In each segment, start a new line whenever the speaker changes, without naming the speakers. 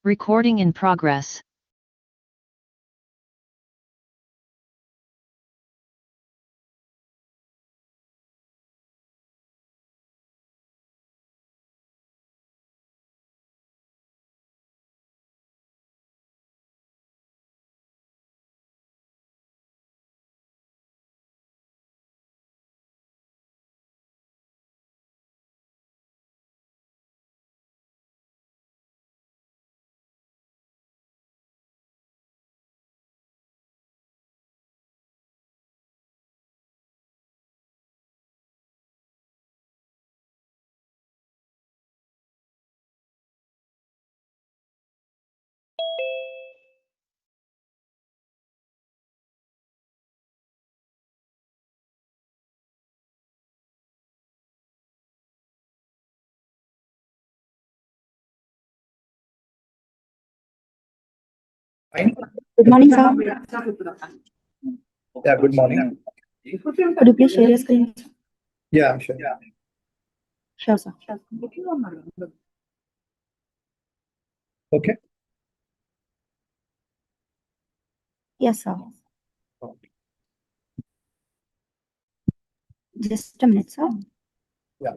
Recording in progress.
Good morning, sir.
Yeah, good morning.
Could you please share your screen?
Yeah, I'm sure.
Sure, sir.
Okay.
Yes, sir. Just a minute, sir.
Yeah.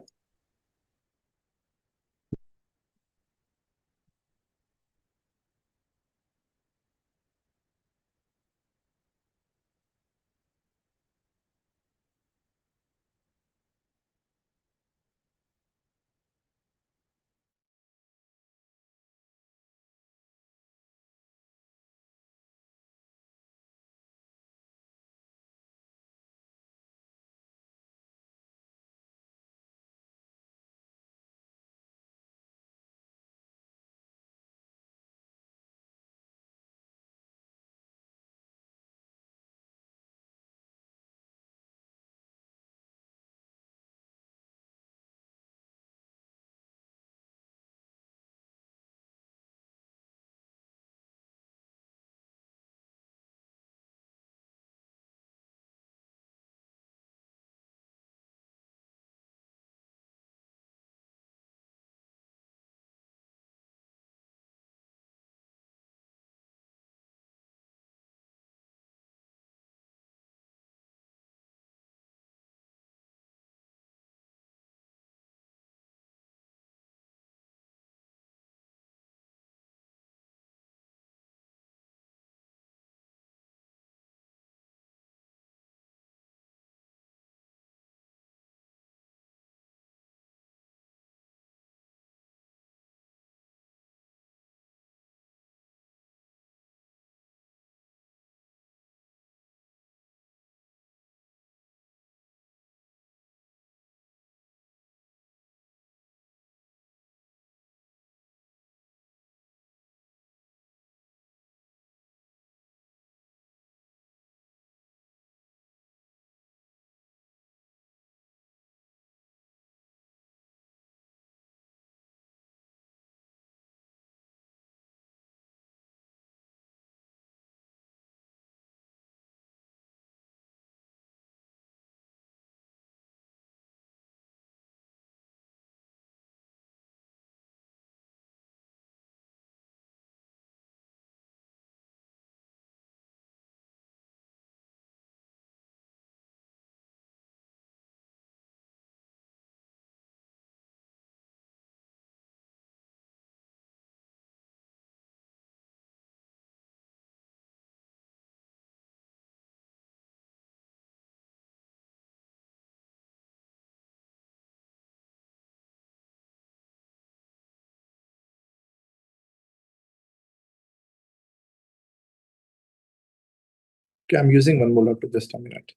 Okay, I'm using one more to just a minute.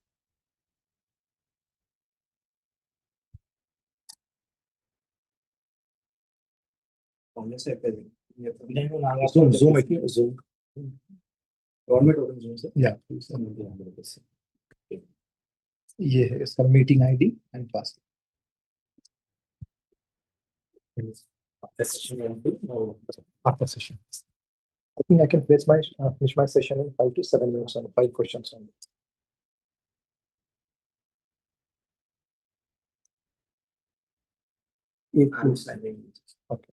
Zoom, Zoom. Yeah, please. ये है इसका meeting ID and password. After session. I think I can finish my session in 5 to 7 minutes on 5 questions only. Okay.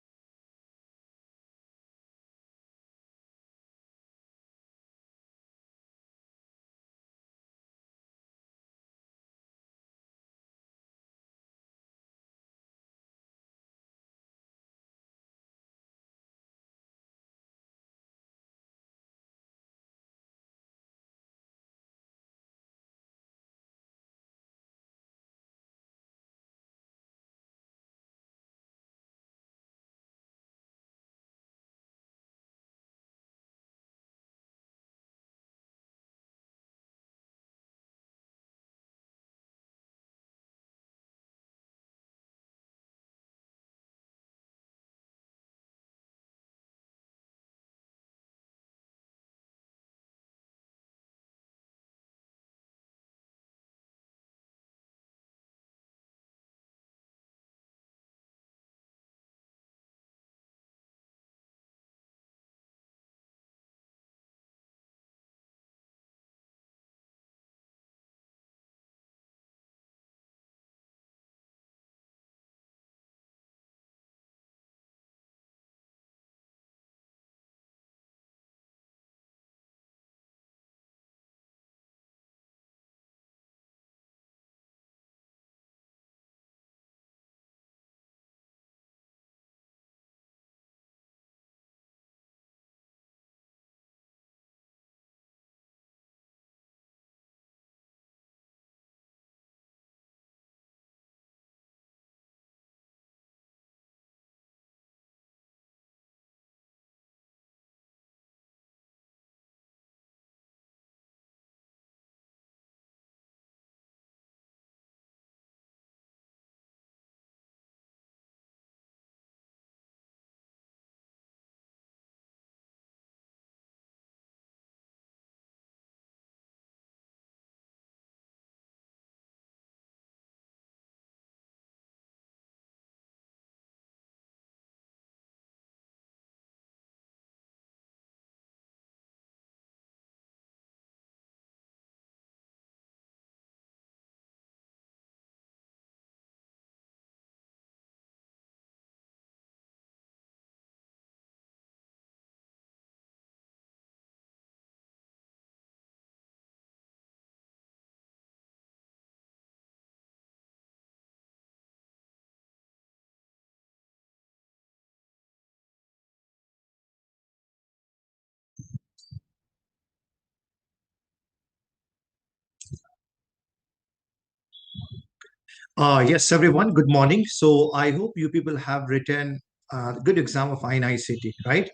Yes, everyone. Good morning. So I hope you people have written a good exam of INI CET, right?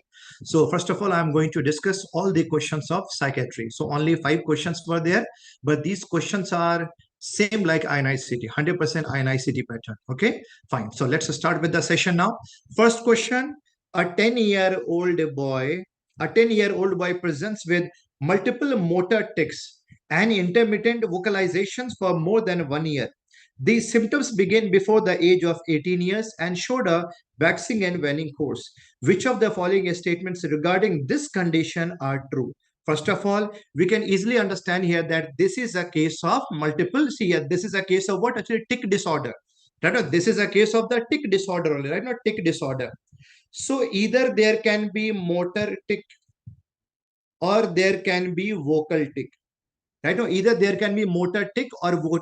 So first of all, I'm going to discuss all the questions of psychiatry. So only 5 questions were there, but these questions are same like INI CET, 100% INI CET pattern. Okay, fine. So let's start with the session now. First question: A 10-year-old boy presents with multiple motor tics and intermittent vocalizations for more than 1 year. These symptoms began before the age of 18 years and showed a waxing and waning course. Which of the following statements regarding this condition are true? First of all, we can easily understand here that this is a case of multiple. See here, this is a case of what? Actually, tic disorder. Right? This is a case of the tic disorder only, right? Not tic disorder. So either there can be motor tic or there can be vocal tic. Right? Now, either there can be motor tic or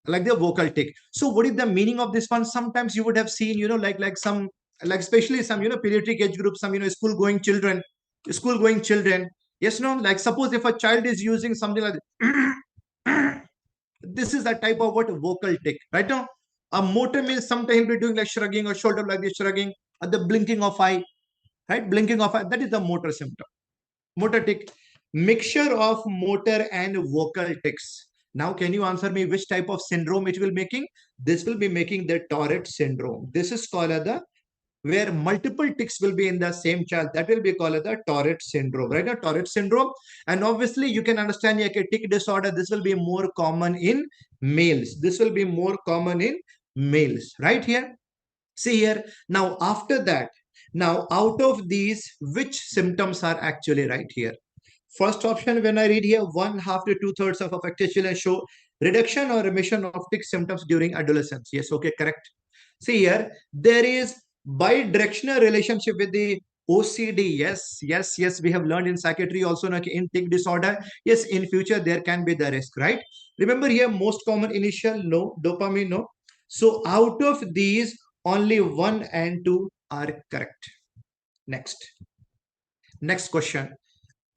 like the vocal tick. So what is the meaning of this one? Sometimes you would have seen, like some, like especially some, pediatric age group, some, school going children. Yes, no, like suppose if a child is using something like this is a type of what vocal tick, right? Now, a motor means sometimes he'll be doing like shrugging or shoulder like this, shrugging, or the blinking of eye, right? Blinking of eye, that is the motor symptom. Motor tick, mixture of motor and vocal tics. Now, can you answer me which type of syndrome it will making? This will be making the Tourette syndrome. This is called as the where multiple tics will be in the same child. That will be called as the Tourette syndrome, right? A Tourette syndrome. And obviously, you can understand like a tic disorder. This will be more common in males. This will be more common in males, right here. See here. Now, after that, now out of these, which symptoms are actually right here? First option, when I read here, 1/2 to 2/3 of affectation show reduction or remission of tic symptoms during adolescence. Yes, okay, correct. See here, there is bidirectional relationship with the OCD. Yes, yes, yes. We have learned in psychiatry also in tic disorder. Yes, in future there can be the risk, right? Remember here, most common initial, no, dopamine, no. So out of these, only 1 and 2 are correct. Next question.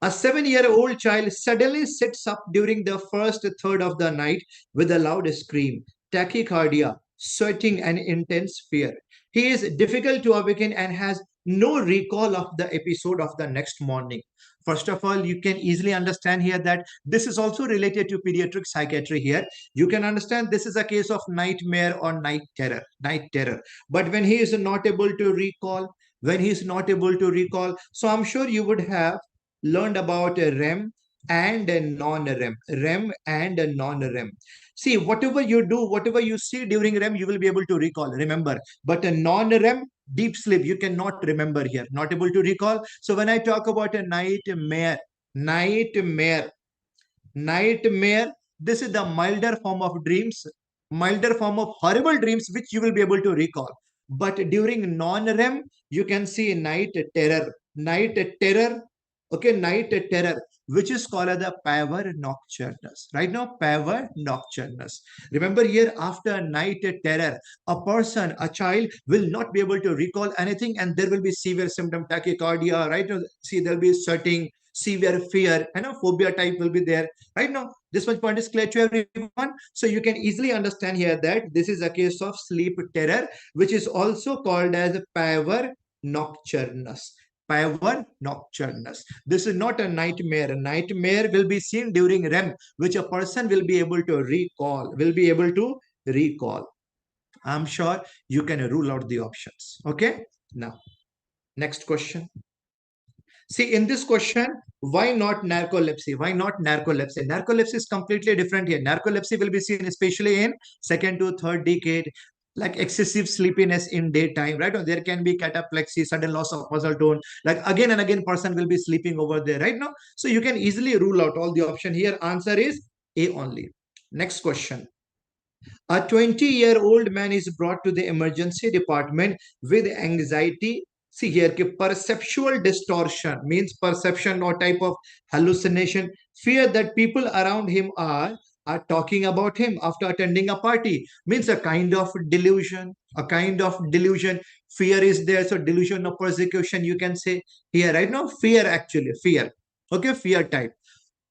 A 7-year-old child suddenly sits up during the first third of the night with a loud scream, tachycardia, sweating, and intense fear. He is difficult to awaken and has no recall of the episode of the next morning. First of all, you can easily understand here that this is also related to pediatric psychiatry here. You can understand this is a case of nightmare or night terror. But when he is not able to recall, so I'm sure you would have learned about a REM and a non-REM. REM and a non-REM. See, whatever you do, whatever you see during REM, you will be able to recall, remember. But a non-REM, deep sleep, you cannot remember here, not able to recall. So when I talk about a nightmare, this is the milder form of dreams, milder form of horrible dreams, which you will be able to recall. But during non-REM, you can see night terror, okay, night terror, which is called as the pavor nocturnus. Right now, pavor nocturnus. Remember here, after night terror, a child will not be able to recall anything, and there will be severe symptom, tachycardia, right? See, there'll be sweating, severe fear, and a phobia type will be there. Right now, this much point is clear to everyone. So you can easily understand here that this is a case of sleep terror, which is also called as pavor nocturnus. Pavor nocturnus. This is not a nightmare. A nightmare will be seen during REM, which a person will be able to recall. I'm sure you can rule out the options. Okay. Now, next question. See, in this question, why not narcolepsy? Why not narcolepsy? Narcolepsy is completely different here. Narcolepsy will be seen especially in second to third decade, like excessive sleepiness in daytime, right? Or there can be cataplexy, sudden loss of muscle tone, like again and again person will be sleeping over there, right now. So you can easily rule out all the option here. Answer is A only. Next question. A 20-year-old man is brought to the emergency department with anxiety. See here, perceptual distortion means perception or type of hallucination, fear that people around him are talking about him after attending a party, means a kind of delusion, Fear is there, so delusion of persecution, you can say here, right now, fear, okay, fear type,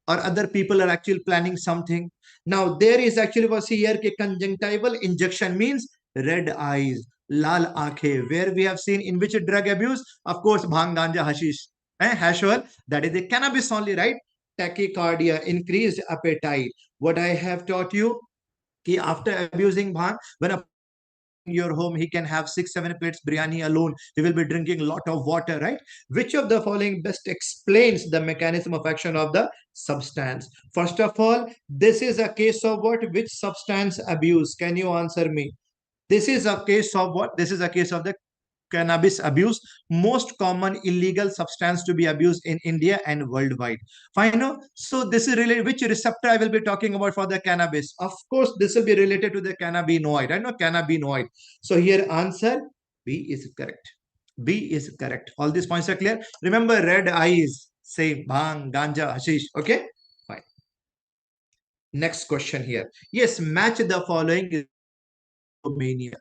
or other people are actually planning something. Now there is actually was here कि conjunctival injection means red eyes, lal aankheं, where we have seen in which drug abuse? Of course, bhang, ganja, hashish, hash oil. That is the cannabis only, right? Tachycardia, increased appetite. What I have taught you, कि after abusing bhang, when a your home, he can have 6-7 plates biryani alone. He will be drinking a lot of water, right? Which of the following best explains the mechanism of action of the substance? First of all, this is a case of what? Which substance abuse? Can you answer me? This is a case of what? This is a case of the cannabis abuse, most common illegal substance to be abused in India and worldwide. Fine. No? So this is related, which receptor I will be talking about for the cannabis? Of course, this will be related to the cannabinoid. I know cannabinoid. So here answer B is correct. B is correct. All these points are clear. Remember, red eyes, say bhang, ganja, hashish. Okay, fine. Next question here. Yes, match the following mania.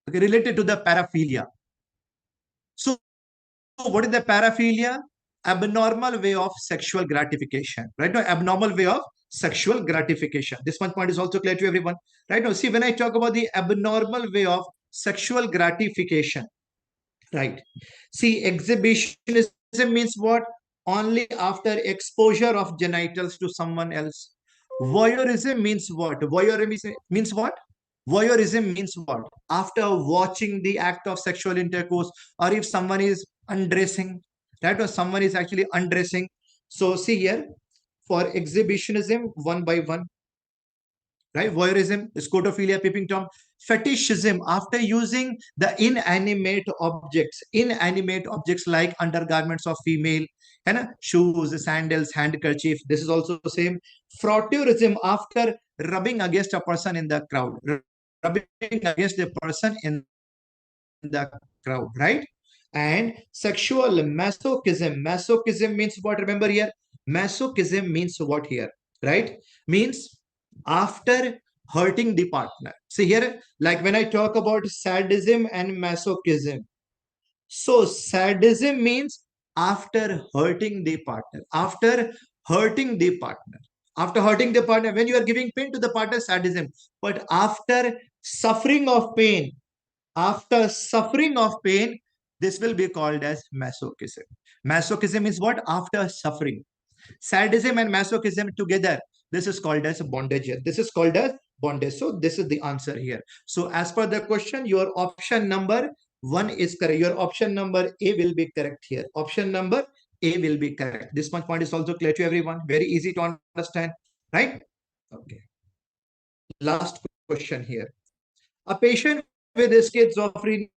Okay, related to the paraphilia. So what is the paraphilia? Abnormal way of sexual gratification, right? No, abnormal way of sexual gratification. This one point is also clear to everyone, right? Now, see, when I talk about the abnormal way of sexual gratification, right? See, exhibitionism means what? Only after exposure of genitals to someone else. Voyeurism means what? Voyeurism means what? Voyeurism means what? After watching the act of sexual intercourse, or if someone is undressing, right? Or someone is actually undressing. So see here, for exhibitionism, one by one, right? Voyeurism, scotophilia, peeping tom, fetishism after using the inanimate objects like undergarments of female, and shoes, sandals, handkerchief. This is also the same. Frotteurism after rubbing against a person in the crowd, rubbing against a person in the crowd, right? And sexual masochism. Masochism means what? Remember here, masochism means what here, right? Means after hurting the partner. See here, like when I talk about sadism and masochism. So sadism means after hurting the partner, after hurting the partner, after hurting the partner, when you are giving pain to the partner, sadism. But after suffering of pain, this will be called as masochism. Masochism is what? After suffering. Sadism and masochism together, this is called as bondage. This is called as bondage. So this is the answer here. So as per the question, your option number 1 is correct. Your option number A will be correct here. Option number A will be correct. This one point is also clear to everyone. Very easy to understand, right? Okay. Last question here. A patient with schizophrenia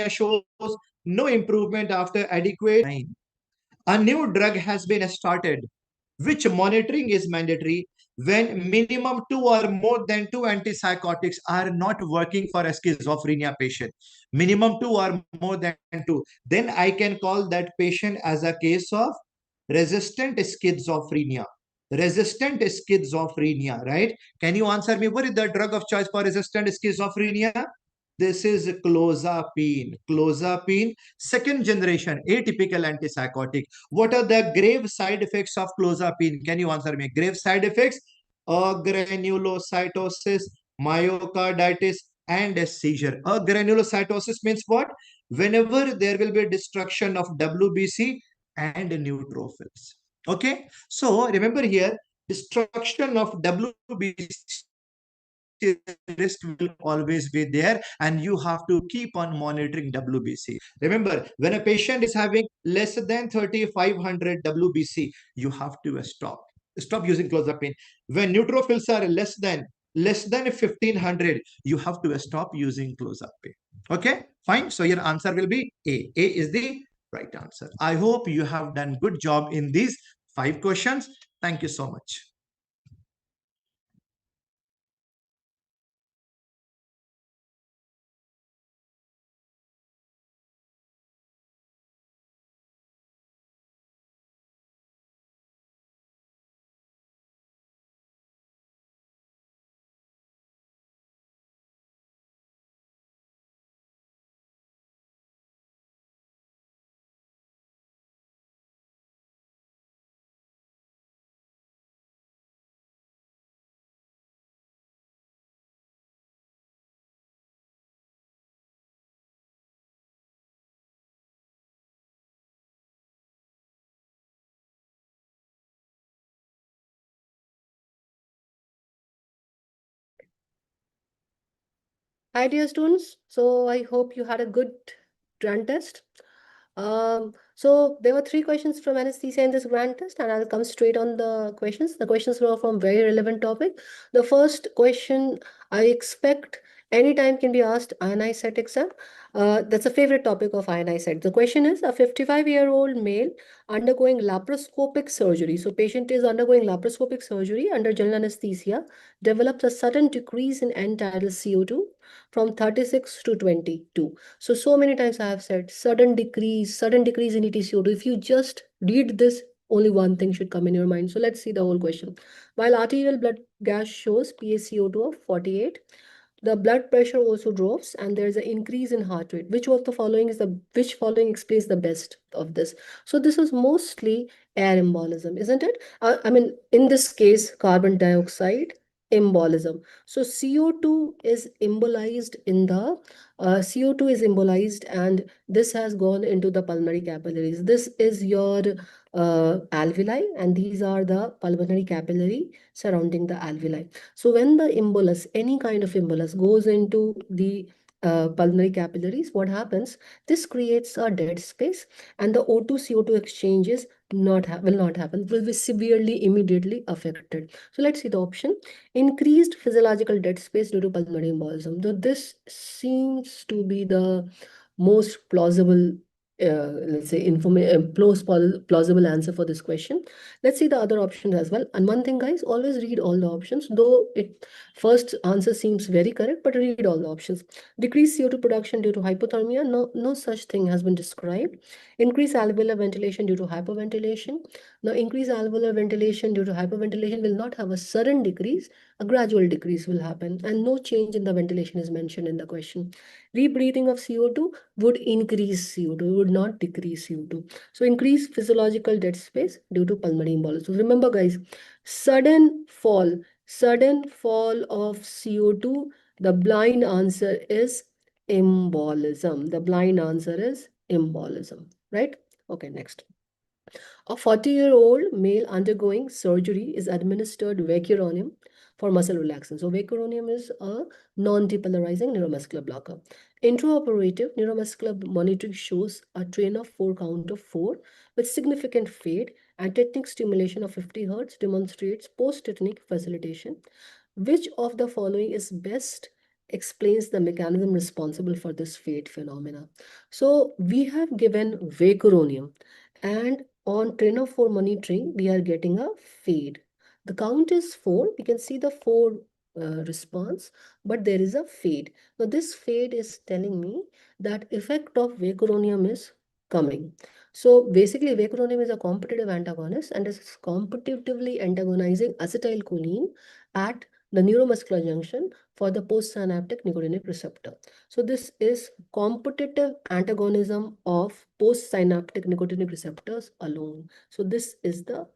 shows no improvement after adequate time. A new drug has been started, which monitoring is mandatory when minimum 2 or more than 2 antipsychotics are not working for a schizophrenia patient. Minimum 2 or more than 2. Then I can call that patient as a case of resistant schizophrenia. Resistant schizophrenia, right? Can you answer me? What is the drug of choice for resistant schizophrenia? This is clozapine. Clozapine, second generation atypical antipsychotic. What are the grave side effects of clozapine? Can you answer me? Grave side effects: granulocytosis, myocarditis, and a seizure. Granulocytosis means what? Whenever there will be destruction of WBC and neutrophils. Okay, so remember here, destruction of WBC risk will always be there, and you have to keep on monitoring WBC. Remember, when a patient is having less than 3500 WBC, you have to stop using clozapine. When neutrophils are less than 1500, you have to stop using clozapine. Okay, fine. So your answer will be A. A is the right answer. I hope you have done good job in these 5 questions. Thank you so much.
Hi, dear students. So I hope you had a good grand test. So there were 3 questions from anesthesia in this grand test, and I'll come straight on the questions. The questions were from very relevant topic. The first question I expect anytime can be asked INI CET exam. That's a favorite topic of INI CET. The question is a 55-year-old male undergoing laparoscopic surgery. So patient is undergoing laparoscopic surgery under general anesthesia, develops a sudden decrease in end tidal CO2 from 36 to 22. So many times I have said sudden decrease in ETCO2. If you just read this, only one thing should come in your mind. So let's see the whole question. While arterial blood gas shows PaCO2 of 48, the blood pressure also drops and there's an increase in heart rate. Which following explains the best of this? So this is mostly air embolism, isn't it? I mean, in this case, carbon dioxide embolism. So CO2 is embolized and this has gone into the pulmonary capillaries. This is your alveoli, and these are the pulmonary capillary surrounding the alveoli. So when the embolus, any kind of embolus goes into the pulmonary capillaries, what happens? This creates a dead space, and the O2 CO2 exchanges will not happen, will be severely immediately affected. So let's see the option. Increased physiological dead space due to pulmonary embolism. So this seems to be the most plausible let's say plausible answer for this question. Let's see the other options as well. And one thing, guys, always read all the options, though it first answer seems very correct, but read all the options. Decreased CO2 production due to hypothermia. No such thing has been described. Increased alveolar ventilation due to hyperventilation. Now, increased alveolar ventilation due to hyperventilation will not have a sudden decrease, a gradual decrease will happen, and no change in the ventilation is mentioned in the question. Rebreathing of CO2 would increase CO2, would not decrease CO2. So increase physiological dead space due to pulmonary embolism. So remember, guys, sudden fall of CO2, the blind answer is embolism. The blind answer is embolism, right? Okay, next. A 40-year-old male undergoing surgery is administered vecuronium for muscle relaxation. So vecuronium is a non-depolarizing neuromuscular blocker. Intraoperative neuromuscular monitoring shows a train of 4 count of 4 with significant fade, and tetanic stimulation of 50 Hz demonstrates post-tetanic facilitation. Which of the following is best explains the mechanism responsible for this fade phenomena? So we have given vecuronium, and on train of 4 monitoring, we are getting a fade. The count is 4. We can see the 4 response, but there is a fade. Now this fade is telling me that effect of vecuronium is coming. So basically, vecuronium is a competitive antagonist and is competitively antagonizing acetylcholine at the neuromuscular junction for the postsynaptic nicotinic receptor. So this is competitive antagonism of postsynaptic nicotinic receptors alone. So this is the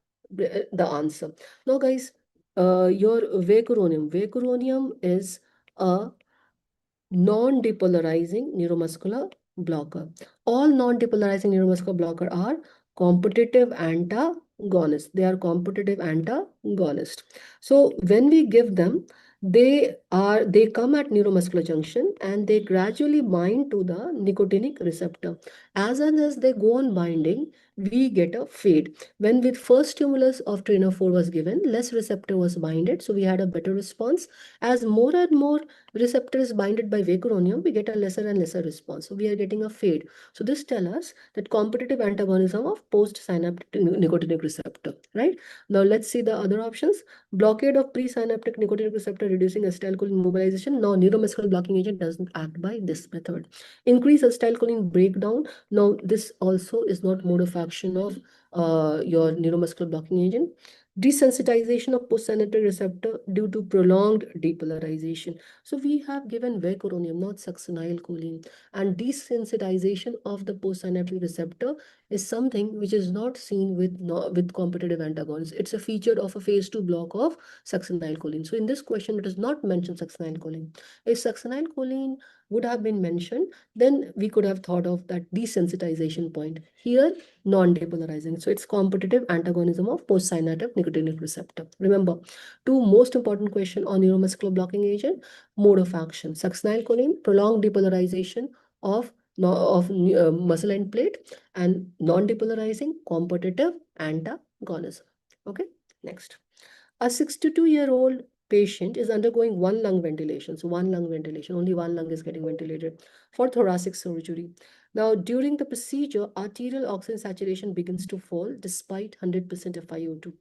answer. Now, guys, your vecuronium is a non-depolarizing neuromuscular blocker. All non-depolarizing neuromuscular blocker are competitive antagonists. They are competitive antagonists. So when we give them, they come at neuromuscular junction and they gradually bind to the nicotinic receptor. As soon as they go on binding, we get a fade. When with first stimulus of trainer 4 was given, less receptor was binded, so we had a better response. As more and more receptor is binded by vecuronium, we get a lesser and lesser response. So we are getting a fade. So this tells us that competitive antagonism of postsynaptic nicotinic receptor, right? Now let's see the other options. Blockade of presynaptic nicotinic receptor reducing acetylcholine mobilization. Now neuromuscular blocking agent doesn't act by this method. Increase acetylcholine breakdown. Now this also is not mode of action of your neuromuscular blocking agent. Desensitization of postsynaptic receptor due to prolonged depolarization. So we have given vecuronium, not succinylcholine, and desensitization of the postsynaptic receptor is something which is not seen with competitive antagonists. It's a feature of a phase 2 block of succinylcholine. So in this question, it does not mention succinylcholine. If succinylcholine would have been mentioned, then we could have thought of that desensitization point. Here, non-depolarizing. So it's competitive antagonism of postsynaptic nicotinic receptor. Remember, two most important questions on neuromuscular blocking agent: mode of action, succinylcholine, prolonged depolarization of muscle end plate, and non-depolarizing competitive antagonism. Okay, next. A 62-year-old patient is undergoing one lung ventilation. So one lung ventilation, only one lung is getting ventilated for thoracic surgery. Now, during the procedure, arterial oxygen saturation begins to fall despite 100% FiO2.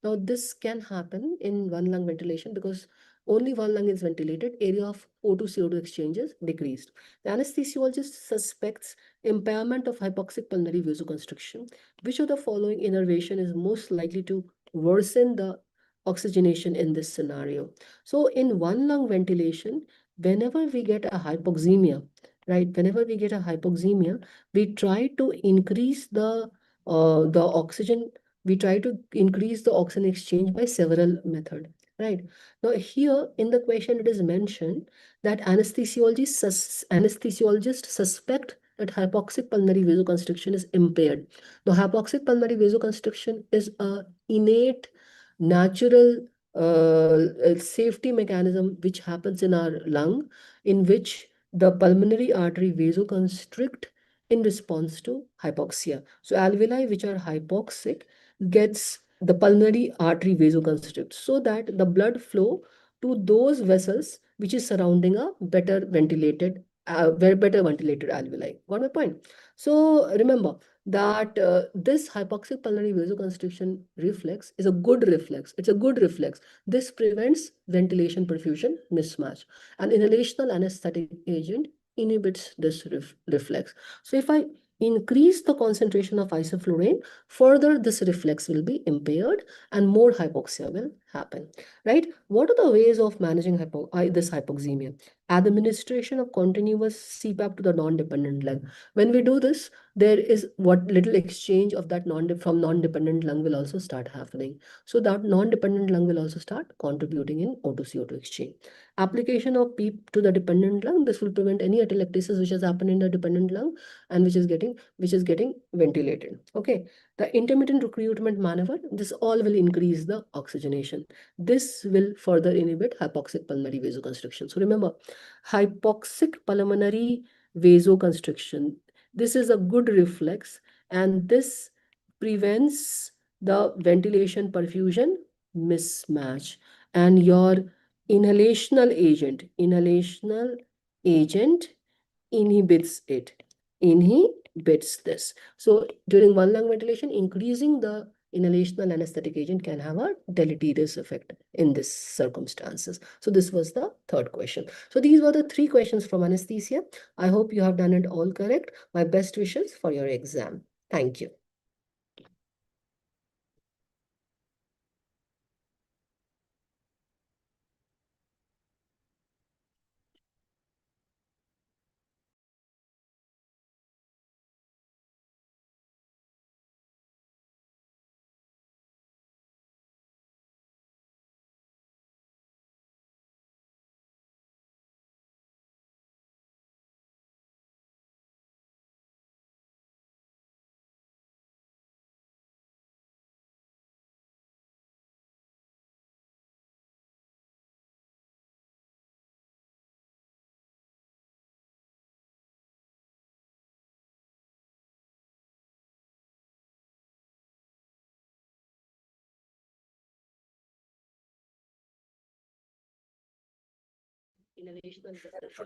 Now, this can happen in one lung ventilation because only one lung is ventilated, area of O2-CO2 exchange is decreased. The anesthesiologist suspects impairment of hypoxic pulmonary vasoconstriction. Which of the following innervation is most likely to worsen the oxygenation in this scenario? So in one lung ventilation, whenever we get a hypoxemia, right, whenever we get a hypoxemia, we try to increase the oxygen, we try to increase the oxygen exchange by several methods, right? Now here in the question it is mentioned that anesthesiologists suspect that hypoxic pulmonary vasoconstriction is impaired. The hypoxic pulmonary vasoconstriction is a innate natural safety mechanism which happens in our lung, in which the pulmonary artery vasoconstrict in response to hypoxia. So alveoli which are hypoxic gets the pulmonary artery vasoconstrict so that the blood flow to those vessels which is surrounding a better ventilated alveoli. Got my point? So remember that this hypoxic pulmonary vasoconstriction reflex is a good reflex. It's a good reflex. This prevents ventilation perfusion mismatch. An inhalational anesthetic agent inhibits this reflex. So if I increase the concentration of isoflurane, further this reflex will be impaired and more hypoxia will happen, right? What are the ways of managing this hypoxemia? Administration of continuous CPAP to the non-dependent lung. When we do this, there is what little exchange of that from non-dependent lung will also start happening. So that non-dependent lung will also start contributing in O2-CO2 exchange. Application of PEEP to the dependent lung, this will prevent any atelectasis which has happened in the dependent lung and which is getting ventilated. Okay, the intermittent recruitment maneuver, this all will increase the oxygenation. This will further inhibit hypoxic pulmonary vasoconstriction. So remember, hypoxic pulmonary vasoconstriction, this is a good reflex and this prevents the ventilation perfusion mismatch, and your inhalational agent inhibits this. So during one lung ventilation, increasing the inhalational anesthetic agent can have a deleterious effect in this circumstances. So this was the third question. So these were the three questions from anesthesia. I hope you have done it all correct. My best wishes for your exam. Thank you.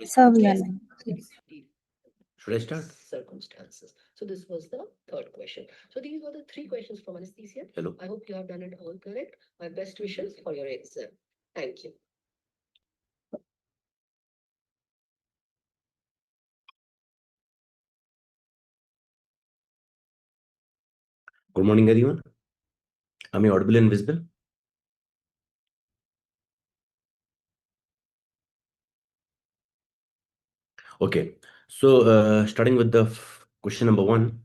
Sir, we are live.
Should I start?
Circumstances. So this was the third question. So these were the three questions from anesthesia.
Hello.
I hope you have done it all correct. My best wishes for your exam. Thank you.
Good morning, everyone. Am I audible and visible? Okay. So starting with the question number 1,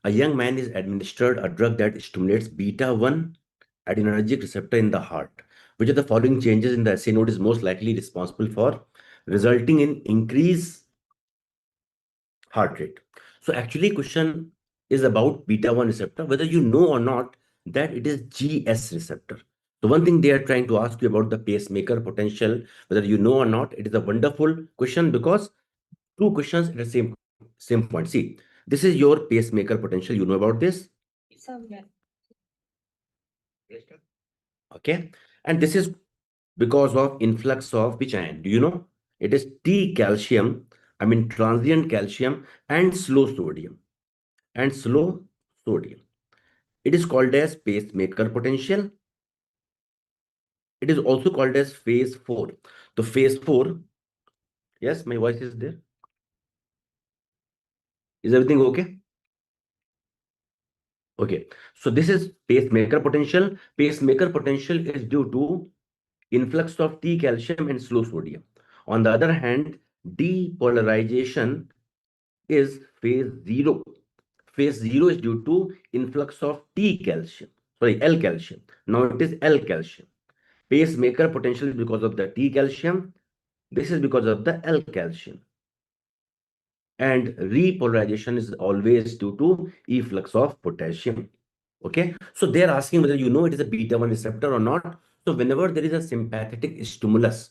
a young man is administered a drug that stimulates beta-1 adrenergic receptor in the heart. Which of the following changes in the assay node is most likely responsible for resulting in increased heart rate? So actually question is about beta-1 receptor, whether you know or not that it is GS receptor. So one thing they are trying to ask you about the pacemaker potential, whether you know or not, it is a wonderful question because two questions at the same point. See, this is your pacemaker potential. You know about this? Okay. And this is because of influx of which ion? Do you know? It is T calcium, I mean transient calcium and slow sodium. And slow sodium. It is called as pacemaker potential. It is also called as phase 4. So phase 4, yes, my voice is there. Is everything okay? Okay. So this is pacemaker potential. Pacemaker potential is due to influx of T calcium and slow sodium. On the other hand, depolarization is phase 0. Phase 0 is due to influx of T calcium. Sorry, L calcium. Now it is L calcium. Pacemaker potential is because of the T calcium. This is because of the L calcium. And repolarization is always due to efflux of potassium. Okay, so they're asking whether you know it is a beta-1 receptor or not. So whenever there is a sympathetic stimulus,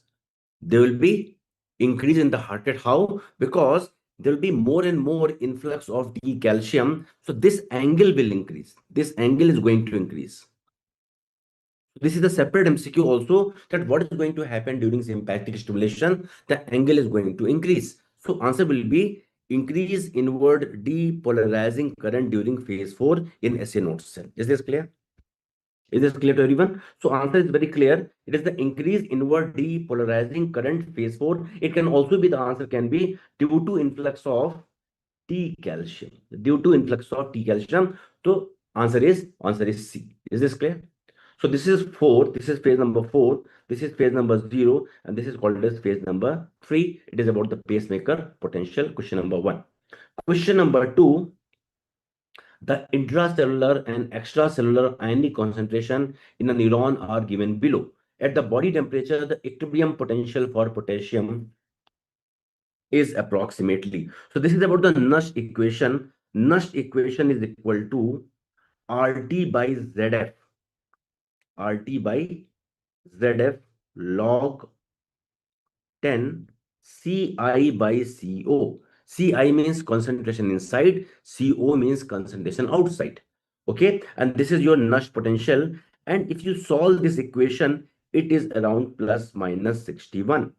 there will be increase in the heart rate. How? Because there will be more and more influx of T calcium. So this angle will increase. This angle is going to increase. This is a separate MCQ also, that what is going to happen during sympathetic stimulation, the angle is going to increase. So answer will be increase inward depolarizing current during phase 4 in SA node cell. Is this clear? Is this clear to everyone? So answer is very clear. It is the increase inward depolarizing current phase 4. It can also be, the answer can be due to influx of T calcium. Due to influx of T calcium. So answer is C. Is this clear? So this is 4. This is phase number 4. This is phase number 0. And this is called as phase number 3. It is about the pacemaker potential. Question number 1. Question number 2. The intracellular and extracellular ionic concentration in a neuron are given below. At the body temperature, the equilibrium potential for potassium is approximately. So this is about the Nash equation. Nash equation is equal to RT by ZF. RT by ZF log 10 CI by CO. CI means concentration inside, CO means concentration outside. Okay, and this is your Nash potential. And if you solve this equation, it is around plus minus 61.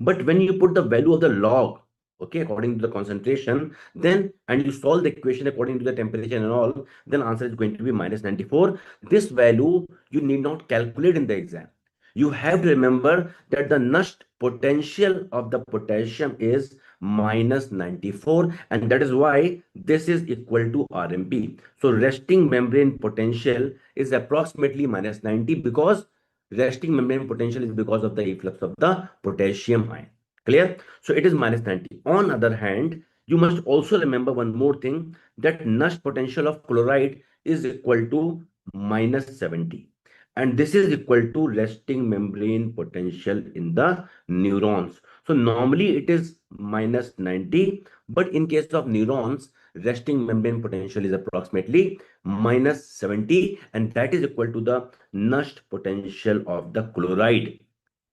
But when you put the value of the log, okay, according to the concentration, then, and you solve the equation according to the temperature and all, then answer is going to be minus 94. This value you need not calculate in the exam. You have to remember that the Nash potential of the potassium is minus 94, and that is why this is equal to RMP. So resting membrane potential is approximately minus 90, because resting membrane potential is because of the efflux of the potassium ion. Clear? So it is minus 90. On other hand, you must also remember one more thing, that Nash potential of chloride is equal to minus 70. And this is equal to resting membrane potential in the neurons. So normally it is minus 90, but in case of neurons, resting membrane potential is approximately minus 70, and that is equal to the Nash potential of the chloride.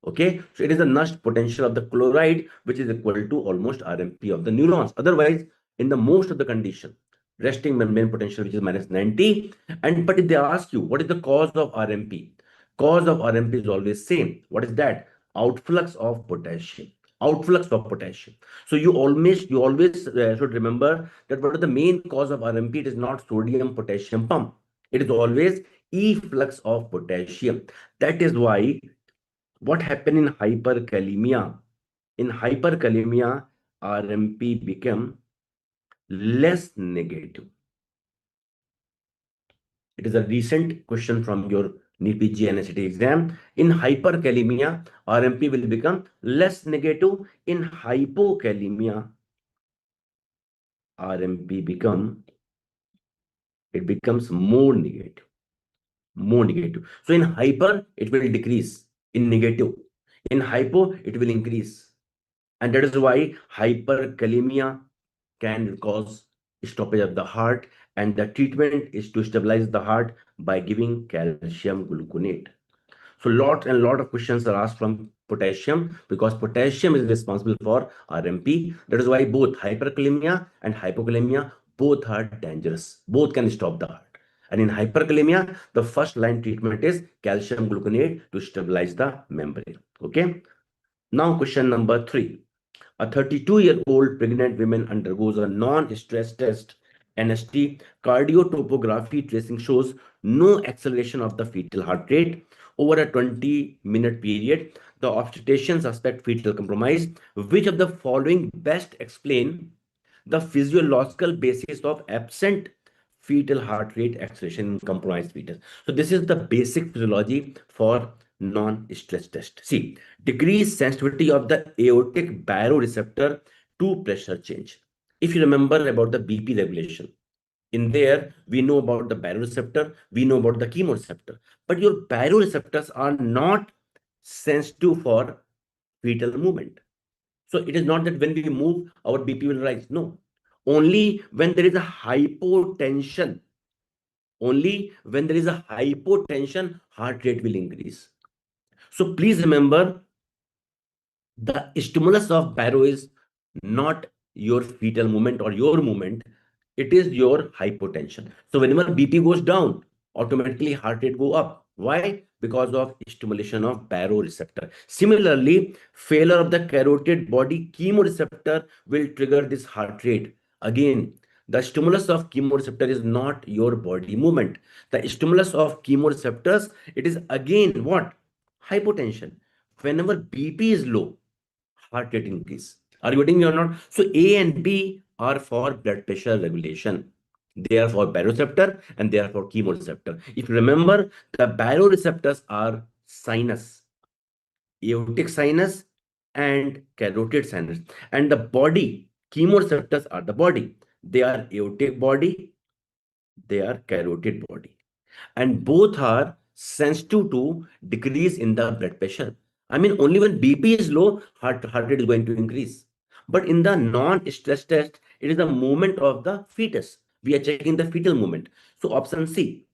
Okay, so it is the Nash potential of the chloride which is equal to almost RMP of the neurons. Otherwise, in the most of the condition, resting membrane potential which is minus 90. And but if they ask you what is the cause of RMP, cause of RMP is always same. What is that? Outflux of potassium. Outflux of potassium. So you always should remember that what is the main cause of RMP? It is not sodium potassium pump. It is always efflux of potassium. That is why what happened in hyperkalemia? In hyperkalemia, RMP become less negative. It is a recent question from your NEET PG and SAT exam. In hyperkalemia, RMP will become less negative. In hypokalemia, RMP becomes more negative. More negative. So in hyper, it will decrease. In negative. In hypo, it will increase. And that is why hyperkalemia can cause stoppage of the heart, and the treatment is to stabilize the heart by giving calcium gluconate. So lot of questions are asked from potassium, because potassium is responsible for RMP. That is why both hyperkalemia and hypokalemia both are dangerous. Both can stop the heart. And in hyperkalemia, the first line treatment is calcium gluconate to stabilize the membrane. Okay. Now question number 3. A 32-year-old pregnant woman undergoes a non-stress test. NST cardiotopography tracing shows no acceleration of the fetal heart rate over a 20-minute period. The obstetrician suspect fetal compromise. Which of the following best explain the physiological basis of absent fetal heart rate acceleration in compromised fetus? So this is the basic physiology for non-stress test. See, decreased sensitivity of the aortic baroreceptor to pressure change. If you remember about the BP regulation, in there we know about the baroreceptor, we know about the chemoreceptor, but your baroreceptors are not sensitive for fetal movement. So it is not that when we move, our BP will rise. No, only when there is a hypotension. Only when there is a hypotension, heart rate will increase. So please remember, the stimulus of baro is not your fetal movement or your movement, it is your hypotension. So whenever BP goes down, automatically heart rate go up. Why? Because of stimulation of baroreceptor. Similarly, failure of the carotid body chemoreceptor will trigger this heart rate. Again, the stimulus of chemoreceptor is not your body movement. The stimulus of chemoreceptors, it is again what? Hypotension. Whenever BP is low, heart rate increase. Are you getting me or not? So A and B are for blood pressure regulation. They are for baroreceptor and they are for chemoreceptor. If you remember, the baroreceptors are sinus, aortic sinus and carotid sinus. And the body, chemoreceptors are the body. They are aortic body, they are carotid body. And both are sensitive to decrease in the blood pressure. I mean, only when BP is low, heart rate is going to increase. But in the non-stress test, it is the movement of the fetus. We are checking the fetal movement. So option C,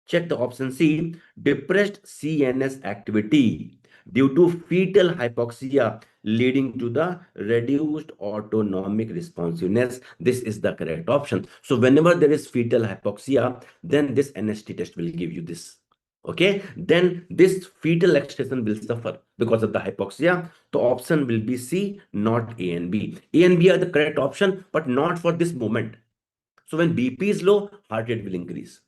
check the option C, depressed CNS activity due to fetal hypoxia leading to the reduced autonomic responsiveness. This is the correct option. So whenever there is fetal hypoxia, then this NST test will give you this. Okay, then this fetal extraction will suffer because of the hypoxia. The option will be C, not A and B. A and B are the correct option, but not for this moment. So when BP is low, heart rate will increase.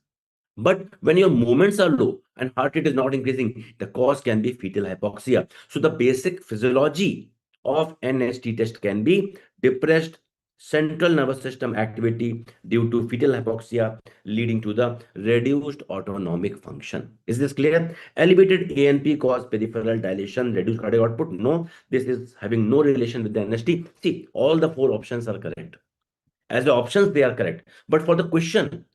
But when your movements are low and heart rate is not increasing, the cause can be fetal hypoxia. So the basic physiology of NST test can be depressed central nervous system activity due to fetal hypoxia leading to the reduced autonomic function. Is this clear? Elevated ANP cause peripheral dilation, reduced cardiac output. No, this is having no relation with the NST. See, all the 4 options are correct. As the options, they are correct. But for the question,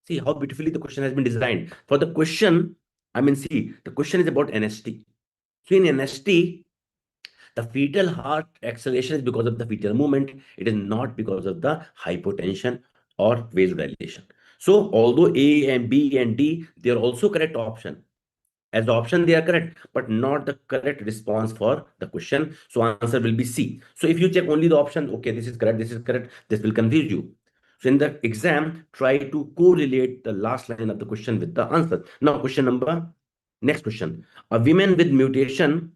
see how beautifully the question has been designed. For the question, I mean, see, the question is about NST. So in NST, the fetal heart acceleration is because of the fetal movement. It is not because of the hypotension or vasodilation. So although A and B and D, they are also correct option. As the option, they are correct, but not the correct response for the question. So answer will be C. So if you check only the option, okay, this is correct, this will confuse you. So in the exam, try to correlate the last line of the question with the answer. Now, next question. A woman with mutation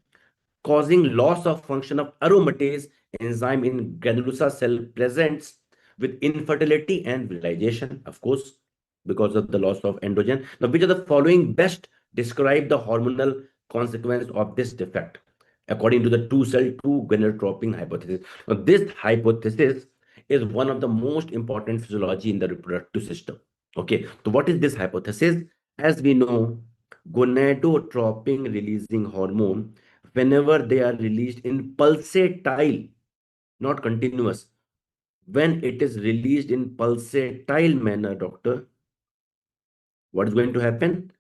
causing loss of function of aromatase enzyme in granulosa cell presents with infertility and virilization, of course, because of the loss of androgen. Now, which of the following best describe the hormonal consequence of this defect according to the two-cell two-gonadotropin hypothesis? Now, this hypothesis is one of the most important physiology in the reproductive system. Okay, so what is this hypothesis? As we know, gonadotropin releasing hormone, whenever they are released in pulsatile, not continuous, when it is released in pulsatile manner, doctor, what is going to happen?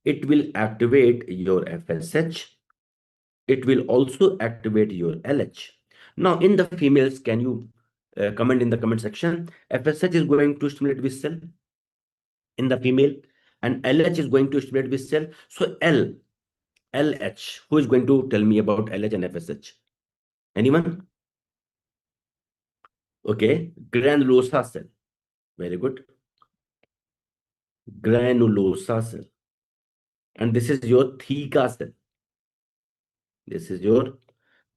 It will activate your FSH. It will also activate your LH. Now, in the females, can you comment in the comment section. FSH is going to stimulate which cell in the female, and LH is going to stimulate which cell? So LH. Who is going to tell me about LH and FSH? Anyone? Okay, granulosa cell. Very good. Granulosa cell. And this is your theca cell. This is your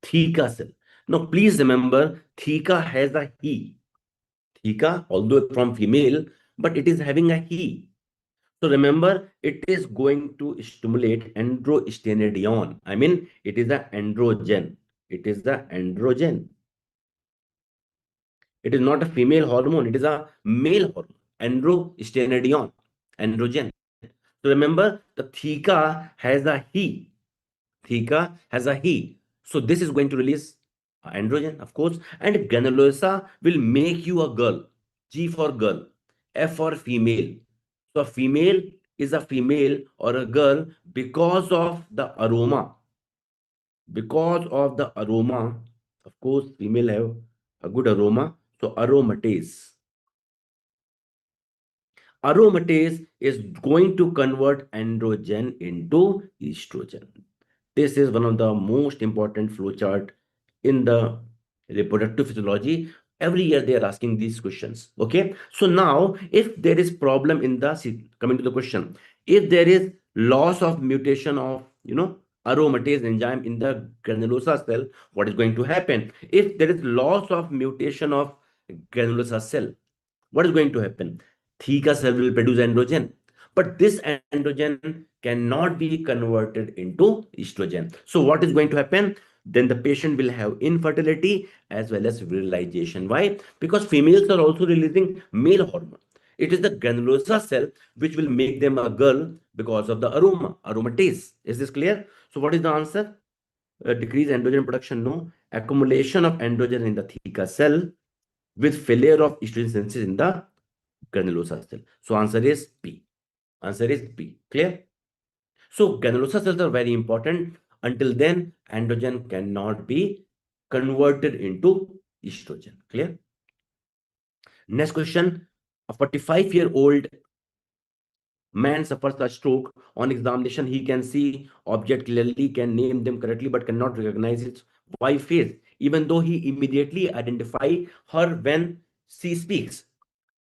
theca cell. Now, please remember, theca has a he. Theca, although from female, but it is having a he. So remember, it is going to stimulate androstenedione. I mean, it is an androgen. It is the androgen. It is not a female hormone. It is a male hormone. Androstenedione. Androgen. So remember, the theca has a he. Theca has a he. So this is going to release androgen, of course. And granulosa will make you a girl. G for girl. F for female. So a female is a female or a girl because of the aroma. Because of the aroma, of course, female have a good aroma. So aromatase. Aromatase is going to convert androgen into estrogen. This is one of the most important flowchart in the reproductive physiology. Every year they are asking these questions. Okay. So now, if there is problem in the, coming to the question, if there is loss of mutation of, aromatase enzyme in the granulosa cell, what is going to happen? If there is loss of mutation of granulosa cell, what is going to happen? Theca cell will produce androgen, but this androgen cannot be converted into estrogen. So what is going to happen? Then the patient will have infertility as well as virilization. Why? Because females are also releasing male hormone. It is the granulosa cell which will make them a girl because of the aromatase. Is this clear? So what is the answer? Decrease androgen production? No. Accumulation of androgen in the theca cell with failure of estrogen synthesis in the granulosa cell. So answer is B. Answer is B. Clear? So granulosa cells are very important. Until then, androgen cannot be converted into estrogen. Clear? Next question. A 45-year-old man suffers a stroke. On examination, he can see object clearly, can name them correctly, but cannot recognize its wife face, even though he immediately identify her when she speaks.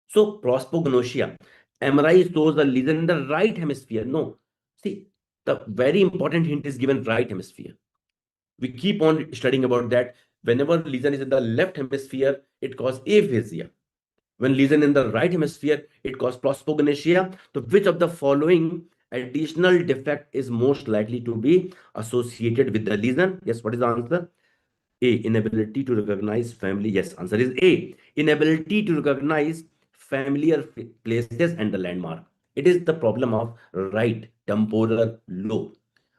So prosopagnosia, MRI shows the lesion in the right hemisphere. No, see, the very important hint is given right hemisphere. We keep on studying about that. Whenever lesion is in the left hemisphere, it causes aphasia. When lesion in the right hemisphere, it causes prosopagnosia. So which of the following additional defect is most likely to be associated with the lesion? Yes, what is the answer? A, inability to recognize family. Yes, answer is A, inability to recognize familiar places and the landmark. It is the problem of right temporal lobe.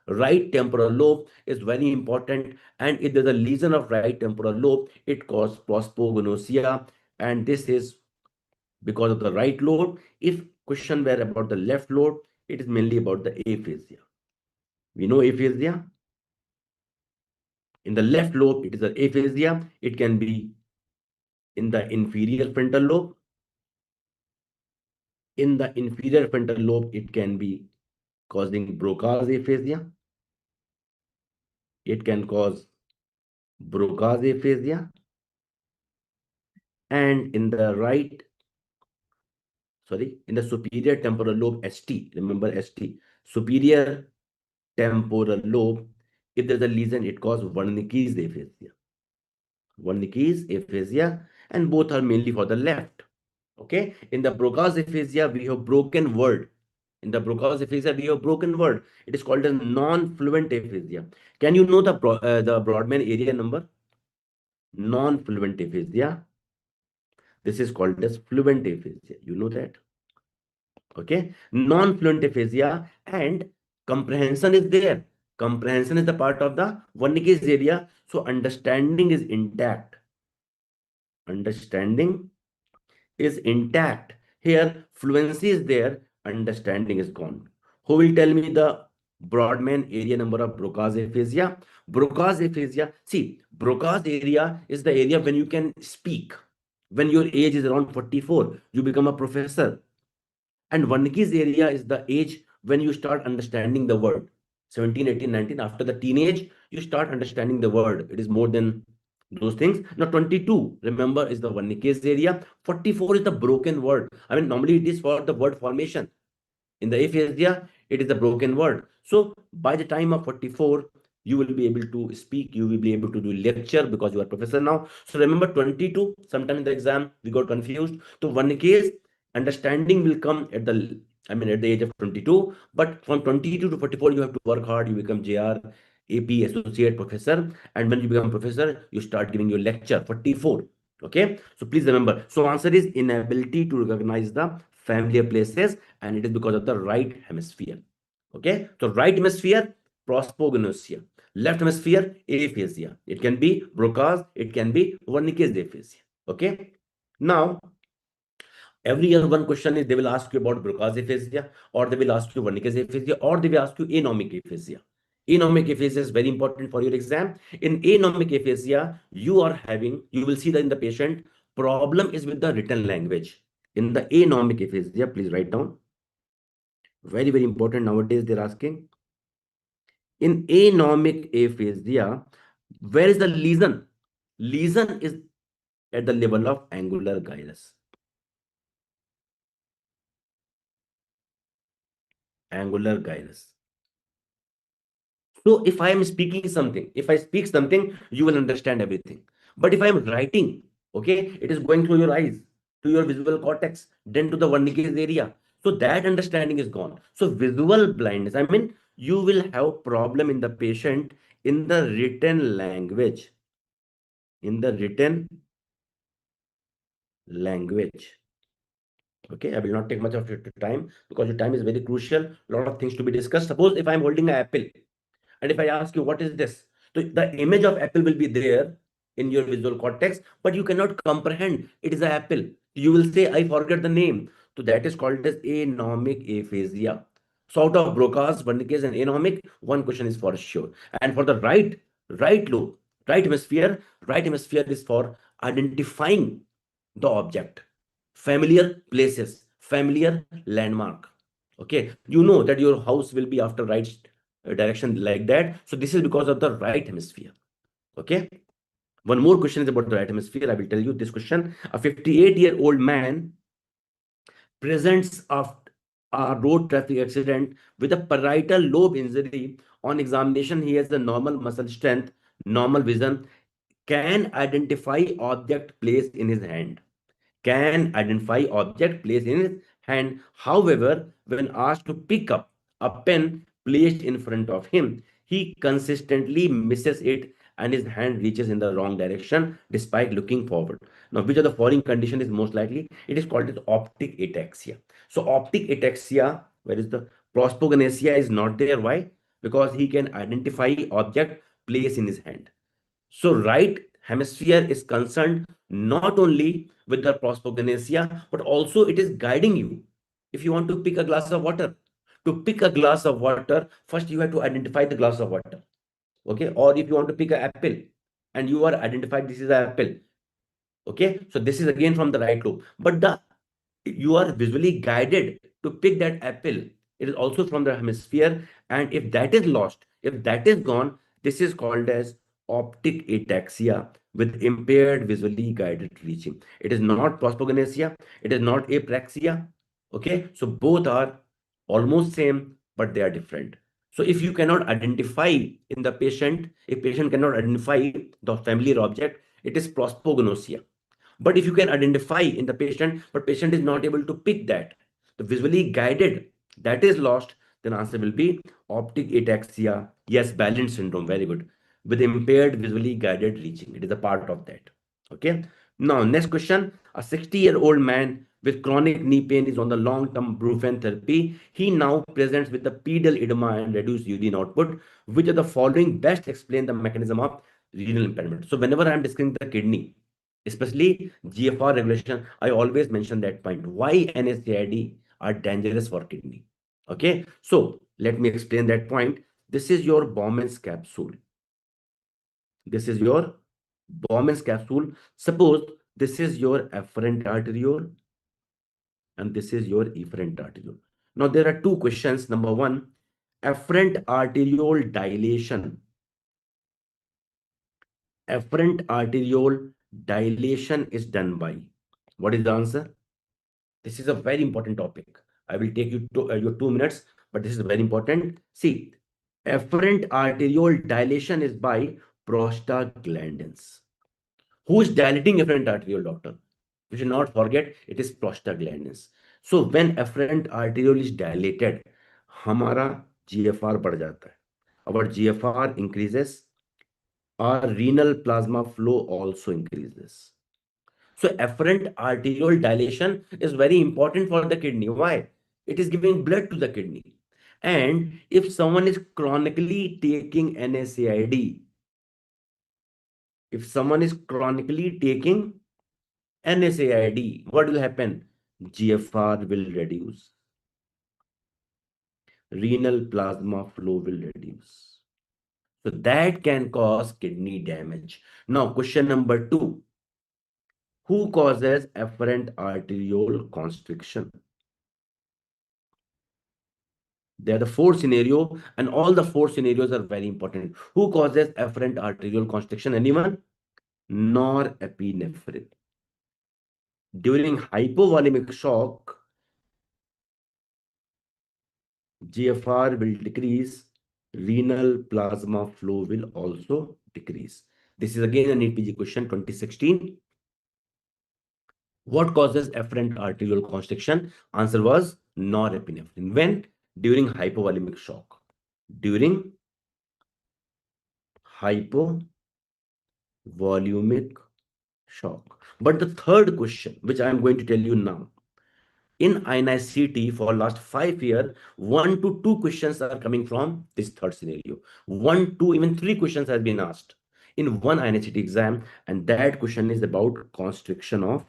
Right temporal lobe is very important, and if there's a lesion of right temporal lobe, it causes prosopagnosia, and this is because of the right lobe. If question were about the left lobe, it is mainly about the aphasia. We know aphasia. In the left lobe, it is an aphasia. It can be in the inferior frontal lobe. In the inferior frontal lobe, it can be causing Broca's aphasia. It can cause Broca's aphasia. And in the in the superior temporal lobe, ST, remember ST, superior temporal lobe, if there's a lesion, it causes Wernicke's aphasia. Wernicke's aphasia, and both are mainly for the left. Okay, in the Broca's aphasia, we have broken word. In the Broca's aphasia, we have broken word. It is called a non-fluent aphasia. Can you know the Brodmann area number? Non-fluent aphasia. This is called as fluent aphasia. You know that? Okay, non-fluent aphasia, and comprehension is there. Comprehension is the part of the Wernicke's area. So understanding is intact. Understanding is intact. Here, fluency is there, understanding is gone. Who will tell me the Brodmann area number of Broca's aphasia? Broca's aphasia, see, Broca's area is the area when you can speak. When your age is around 44, you become a professor. And Wernicke's area is the age when you start understanding the word. 17, 18, 19, after the teenage, you start understanding the word. It is more than those things. Now, 22, remember, is the Wernicke's area. 44 is the broken word. I mean, normally it is for the word formation. In the aphasia, it is the broken word. So by the time of 44, you will be able to speak, you will be able to do lecture because you are professor now. So remember 22, sometime in the exam, we got confused. So one case, understanding will come at the, at the age of 22, but from 22 to 44, you have to work hard, you become JR, AP, associate professor. And when you become professor, you start giving your lecture, 44. Okay, so please remember. So answer is inability to recognize the familiar places, and it is because of the right hemisphere. Okay, so right hemisphere, prosopagnosia. Left hemisphere, aphasia. It can be Broca's, it can be Wernicke's aphasia. Okay, now every year one question is they will ask you about Broca's aphasia, or they will ask you Wernicke's aphasia, or they will ask you anomic aphasia. Anomic aphasia is very important for your exam. In anomic aphasia, you will see that in the patient, problem is with the written language. In the anomic aphasia, please write down. Very, very important nowadays, they're asking. In anomic aphasia, where is the lesion? Lesion is at the level of angular gyrus. Angular gyrus. So if I am speaking something, if I speak something, you will understand everything. But if I am writing, okay, it is going through your eyes, to your visual cortex, then to the Wernicke's area. So that understanding is gone. So visual blindness, you will have problem in the patient in the written language. In the written language. Okay, I will not take much of your time because your time is very crucial. A lot of things to be discussed. Suppose if I am holding an apple, and if I ask you, what is this? So the image of apple will be there in your visual cortex, but you cannot comprehend it is an apple. You will say, I forget the name. So that is called as anomic aphasia. So out of Broca's, Wernicke's, and anomic, one question is for sure. And for the right lobe, right hemisphere is for identifying the object, familiar places, familiar landmark. Okay, you know that your house will be after right direction like that. So this is because of the right hemisphere. Okay, one more question is about the right hemisphere. I will tell you this question. A 58-year-old man presents after a road traffic accident with a parietal lobe injury. On examination, he has the normal muscle strength, normal vision, can identify object placed in his hand. Can identify object placed in his hand. However, when asked to pick up a pen placed in front of him, he consistently misses it and his hand reaches in the wrong direction despite looking forward. Now, which of the following condition is most likely? It is called as optic ataxia. So, optic ataxia, where is the prosopagnosia is not there? Why? Because he can identify object placed in his hand. So right hemisphere is concerned not only with the prosopagnosia, but also it is guiding you. If you want to pick a glass of water, to pick a glass of water, first you have to identify the glass of water. Okay, or if you want to pick an apple and you are identified this is an apple. Okay, so this is again from the right lobe, but you are visually guided to pick that apple. It is also from the hemisphere, and if that is lost, if that is gone, this is called as optic ataxia with impaired visually guided reaching. It is not prosopagnosia, it is not apraxia. Okay, so both are almost same, but they are different. So if you cannot identify in the patient, if patient cannot identify the familiar object, it is prosopagnosia. But if you can identify in the patient, but patient is not able to pick that, the visually guided, that is lost, then answer will be optic ataxia. Yes, balance syndrome, very good. With impaired visually guided reaching. It is a part of that. Okay. Now, next question. A 60-year-old man with chronic knee pain is on the long-term Brufen therapy. He now presents with the pedal edema and reduced urine output. Which of the following best explain the mechanism of renal impairment? So whenever I am discussing the kidney, especially GFR regulation, I always mention that point. Why NSAID are dangerous for kidney? Okay, so let me explain that point. This is your Bowman's capsule. This is your Bowman's capsule. Suppose This is your afferent arteriole, and this is your efferent arteriole. Now, there are two questions. Number one, afferent arteriole dilation. Afferent arteriole dilation is done by. What is the answer? This is a very important topic. I will take you to your 2 minutes, but this is very important. See, afferent arteriole dilation is by prostaglandins. Who is dilating afferent arteriole, doctor? You should not forget it is prostaglandins. So when afferent arteriole is dilated, हमारा GFR बढ़ जाता है. Our GFR increases. Our renal plasma flow also increases. So afferent arteriole dilation is very important for the kidney. Why? It is giving blood to the kidney. And if someone is chronically taking NSAID, what will happen? GFR will reduce. Renal plasma flow will reduce. So that can cause kidney damage. Now, question number 2. Who causes afferent arteriole constriction? There are the 4 scenarios, and all the 4 scenarios are very important. Who causes afferent arteriole constriction? Anyone? Norepinephrine. During hypovolemic shock, GFR will decrease, renal plasma flow will also decrease. This is again an NPG question 2016. What causes afferent arteriole constriction? Answer was norepinephrine. When? During hypovolemic shock. During hypovolemic shock. But the third question, which I am going to tell you now, in INI CET for last 5 years, 1 to 2 questions are coming from this third scenario. 1, 2, even 3 questions have been asked in one INI CET exam, and that question is about constriction of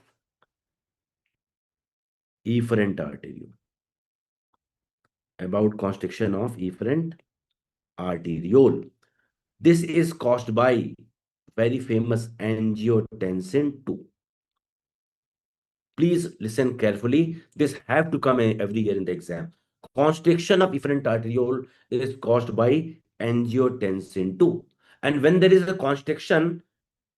efferent arteriole. About constriction of efferent arteriole. This is caused by very famous angiotensin 2. Please listen carefully. This have to come every year in the exam. Constriction of efferent arteriole is caused by angiotensin 2. And when there is a constriction,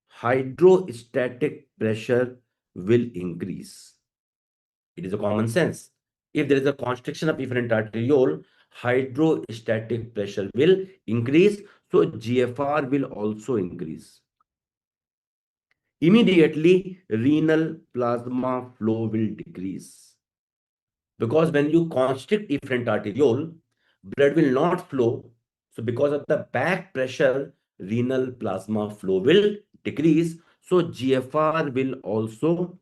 hydrostatic pressure will increase. It is a common sense. If there is a constriction of efferent arteriole, hydrostatic pressure will increase, so GFR will also increase. Immediately, renal plasma flow will decrease. Because when you constrict efferent arteriole, blood will not flow. So because of the back pressure, renal plasma flow will decrease. So GFR will also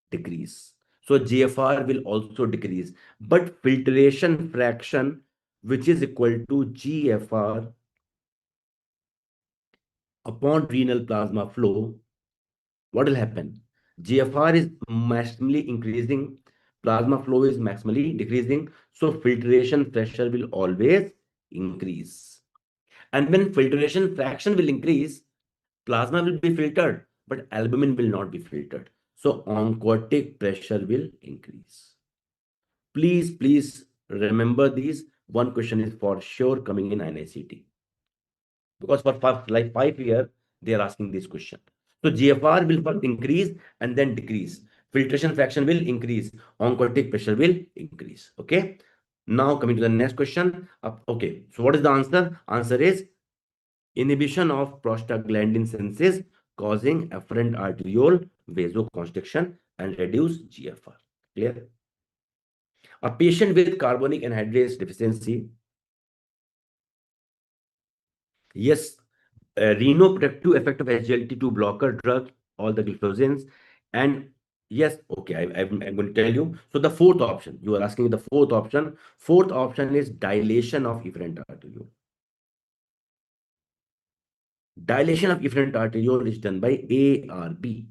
decrease. So GFR will also decrease. But filtration fraction, which is equal to GFR upon renal plasma flow, what will happen? GFR is maximally increasing, plasma flow is maximally decreasing, so filtration pressure will always increase. And when filtration fraction will increase, plasma will be filtered, but albumin will not be filtered. So oncotic pressure will increase. Please remember these. One question is for sure coming in INI CET. Because for 5 years, they are asking this question. So GFR will first increase and then decrease. Filtration fraction will increase. Oncotic pressure will increase. Okay. Now coming to the next question. Okay. So what is the answer? Answer is inhibition of prostaglandin synthesis causing afferent arteriole vasoconstriction and reduce GFR. Clear? A patient with carbonic anhydrase deficiency. Yes. Reproductive effect of SGLT2 blocker drug, all the glyphosins, and yes, okay, I'm going to tell you. So the fourth option, you are asking the fourth option. Fourth option is dilation of efferent arteriole. Dilation of efferent arteriole is done by ARB,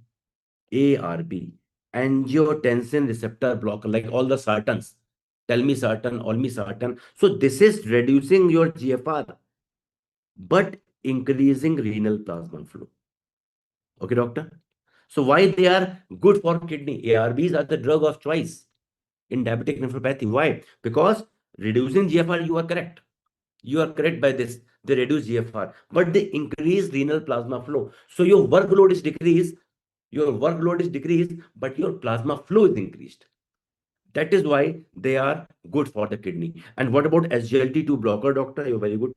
angiotensin receptor blocker, like all the sartans, telmisartan, olmesartan. So this is reducing your GFR, but increasing renal plasma flow. Okay, doctor? So why they are good for kidney? ARBs are the drug of choice in diabetic nephropathy. Why? Because reducing GFR, you are correct. You are correct by this. They reduce GFR, but they increase renal plasma flow. So your workload is decreased. Your workload is decreased, but your plasma flow is increased. That is why they are good for the kidney. And what about SGLT2 blocker, doctor? You're very good.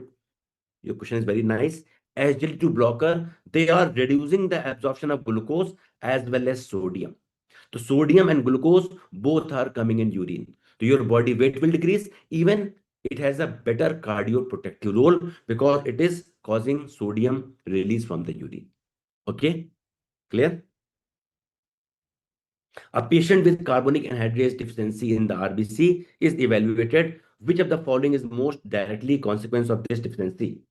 Your question is very nice. SGLT2 blocker, they are reducing the absorption of glucose as well as sodium. So sodium and glucose both are coming in urine. So your body weight will decrease. Even it has a better cardioprotective role because it is causing sodium release from the urine. Okay, clear? A patient with carbonic anhydrase deficiency in the RBC is evaluated. Which of the following is most directly consequence of this deficiency?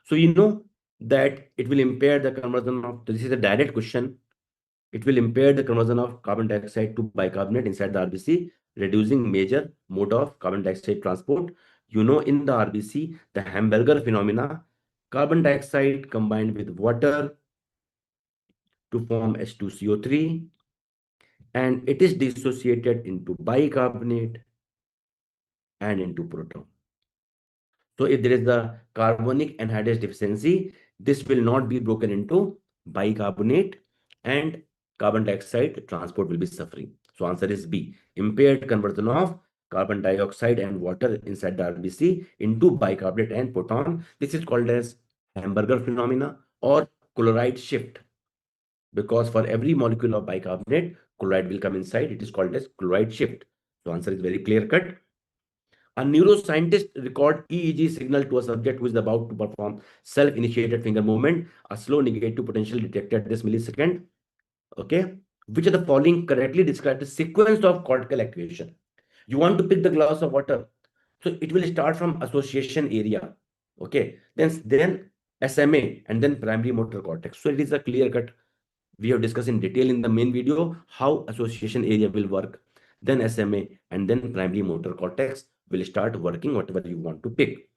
So you know that it will impair the conversion of, this is a direct question. It will impair the conversion of carbon dioxide to bicarbonate inside the RBC, reducing major mode of carbon dioxide transport. You know, in the RBC, the hamburger phenomena, carbon dioxide combined with water to form H2CO3, and it is dissociated into bicarbonate and into proton. So if there is the carbonic anhydrase deficiency, this will not be broken into bicarbonate and carbon dioxide transport will be suffering. So answer is B, impaired conversion of carbon dioxide and water inside the RBC into bicarbonate and proton. This is called as hamburger phenomena or chloride shift, because for every molecule of bicarbonate, chloride will come inside. It is called as chloride shift. So answer is very clear cut. A neuroscientist record EEG signal to a subject who is about to perform self-initiated finger movement. A slow negative potential detected at this millisecond. Okay. Which of the following correctly describe the sequence of cortical activation? You want to pick the glass of water. So it will start from association area. Okay. Then SMA and then primary motor cortex. So it is a clear cut. We have discussed in detail in the main video how association area will work. Then SMA and then primary motor cortex will start working whatever you want to pick.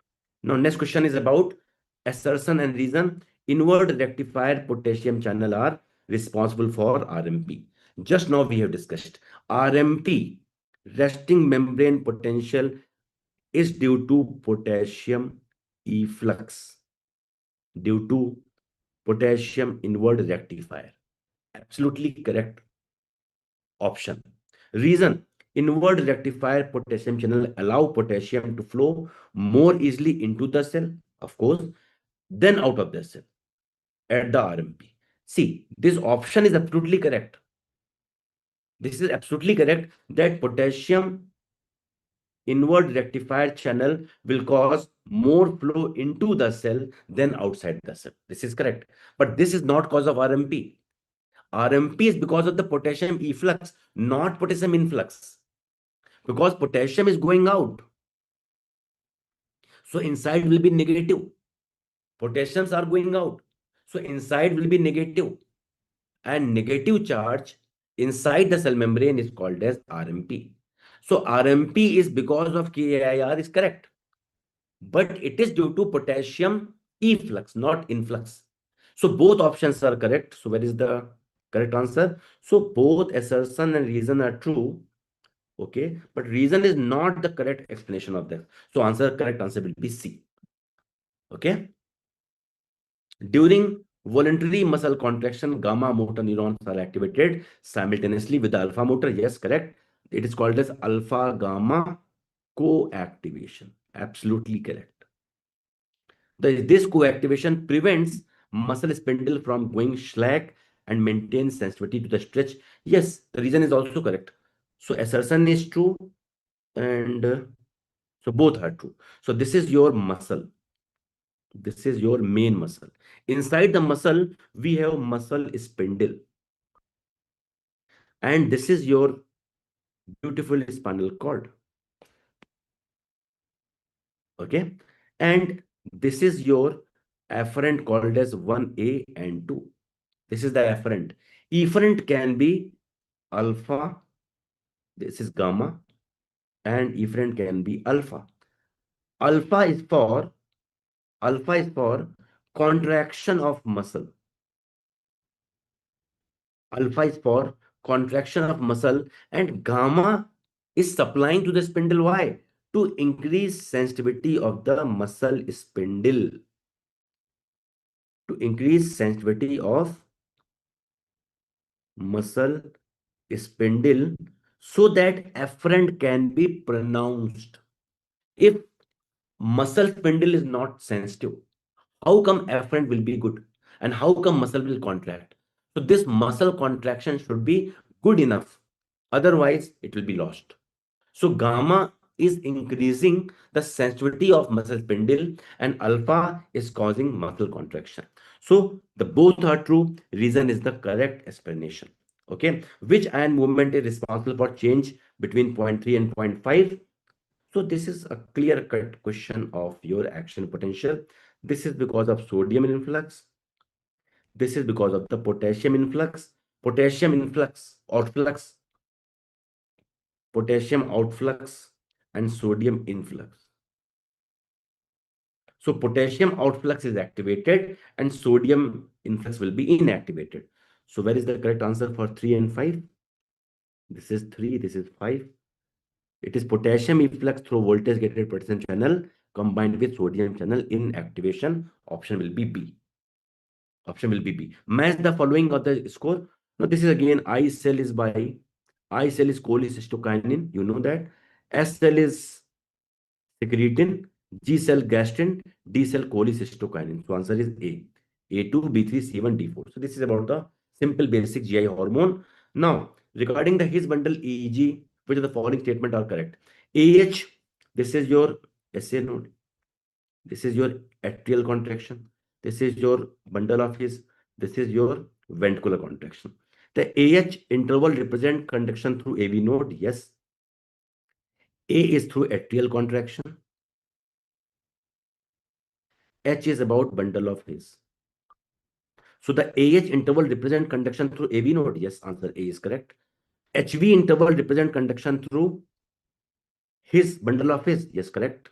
Now, next question is about assertion and reason. Inward rectifier potassium channel are responsible for RMP. Just now we have discussed RMP, resting membrane potential, is due to potassium efflux, due to potassium inward rectifier. Absolutely correct option. Reason, inward rectifier potassium channel allow potassium to flow more easily into the cell, of course, than out of the cell at the RMP. See, this option is absolutely correct. This is absolutely correct that potassium inward rectifier channel will cause more flow into the cell than outside the cell. This is correct. But this is not cause of RMP. RMP is because of the potassium efflux, not potassium influx. Because potassium is going out. So inside will be negative. Potassiums are going out. So inside will be negative. And negative charge inside the cell membrane is called as RMP. So RMP is because of KIR is correct. But it is due to potassium efflux, not influx. So both options are correct. So where is the correct answer? So both assertion and reason are true. Okay, but reason is not the correct explanation of that. So correct answer will be C. Okay. During voluntary muscle contraction, gamma motor neurons are activated simultaneously with the alpha motor. Yes, correct. It is called as alpha gamma co-activation. Absolutely correct. This co-activation prevents muscle spindle from going slack and maintains sensitivity to the stretch. Yes, the reason is also correct. So assertion is true and so both are true. So this is your muscle. This is your main muscle. Inside the muscle, we have muscle spindle. And this is your beautiful spinal cord. Okay. And this is your afferent called as 1A and 2. This is the afferent. Efferent can be alpha. This is gamma. And efferent can be alpha. Alpha is for contraction of muscle. Alpha is for contraction of muscle, and gamma is supplying to the spindle. Why? To increase sensitivity of the muscle spindle. To increase sensitivity of muscle spindle so that afferent can be pronounced. If muscle spindle is not sensitive, how come afferent will be good? And how come muscle will contract? So this muscle contraction should be good enough. Otherwise, it will be lost. So gamma is increasing the sensitivity of muscle spindle and alpha is causing muscle contraction. So the both are true. Reason is the correct explanation. Okay. Which ion movement is responsible for change between 0.3 and 0.5? So this is a clear-cut question of your action potential. This is because of sodium influx. This is because of the potassium influx. Potassium influx, outflux, potassium outflux, and sodium influx. So potassium outflux is activated and sodium influx will be inactivated. So where is the correct answer for 3 and 5? This is 3, this is 5. It is potassium efflux through voltage gated potassium channel combined with sodium channel in activation. Option will be B. Option will be B. Match the following of the score. Now this is again I cell is by I cell is cholecystokinin. You know that. S cell is secretin, G cell gastrin, D cell cholecystokinin. So answer is A. A2, B3, C1, D4. So this is about the simple basic GI hormone. Now regarding the His bundle EEG, which of the following statement are correct? AH, this is your SA node. This is your atrial contraction. This is your bundle of His. This is your ventricular contraction. The AH interval represent conduction through AV node. Yes. A is through atrial contraction. H is about bundle of His. So the AH interval represent conduction through AV node. Yes, answer A is correct. HV interval represent conduction through His bundle of His. Yes, correct.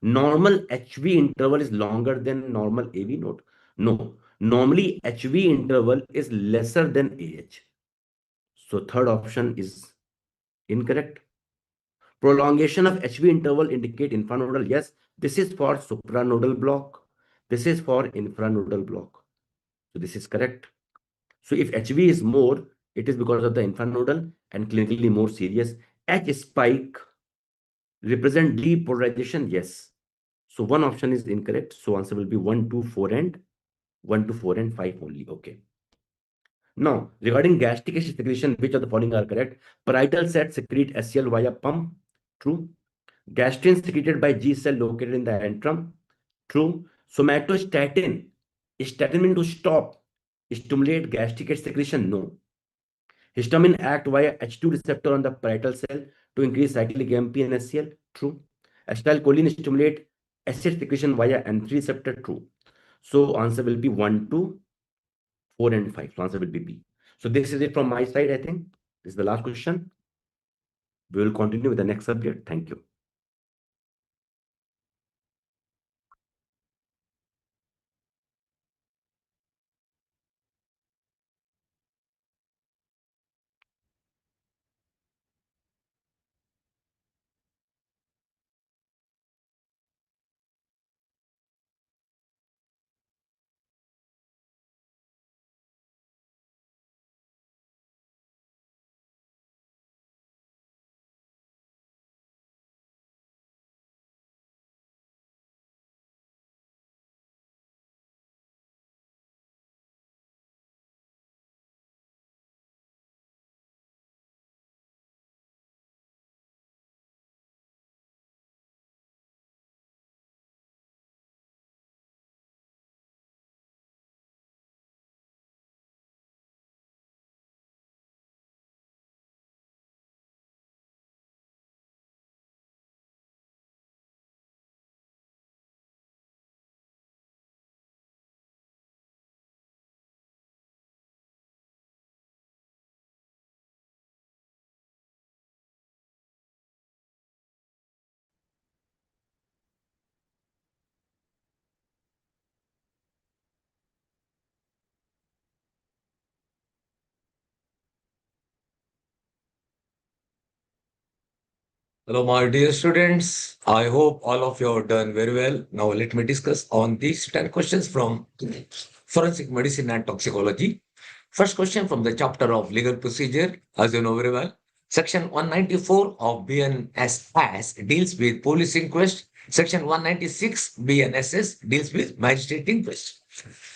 Normal HV interval is longer than normal AV node. No, normally HV interval is lesser than AH. So third option is incorrect. Prolongation of HV interval indicate infranodal. Yes, this is for supranodal block. This is for infranodal block. So this is correct. So if HV is more, it is because of the infranodal and clinically more serious. H spike represent depolarization. Yes. So one option is incorrect. So answer will be 1, 2, 4 and 1, 2, 4 and 5 only. Okay. Now regarding gastric acid secretion, which of the following are correct? Parietal set secrete SCL via pump. True. Gastrin secreted by G cell located in the antrum. True. Somatostatin. Statin mean to stop, stimulate gastric acid secretion. No. Histamine act via H2 receptor on the parietal cell to increase cyclic AMP and SCL. True. Acetylcholine stimulate acid secretion via N3 receptor. True. So answer will be 1, 2, 4 and 5. So answer will be B. So this is it from my side, I think. This is the last question. We will continue with the next subject. Thank you.
Hello, my dear students. I hope all of you have done very well. Now, let me discuss on these 10 questions from forensic medicine and toxicology. First question from the chapter of legal procedure, as you know very well. Section 194 of BNSS deals with police inquest. Section 196 BNSS deals with magistrate inquest.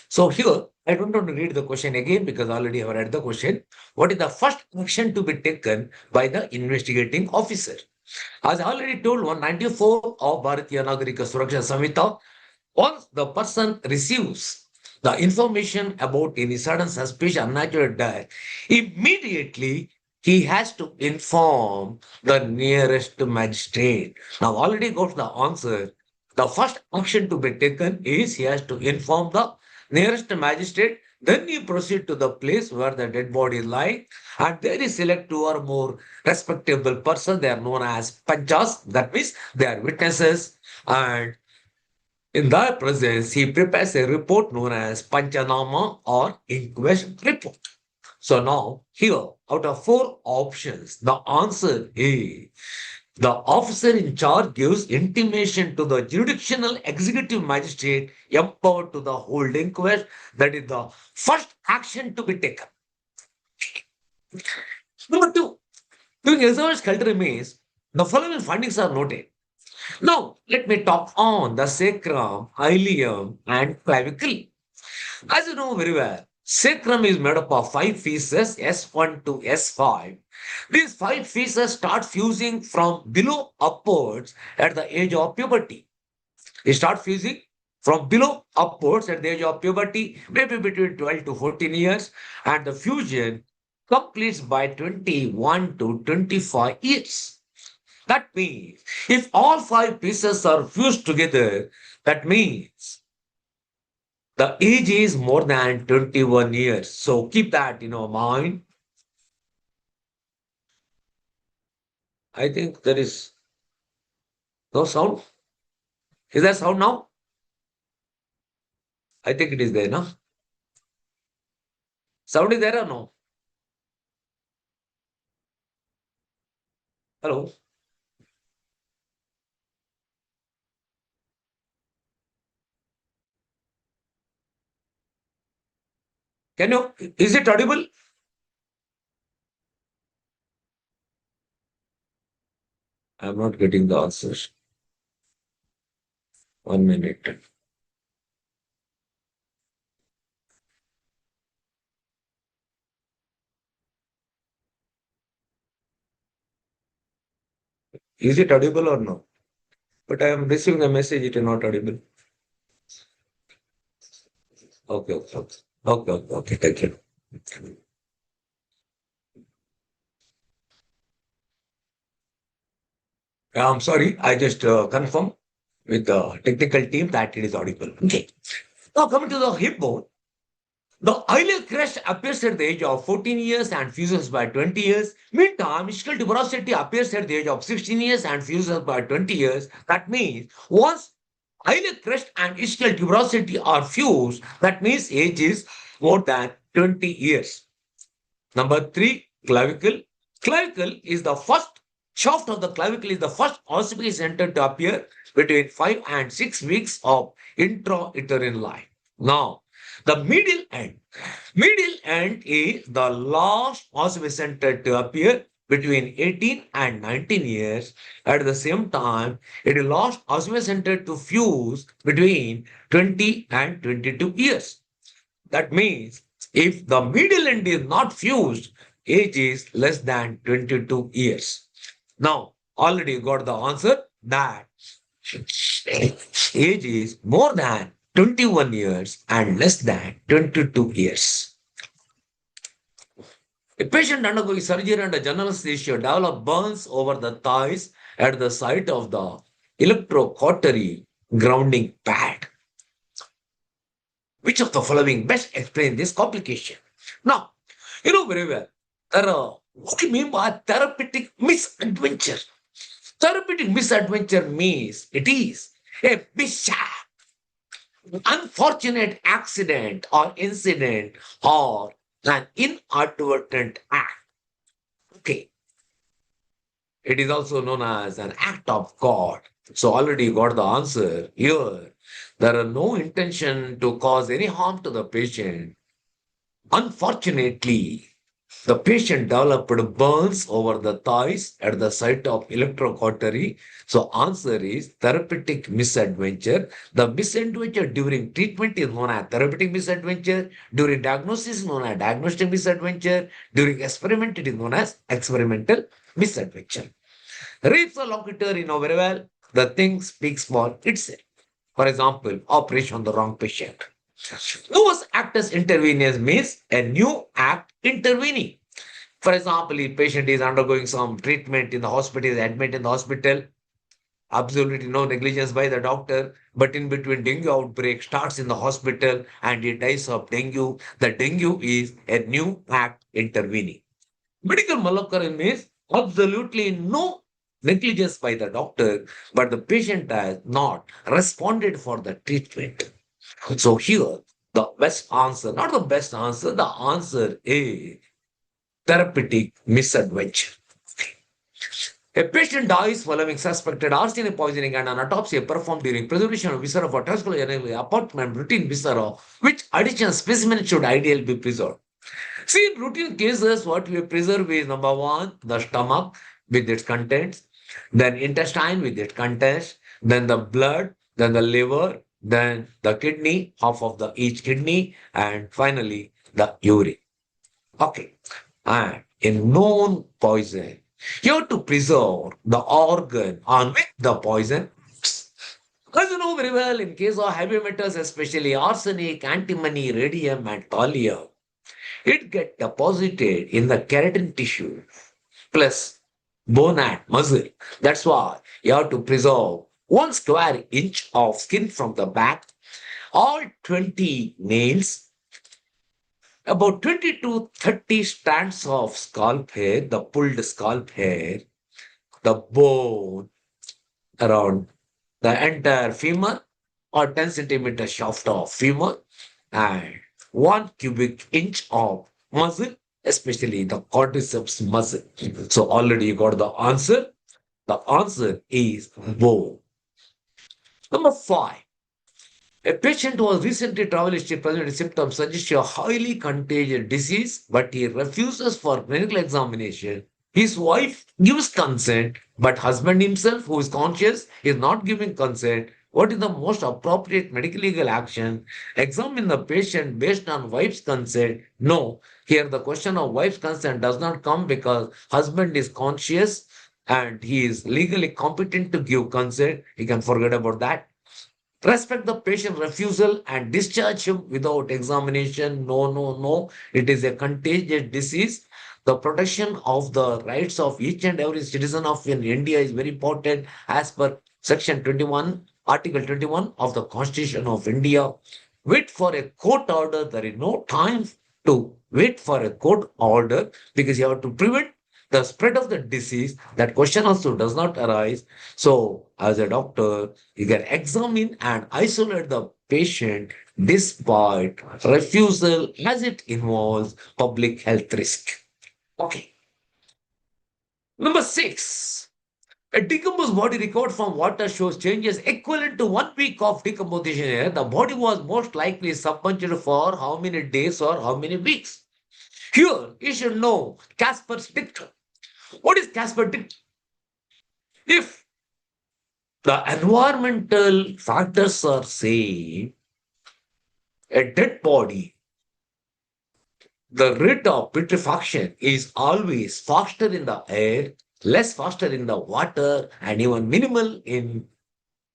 So here, I don't want to read the question again because I already have read the question. What is the first action to be taken by the investigating officer? As I already told, 194 of Bharatiya Nagarika Suraksha Samhita, once the person receives the information about any sudden suspicion unnatural death, immediately he has to inform the nearest magistrate. Now, already got the answer. The first action to be taken is he has to inform the nearest magistrate. Then he proceed to the place where the dead body is lying, and there he select two or more respectable person. They are known as panchas. That means they are witnesses, and in their presence, he prepares a report known as Panchanama or inquest report. So now, here, out of 4 options, the answer is the officer in charge gives intimation to the jurisdictional executive magistrate empowered to the hold inquest. That is the first action to be taken. Number 2, during esophagus culture means the following findings are noted. Now, let me talk on the sacrum, ileum, and clavicle. As you know very well, sacrum is made up of 5 pieces, S1 to S5. These 5 pieces start fusing from below upwards at the age of puberty. They start fusing from below upwards at the age of puberty, maybe between 12 to 14 years, and the fusion completes by 21 to 25 years. That means if all 5 pieces are fused together, that means the age is more than 21 years. So keep that in your mind. I think there is no sound. Is there sound now? I think it is there, no? Sound is there or no? Hello? Can you, is it audible? I'm not getting the answers. 1 minute. Is it audible or no? But I am receiving a message, it is not audible. Okay, okay, okay. Okay, okay, okay. Thank you. I'm sorry, I just confirm with the technical team that it is audible. Okay. Now coming to the hip bone, the ileal crest appears at the age of 14 years and fuses by 20 years. Meantime, ischial tuberosity appears at the age of 16 years and fuses by 20 years. That means once ileal crest and ischial tuberosity are fused, that means age is more than 20 years. Number 3, clavicle. Clavicle is the first shaft of the clavicle is the first ossific center to appear between 5 and 6 weeks of intrauterine life. Now, the medial end is the last ossific center to appear between 18 and 19 years. At the same time, it is last ossific center to fuse between 20 and 22 years. That means if the medial end is not fused, age is less than 22 years. Now, already got the answer that age is more than 21 years and less than 22 years. A patient undergoing surgery under general anesthesia develops burns over the thighs at the site of the electrocautery grounding pad. Which of the following best explain this complication? Now, you know very well, what do you mean by therapeutic misadventure? Therapeutic misadventure means it is a mishap, unfortunate accident or incident or an inadvertent act. Okay. It is also known as an act of God. So already you got the answer here. There are no intention to cause any harm to the patient. Unfortunately, the patient developed burns over the thighs at the site of electrocautery. So answer is therapeutic misadventure. The misadventure during treatment is known as therapeutic misadventure. During diagnosis is known as diagnostic misadventure. During experiment it is known as experimental misadventure. Rapes or locutor, you know very well, the thing speaks for itself. For example, operation on the wrong patient. Novus actus interveniens means a new act intervening. For example, if patient is undergoing some treatment in the hospital, is admitted in the hospital, absolutely no negligence by the doctor, but in between dengue outbreak starts in the hospital and he dies of dengue. The dengue is a new act intervening. Medical maloccurrence means absolutely no negligence by the doctor, but the patient has not responded for the treatment. So here, the best answer, not the best answer, the answer is therapeutic misadventure. A patient dies following suspected arsenic poisoning and an autopsy performed during preservation of viscera for toxicology apartment routine viscera, which additional specimen should ideally be preserved. See, in routine cases, what we preserve is number one, the stomach with its contents, then intestine with its contents, then the blood, then the liver, then the kidney, half of the each kidney, and finally the urine. Okay. And in known poison, you have to preserve the organ on which the poison. As you know very well, in case of heavy metals, especially arsenic, antimony, radium, and thallium, it get deposited in the keratin tissue plus bone and muscle. That's why you have to preserve 1 square inch of skin from the back, all 20 nails, about 20 to 30 strands of scalp hair, the pulled scalp hair, the bone around the entire femur or 10 centimeter shaft of femur, and 1 cubic inch of muscle, especially the quadriceps muscle. So already you got the answer. The answer is bone. Number 5. A patient who has recently traveled history presented symptoms suggest a highly contagious disease, but he refuses for clinical examination. His wife gives consent, but husband himself, who is conscious, is not giving consent. What is the most appropriate medical legal action? Examine the patient based on wife's consent. No, here the question of wife's consent does not come because husband is conscious and he is legally competent to give consent. He can forget about that. Respect the patient refusal and discharge him without examination. No, no, no. It is a contagious disease. The protection of the rights of each and every citizen of India is very important as per Section 21, Article 21 of the Constitution of India. Wait for a court order. There is no time to wait for a court order because you have to prevent the spread of the disease. That question also does not arise. So, as a doctor, you can examine and isolate the patient despite refusal as it involves public health risk. Okay. Number 6. A decomposed body recovered from water shows changes equivalent to 1 week of decomposition here. The body was most likely submerged for how many days or how many weeks? Here, you should know Casper's dictum. What is Casper's dictum? If the environmental factors are same, a dead body, the rate of putrefaction is always faster in the air, less faster in the water, and even minimal in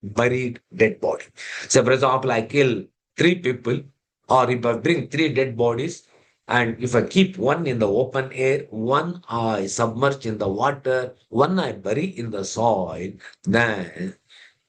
buried dead body. So, for example, I kill 3 people, or if I bring 3 dead bodies, and if I keep one in the open air, one I submerge in the water, one I bury in the soil, then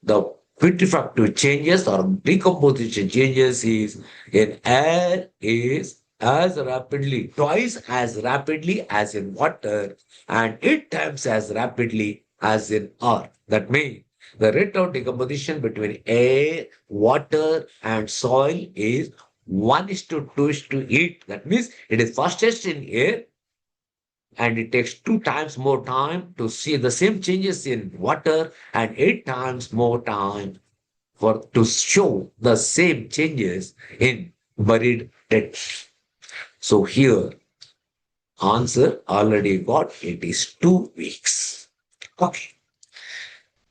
the putrefactive changes or decomposition changes is in air is as rapidly, twice as rapidly as in water, and 8 times as rapidly as in earth. That means the rate of decomposition between air, water, and soil is 1:2:8. That means it is fastest in air, and it takes 2 times more time to see the same changes in water and 8 times more time to show the same changes in buried dead. So here, answer already got, it is 2 weeks. Okay.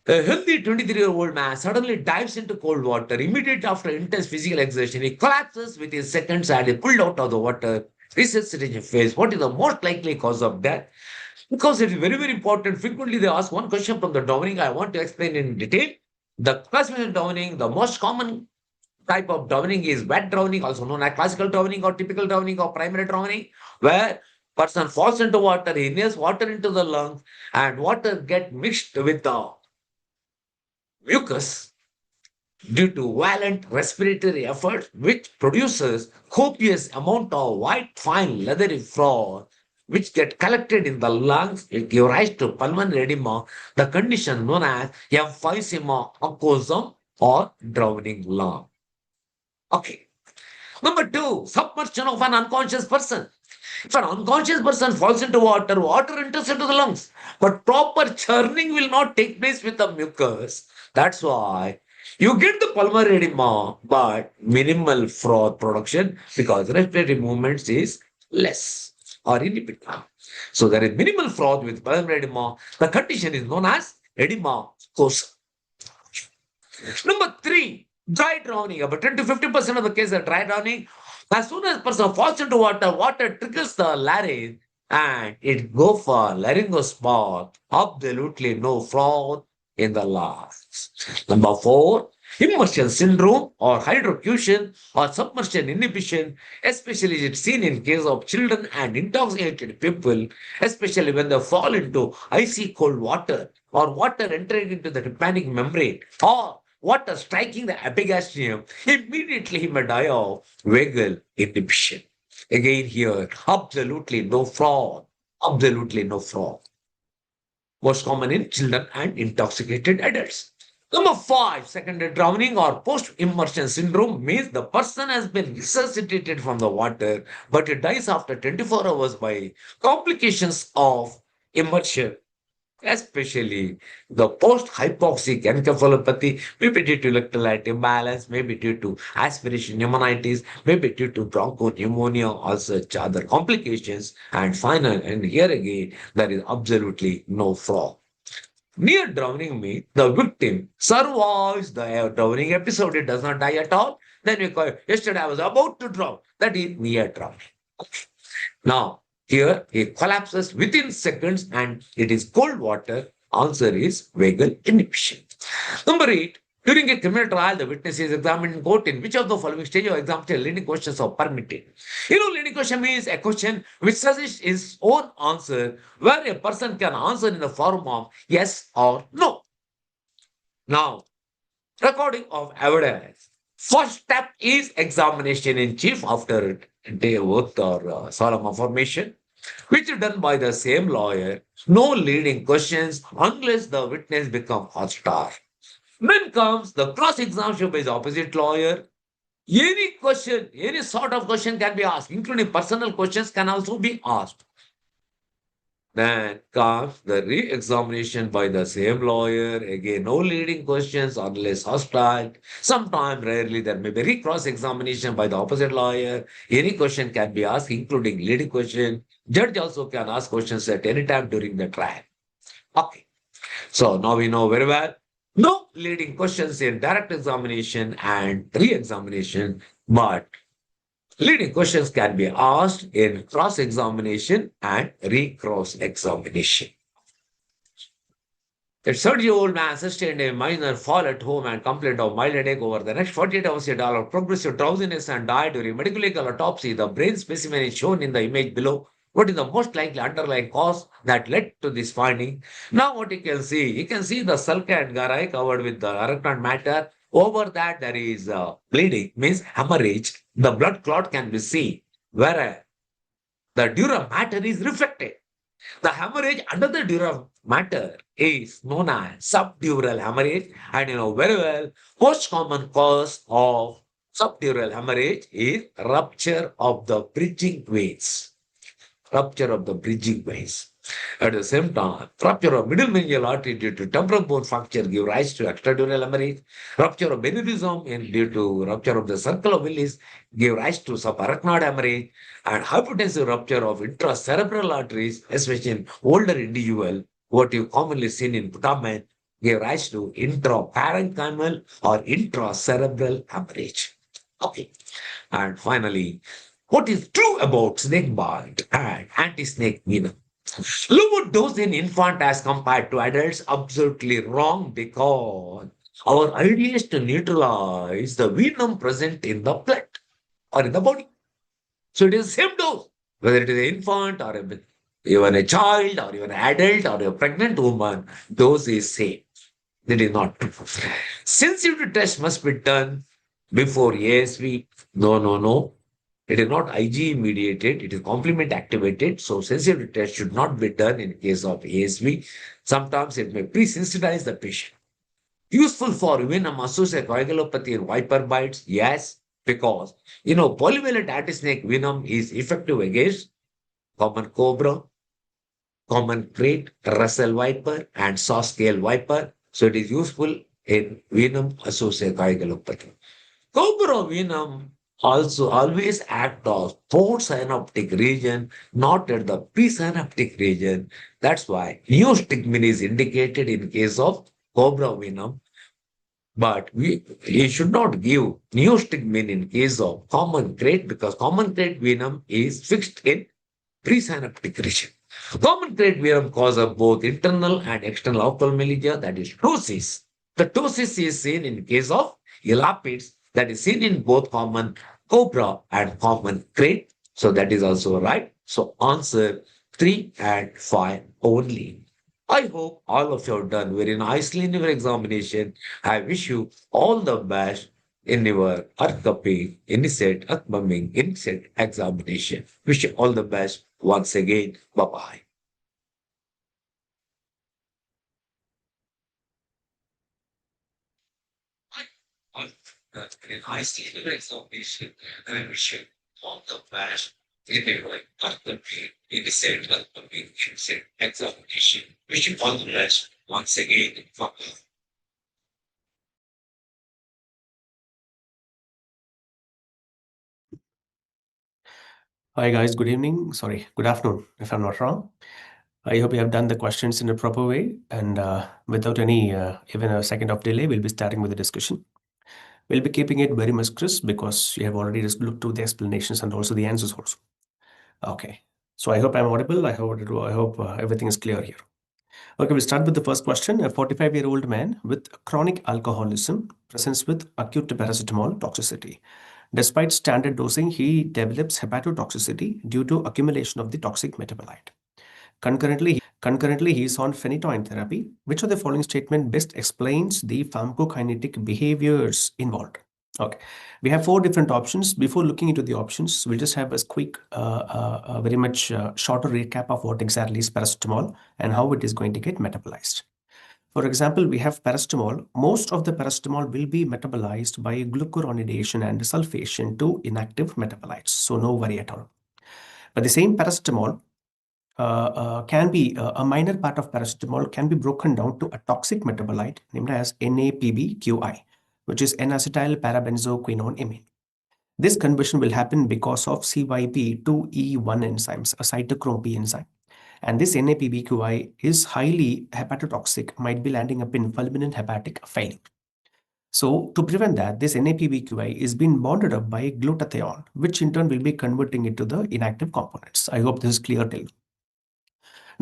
A healthy 23-year-old man suddenly dives into cold water immediately after intense physical exertion. He collapses within seconds and is pulled out of the water. Resuscitation phase. What is the most likely cause of death? Because it is very, very important. Frequently, they ask one question from the drowning. I want to explain in detail. The classification of drowning, the most common type of drowning is wet drowning, also known as classical drowning or typical drowning or primary drowning, where person falls into water, he inhales water into the lungs, and water get mixed with the mucus due to violent respiratory effort, which produces copious amount of white, fine, leathery froth, which get collected in the lungs. It gives rise to pulmonary edema, the condition known as emphysema aquosum or drowning lung. Okay. Number 2, submersion of an unconscious person. If an unconscious person falls into water, water enters into the lungs, but proper churning will not take place with the mucus. That's why you get the pulmonary edema, but minimal froth production because respiratory movements is less or inhibited. So there is minimal froth with pulmonary edema. The condition is known as edema cosa. Number 3, dry drowning. About 10 to 50% of the cases are dry drowning. As soon as person falls into water, water triggers the larynx and it go for laryngospasm. Absolutely no froth in the lungs. Number 4, immersion syndrome or hydrofusion or submersion inhibition, especially it's seen in case of children and intoxicated people, especially when they fall into icy cold water or water entering into the tympanic membrane or water striking the epigastrium, immediately he may die of vagal inhibition. Again here, absolutely no fraud. Absolutely no fraud. Most common in children and intoxicated adults. Number 5, secondary drowning or post-immersion syndrome means the person has been resuscitated from the water, but he dies after 24 hours by complications of immersion. Especially the post-hypoxic encephalopathy may be due to electrolyte imbalance, may be due to aspiration pneumonitis, may be due to bronchopneumonia or such other complications. And final, and here again, there is absolutely no fraud. Near drowning means the victim survives the drowning episode, it does not die at all. Then we call it, yesterday I was about to drown. That is near drowning. Now, here he collapses within seconds and it is cold water. Answer is vagal inhibition. Number 8, during a criminal trial, the witness is examined in court. In which of the following stage of examination leading questions are permitted? Leading question means a question which suggests its own answer, where a person can answer in the form of yes or no. Now, recording of evidence. First step is examination in chief after day oath or solemn affirmation, which is done by the same lawyer. No leading questions unless the witness becomes hostile. Then comes the cross-examination by the opposite lawyer. Any question, any sort of question can be asked, including personal questions can also be asked. Then comes the re-examination by the same lawyer. Again, no leading questions unless hostile. Sometimes, rarely, there may be re-cross-examination by the opposite lawyer. Any question can be asked, including leading question. Judge also can ask questions at any time during the trial. Okay. So now we know very well. No leading questions in direct examination and re-examination, but leading questions can be asked in cross-examination and re-cross-examination. A 30-year-old man sustained a minor fall at home and complained of mild headache. Over the next 48 hours, he developed progressive drowsiness and died. During medical autopsy, the brain specimen is shown in the image below. What is the most likely underlying cause that led to this finding? Now what you can see the sulca and garai covered with the arachnoid matter. Over that there is bleeding, means hemorrhage. The blood clot can be seen, whereas the dura mater is reflected. The hemorrhage under the dura mater is known as subdural hemorrhage, and you know very well, most common cause of subdural hemorrhage is rupture of the bridging veins. rupture of the bridging veins. At the same time, rupture of middle meningeal artery due to temporal bone fracture give rise to extradural hemorrhage. Rupture of aneurysm due to rupture of the circle of Willis give rise to subarachnoid hemorrhage. And hypertensive rupture of intracerebral arteries, especially in older individual, what you commonly seen in Buddha gave rise to intraparenchymal or intracerebral hemorrhage. Okay. And finally, what is true about snake bite and anti-snake venom? Lower dose in infant as compared to adults, absolutely wrong, because our idea is to neutralize the venom present in the blood or in the body. So it is the same dose, whether it is an infant or even a child or even an adult or a pregnant woman, dose is same. That is not true. Sensitivity test must be done before ASV. No. It is not IgE mediated, it is complement activated. So sensitivity test should not be done in case of ASV. Sometimes it may pre-sensitize the patient. Useful for venom associated coagulopathy and viper bites, yes, because polyvalent anti-snake venom is effective against common cobra, common crate, Russell viper, and saw scale viper. So it is useful in venom associated coagulopathy. Cobra venom also always act as post-synaptic region, not at the presynaptic region. That's why neostigmine is indicated in case of cobra venom. But we should not give neostigmine in case of common crate, because common crate venom is fixed in presynaptic region. Common crate venom causes both internal and external ophthalmologia, that is ptosis. The ptosis is seen in case of elapids, that is seen in both common cobra and common crate. So that is also right. So answer 3 and 5 only. I hope all of you have done very nicely in your examination. I wish you all the best in your upcoming INI CET, upcoming INI CET examination. Wish you all the best once again. Bye-bye. Very nicely in your examination. I wish you all the best in your upcoming INI CET, upcoming INI CET examination. Wish you all the best once again. Bye-bye.
Hi guys, good evening. Sorry, good afternoon, if I'm not wrong. I hope you have done the questions in a proper way, and without any even a second of delay, we'll be starting with the discussion. We'll be keeping it very much crisp because you have already just looked through the explanations and also the answers also. Okay, so I hope I'm audible. I hope everything is clear here. Okay, we'll start with the first question. A 45-year-old man with chronic alcoholism presents with acute paracetamol toxicity. Despite standard dosing, he develops hepatotoxicity due to accumulation of the toxic metabolite. Concurrently, he is on phenytoin therapy. Which of the following statement best explains the pharmacokinetic behaviors involved? Okay, we have 4 different options. Before looking into the options, we'll just have a quick, very much shorter recap of what exactly is paracetamol and how it is going to get metabolized. For example, we have paracetamol. Most of the paracetamol will be metabolized by glucuronidation and sulfation to inactive metabolites, so no worry at all. But the same paracetamol can be a minor part of paracetamol can be broken down to a toxic metabolite named as NAPBQI, which is N-acetyl parabenzoquinone. This conversion will happen because of CYP2E1 enzymes, a cytochrome P enzyme. And this NAPBQI is highly hepatotoxic, might be landing up in fulminant hepatic failure. So to prevent that, this NAPBQI is being bonded up by glutathione, which in turn will be converting it to the inactive components. I hope this is clear till.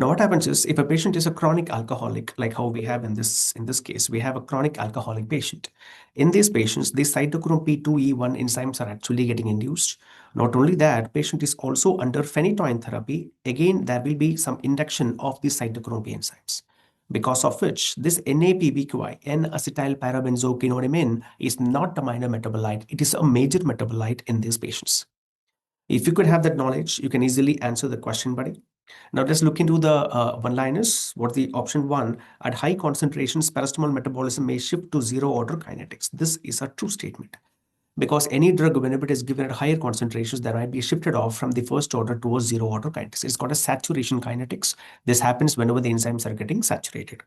Now, what happens is if a patient is a chronic alcoholic, like how we have in this case, we have a chronic alcoholic patient. In these patients, these cytochrome P2E1 enzymes are actually getting induced. Not only that, patient is also under phenytoin therapy. Again, there will be some induction of these cytochrome P enzymes, because of which this NAPBQI, N-acetyl parabenzoquinone, is not a minor metabolite. It is a major metabolite in these patients. If you could have that knowledge, you can easily answer the question, buddy. Now let's look into the one-liners. What the option 1, at high concentrations, paracetamol metabolism may shift to zero order kinetics. This is a true statement. because any drug, whenever it is given at higher concentrations, there might be shifted off from the first order towards zero order kinetics. It's called a saturation kinetics. This happens whenever the enzymes are getting saturated.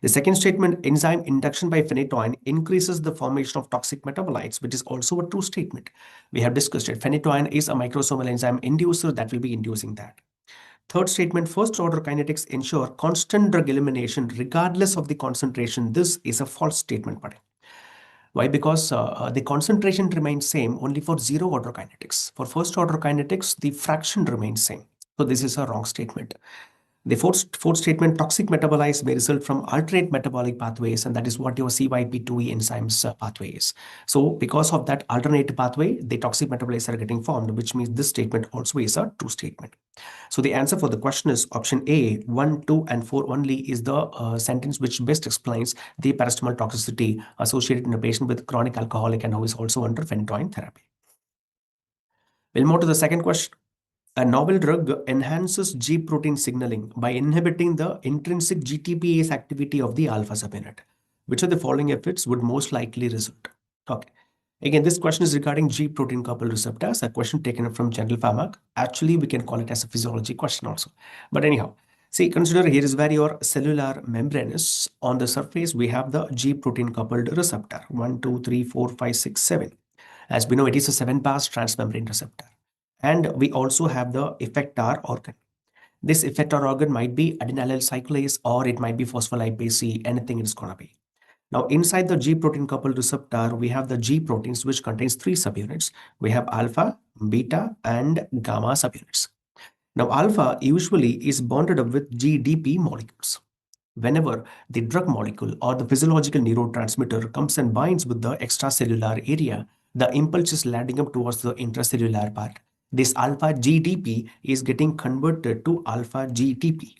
The second statement, enzyme induction by phenytoin increases the formation of toxic metabolites, which is also a true statement. We have discussed it. Phenytoin is a microsomal enzyme inducer that will be inducing that. Third statement, first order kinetics ensure constant drug elimination regardless of the concentration. This is a false statement, buddy. Why? Because the concentration remains same only for zero order kinetics. For first order kinetics, the fraction remains same. So this is a wrong statement. The fourth statement, toxic metabolites may result from alternate metabolic pathways, and that is what your CYP2E enzymes pathway is. So because of that alternate pathway, the toxic metabolites are getting formed, which means this statement also is a true statement. So the answer for the question is option A, 1, 2, and 4 only is the sentence which best explains the paracetamol toxicity associated in a patient with chronic alcoholic and who is also under phenytoin therapy. We'll move to the second question. A novel drug enhances G protein signaling by inhibiting the intrinsic GTPase activity of the alpha subunit. Which of the following effects would most likely result? Okay. Again, this question is regarding G protein coupled receptors, a question taken up from General Pharmac. Actually, we can call it as a physiology question also. But anyhow, see, consider here is where your cellular membrane is. On the surface, we have the G protein coupled receptor 1, 2, 3, 4, 5, 6, 7. As we know, it is a 7-pass transmembrane receptor. And we also have the effector organ. This effector organ might be adenylyl cyclase or it might be phospholipase C, anything it's going to be. Now, inside the G protein coupled receptor, we have the G proteins, which contains 3 subunits. We have alpha, beta, and gamma subunits. Now, alpha usually is bonded up with GDP molecules. Whenever the drug molecule or the physiological neurotransmitter comes and binds with the extracellular area, the impulse is landing up towards the intracellular part. This alpha GDP is getting converted to alpha GTP,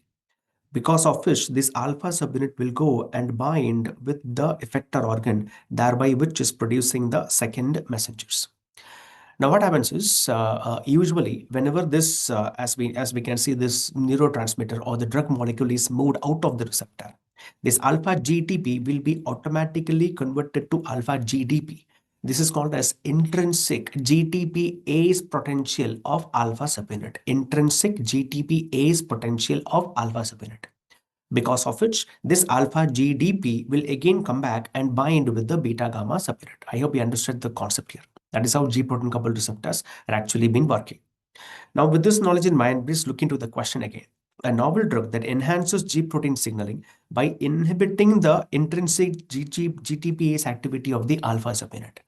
because of which this alpha subunit will go and bind with the effector organ, thereby which is producing the second messengers. Now what happens is usually whenever this, as we can see, this neurotransmitter or the drug molecule is moved out of the receptor, this alpha GTP will be automatically converted to alpha GDP. This is called as intrinsic GTPase potential of alpha subunit. Intrinsic GTPase potential of alpha subunit. Because of which this alpha GDP will again come back and bind with the beta gamma subunit. I hope you understood the concept here. That is how G protein coupled receptors are actually been working. Now with this knowledge in mind, please look into the question again. A novel drug that enhances G protein signaling by inhibiting the intrinsic GTPase activity of the alpha subunit.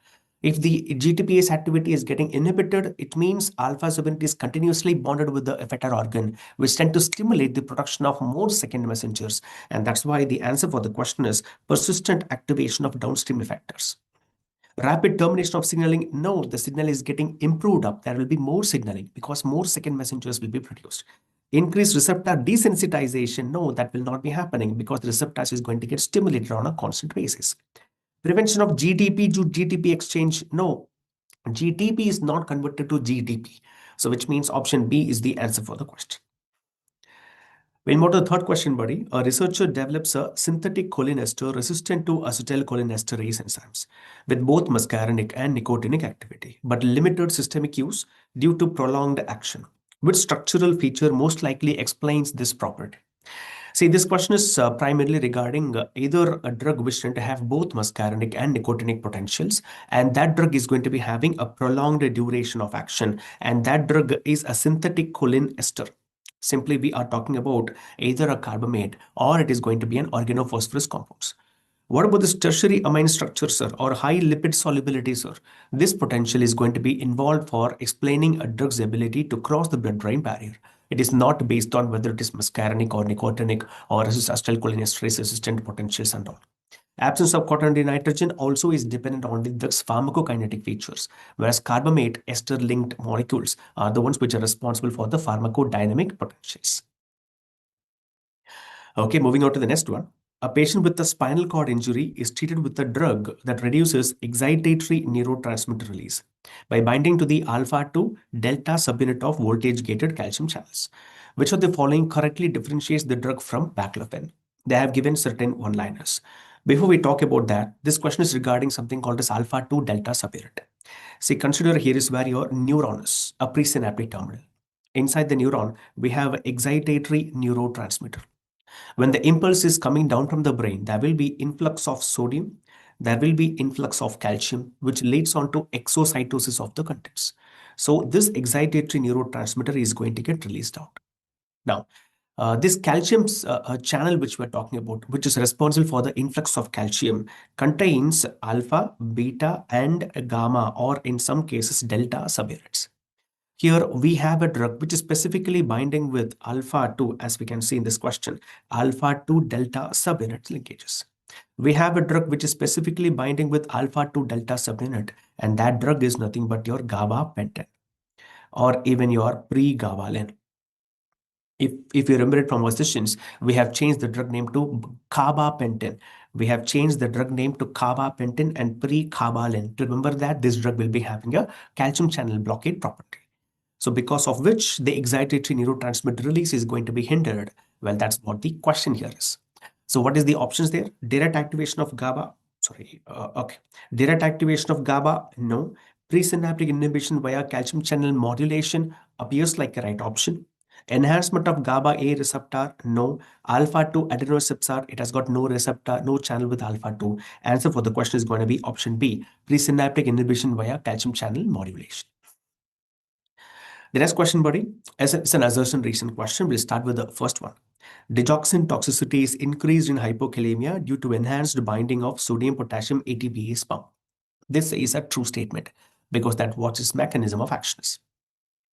If the GTPase activity is getting inhibited, it means alpha subunit is continuously bonded with the effector organ, which tend to stimulate the production of more second messengers. And that's why the answer for the question is persistent activation of downstream effectors. Rapid termination of signaling, no, the signal is getting improved up. There will be more signaling because more second messengers will be produced. Increased receptor desensitization, no, that will not be happening because the receptors is going to get stimulated on a constant basis. Prevention of GTP to GTP exchange, no, GTP is not converted to GDP. So which means option B is the answer for the question. We'll move to the third question, buddy. A researcher develops a synthetic cholinester resistant to acetylcholinesterase enzymes with both muscarinic and nicotinic activity, but limited systemic use due to prolonged action. Which structural feature most likely explains this property? See, this question is primarily regarding either a drug which tend to have both muscarinic and nicotinic potentials, and that drug is going to be having a prolonged duration of action, and that drug is a synthetic choline ester. Simply, we are talking about either a carbamate or it is going to be an organophosphorus compounds. What about this tertiary amine structure, sir, or high lipid solubility, sir? This potential is going to be involved for explaining a drug's ability to cross the blood-brain barrier. It is not based on whether it is muscarinic or nicotinic or acetylcholinesterase resistant potentials and all. Absence of quaternary nitrogen also is dependent on the drug's pharmacokinetic features, whereas carbamate ester-linked molecules are the ones which are responsible for the pharmacodynamic potentials. Okay, moving on to the next one. A patient with a spinal cord injury is treated with a drug that reduces excitatory neurotransmitter release by binding to the alpha-2 delta subunit of voltage-gated calcium channels. Which of the following correctly differentiates the drug from baclofen? They have given certain one-liners. Before we talk about that, this question is regarding something called as alpha-2 delta subunit. See, consider here is where your neuron is, a presynaptic terminal. Inside the neuron, we have excitatory neurotransmitter. When the impulse is coming down from the brain, there will be influx of sodium, there will be influx of calcium, which leads on to exocytosis of the contents. So this excitatory neurotransmitter is going to get released out. Now, this calcium channel which we're talking about, which is responsible for the influx of calcium, contains alpha, beta, and gamma, or in some cases delta subunits. Here we have a drug which is specifically binding with alpha-2, as we can see in this question, alpha-2 delta subunit linkages. We have a drug which is specifically binding with alpha-2 delta subunit, and that drug is nothing but your gabapentin, or even your pregabalin. If you remember it from our sessions, we have changed the drug name to carbapentin. We have changed the drug name to carbapentin and pregabalin. Remember that this drug will be having a calcium channel blockade property. So because of which the excitatory neurotransmitter release is going to be hindered. Well, that's what the question here is. So what is the options there? Direct activation of GABA. Direct activation of GABA, no. Presynaptic inhibition via calcium channel modulation appears like a right option. Enhancement of GABA A receptor, no. Alpha-2 adenoreceptor, it has got no receptor, no channel with alpha-2. Answer for the question is going to be option B, presynaptic inhibition via calcium channel modulation. The next question, buddy, it's an assertion recent question. We'll start with the first one. Digoxin toxicity is increased in hypokalemia due to enhanced binding of sodium-potassium ATPase pump. This is a true statement because that's what its mechanism of action is.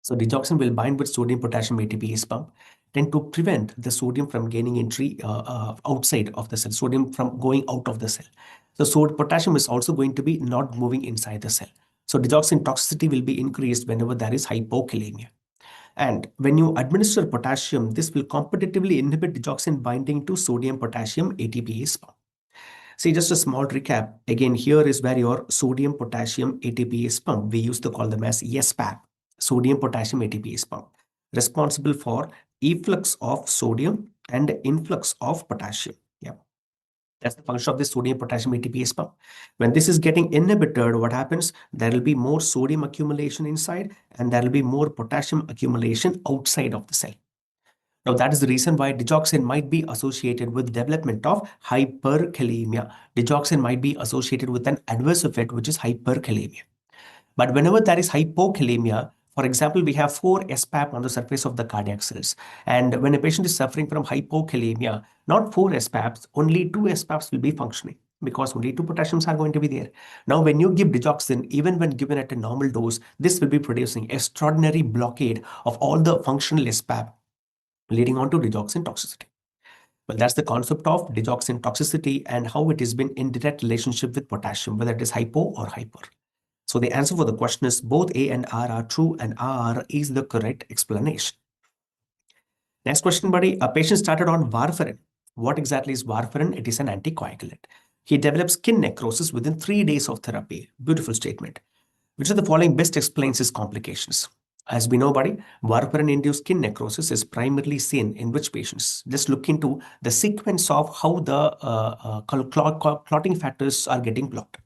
So digoxin will bind with sodium-potassium ATPase pump, tend to prevent the sodium from gaining entry outside of the cell, sodium from going out of the cell. So potassium is also going to be not moving inside the cell. So digoxin toxicity will be increased whenever there is hypokalemia. And when you administer potassium, this will competitively inhibit digoxin binding to sodium-potassium ATPase pump. See, just a small recap. Again, here is where your sodium-potassium ATPase pump, we used to call them as SPAP, sodium-potassium ATPase pump, responsible for efflux of sodium and influx of potassium. Yeah. That's the function of the sodium-potassium ATPase pump. When this is getting inhibited, what happens? There will be more sodium accumulation inside and there will be more potassium accumulation outside of the cell. Now, that is the reason why digoxin might be associated with development of hyperkalemia. Digoxin might be associated with an adverse effect, which is hyperkalemia. But whenever there is hypokalemia, for example, we have 4 SPAP on the surface of the cardiac cells. And when a patient is suffering from hypokalemia, not 4 SPAPs, only 2 SPAPs will be functioning because only 2 potassiums are going to be there. Now, when you give digoxin, even when given at a normal dose, this will be producing extraordinary blockade of all the functional SPAP, leading on to digoxin toxicity. Well, that's the concept of digoxin toxicity and how it has been in direct relationship with potassium, whether it is hypo or hyper. So the answer for the question is both A and R are true and R is the correct explanation. Next question, buddy. A patient started on warfarin. What exactly is warfarin? It is an anticoagulant. He develops skin necrosis within 3 days of therapy. Beautiful statement. Which of the following best explains his complications? As we know, buddy, warfarin-induced skin necrosis is primarily seen in which patients? Just look into the sequence of how the clotting factors are getting blocked.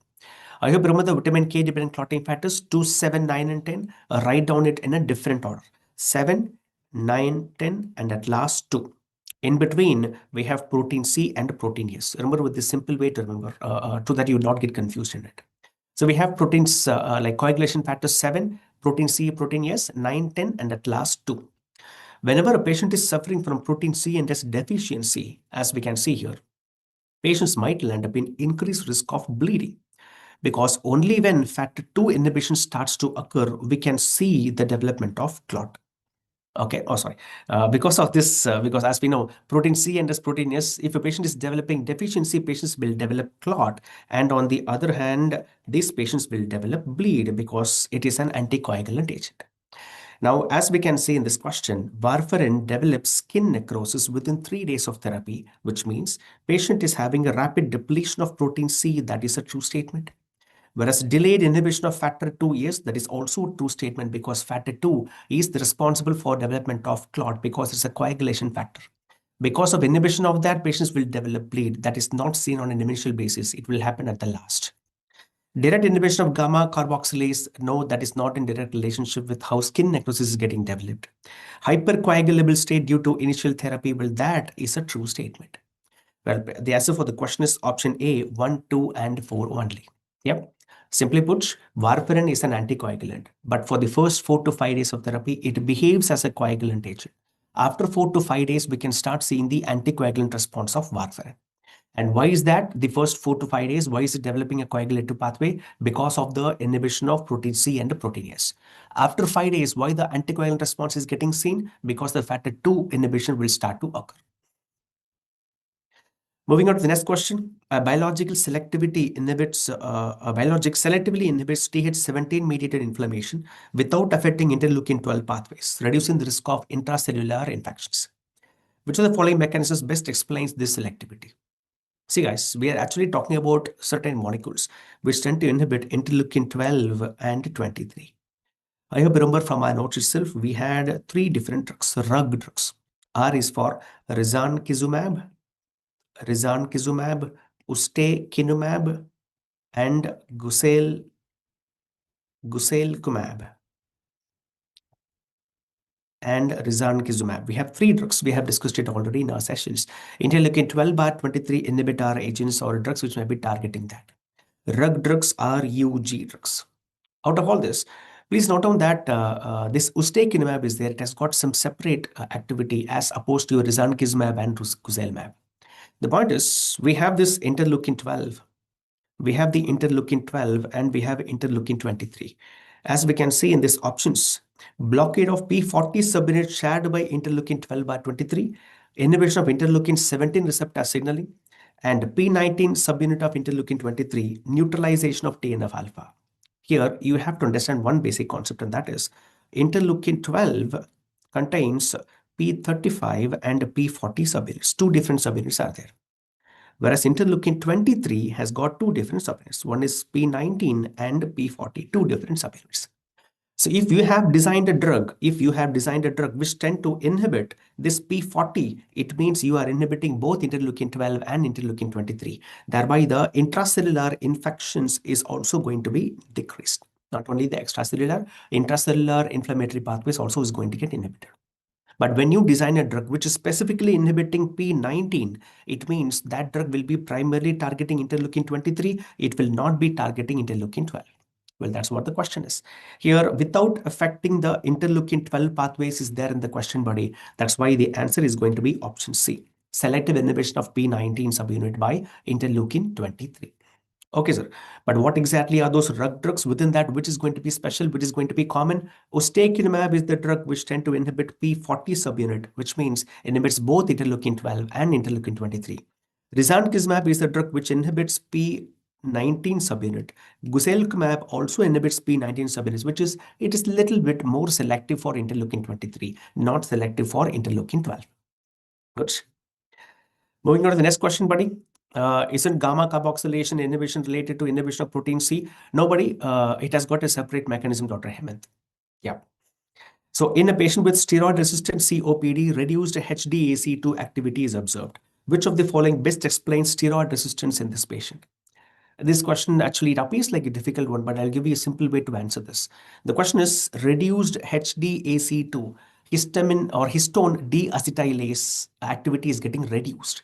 I hope you remember the vitamin K dependent clotting factors 2, 7, 9, and 10. Write down it in a different order. 7, 9, 10, and at last 2. In between, we have protein C and protein S. Remember with this simple way to remember, so that you not get confused in it. So we have proteins like coagulation factor 7, protein C, protein S, 9, 10, and at last 2. Whenever a patient is suffering from protein C and S deficiency, as we can see here, patients might land up in increased risk of bleeding. Because only when factor 2 inhibition starts to occur, we can see the development of clot. Okay, because of this, because as we know, protein C and S, protein S, if a patient is developing deficiency, patients will develop clot. And on the other hand, these patients will develop bleed because it is an anticoagulant agent. Now, as we can see in this question, warfarin develops skin necrosis within 3 days of therapy, which means patient is having a rapid depletion of protein C. That is a true statement. Whereas delayed inhibition of factor 2, yes, that is also a true statement because factor 2 is responsible for development of clot because it's a coagulation factor. Because of inhibition of that, patients will develop bleed. That is not seen on an initial basis. It will happen at the last. Direct inhibition of gamma carboxylase, no, that is not in direct relationship with how skin necrosis is getting developed. Hypercoagulable state due to initial therapy, well, that is a true statement. Well, the answer for the question is option A, 1, 2, and 4 only. Yep. Simply put, warfarin is an anticoagulant, but for the first 4 to 5 days of therapy, it behaves as a coagulant agent. After 4 to 5 days, we can start seeing the anticoagulant response of warfarin. And why is that? The first 4 to 5 days, why is it developing a coagulative pathway? Because of the inhibition of protein C and protein S. After 5 days, why the anticoagulant response is getting seen? Because the factor 2 inhibition will start to occur. Moving on to the next question, biologic selectively inhibits Th17 mediated inflammation without affecting interleukin-12 pathways, reducing the risk of intracellular infections. Which of the following mechanisms best explains this selectivity? See guys, we are actually talking about certain molecules which tend to inhibit interleukin-12 and 23. I hope you remember from our notes itself, we had 3 different drugs, RUG drugs. R is for risankizumab, ustekinumab, and guselkumab. And risankizumab. We have 3 drugs. We have discussed it already in our sessions. Interleukin-12/23 inhibitor agents or drugs which may be targeting that. RUG drugs are UG drugs. Out of all this, please note down that this ustekinumab is there. It has got some separate activity as opposed to risankizumab and guselkumab. The point is, we have this interleukin-12. We have the interleukin-12 and we have interleukin-23. As we can see in these options, blockade of P40 subunit shared by interleukin-12/23, inhibition of interleukin-17 receptor signaling, and P19 subunit of interleukin-23, neutralization of TNF-alpha. Here, you have to understand one basic concept, and that is interleukin-12 contains P35 and P40 subunits. 2 different subunits are there. Whereas interleukin-23 has got 2 different subunits. One is P19 and P40, 2 different subunits. So if you have designed a drug, which tend to inhibit this P40, it means you are inhibiting both interleukin-12 and interleukin-23. Thereby, the intracellular infections is also going to be decreased. Not only the extracellular, intracellular inflammatory pathways also is going to get inhibited. But when you design a drug which is specifically inhibiting P19, it means that drug will be primarily targeting interleukin-23. It will not be targeting interleukin-12. Well, that's what the question is. Here, without affecting the interleukin-12 pathways is there in the question body. That's why the answer is going to be option C. Selective inhibition of P19 subunit by interleukin-23. Okay, sir. But what exactly are those RUG drugs? Within that, which is going to be special, which is going to be common? Ustekinumab is the drug which tend to inhibit P40 subunit, which means inhibits both interleukin-12 and interleukin-23. Risankizumab is the drug which inhibits P19 subunit. Guselkumab also inhibits P19 subunits, which is, it is little bit more selective for interleukin-23, not selective for interleukin-12. Good. Moving on to the next question, buddy. Isn't gamma carboxylation inhibition related to inhibition of protein C? Nobody. It has got a separate mechanism, Dr. Hemant. Yeah. So in a patient with steroid-resistant COPD, reduced HDAC2 activity is observed. Which of the following best explains steroid resistance in this patient? This question actually, it appears like a difficult one, but I'll give you a simple way to answer this. The question is reduced HDAC2, histamine or histone deacetylase activity is getting reduced.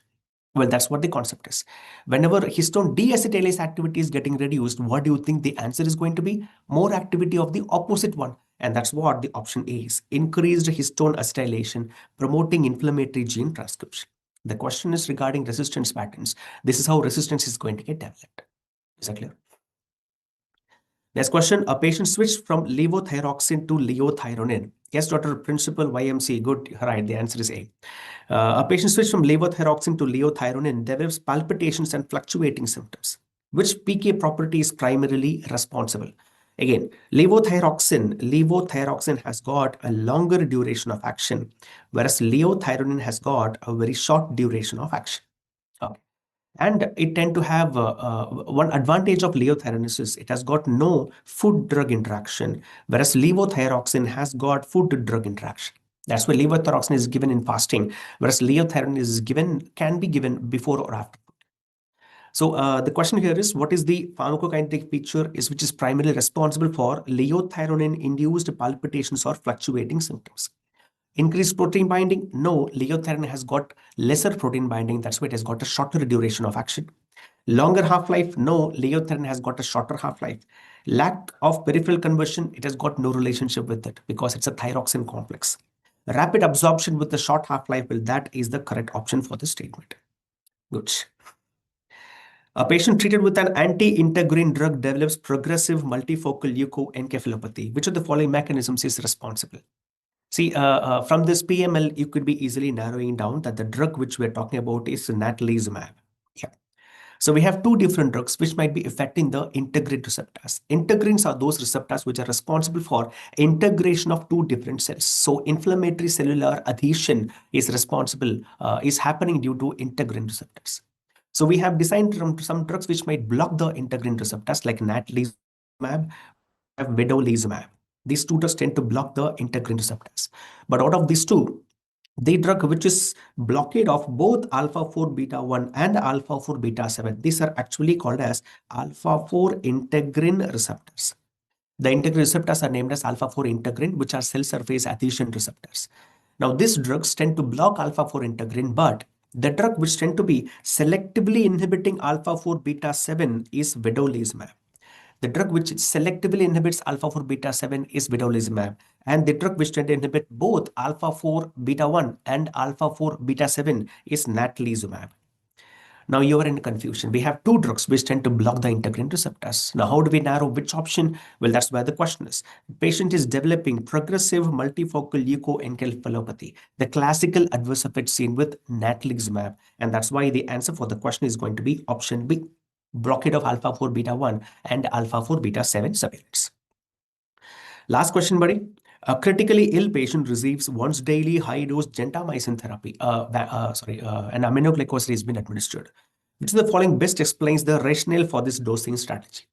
Well, that's what the concept is. Whenever histone deacetylase activity is getting reduced, what do you think the answer is going to be? More activity of the opposite one. And that's what the option A is. Increased histone acetylation, promoting inflammatory gene transcription. The question is regarding resistance patterns. This is how resistance is going to get developed. Is that clear? Next question, a patient switched from levothyroxine to leothyronin. Yes, Dr. Principal YMC, good, right, the answer is A. A patient switched from levothyroxine to leothyronin develops palpitations and fluctuating symptoms. Which PK property is primarily responsible? Again, levothyroxine has got a longer duration of action, whereas leothyronin has got a very short duration of action. Okay. And it tend to have one advantage of leothyronin is it has got no food-drug interaction, whereas levothyroxine has got food-drug interaction. That's why levothyroxine is given in fasting, whereas leothyronin is given, can be given before or after. So the question here is, what is the pharmacokinetic feature which is primarily responsible for liothyronine-induced palpitations or fluctuating symptoms? Increased protein binding? No, liothyronine has got lesser protein binding. That's why it has got a shorter duration of action. Longer half-life? No, liothyronine has got a shorter half-life. Lack of peripheral conversion? It has got no relationship with it because it's a thyroxine complex. Rapid absorption with a short half-life, well, that is the correct option for this statement. Good. A patient treated with an anti-integrin drug develops progressive multifocal leukoencephalopathy. Which of the following mechanisms is responsible? See, from this PML, you could be easily narrowing down that the drug which we're talking about is natalizumab. Yeah. So we have two different drugs which might be affecting the integrin receptors. Integrins are those receptors which are responsible for integration of two different cells. So inflammatory cellular adhesion is happening due to integrin receptors. So we have designed some drugs which might block the integrin receptors like natalizumab, have vedolizumab. These two drugs tend to block the integrin receptors. But out of these two, the drug which is blockade of both alpha-4 beta-1 and alpha-4 beta-7, these are actually called as alpha-4 integrin receptors. The integrin receptors are named as alpha-4 integrin, which are cell surface adhesion receptors. Now, these drugs tend to block alpha-4 integrin, but the drug which tend to be selectively inhibiting alpha-4 beta-7 is vedolizumab. The drug which selectively inhibits alpha-4 beta-7 is vedolizumab. And the drug which tend to inhibit both alpha-4 beta-1 and alpha-4 beta-7 is natalizumab. Now you are in confusion. We have two drugs which tend to block the integrin receptors. Now how do we narrow which option? Well, that's where the question is. The patient is developing progressive multifocal leukoencephalopathy, the classical adverse effect seen with natalizumab. And that's why the answer for the question is going to be option B, blockade of alpha-4 beta-1 and alpha-4 beta-7 surveillance. Last question, buddy. A critically ill patient receives once daily high-dose gentamicin therapy. An aminoglycoside has been administered. Which of the following best explains the rationale for this dosing strategy?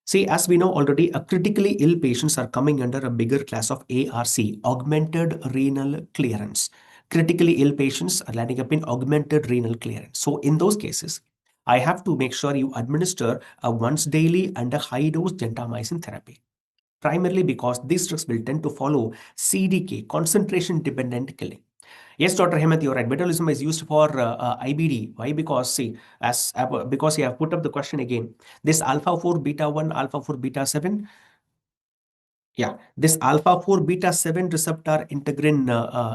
See, as we know already, a critically ill patients are coming under a bigger class of ARC, augmented renal clearance. Critically ill patients are landing up in augmented renal clearance. So in those cases, I have to make sure you administer a once daily and a high-dose gentamicin therapy. Primarily because these drugs will tend to follow CDK, concentration-dependent killing. Yes, Dr. Hemant, you're right. Vedolizumab is used for IBD. Why? Because see, because you have put up the question again. This alpha-4 beta-1, alpha-4 beta-7. Yeah, this alpha-4 beta-7 receptor integrin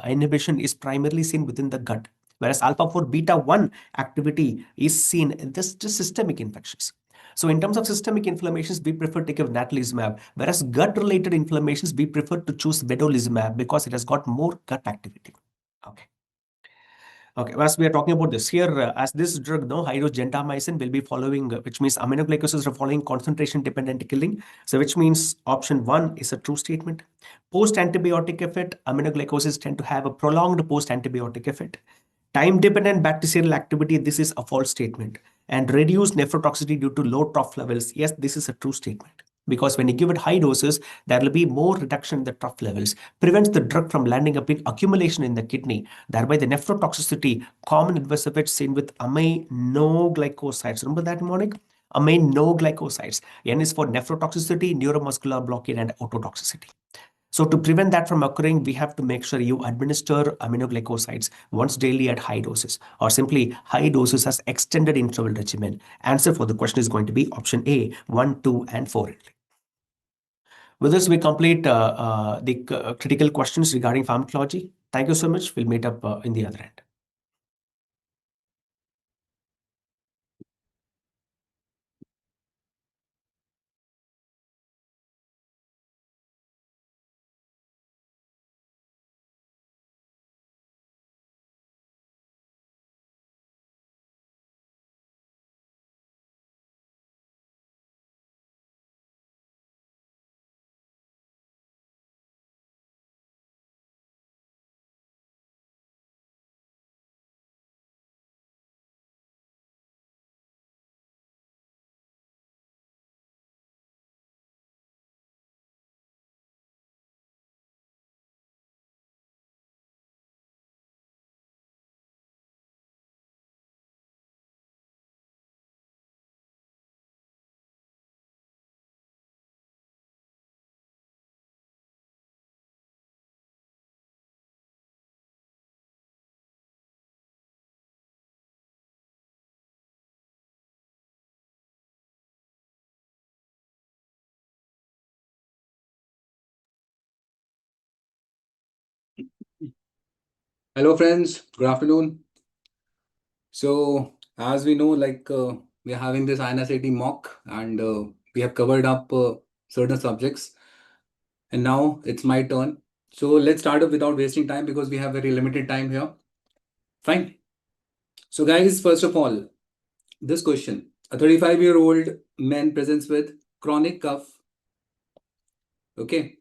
inhibition is primarily seen within the gut, whereas alpha-4 beta-1 activity is seen in just systemic infections. So in terms of systemic inflammations, we prefer to give natalizumab, whereas gut-related inflammations, we prefer to choose vedolizumab because it has got more gut activity. Okay. Okay, as we are talking about this here, as this drug, no, high-dose gentamicin will be following, which means aminoglycosides are following concentration-dependent killing. So which means option 1 is a true statement. Post-antibiotic effect, aminoglycosides tend to have a prolonged post-antibiotic effect. Time-dependent bacterial activity, this is a false statement. And reduced nephrotoxicity due to low trough levels, yes, this is a true statement. Because when you give it high doses, there will be more reduction in the trough levels, prevents the drug from landing up in accumulation in the kidney. Thereby, the nephrotoxicity, common adverse effects seen with aminoglycosides. Remember that, mnemonic? Aminoglycosides. N is for nephrotoxicity, neuromuscular blockade, and ototoxicity. So to prevent that from occurring, we have to make sure you administer aminoglycosides once daily at high doses, or simply high doses as extended interval regimen. Answer for the question is going to be option A, 1, 2, and 4. With this, we complete the critical questions regarding pharmacology. Thank you so much. We'll meet up in the other end.
Hello, friends. Good afternoon. So, as we know, we are having this INI CET mock, and we have covered up certain subjects. And now it's my turn. So let's start up without wasting time because we have very limited time here. Fine. So, guys, first of all, this question: a 35-year-old man presents with chronic cough. Okay.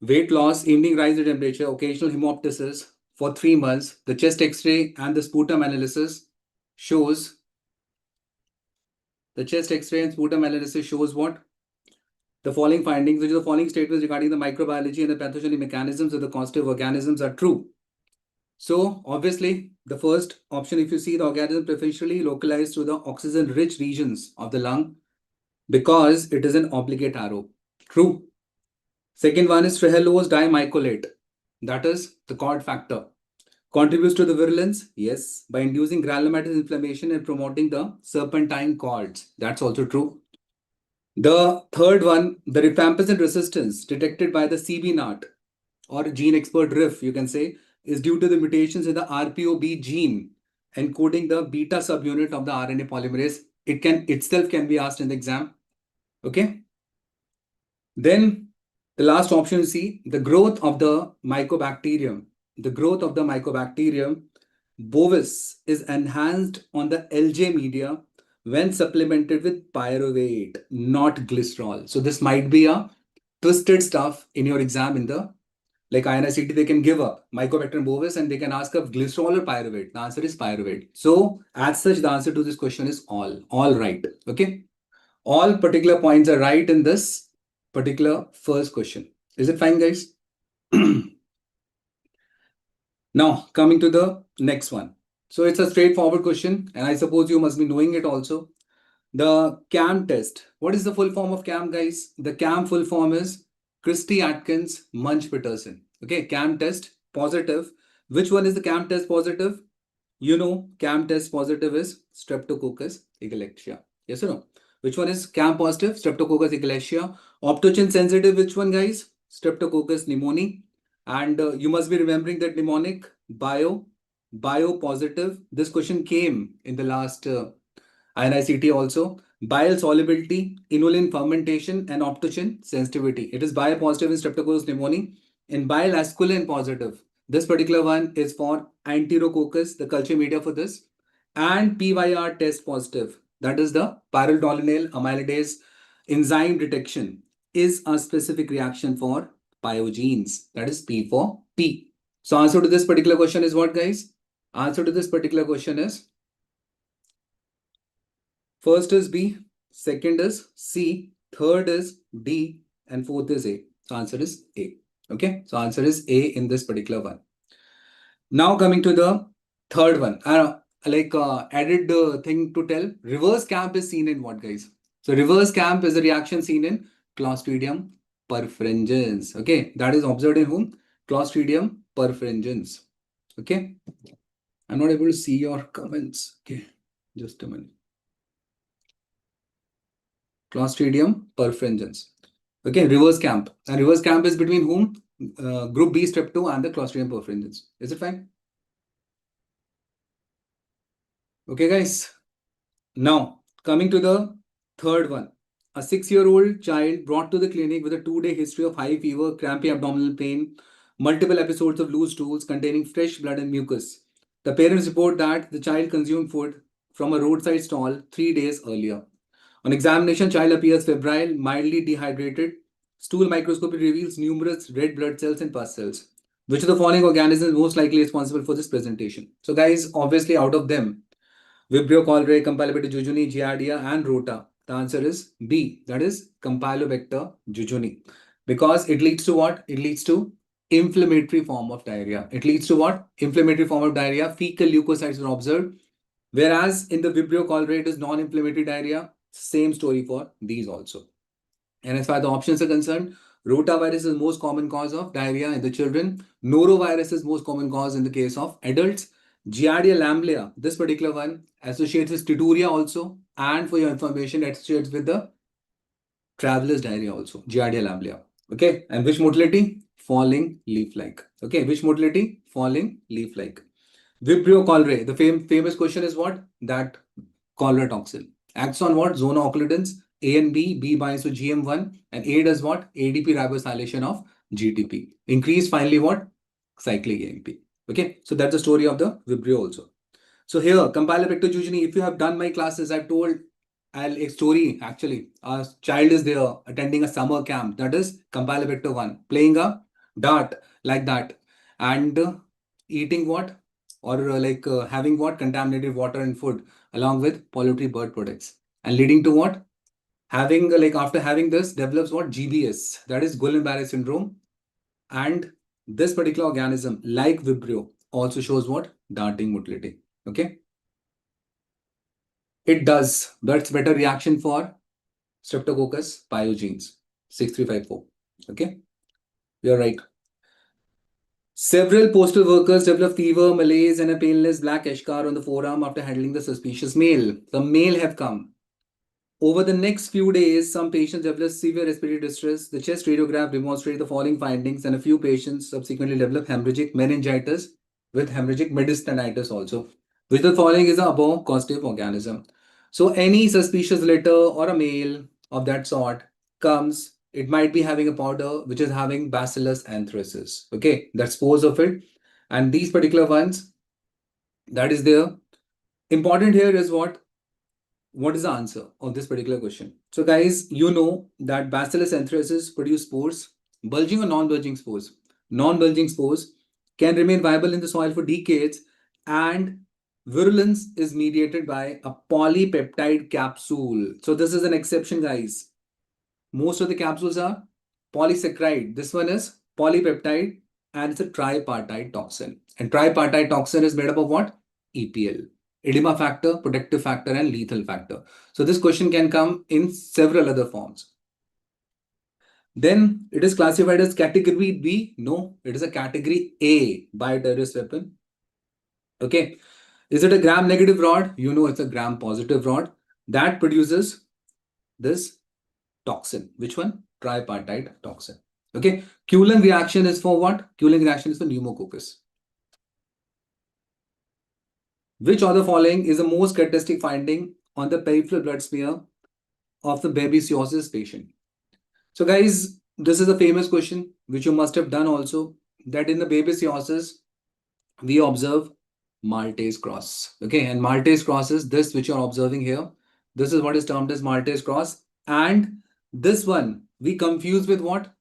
Weight loss, evening rise in temperature, occasional hemoptysis for 3 months. The chest X-ray and the sputum analysis shows. The chest X-ray and sputum analysis shows what? The following findings, which are the following statements regarding the microbiology and the pathogenic mechanisms of the causative organisms are true. So obviously, the first option, if you see the organism preferentially localized to the oxygen-rich regions of the lung because it is an obligate arrow. True. Second one is trehalose dimycolate. That is the cord factor. Contributes to the virulence? Yes. By inducing granulomatous inflammation and promoting the serpentine cords. That's also true. The third one, the rifampicin resistance detected by the CB-NAT or gene expert RIF, you can say, is due to the mutations in the RPOB gene encoding the beta subunit of the RNA polymerase. It itself can be asked in the exam. Okay. Then the last option you see, the growth of the mycobacterium. The growth of the mycobacterium bovis is enhanced on the LJ media when supplemented with pyruvate, not glycerol. So this might be a twisted stuff in your exam in the like INI CET, they can give up Mycobacterium bovis and they can ask of glycerol or pyruvate. The answer is pyruvate. So as such, the answer to this question is all right. Okay. All particular points are right in this particular first question. Is it fine, guys? Now, coming to the next one. So it's a straightforward question, and I suppose you must be knowing it also. The CAM test. What is the full form of CAM, guys? The CAM full form is Christie Atkins Munch Peterson. Okay, CAM test positive. Which one is the CAM test positive? You know, CAM test positive is Streptococcus escherichia. Yes or no? Which one is CAM positive? Streptococcus escherichia. Optogen sensitive, which one, guys? Streptococcus pneumoniae. And you must be remembering that mnemonic bio positive. This question came in the last INI CET also. Bile solubility, inulin fermentation, and optogen sensitivity. It is bio positive in Streptococcus pneumoniae. In bile asculin positive. This particular one is for Enterococcus, the culture media for this. And PYR test positive. That is the pyrrolidinal amylase enzyme detection is a specific reaction for pyogenes. That is P for P. So answer to this particular question is what, guys? Answer to this particular question is first is B, second is C, third is D, and fourth is A. So answer is A. Okay. So answer is A in this particular one. Now coming to the third one. Added thing to tell. Reverse camp is seen in what, guys? So reverse camp is a reaction seen in Clostridium perfringens. Okay, that is observed in whom? Clostridium perfringens. Okay, I'm not able to see your comments. Okay, just a minute. Clostridium perfringens. Okay, reverse camp. And reverse camp is between whom? Group B strep2 and the Clostridium perfringens. Is it fine? Okay, guys. Now coming to the third one. A 6-year-old child brought to the clinic with a 2-day history of high fever, crampy abdominal pain, multiple episodes of loose stools containing fresh blood and mucus. The parents report that the child consumed food from a roadside stall 3 days earlier. On examination, child appears febrile, mildly dehydrated. Stool microscopy reveals numerous red blood cells and pus cells. Which of the following organisms most likely responsible for this presentation? So guys, obviously out of them, Vibrio cholerae, Campylobacter jejuni, Giardia, and Rota. The answer is B. That is Campylobacter jejuni. Because it leads to what? It leads to inflammatory form of diarrhea. It leads to what? Inflammatory form of diarrhea. Fecal leukocytes were observed. Whereas in the Vibrio cholerae, it is non-inflammatory diarrhea. Same story for these also. And as far as the options are concerned, rotavirus is the most common cause of diarrhea in the children. Norovirus is most common cause in the case of adults. Giardia lamblia, this particular one, associates with tituria also. And for your information, it associates with the traveler's diarrhea also. Giardia lamblia. Okay, and which motility? Falling leaf-like. Okay, which motility? Falling leaf-like. Vibrio cholerae. The famous question is what? That cholera toxin. Acts on what? Zona occludens. A and B. B binds to GM1. And A does what? ADP ribosylation of GTP. Increase finally what? Cyclic AMP. Okay, so that's the story of the Vibrio also. So here, Campylobacter jejuni, if you have done my classes, I've told a story actually. A child is there attending a summer camp, that is Campylobacter 1, playing a dart like that and eating what? Or having what? Contaminated water and food along with poultry bird products, and leading to what? Having after having this develops what? GBS, that is Guillain-Barré syndrome. And this particular organism, like Vibrio, also shows what? Darting motility. Okay. It does. That's better reaction for Streptococcus pyogenes 6354. Okay. You're right. Several postal workers develop fever, malaise, and a painless black eschar on the forearm after handling the suspicious male. The male have come. Over the next few days, some patients develop severe respiratory distress. The chest radiograph demonstrated the following findings, and a few patients subsequently develop hemorrhagic meningitis with hemorrhagic medistinitis also. Which the following is the above causative organism. So any suspicious litter or a male of that sort comes, it might be having a powder which is having Bacillus anthracis. Okay, that's spores of it. And these particular ones, that is there. Important here is what is the answer of this particular question? So guys, you know that Bacillus anthracis produce spores, bulging or non-bulging spores. Non-bulging spores can remain viable in the soil for decades, and virulence is mediated by a polypeptide capsule. So this is an exception, guys. Most of the capsules are polysaccharide. This one is polypeptide, and it's a tripartite toxin. And tripartite toxin is made up of what? EPL. Edema factor, protective factor, and lethal factor. So this question can come in several other forms. Then it is classified as category B. No, it is a category A bioterrorist weapon. Okay. Is it a gram-negative rod? You know it's a gram-positive rod that produces this toxin. Which one? Tripartite toxin. Okay. Cullen reaction is for what? Cullen reaction is for pneumococcus. Which of the following is the most characteristic finding on the peripheral blood smear of the babesiosis patient? So guys, this is a famous question which you must have done also, that in the babesiosis, we observe Maltese cross. Okay, and Maltese cross is this which you are observing here. This is what is termed as Maltese cross. And this one, we confuse with what?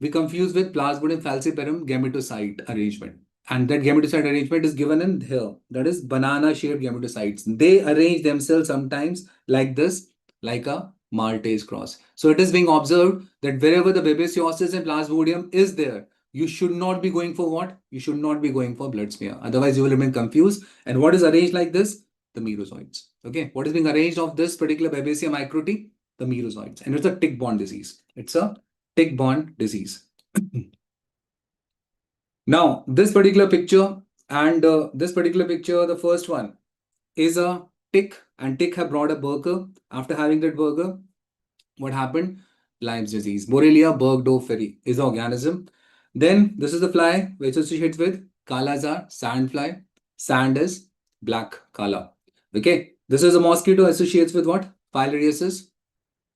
We confuse with Plasmodium falciparum gametocyte arrangement. And that gametocyte arrangement is given in here. That is banana-shaped gametocytes. They arrange themselves sometimes like this, like a Maltese cross. So it is being observed that wherever the babesiosis and Plasmodium is there, you should not be going for what? You should not be going for blood smear. Otherwise, you will remain confused. And what is arranged like this? The merozoites. Okay. What is being arranged of this particular Babesia microti? The merozoites. And it's a tick-borne disease. It's a tick-borne disease. Now, this particular picture and the first one is a tick, and tick have brought a burger. After having that burger, what happened? Lyme's disease. Borrelia burgdorferi is the organism. Then this is the fly which associates with Kala-Azar, sand fly. Sand is black kala. Okay. This is a mosquito associates with what? Filariasis.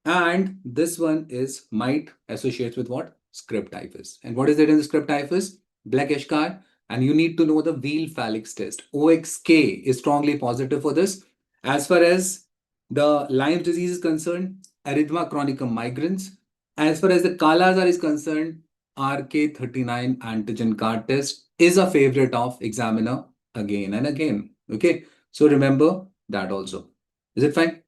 And this one is mite associates with what? Scriptyphus. And what is it in the Scriptyphus? Black eschar. And you need to know the wheel phalanx test. OXK is strongly positive for this. As far as the Lyme disease is concerned, erythema chronicum migrans. As far as the Kala-Azar is concerned, RK39 antigen card test is a favorite of examiner again and again. Okay. So remember that also. Is it fine?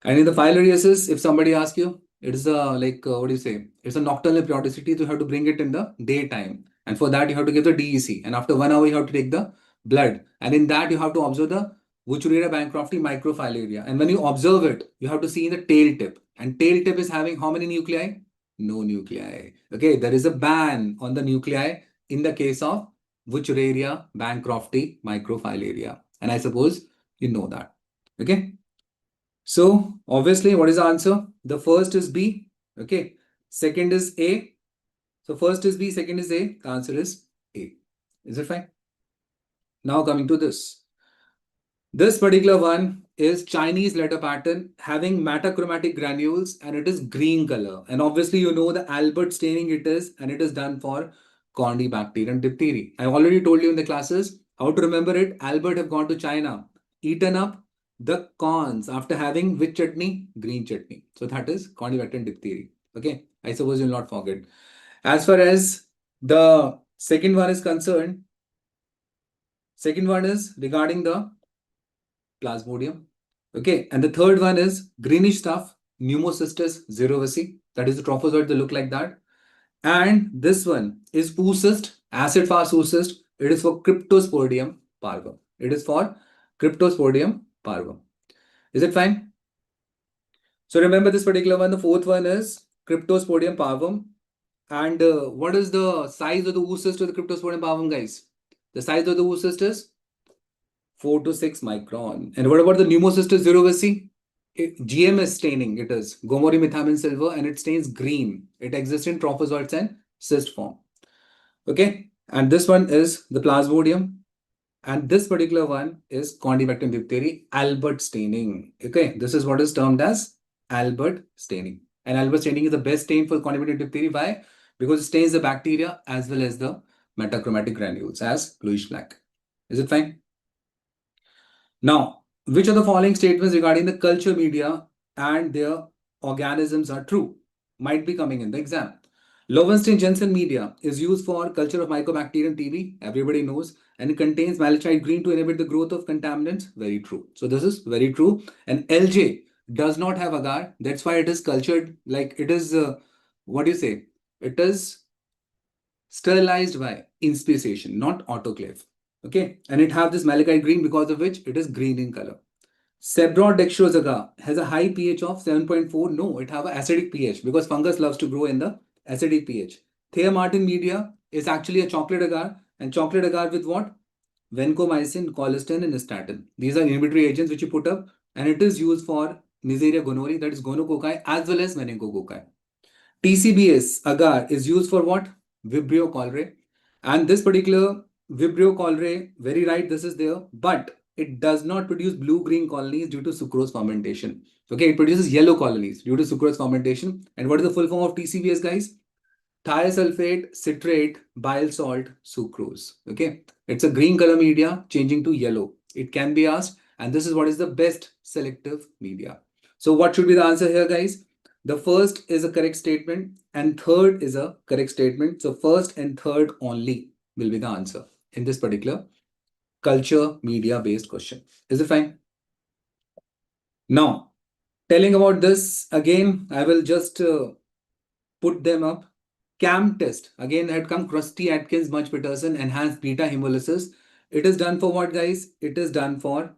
And in the filariasis, if somebody asks you, it is a what do you say? It's a nocturnal periodicity, so you have to bring it in the daytime. And for that, you have to give the DEC. And after 1 hour, you have to take the blood. And in that, you have to observe the Wuchereria bancrofti microfilaria. And when you observe it, you have to see the tail tip. And tail tip is having how many nuclei? No nuclei. Okay, there is a ban on the nuclei in the case of Wuchereria bancrofti microfilaria. And I suppose you know that. Okay. So obviously, what is the answer? The first is B. Okay. second is A. So first is B, second is A. The answer is A. Is it fine? Now coming to this. This particular one is Chinese letter pattern having metachromatic granules and it is green color. And obviously you know the Albert staining it is, and it is done for Corynebacterium and diphtheria. I already told you in the classes how to remember it. Albert have gone to China, eaten up the corns after having which chutney? Green chutney. So that is Corynebacterium and diphtheria. Okay, I suppose you'll not forget. As far as the second one is concerned, second one is regarding the Plasmodium. Okay, and the third one is greenish stuff, Pneumocystis xerovasi. That is the trophozoite, they look like that. And this one is oocyst, acid-fast oocyst. It is for Cryptosporidium parvum. It is for Cryptosporidium parvum. Is it fine? So remember this particular one. The fourth one is Cryptosporidium parvum. And what is the size of the oocyst of the Cryptosporidium parvum, guys? The size of the oocyst is 4 to 6 micron. And what about the Pneumocystis xerovasi? GMS staining, it is gomorimethylene silver, and it stains green. It exists in trophozoites and cyst form. Okay, and this one is the Plasmodium, and this particular one is Corynebacterium diphtheria, Albert staining. Okay, this is what is termed as Albert staining. And Albert staining is the best stain for Corynebacterium diphtheria. Why? Because it stains the bacteria as well as the metachromatic granules as bluish black. Is it fine? Now, which of the following statements regarding the culture media and their organisms are true? Might be coming in the exam. Lowenstein-Jensen media is used for culture of Mycobacterium TB, everybody knows, and it contains malachite green to inhibit the growth of contaminants. Very true. So this is very true. And LJ does not have agar. That's why it is cultured like it is, what do you say? It is sterilized by inspeciation, not autoclave. Okay, and it have this malachite green because of which it is green in color. Sebrodextrose agar has a high pH of 7.4. No, it have an acidic pH because fungus loves to grow in the acidic pH. Thea-Martin media is actually a chocolate agar, and chocolate agar with what? Vancomycin, colistin, and statin. These are inhibitory agents which you put up, and it is used for Neisseria gonorrhoeae, that is gonococci, as well as meningococci. TCBS agar is used for what? Vibrio cholerae, and this particular Vibrio cholerae, very right, this is there, but it does not produce blue-green colonies due to sucrose fermentation. Okay, it produces yellow colonies due to sucrose fermentation. And what is the full form of TCBS, guys? Thiosulfate, citrate, bile salt, sucrose. Okay, it's a green color media changing to yellow. It can be asked, and this is what is the best selective media. So what should be the answer here, guys? The first is a correct statement and third is a correct statement. So first and third only will be the answer in this particular culture media based question. Is it fine? Now, telling about this again, I will just put them up. CAM test. Again, had come Krusty Atkins, Munch Peterson, enhanced beta hemolysis. It is done for what, guys? It is done for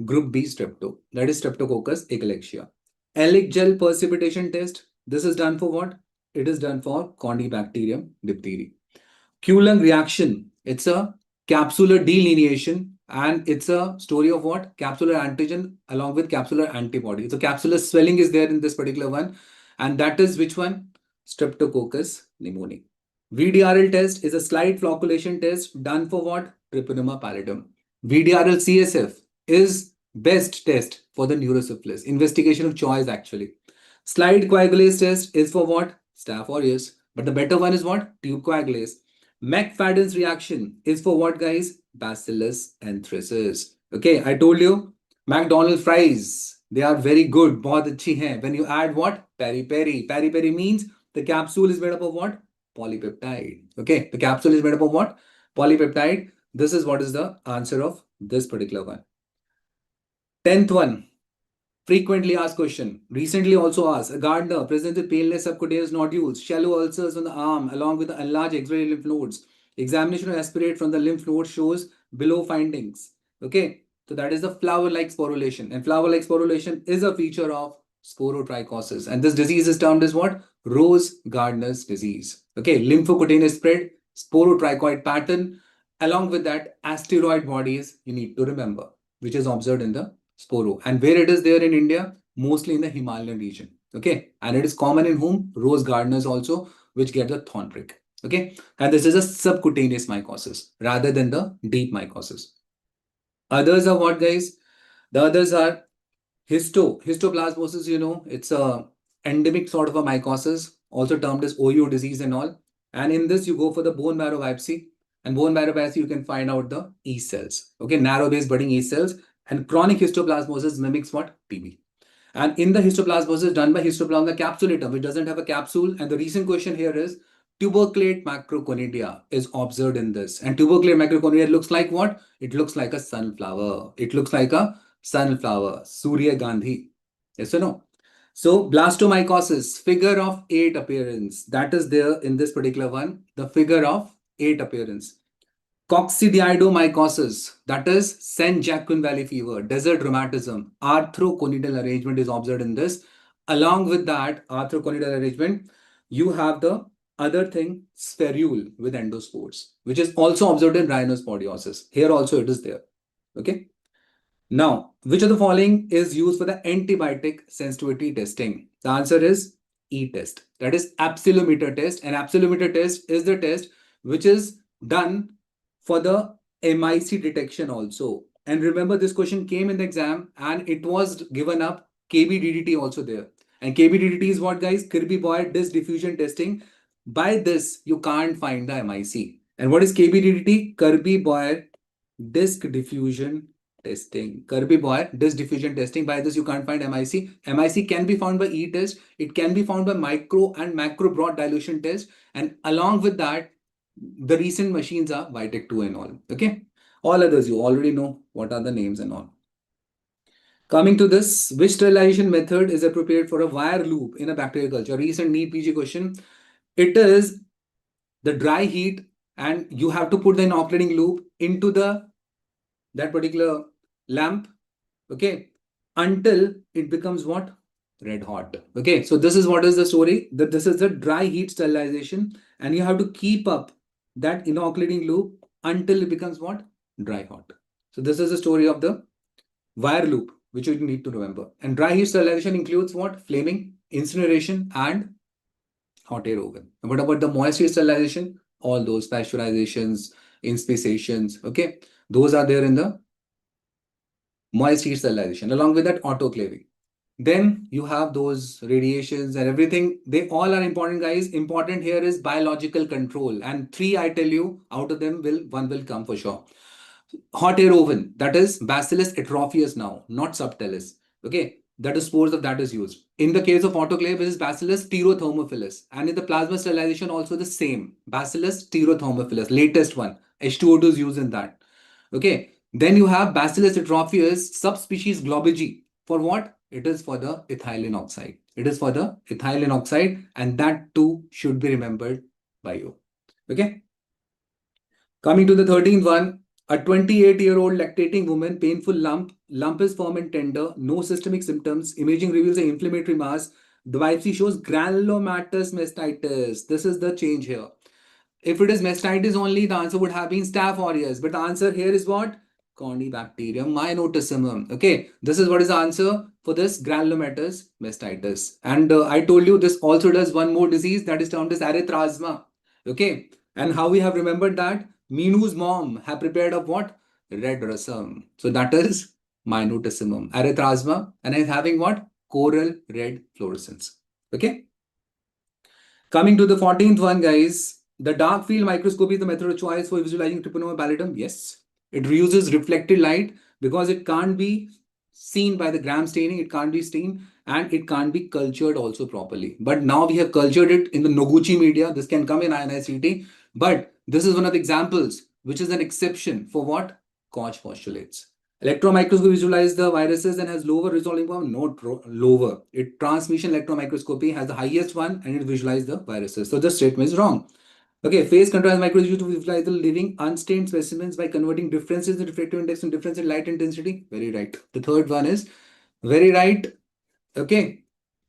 group B strepto, that is Streptococcus echinacea. Ehrlich gel precipitation test. This is done for what? It is done for Corynebacterium diphtheria. Q-lung reaction. It's a capsular delineation and it's a story of what? Capsular antigen along with capsular antibody. So capsular swelling is there in this particular one, and that is which one? Streptococcus pneumoniae. VDRL test is a slide flocculation test done for what? Treponema pallidum. VDRL CSF is best test for the neurosyphilis. Investigation of choice actually. Slide coagulase test is for what? Staph aureus. But the better one is what? Tube coagulase. McFadden's reaction is for what, guys? Bacillus anthracis. Okay, I told you, McDonald's fries, they are very good. बहुत अच्छी हैं. When you add what? Peri-peri. Peri-peri means the capsule is made up of what? Polypeptide. Okay, the capsule is made up of what? Polypeptide. This is what is the answer of this particular one. 10th one. Frequently asked question. Recently also asked. A gardener presents with paleness, subcutaneous nodules, shallow ulcers on the arm, along with the enlarged extracellular lymph nodes. Examination of aspirate from the lymph node shows below findings. Okay, so that is the flower-like sporulation. And flower-like sporulation is a feature of sporotrichosis. And this disease is termed as what? Rose Gardner's disease. Okay, lymphocutaneous spread, sporotrichoid pattern. Along with that, asteroid bodies you need to remember, which is observed in the sporo. And where it is there in India? Mostly in the Himalayan region. Okay, and it is common in whom? Rose gardeners also, which get the thorn prick. Okay, and this is a subcutaneous mycosis rather than the deep mycosis. Others are what, guys? The others are histoplasmosis. You know, it's a endemic sort of a mycosis, also termed as OU disease and all. And in this, you go for the bone marrow biopsy. And bone marrow biopsy, you can find out the E cells. Okay, narrow-based budding E cells. And chronic histoplasmosis mimics what? TB. And in the histoplasmosis done by Histoplasma capsulatum, which doesn't have a capsule. And the recent question here is, tuberculate macroconidia is observed in this. And tuberculate macroconidia looks like what? It looks like a sunflower. It looks like a sunflower. Surya Gandhi. Yes or no? So blastomycosis, figure of 8 appearance. That is there in this particular one. The figure of 8 appearance. Coccidioidomycosis, that is San Joaquin Valley fever, desert rheumatism, arthroconidal arrangement is observed in this. Along with that arthroconidal arrangement, you have the other thing, spherule with endospores, which is also observed in rhinosporidiosis. Here also it is there. Okay. Now, which of the following is used for the antibiotic sensitivity testing? The answer is E-test. That is abscillometer test. And abscillometer test is the test which is done for the MIC detection also. And remember, this question came in the exam and it was given up KBDDT also there. And KBDDT is what, guys? Kirby-Boyer disc diffusion testing. By this, you can't find the MIC. And what is KBDDT? Kirby-Boyer disc diffusion testing. Kirby-Boyer disc diffusion testing. By this, you can't find MIC. MIC can be found by E-test. It can be found by micro and macro broad dilution test. And along with that, the recent machines are Vitek 2 and all. Okay. All others, you already know what are the names and all. Coming to this, which sterilization method is appropriate for a wire loop in a bacterial culture? Recent NEET PG question. It is the dry heat, and you have to put the inoculating loop into that particular lamp. Okay. Until it becomes what? Red hot. Okay. So this is what is the story. That this is the dry heat sterilization, and you have to keep up that inoculating loop until it becomes what? Dry hot. So this is the story of the wire loop, which you need to remember. And dry heat sterilization includes what? Flaming, incineration, and hot air oven. And what about the moist heat sterilization? All those pasteurizations, inspissations, okay? Those are there in the moist heat sterilization. Along with that, autoclaving. Then you have those radiations and everything. They all are important, guys. Important here is biological control. And 3, I tell you, out of them, one will come for sure. Hot air oven, that is Bacillus atrophius now, not subtilis. Okay, that is spores of that is used. In the case of autoclave, it is Bacillus styrothermophilus. And in the plasma sterilization, also the same. Bacillus styrothermophilus, latest one. H2O2 is used in that. Okay, then you have Bacillus atrophius, subspecies globigi. For what? It is for the ethylene oxide. It is for the ethylene oxide, and that too should be remembered by you. Okay. Coming to the 13th one, a 28-year-old lactating woman, painful lump. Lump is firm and tender, no systemic symptoms. Imaging reveals an inflammatory mass. The biopsy shows granulomatous mastitis. This is the change here. If it is mastitis only, the answer would have been Staph aureus. But the answer here is what? Corynebacterium minotissimum. Okay, this is what is the answer for this granulomatous mastitis. And I told you this also does one more disease that is termed as erythrasma. Okay, and how we have remembered that? Minu's mom have prepared of what? Red rasam. So that is minotissimum, erythrasma, and is having what? Coral red fluorescence. Okay. Coming to the 14th one, guys. The dark field microscopy is the method of choice for visualizing trypanosoma pallidum. Yes. It uses reflected light because it can't be seen by the gram staining. It can't be seen and it can't be cultured also properly. But now we have cultured it in the Noguchi media. This can come in INI CET. But this is one of the examples, which is an exception for what? Koch postulates. Electron microscopy visualizes the viruses and has lower resolving power, not lower. It transmission electron microscopy has the highest one and it visualizes the viruses. So the statement is wrong. Okay, phase contrast microscopy used to visualize the living unstained specimens by converting differences in refractive index and difference in light intensity. Very right. The third one is very right. Okay.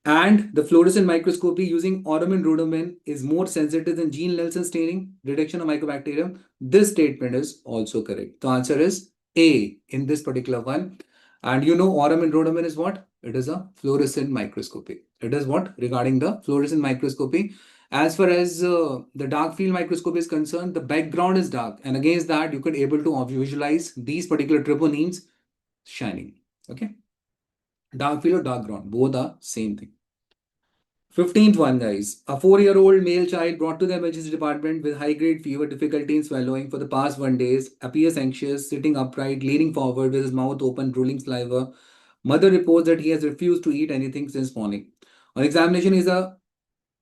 And the fluorescent microscopy using Oramin rhodomin is more sensitive than gene Nelson staining detection of Mycobacterium. This statement is also correct. The answer is A in this particular one. And you know Oramin rhodomin is what? It is a fluorescent microscopy. It is what? Regarding the fluorescent microscopy. As far as the dark field microscope is concerned, the background is dark. And against that, you could able to visualize these particular troponines shining. Okay. Dark field or dark ground, both are same thing. 15th one, guys. A 4-year-old male child brought to the emergency department with high-grade fever, difficulty in swallowing for the past 1 day, appears anxious, sitting upright, leaning forward with his mouth open, drooling saliva. Mother reports that he has refused to eat anything since morning. On examination, is a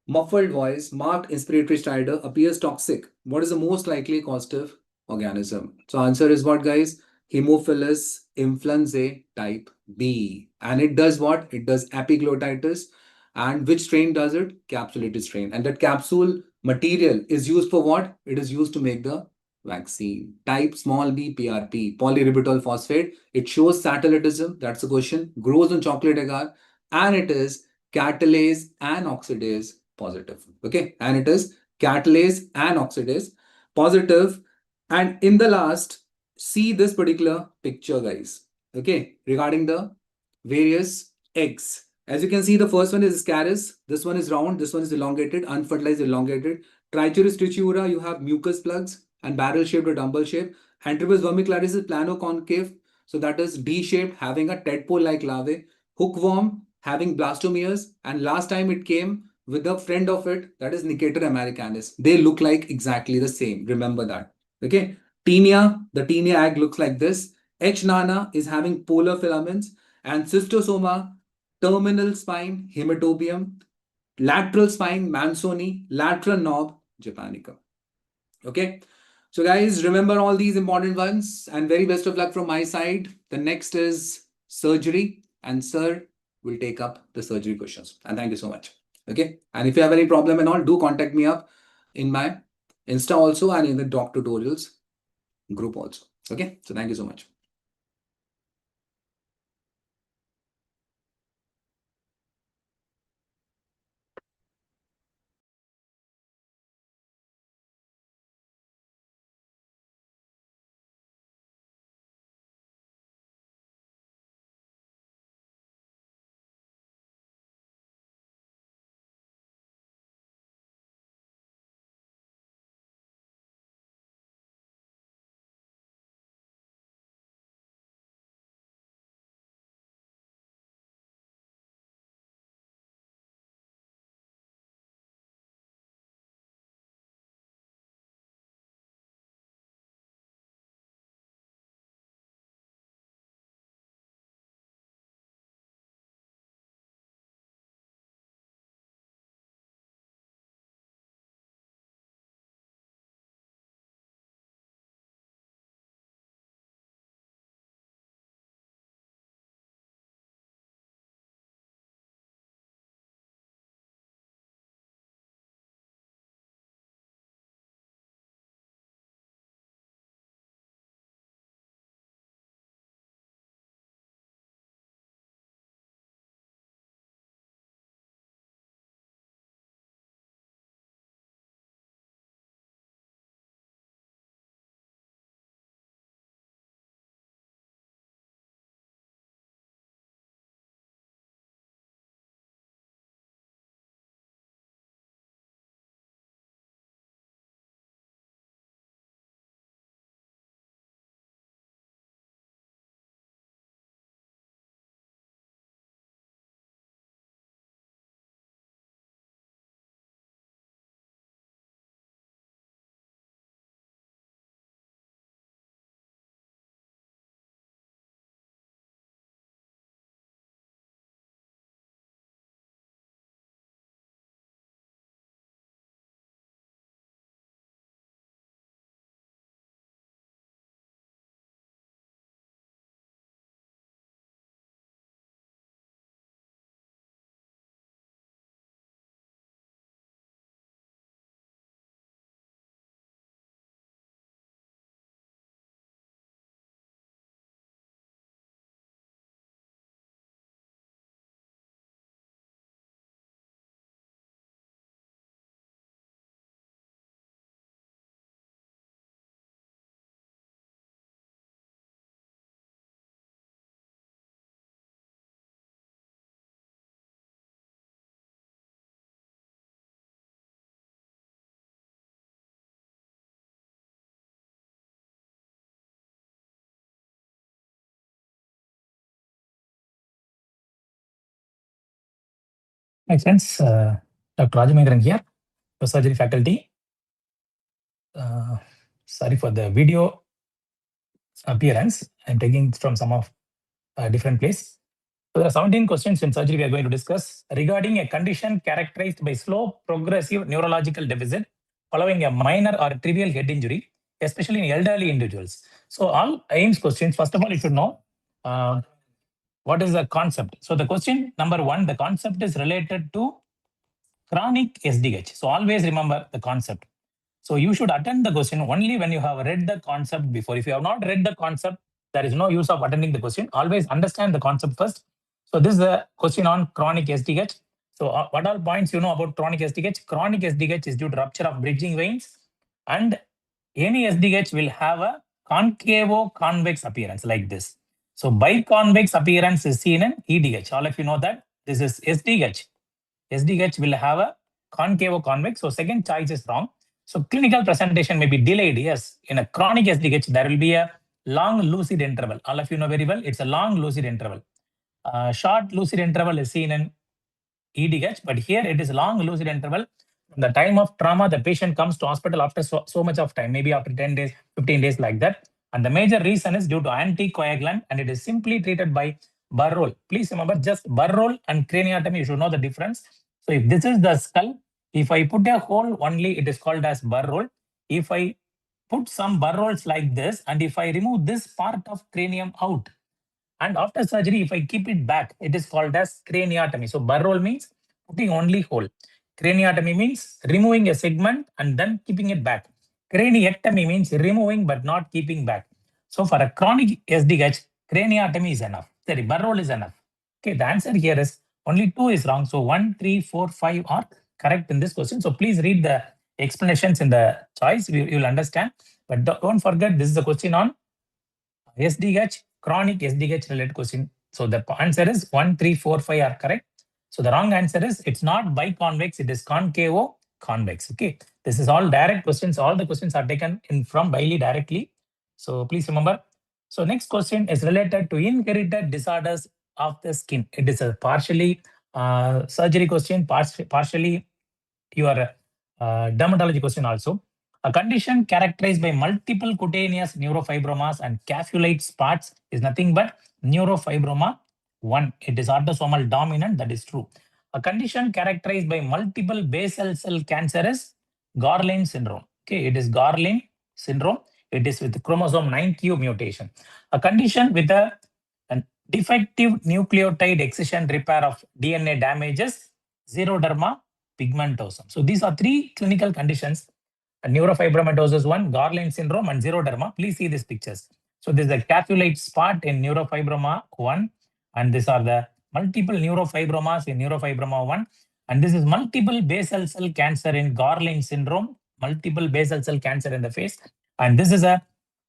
muffled voice, marked inspiratory stridor, appears toxic. What is the most likely causative organism? So answer is what, guys? Haemophilus influenzae type B. And it does what? It does epiglottitis. And which strain does it? Capsulated strain. And that capsule material is used for what? It is used to make the vaccine. Type small b PRP, polyribitol phosphate. It shows satellitism. That's the question. Grows on chocolate agar. And it is catalase and oxidase positive. Okay. And it is catalase and oxidase positive. And in the last, see this particular picture, guys. Okay. Regarding the various eggs. As you can see, the first one is scarus. This one is round. This one is elongated, unfertilized, elongated. Trichuris trichiura, you have mucus plugs and barrel-shaped or dumbbell-shaped. Antrobus vermicularis is plano-concave. So that is D-shaped, having a tadpole-like larvae. Hookworm, having blastomeres. And last time it came with a friend of it, that is Nicator americanus. They look like exactly the same. Remember that. Okay. Tinea, the tinea egg looks like this. H. nana is having polar filaments. And cystosoma, terminal spine, hematobium, lateral spine, Mansoni, lateral knob, japonica. Okay. So guys, remember all these important ones and very best of luck from my side. The next is surgery and sir will take up the surgery questions. And thank you so much. Okay. And if you have any problem and all, do contact me up in my Insta also and in the DocTutorials group also. Okay. So thank you so much.
Hi friends, Dr. Rajamendran here, the surgery faculty. Sorry for the video appearance. I'm taking from some of different place. So there are 17 questions in surgery we are going to discuss regarding a condition characterized by slow progressive neurological deficit following a minor or trivial head injury, especially in elderly individuals. So all AIMS questions, first of all, you should know what is the concept. So the question number 1, the concept is related to chronic SDH. So always remember the concept. So you should attend the question only when you have read the concept before. If you have not read the concept, there is no use of attending the question. Always understand the concept first. So this is a question on chronic SDH. So what all points you know about chronic SDH? Chronic SDH is due to rupture of bridging veins, and any SDH will have a concavo-convex appearance like this. So biconvex appearance is seen in EDH. All of you know that this is SDH. SDH will have a concavo-convex. So second choice is wrong. So clinical presentation may be delayed. Yes, in a chronic SDH, there will be a long lucid interval. All of you know very well, it's a long lucid interval. Short lucid interval is seen in EDH, but here it is long lucid interval. From the time of trauma, the patient comes to hospital after so much of time, maybe after 10 days, 15 days like that. And the major reason is due to anticoagulant, and it is simply treated by burr roll. Please remember, just burr roll and craniotomy, you should know the difference. So if this is the skull, if I put a hole only, it is called as burr roll. If I put some burr rolls like this, and if I remove this part of cranium out, and after surgery, if I keep it back, it is called as craniotomy. So burr roll means putting only hole. Craniotomy means removing a segment and then keeping it back. Craniectomy means removing but not keeping back. So for a chronic SDH, craniotomy is enough. Sorry, burr roll is enough. Okay, the answer here is only 2 is wrong. So 1, 3, 4, 5 are correct in this question. So please read the explanations in the choice. You will understand. But don't forget, this is a question on SDH, chronic SDH related question. So the answer is 1, 3, 4, 5 are correct. So the wrong answer is it's not biconvex, it is concavo-convex. Okay, this is all direct questions. All the questions are taken in from Bailey directly. So please remember. So next question is related to inherited disorders of the skin. It is a partially surgery question, partially your dermatology question also. A condition characterized by multiple cutaneous neurofibromas and capsulate spots is nothing but neurofibroma 1. It is autosomal dominant, that is true. A condition characterized by multiple basal cell cancer is Garland syndrome. Okay, it is Garland syndrome. It is with chromosome 9q mutation. A condition with a defective nucleotide excision repair of DNA damages xeroderma pigmentosum. So these are 3 clinical conditions: neurofibromatosis 1, Garland syndrome, and xeroderma. Please see these pictures. So this is a capsulate spot in neurofibroma 1, and these are the multiple neurofibromas in neurofibroma 1, and this is multiple basal cell cancer in Garland syndrome, multiple basal cell cancer in the face, and this is a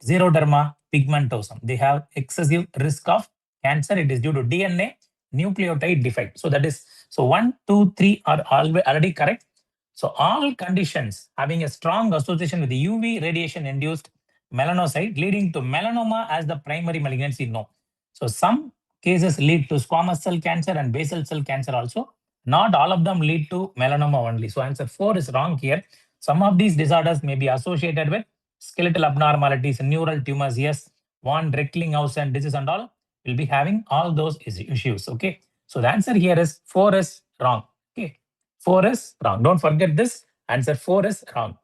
xeroderma pigmentosum. They have excessive risk of cancer. It is due to DNA nucleotide defect. So that is, so 1, 2, 3 are already correct. So all conditions having a strong association with UV radiation induced melanocyte leading to melanoma as the primary malignancy, no. So some cases lead to squamous cell cancer and basal cell cancer also. Not all of them lead to melanoma only. So answer 4 is wrong here. Some of these disorders may be associated with skeletal abnormalities, neural tumors, yes, von Recklinghausen disease and all will be having all those issues. Okay. So the answer here is 4 is wrong. Okay. 4 is wrong. Don't forget this. Answer 4 is wrong.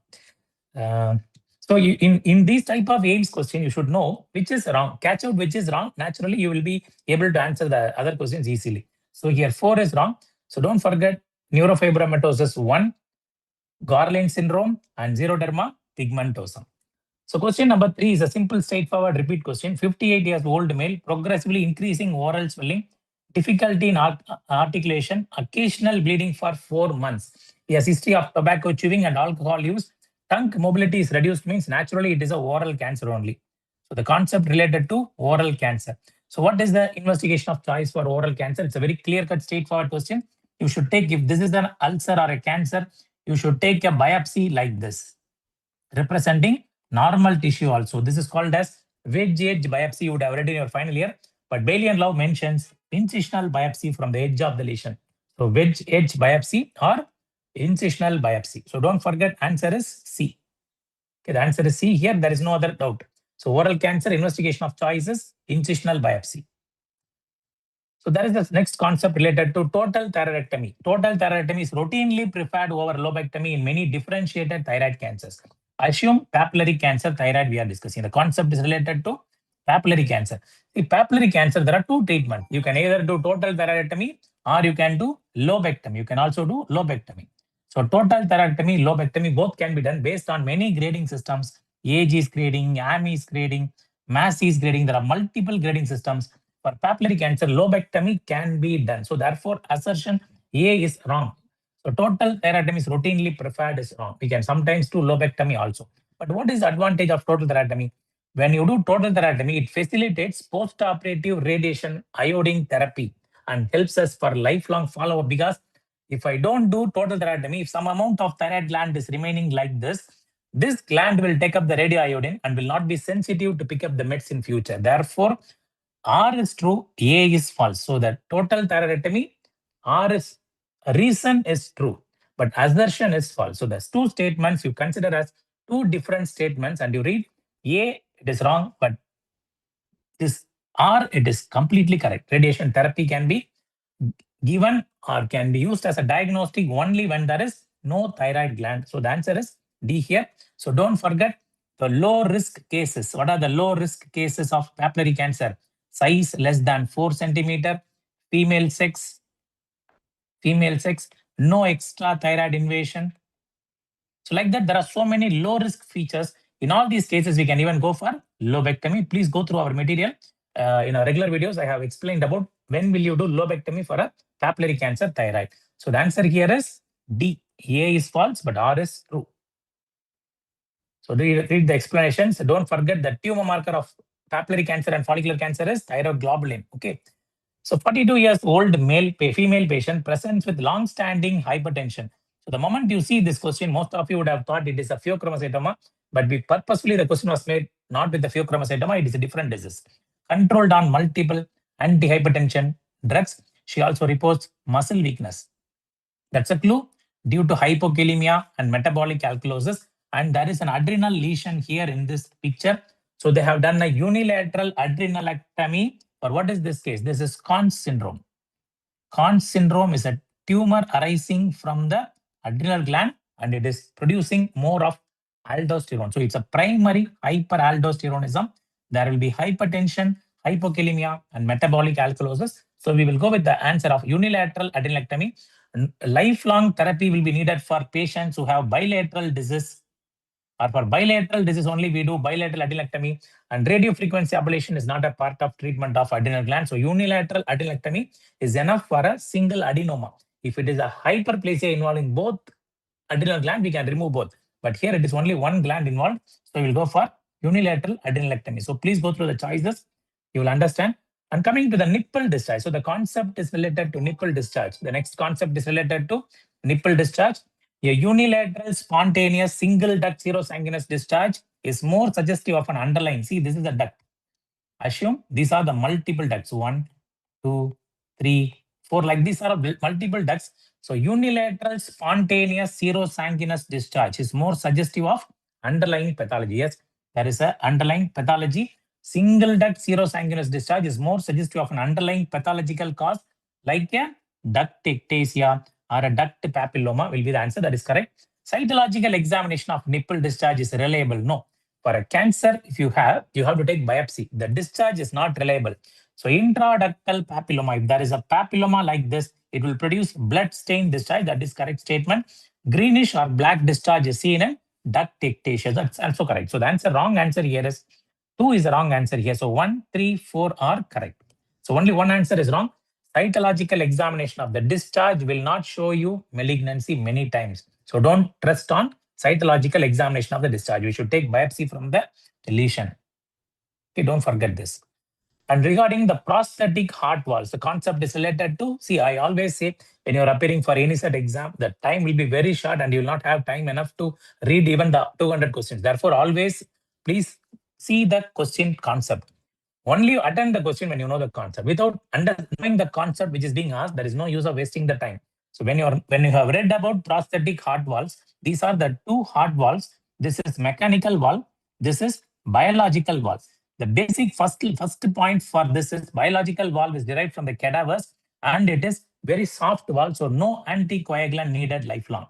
So in these type of AIMS question, you should know which is wrong. Catch out which is wrong. Naturally, you will be able to answer the other questions easily. So here 4 is wrong. So don't forget neurofibromatosis 1, Garland syndrome, and xeroderma pigmentosum. So question number 3 is a simple, straightforward repeat question. 58 years old male, progressively increasing oral swelling, difficulty in articulation, occasional bleeding for 4 months. He has history of tobacco chewing and alcohol use. Tongue mobility is reduced, means naturally it is a oral cancer only. So the concept related to oral cancer. So what is the investigation of choice for oral cancer? It's a very clear-cut, straightforward question. You should take, if this is an ulcer or a cancer, you should take a biopsy like this, representing normal tissue also. This is called as wedge edge biopsy. You would have read in your final year, but Bailey and Love mentions incisional biopsy from the edge of the lesion. So wedge edge biopsy or incisional biopsy. So don't forget, answer is C. Okay, the answer is C here. There is no other doubt. So oral cancer investigation of choice is incisional biopsy. So there is the next concept related to total thyroidectomy. Total thyroidectomy is routinely preferred over lobectomy in many differentiated thyroid cancers. Assume papillary cancer thyroid we are discussing. The concept is related to papillary cancer. In papillary cancer, there are two treatments. You can either do total thyroidectomy or you can do lobectomy. You can also do lobectomy. So total thyroidectomy, lobectomy, both can be done based on many grading systems. AG's grading, AMI's grading, Massey's grading. There are multiple grading systems. For papillary cancer, lobectomy can be done. So therefore, assertion A is wrong. So total thyroidectomy is routinely preferred is wrong. We can sometimes do lobectomy also. But what is the advantage of total thyroidectomy? When you do total thyroidectomy, it facilitates post-operative radiation iodine therapy and helps us for lifelong follow-up, because if I don't do total thyroidectomy, if some amount of thyroid gland is remaining like this gland will take up the radioiodine and will not be sensitive to pick up the meds in future. Therefore, R is true, A is false. So the total thyroidectomy, R is reason is true, but assertion is false. So there's two statements you consider as two different statements, and you read A, it is wrong, but this R, it is completely correct. Radiation therapy can be given or can be used as a diagnostic only when there is no thyroid gland. So the answer is D here. So don't forget the low risk cases. What are the low risk cases of papillary cancer? Size less than 4 centimeter, female sex, no extra thyroid invasion. So like that, there are so many low risk features. In all these cases, we can even go for lobectomy. Please go through our material. In our regular videos, I have explained about when will you do lobectomy for a papillary cancer thyroid. So the answer here is D. A is false, but R is true. So read the explanations. Don't forget the tumor marker of papillary cancer and follicular cancer is thyroglobulin. Okay. So 42 years old female patient presents with long-standing hypertension. So the moment you see this question, most of you would have thought it is a pheochromocytoma, but the question was made not with the pheochromocytoma, it is a different disease. Controlled on multiple anti-hypertension drugs. She also reports muscle weakness. That's a clue due to hypokalemia and metabolic alkalosis. And there is an adrenal lesion here in this picture. So they have done a unilateral adrenalectomy. For what is this case? This is Con's syndrome. Con's syndrome is a tumor arising from the adrenal gland and it is producing more of aldosterone. So it's a primary hyperaldosteronism. There will be hypertension, hypokalemia, and metabolic alkalosis. So we will go with the answer of unilateral adrenalectomy. Lifelong therapy will be needed for patients who have bilateral disease, or for bilateral disease only we do bilateral adrenalectomy, and radiofrequency ablation is not a part of treatment of adrenal gland. So unilateral adrenalectomy is enough for a single adenoma. If it is a hyperplasia involving both adrenal gland, we can remove both. But here it is only one gland involved. So we will go for unilateral adrenalectomy. So please go through the choices. You will understand. And coming to the nipple discharge. So the concept is related to nipple discharge. The next concept is related to nipple discharge. A unilateral spontaneous single duct serosanguinous discharge is more suggestive of an underlying. See, this is a duct. Assume these are the multiple ducts. 1, 2, 3, 4. Like these are multiple ducts. So unilateral spontaneous serosanguinous discharge is more suggestive of underlying pathology. Yes, there is an underlying pathology. Single duct serosanguinous discharge is more suggestive of an underlying pathological cause like a duct ectasia or a duct papilloma will be the answer. That is correct. Cytological examination of nipple discharge is reliable. No. For a cancer, if you have to take biopsy. The discharge is not reliable. So intraductal papilloma, if there is a papilloma like this, it will produce blood stain discharge. That is correct statement. Greenish or black discharge is seen in duct ectasia. That's also correct. So the wrong answer here is 2 is the wrong answer here. So 1, 3, 4 are correct. So only one answer is wrong. Cytological examination of the discharge will not show you malignancy many times. So don't trust on cytological examination of the discharge. We should take biopsy from the lesion. Okay, don't forget this. And regarding the prosthetic heart valves, the concept is related to, see, I always say when you're appearing for any INI CET exam, the time will be very short and you will not have time enough to read even the 200 questions. Therefore, always please see the question concept. Only you attend the question when you know the concept. Without knowing the concept which is being asked, there is no use of wasting the time. So when you have read about prosthetic heart valves, these are the two heart valves. This is mechanical valve. This is biological valve. The basic first point for this is biological valve is derived from the cadavers, and it is very soft valve, so no anticoagulant needed lifelong.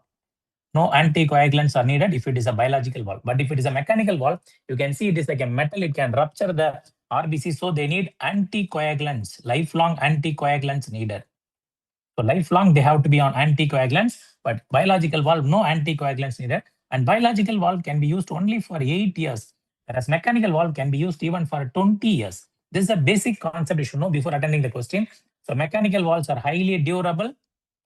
No anticoagulants are needed if it is a biological valve. But if it is a mechanical valve, you can see it is like a metal, it can rupture the RBC, so they need anticoagulants, lifelong anticoagulants needed. So lifelong, they have to be on anticoagulants, but biological valve, no anticoagulants needed. And biological valve can be used only for 8 years, whereas mechanical valve can be used even for 20 years. This is a basic concept you should know before attending the question. So mechanical valves are highly durable.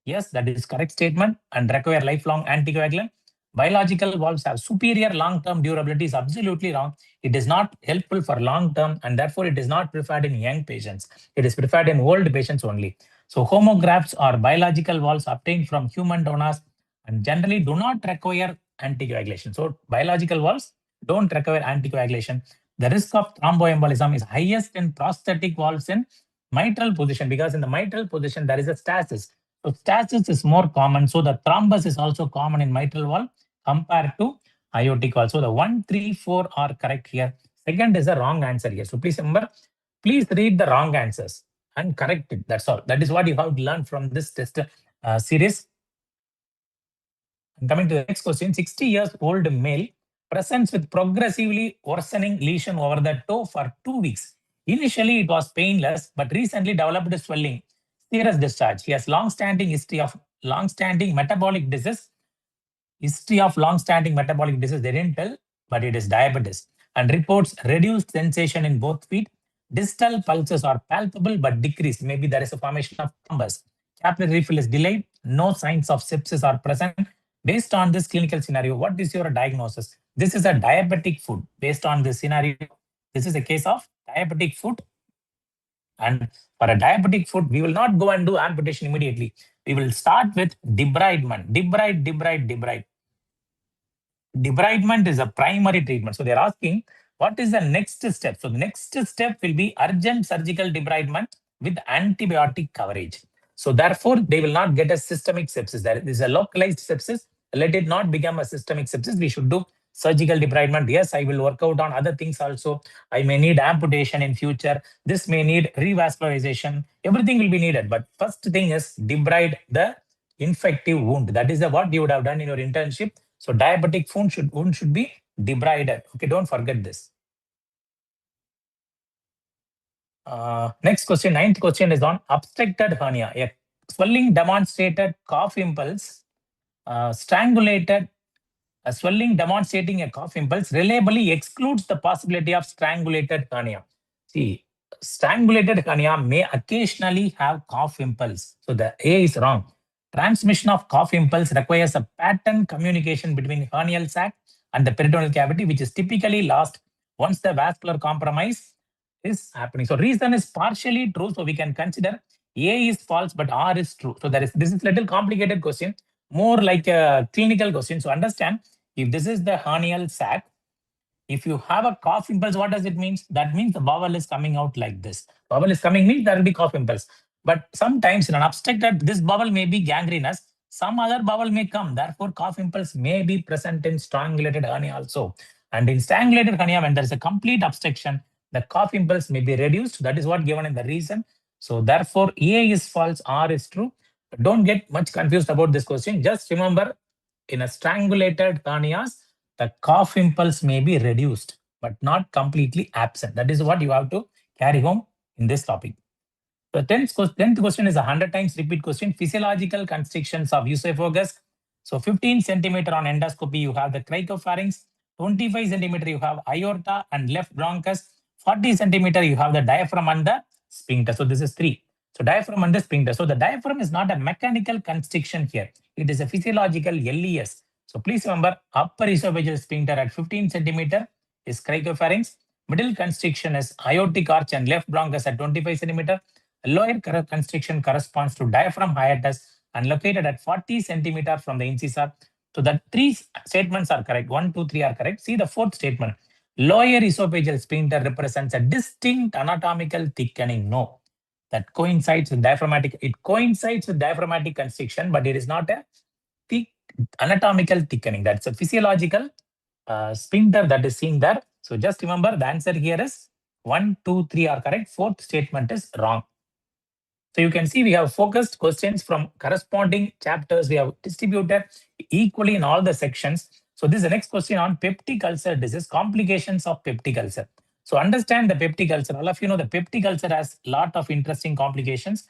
Yes, that is correct statement, and require lifelong anticoagulant. Biological valves have superior long-term durability is absolutely wrong. It is not helpful for long-term, and therefore it is not preferred in young patients. It is preferred in old patients only. So homografts are biological valves obtained from human donors and generally do not require anticoagulation. So biological valves don't require anticoagulation. The risk of thromboembolism is highest in prosthetic valves in mitral position, because in the mitral position there is a stasis. So stasis is more common. So the thrombus is also common in mitral valve compared to aortic valve. So the 1, 3, 4 are correct here. Second is the wrong answer here. So please remember, please read the wrong answers and correct it. That's all. That is what you have to learn from this test series. And coming to the next question, 60 years old male presents with progressively worsening lesion over the toe for 2 weeks. Initially, it was painless, but recently developed swelling, serous discharge. He has long-standing history of long-standing metabolic disease. History of long-standing metabolic disease, they didn't tell, but it is diabetes. And reports reduced sensation in both feet. Distal pulses are palpable but decreased. Maybe there is a formation of thrombus. Capillary refill is delayed. No signs of sepsis are present. Based on this clinical scenario, what is your diagnosis? This is a diabetic foot. Based on this scenario, this is a case of diabetic foot. And for a diabetic foot, we will not go and do amputation immediately. We will start with debridement. Debride. Debridement is a primary treatment. So they're asking, what is the next step? So the next step will be urgent surgical debridement with antibiotic coverage. So therefore, they will not get a systemic sepsis. There is a localized sepsis. Let it not become a systemic sepsis. We should do surgical debridement. Yes, I will work out on other things also. I may need amputation in future. This may need revascularization. Everything will be needed. But first thing is debride the infective wound. That is what you would have done in your internship. So diabetic wound should be debrided. Okay, don't forget this. Next question, 9th question is on obstructed hernia. A swelling demonstrated cough impulse, strangulated. A swelling demonstrating a cough impulse reliably excludes the possibility of strangulated hernia. See, strangulated hernia may occasionally have cough impulse. So the A is wrong. Transmission of cough impulse requires a pattern communication between hernial sac and the peritoneal cavity, which is typically lost once the vascular compromise is happening. So reason is partially true. So we can consider A is false, but R is true. So this is a little complicated question, more like a clinical question. So understand, if this is the hernial sac, if you have a cough impulse, what does it mean? That means the bowel is coming out like this. Bowel is coming means there will be cough impulse. But sometimes in an obstructed, this bowel may be gangrenous. Some other bowel may come. Therefore, cough impulse may be present in strangulated hernia also. And in strangulated hernia, when there is a complete obstruction, the cough impulse may be reduced. That is what given in the reason. So therefore, A is false, R is true. Don't get much confused about this question. Just remember, in a strangulated hernias, the cough impulse may be reduced, but not completely absent. That is what you have to carry home in this topic. The 10th question is a 100 times repeat question. Physiological constrictions of esophagus. So 15 centimeter on endoscopy, you have the cricopharynx. 25 centimeter, you have aorta and left bronchus. 40 centimeter, you have the diaphragm and the sphincter. So this is 3. So diaphragm and the sphincter. So the diaphragm is not a mechanical constriction here. It is a physiological LES. So please remember, upper esophageal sphincter at 15 centimeter is cricopharynx. Middle constriction is aortic arch and left bronchus at 25 centimeter. Lower constriction corresponds to diaphragm hiatus and located at 40 centimeter from the incisor. So the 3 statements are correct. 1, 2, 3 are correct. See the 4th statement. Lower esophageal sphincter represents a distinct anatomical thickening. No. that coincides with diaphragmatic. It coincides with diaphragmatic constriction, but it is not a thick anatomical thickening. That's a physiological sphincter that is seen there. So just remember the answer here is 1, 2, 3 are correct. Fourth statement is wrong. So you can see we have focused questions from corresponding chapters. We have distributed equally in all the sections. So this is the next question on peptic ulcer disease, complications of peptic ulcer. So understand the peptic ulcer. All of you know the peptic ulcer has a lot of interesting complications.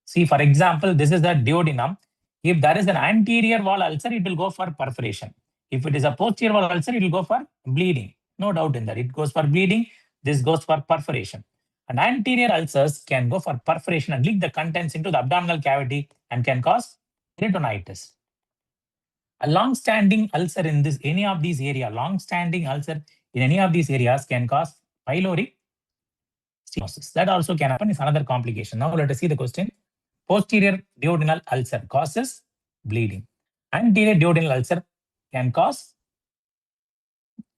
See, for example, this is the duodenum. If there is an anterior wall ulcer, it will go for perforation. If it is a posterior wall ulcer, it will go for bleeding. No doubt in that. It goes for bleeding. This goes for perforation. And anterior ulcers can go for perforation and leak the contents into the abdominal cavity and can cause peritonitis. A long-standing ulcer in any of these areas, long-standing ulcer in any of these areas can cause pyloric stenosis. That also can happen. It's another complication. Now let us see the question. Posterior duodenal ulcer causes bleeding. Anterior duodenal ulcer can cause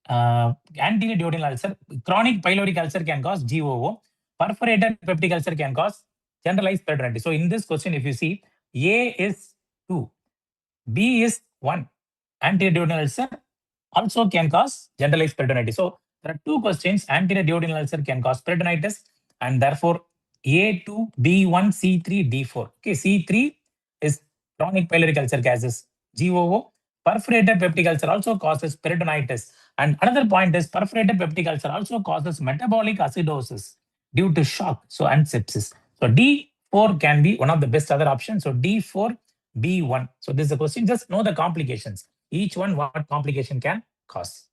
anterior duodenal ulcer. Chronic pyloric ulcer can cause GOO. Perforated peptic ulcer can cause generalized peritonitis. So in this question, if you see, A is 2, B is 1. Anterior duodenal ulcer also can cause generalized peritonitis. So there are 2 questions. Anterior duodenal ulcer can cause peritonitis, and therefore A2, B1, C3, D4. Okay, C3 is chronic pyloric ulcer causes GOO. Perforated peptic ulcer also causes peritonitis. And another point is perforated peptic ulcer also causes metabolic acidosis due to shock, and sepsis. So D4 can be one of the best other options. So D4, B1. So this is a question. Just know the complications. Each one what complication can cause.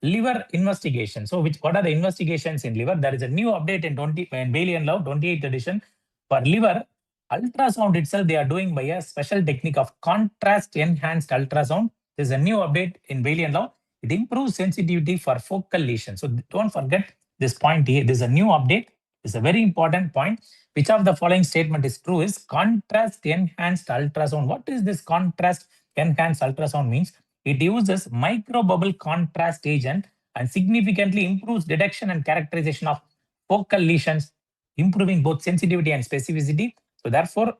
Liver investigation. So what are the investigations in liver? There is a new update in Bailey and Love 28th edition. For liver, ultrasound itself, they are doing by a special technique of contrast enhanced ultrasound. There's a new update in Bailey and Love. It improves sensitivity for focal lesions. So don't forget this point here. There's a new update. It's a very important point. Which of the following statement is true is contrast enhanced ultrasound. What is this contrast enhanced ultrasound means? It uses microbubble contrast agent and significantly improves detection and characterization of focal lesions, improving both sensitivity and specificity. So therefore,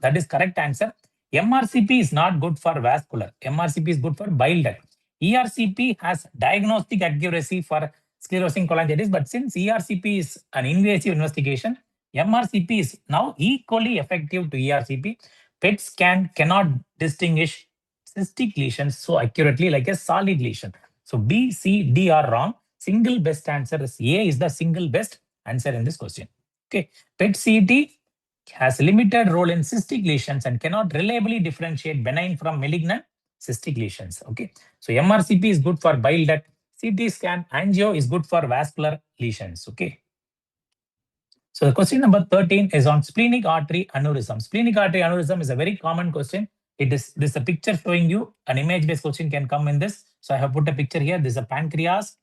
that is correct answer. MRCP is not good for vascular. MRCP is good for bile duct. ERCP has diagnostic accuracy for sclerosing cholangitis, but since ERCP is an invasive investigation, MRCP is now equally effective to ERCP. PET scan cannot distinguish cystic lesions so accurately like a solid lesion. So B, C, D are wrong. Single best answer is A is the single best answer in this question. Okay, PET CT has limited role in cystic lesions and cannot reliably differentiate benign from malignant cystic lesions. Okay, so MRCP is good for bile duct. CT scan, angio is good for vascular lesions. Okay. So the question number 13 is on splenic artery aneurysm. Splenic artery aneurysm is a very common question. This is a picture showing you an image-based question can come in this. So I have put a picture here. This is a pancreas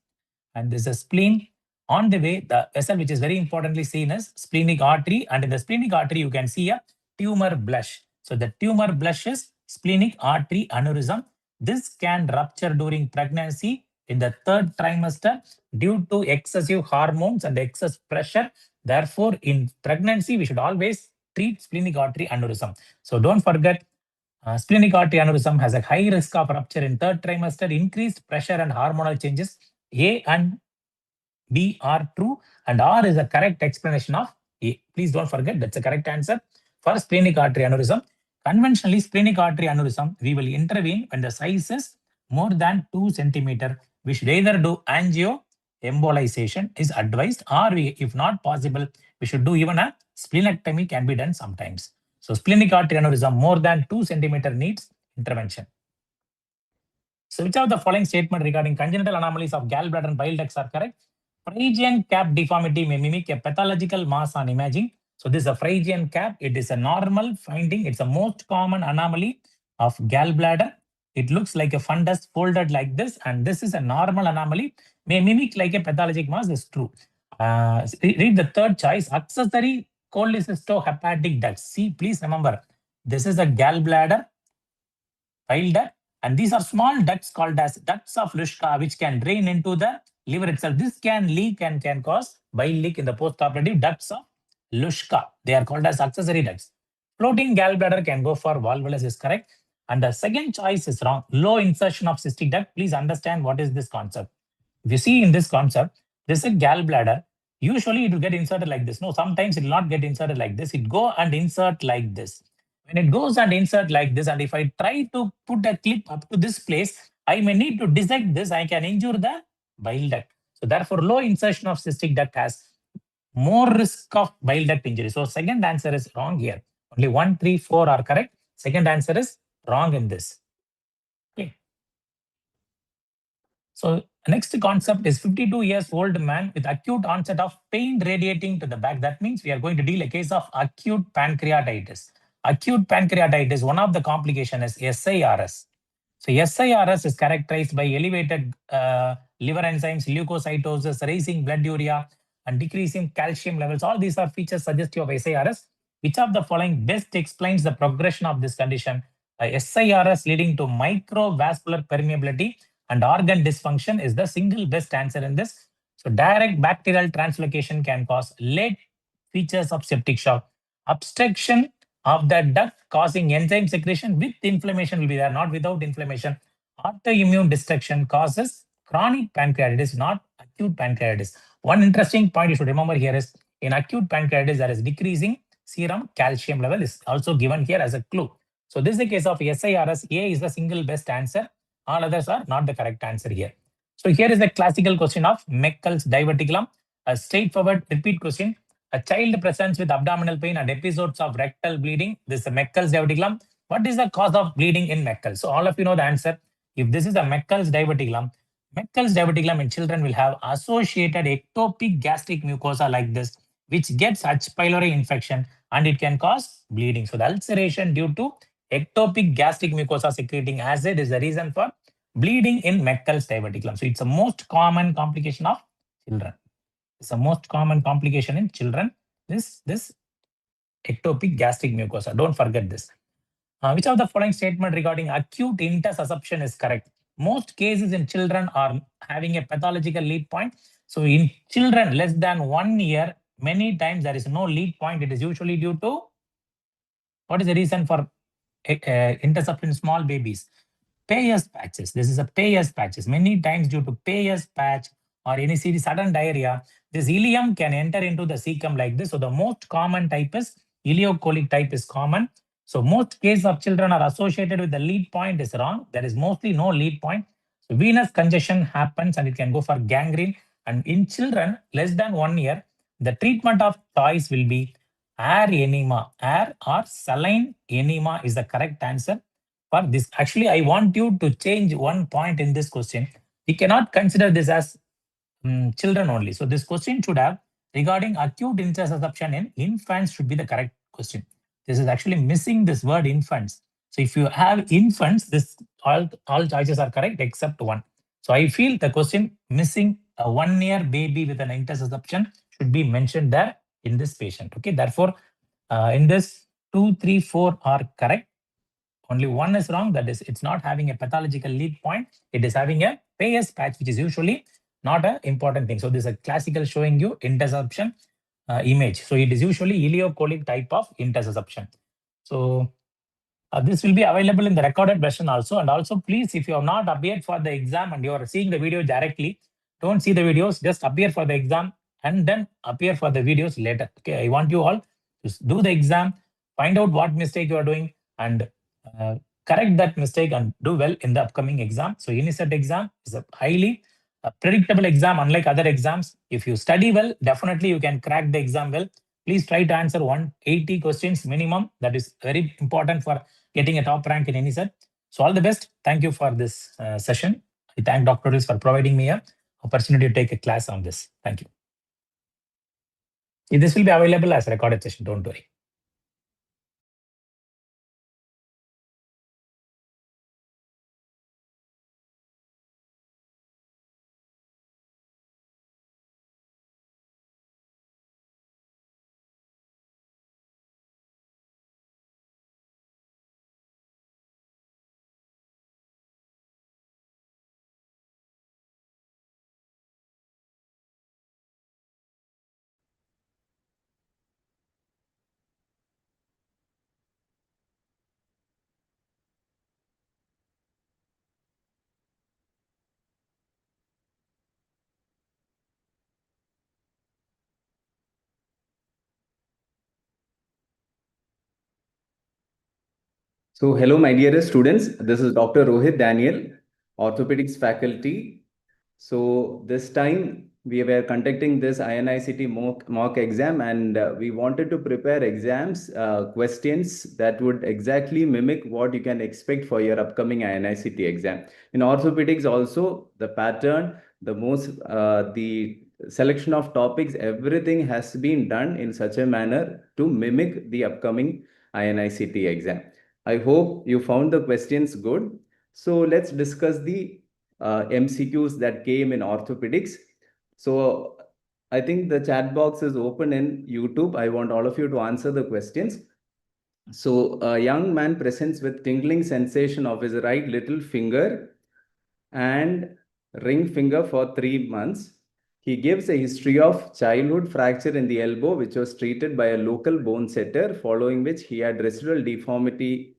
and this is a spleen. On the way, the vessel which is very importantly seen as splenic artery, and in the splenic artery you can see a tumor blush. So the tumor blush is splenic artery aneurysm. This can rupture during pregnancy in the 3rd trimester due to excessive hormones and excess pressure. Therefore, in pregnancy, we should always treat splenic artery aneurysm. So don't forget, splenic artery aneurysm has a high risk of rupture in 3rd trimester, increased pressure and hormonal changes. A and B are true, and R is a correct explanation of A. Please don't forget, that's the correct answer for splenic artery aneurysm. Conventionally, splenic artery aneurysm, we will intervene when the size is more than 2 centimeter. We should either do angio embolization is advised, or if not possible, we should do even a splenectomy can be done sometimes. So splenic artery aneurysm more than 2 centimeter needs intervention. So which of the following statement regarding congenital anomalies of gallbladder and bile ducts are correct? Phrygian cap deformity may mimic a pathological mass on imaging. So this is a Phrygian cap. It is a normal finding. It's a most common anomaly of gallbladder. It looks like a fundus folded like this, and this is a normal anomaly. May mimic like a pathologic mass is true. Read the 3rd choice, accessory cholecystohepatic ducts. See, please remember, this is a gallbladder, bile duct, And these are small ducts called as ducts of Luschka, which can drain into the liver itself. This can leak and can cause bile leak in the postoperative ducts of Luschka. They are called as accessory ducts. Floating gallbladder can go for volvulus is correct. And the second choice is wrong. Low insertion of cystic duct. Please understand what is this concept. If you see in this concept, there's a gallbladder. Usually it will get inserted like this. No, sometimes it will not get inserted like this. It go and insert like this. When it goes and insert like this, and if I try to put a clip up to this place, I may need to dissect this. I can injure the bile duct. So therefore, low insertion of cystic duct has more risk of bile duct injury. So second answer is wrong here. Only 1, 3, 4 are correct. Second answer is wrong in this. Okay. So next concept is 52 years old man with acute onset of pain radiating to the back. That means we are going to deal a case of acute pancreatitis. Acute pancreatitis, one of the complications is SIRS. So SIRS is characterized by elevated liver enzymes, leukocytosis, raising blood urea, and decreasing calcium levels. All these are features suggestive of SIRS. Which of the following best explains the progression of this condition? SIRS leading to microvascular permeability and organ dysfunction is the single best answer in this. So direct bacterial translocation can cause late features of septic shock. Obstruction of the duct causing enzyme secretion with inflammation will be there, not without inflammation. Autoimmune destruction causes chronic pancreatitis, not acute pancreatitis. One interesting point you should remember here is in acute pancreatitis, there is decreasing serum calcium level is also given here as a clue. So this is the case of SIRS. A is the single best answer. All others are not the correct answer here. So here is the classical question of Meckel's diverticulum. A straightforward repeat question. A child presents with abdominal pain and episodes of rectal bleeding. This is a Meckel's diverticulum. What is the cause of bleeding in Meckel? So all of you know the answer. If this is a Meckel's diverticulum in children will have associated ectopic gastric mucosa like this, which gets H. pylori infection and it can cause bleeding. So the ulceration due to ectopic gastric mucosa secreting acid is the reason for bleeding in Meckel's diverticulum. So it's a most common complication of children. It's the most common complication in children. This ectopic gastric mucosa. Don't forget this. Which of the following statement regarding acute intussusception is correct? Most cases in children are having a pathological lead point. So in children less than 1 year, many times there is no lead point. It is usually due to, what is the reason for intussusception in small babies? Peyer's patches. This is a Peyer's patches. Many times due to Peyer's patch or any sudden diarrhea, this ileum can enter into the cecum like this. So the most common type is ileocolic type is common. So most cases of children are associated with the lead point is wrong. There is mostly no lead point. So venous congestion happens and it can go for gangrene. And in children less than 1 year, the treatment of choice will be air enema. Air or saline enema is the correct answer for this. Actually, I want you to change one point in this question. We cannot consider this as children only. So this question should have regarding acute intussusception in infants should be the correct question. This is actually missing this word infants. So if you have infants, this all choices are correct except one. So I feel the question missing a 1 year baby with an intussusception should be mentioned there in this patient. Okay, therefore, in this 2, 3, 4 are correct. Only one is wrong. That is, it's not having a pathological lead point. It is having a Peyer's patch, which is usually not an important thing. So this is a classical showing you intussusception image. So it is usually ileocolic type of intussusception. So this will be available in the recorded version also. And also, please, if you have not appeared for the exam and you are seeing the video directly, don't see the videos. Just appear for the exam and then appear for the videos later. Okay, I want you all to do the exam, find out what mistake you are doing, and correct that mistake and do well in the upcoming exam. So INI CET exam is a highly predictable exam, unlike other exams. If you study well, definitely you can crack the exam well. Please try to answer 180 questions minimum. That is very important for getting a top rank in INI CET. So all the best. Thank you for this session. I thank DocTutorials for providing me an opportunity to take a class on this. Thank you. This will be available as a recorded session. Don't worry.
So, hello, my dearest students. This is Dr. Rohit Daniel, orthopedics faculty. So, this time we were conducting this INI CET mock exam, and we wanted to prepare exams questions that would exactly mimic what you can expect for your upcoming INI CET exam. In orthopedics, also the pattern, the selection of topics, everything has been done in such a manner to mimic the upcoming INI CET exam. I hope you found the questions good. So let's discuss the MCQs that came in orthopedics. So I think the chat box is open in YouTube. I want all of you to answer the questions. So a young man presents with tingling sensation of his right little finger and ring finger for 3 months. He gives a history of childhood fracture in the elbow, which was treated by a local bone setter, following which he had residual deformity.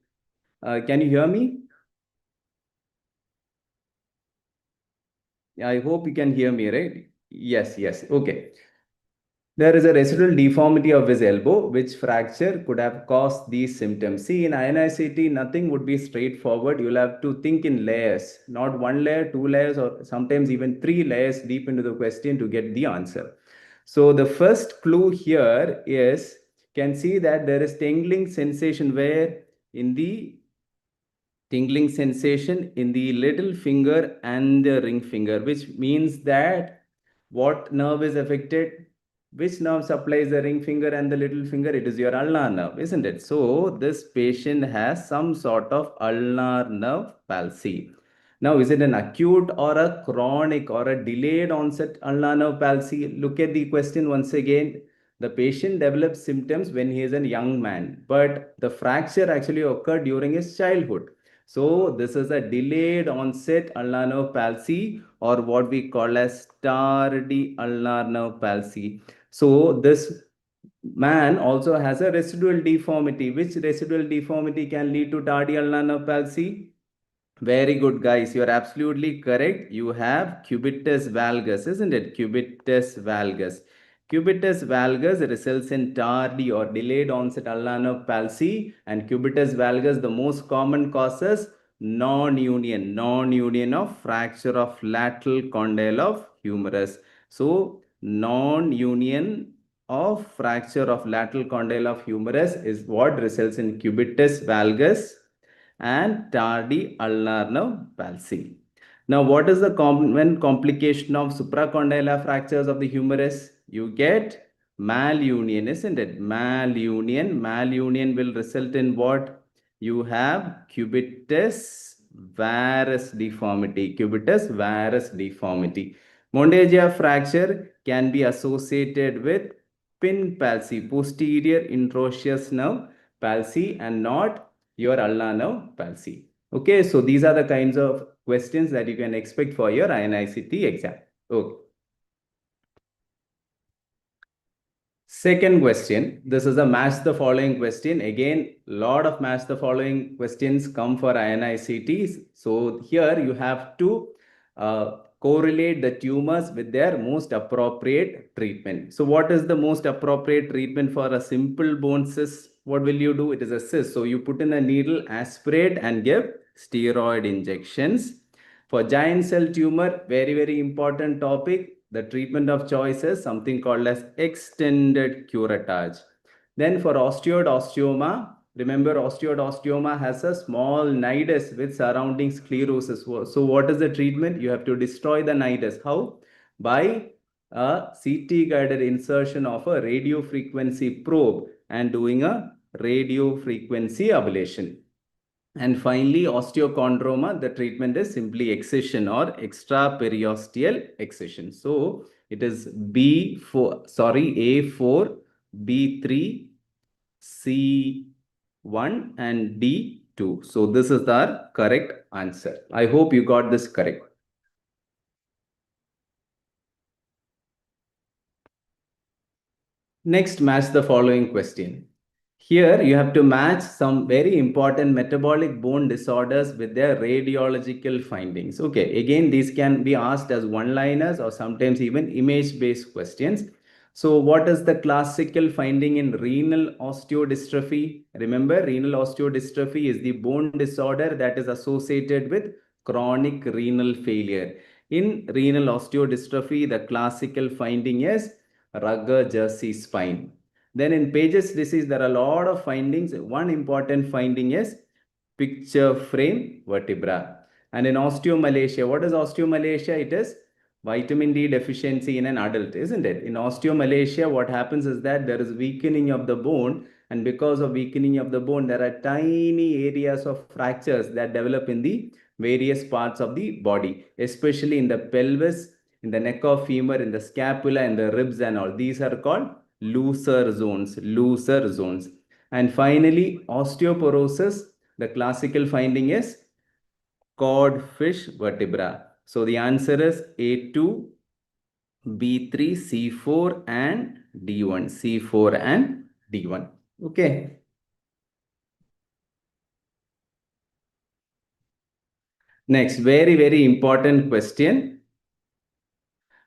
Can you hear me? I hope you can hear me, right? Yes, yes. Okay. There is a residual deformity of his elbow, which fracture could have caused these symptoms. See, in INI CET, nothing would be straightforward. You'll have to think in layers, not 1 layer, 2 layers, or sometimes even 3 layers deep into the question to get the answer. So the first clue here is, can see that there is tingling sensation where in the tingling sensation in the little finger and the ring finger, which means that what nerve is affected? Which nerve supplies the ring finger and the little finger? It is your ulnar nerve, isn't it? So this patient has some sort of ulnar nerve palsy. Now, is it an acute or a chronic or a delayed onset ulnar nerve palsy? Look at the question once again. The patient develops symptoms when he is a young man, but the fracture actually occurred during his childhood. So this is a delayed onset ulnar nerve palsy, or what we call as tardy ulnar nerve palsy. So this man also has a residual deformity. Which residual deformity can lead to tardy ulnar nerve palsy? Very good, guys. You're absolutely correct. You have cubitus valgus, isn't it? Cubitus valgus. Cubitus valgus results in tardy or delayed onset ulnar nerve palsy, and cubitus valgus, the most common causes non-union of fracture of lateral condyle of humerus. So non-union of fracture of lateral condyle of humerus is what results in cubitus valgus and tardy ulnar nerve palsy. Now, what is the common complication of supracondylar fractures of the humerus? You get malunion, isn't it? Malunion. Malunion will result in what? You have cubitus varus deformity. Cubitus varus deformity. Monteggia fracture can be associated with pin palsy, posterior introitious nerve palsy, and not your ulnar nerve palsy. Okay, so these are the kinds of questions that you can expect for your INI CET exam. Okay. Second question, this is a match the following question. Again, lot of match the following questions come for INI CETs. So here you have to correlate the tumors with their most appropriate treatment. So what is the most appropriate treatment for a simple bone cyst? What will you do? It is a cyst. So you put in a needle, aspirate and give steroid injections. For giant cell tumor, very, very important topic. The treatment of choice is something called as extended curettage. Then for osteoid osteoma, remember osteoid osteoma has a small nidus with surrounding sclerosis. So what is the treatment? You have to destroy the nidus. How? By a CT guided insertion of a radio frequency probe and doing a radio frequency ablation. And finally, osteochondroma, the treatment is simply excision or extraperiosteal excision. So it is A4, B3, C1 and D2. So this is the correct answer. I hope you got this correct. Next, match the following question. Here, you have to match some very important metabolic bone disorders with their radiological findings. Okay, again, these can be asked as one-liners or sometimes even image-based questions. So what is the classical finding in renal osteodystrophy? Remember, renal osteodystrophy is the bone disorder that is associated with chronic renal failure. In renal osteodystrophy, the classical finding is Rugger Jersey spine. Then in Paget's disease, there are a lot of findings. One important finding is picture frame vertebra. And in osteomalacia, what is osteomalacia? It is vitamin D deficiency in an adult, isn't it? In osteomalacia, what happens is that there is weakening of the bone, and because of weakening of the bone, there are tiny areas of fractures that develop in the various parts of the body, especially in the pelvis, in the neck of femur, in the scapula, in the ribs and all. These are called looser zones, looser zones. And finally, osteoporosis, the classical finding is codfish vertebra. So the answer is A2, B3, C4 and D1. C4 and D1. Okay. Next, very, very important question.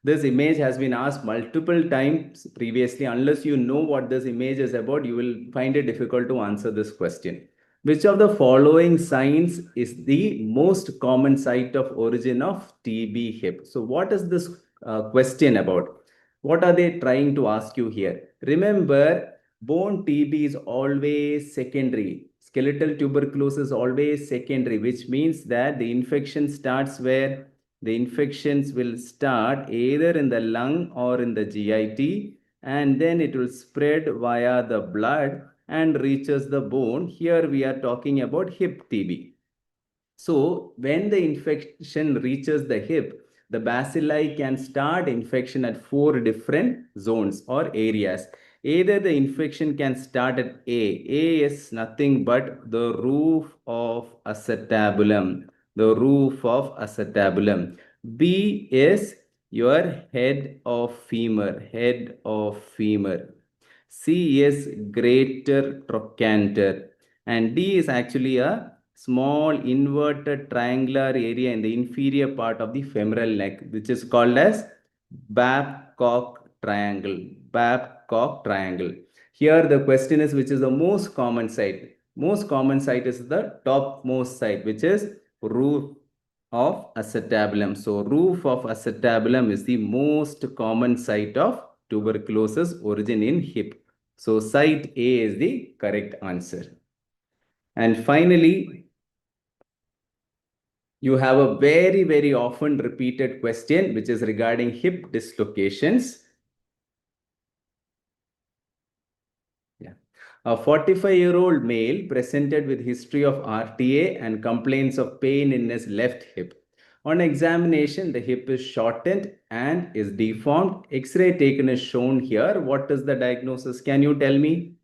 This image has been asked multiple times previously. Unless you know what this image is about, you will find it difficult to answer this question. Which of the following signs is the most common site of origin of TB hip? So what is this question about? What are they trying to ask you here? Remember, bone TB is always secondary. Skeletal tuberculosis is always secondary, which means that the infection starts where? The infections will start either in the lung or in the GIT, and then it will spread via the blood and reaches the bone. Here we are talking about hip TB. So when the infection reaches the hip, the bacilli can start infection at 4 different zones or areas. Either the infection can start at A. A is nothing but the roof of acetabulum. The roof of acetabulum. B is your head of femur. Head of femur. C is greater trochanter. And D is actually a small inverted triangular area in the inferior part of the femoral neck, which is called as Babcock triangle. Babcock triangle. Here the question is, which is the most common site? Most common site is the topmost site, which is roof of acetabulum. So roof of acetabulum is the most common site of tuberculosis origin in hip. So site A is the correct answer. And finally, you have a very, very often repeated question, which is regarding hip dislocations. Yeah. A 45-year-old male presented with history of RTA and complaints of pain in his left hip. On examination, the hip is shortened and is deformed. X-ray taken is shown here. What is the diagnosis? Can you tell me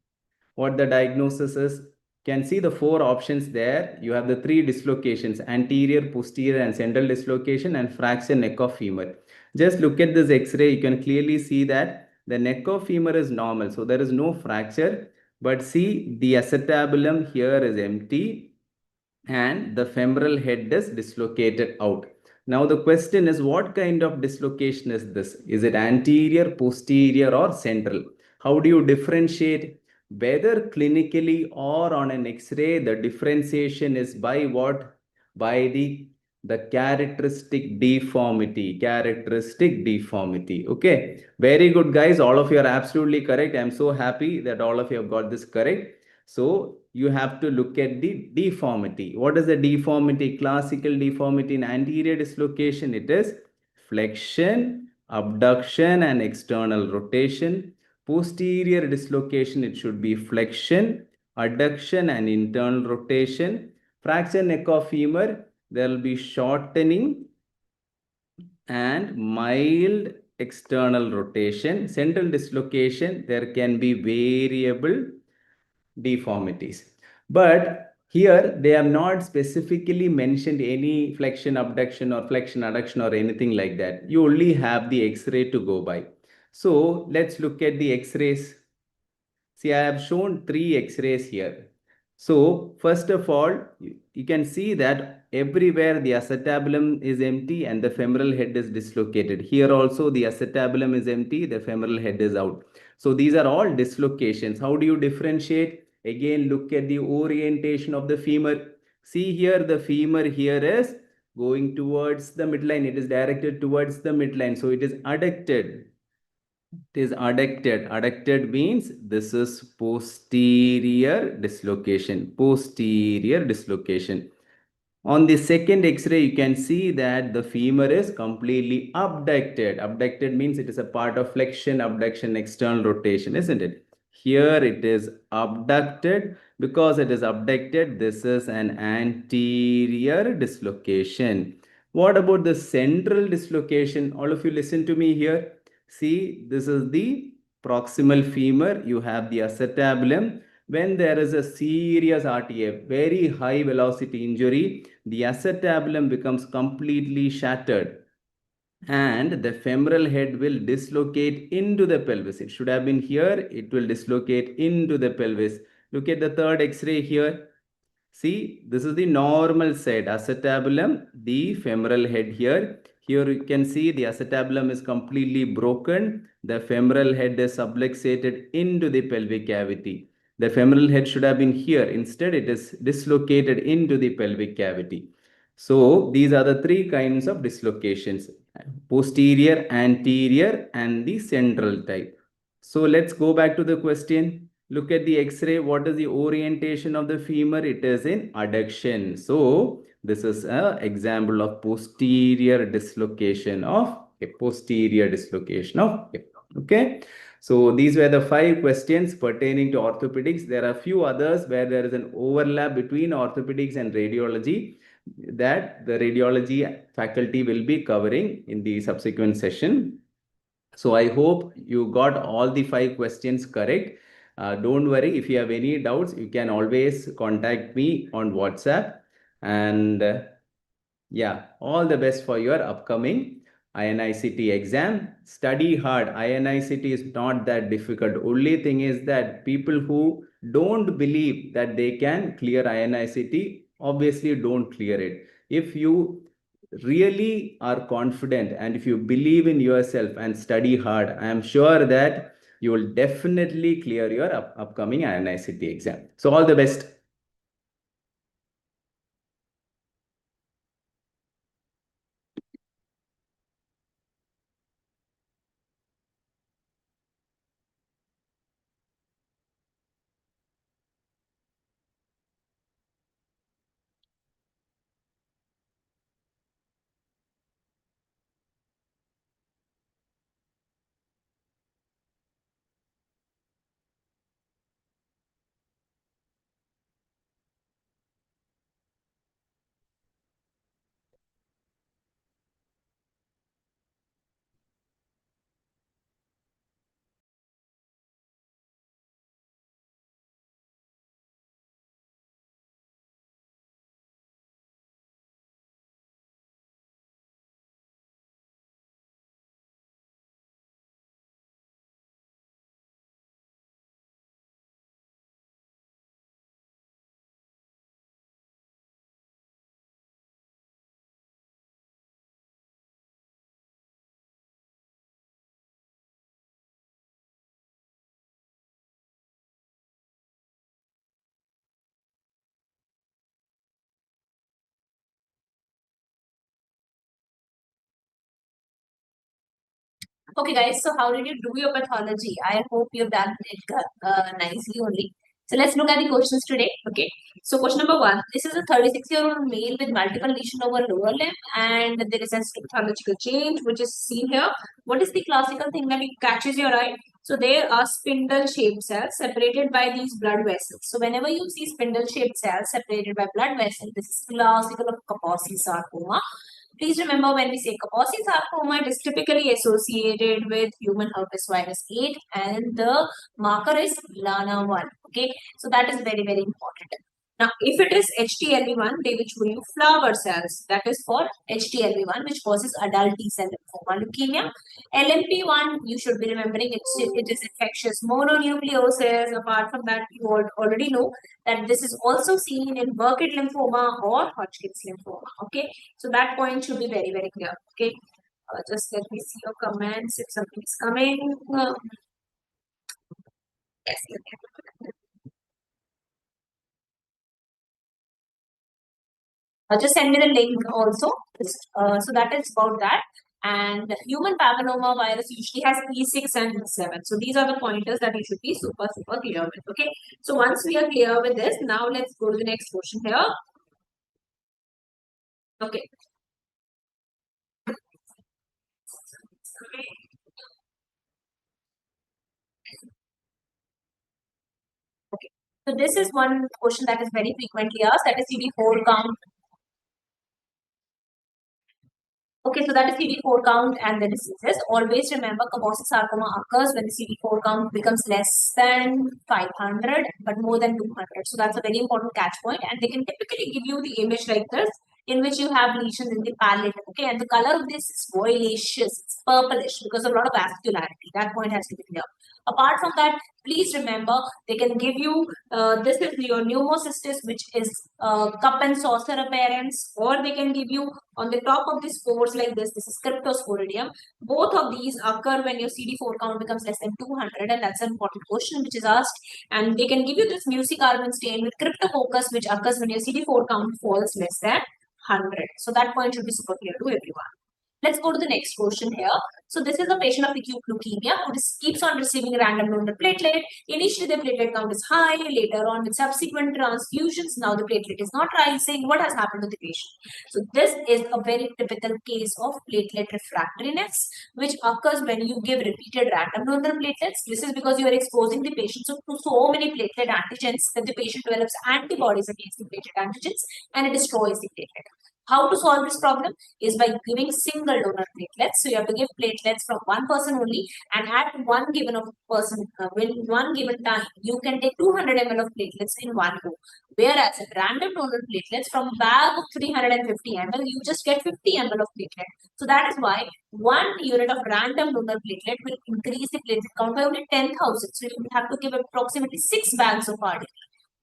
what the diagnosis is? Can see the 4 options there. You have the 3 dislocations: anterior, posterior and central dislocation, and fracture neck of femur. Just look at this X-ray. You can clearly see that the neck of femur is normal. So there is no fracture. But see, the acetabulum here is empty and the femoral head is dislocated out. Now the question is, what kind of dislocation is this? Is it anterior, posterior or central? How do you differentiate? Whether clinically or on an X-ray, the differentiation is by what? By the characteristic deformity. Characteristic deformity. Okay. Very good, guys. All of you are absolutely correct. I'm so happy that all of you have got this correct. So you have to look at the deformity. What is the deformity? Classical deformity in anterior dislocation, it is flexion, abduction and external rotation. Posterior dislocation, it should be flexion, adduction and internal rotation. Fracture neck of femur, there will be shortening and mild external rotation. Central dislocation, there can be variable deformities. But here they have not specifically mentioned any flexion abduction or flexion adduction or anything like that. You only have the X-ray to go by. So let's look at the X-rays. See, I have shown 3 X-rays here. So first of all, you can see that everywhere the acetabulum is empty and the femoral head is dislocated. Here also the acetabulum is empty, the femoral head is out. So these are all dislocations. How do you differentiate? Again, look at the orientation of the femur. See here, the femur here is going towards the midline. It is directed towards the midline. So it is adducted. It is adducted. Adducted means this is posterior dislocation. Posterior dislocation. On the second X-ray, you can see that the femur is completely abducted. Abducted means it is a part of flexion, abduction, external rotation, isn't it? Here it is abducted. Because it is abducted, this is an anterior dislocation. What about the central dislocation? All of you listen to me here. See, this is the proximal femur. You have the acetabulum. When there is a serious RTA, very high velocity injury, the acetabulum becomes completely shattered and the femoral head will dislocate into the pelvis. It should have been here. It will dislocate into the pelvis. Look at the third X-ray here. See, this is the normal side, acetabulum, the femoral head here. Here you can see the acetabulum is completely broken. The femoral head is subluxated into the pelvic cavity. The femoral head should have been here. Instead, it is dislocated into the pelvic cavity. So these are the three kinds of dislocations: posterior, anterior, and the central type. So let's go back to the question. Look at the X-ray. What is the orientation of the femur? It is in adduction. So this is an example of posterior dislocation of hip. Posterior dislocation of hip. Okay. So these were the 5 questions pertaining to orthopedics. There are a few others where there is an overlap between orthopedics and radiology that the radiology faculty will be covering in the subsequent session. So I hope you got all the 5 questions correct. Don't worry, if you have any doubts, you can always contact me on WhatsApp. And yeah, all the best for your upcoming INI CET exam. Study hard. INI CET is not that difficult. Only thing is that people who don't believe that they can clear INI CET obviously don't clear it. If you really are confident and if you believe in yourself and study hard, I am sure that you will definitely clear your upcoming INI CET exam. So all the best.
Okay, guys, so how did you do your pathology? I hope you've done it nicely only. So let's look at the questions today. Okay, so question number 1. This is a 36-year-old male with multiple lesions over lower limb and there is a pathological change which is seen here. What is the classical thing that catches your eye? So there are spindle-shaped cells separated by these blood vessels. So whenever you see spindle-shaped cells separated by blood vessels, this is classical of Kaposi sarcoma. Please remember, when we say Kaposi sarcoma, it is typically associated with human herpes virus 8 and the marker is LANA1. Okay, so that is very, very important. Now, if it is HTLV1, they will show you flower cells. That is for HTLV1, which causes adult T-cell lymphoma leukemia. LMP1, you should be remembering it is infectious mononucleosis. Apart from that, you already know that this is also seen in Burkitt lymphoma or Hodgkin's lymphoma. Okay, so that point should be very, very clear. Okay, just let me see your comments if something is coming. Yes. Just send me the link also. So that is about that. And human papilloma virus usually has E6 and E7. So these are the pointers that you should be super clear with. Okay. So once we are clear with this, now let's go to the next question here. Okay. Okay. So this is one question that is very frequently asked, that is CD4 count. Okay, so that is CD4 count and the diseases. Always remember, Kaposi sarcoma occurs when the CD4 count becomes less than 500 but more than 200. So that's a very important catch point, and they can typically give you the image like this, in which you have lesions in the palate. Okay, and the color of this is violaceous, it's purplish because of a lot of vascularity. That point has to be clear. Apart from that, please remember, they can give you this is your pneumocystis, which is cup and saucer appearance, or they can give you on the top of the spores like this. This is cryptosporidium. Both of these occur when your CD4 count becomes less than 200, and that's an important question which is asked. And they can give you this mucicarbon stain with cryptococcus, which occurs when your CD4 count falls less than 100. So that point should be super clear to everyone. Let's go to the next question here. So this is a patient of acute leukemia who keeps on receiving random donor platelet. Initially, the platelet count is high. Later on, with subsequent transfusions, now the platelet is not rising. What has happened to the patient? So this is a very typical case of platelet refractoriness, which occurs when you give repeated random donor platelets. This is because you are exposing the patient to so many platelet antigens that the patient develops antibodies against the platelet antigens, and it destroys the platelet. How to solve this problem is by giving single donor platelets. So you have to give platelets from one person only, and at one given person, one given time, you can take 200 ml of platelets in one go. Whereas random donor platelets from a bag of 350 ml, you just get 50 ml of platelet. So that is why 1 unit of random donor platelet will increase the platelet count by only 10,000. So you have to give approximately 6 bags of RDP.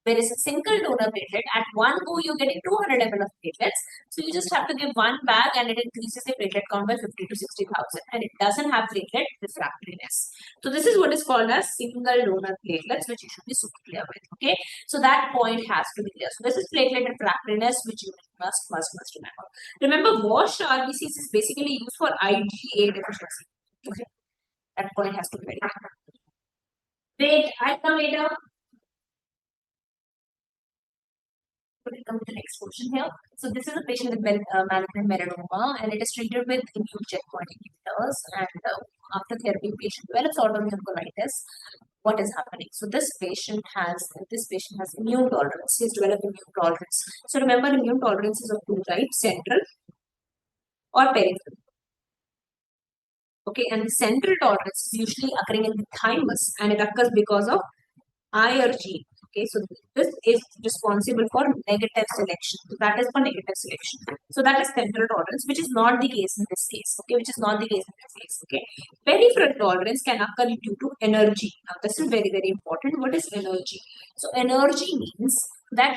Whereas a single donor platelet, at one go, you're getting 200 ml of platelets. So you just have to give one bag, and it increases the platelet count by 50 to 60,000. And it doesn't have platelet refractoriness. So this is what is called as single donor platelets, which you should be super clear with. Okay. So that point has to be clear. So this is platelet refractoriness, which you must remember. Remember, washed RBCs is basically used for IgA deficiency. Okay. That point has to be very clear. Wait, I come later. We come to the next question here. So this is a patient with malignant melanoma, and it is treated with immune checkpoint inhibitors. And after therapy, patient develops autoimmune colitis. What is happening? So this patient has immune tolerance. He's developed immune tolerance. So remember, immune tolerance is of two types: central or peripheral. Okay, and the central tolerance is usually occurring in the thymus, and it occurs because of IRG. Okay, so this is responsible for negative selection. So that is for negative selection. So that is central tolerance, which is not the case in this case. Okay, which is not the case in this case. Okay, peripheral tolerance can occur due to energy. Now, this is very, very important. What is energy? So energy means that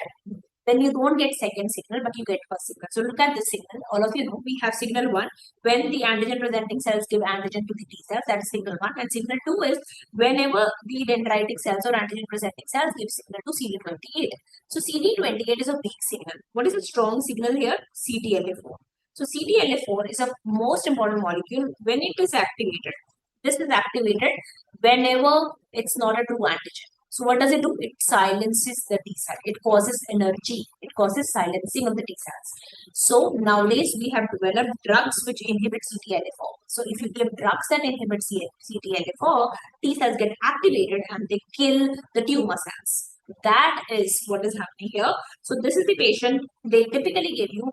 then you don't get second signal, but you get first signal. So look at this signal. All of you know we have signal 1 when the antigen presenting cells give antigen to the T cells. That is signal 1. And signal 2 is whenever the dendritic cells or antigen presenting cells give signal to CD28. So CD28 is a weak signal. What is a strong signal here? CTLA4. So CTLA4 is a most important molecule when it is activated. This is activated whenever it's not a true antigen. So what does it do? It silences the T cell. It causes energy. It causes silencing of the T cells. So nowadays we have developed drugs which inhibit CTLA4. So if you give drugs that inhibit CTLA4, T cells get activated and they kill the tumor cells. That is what is happening here. So this is the patient. They typically give you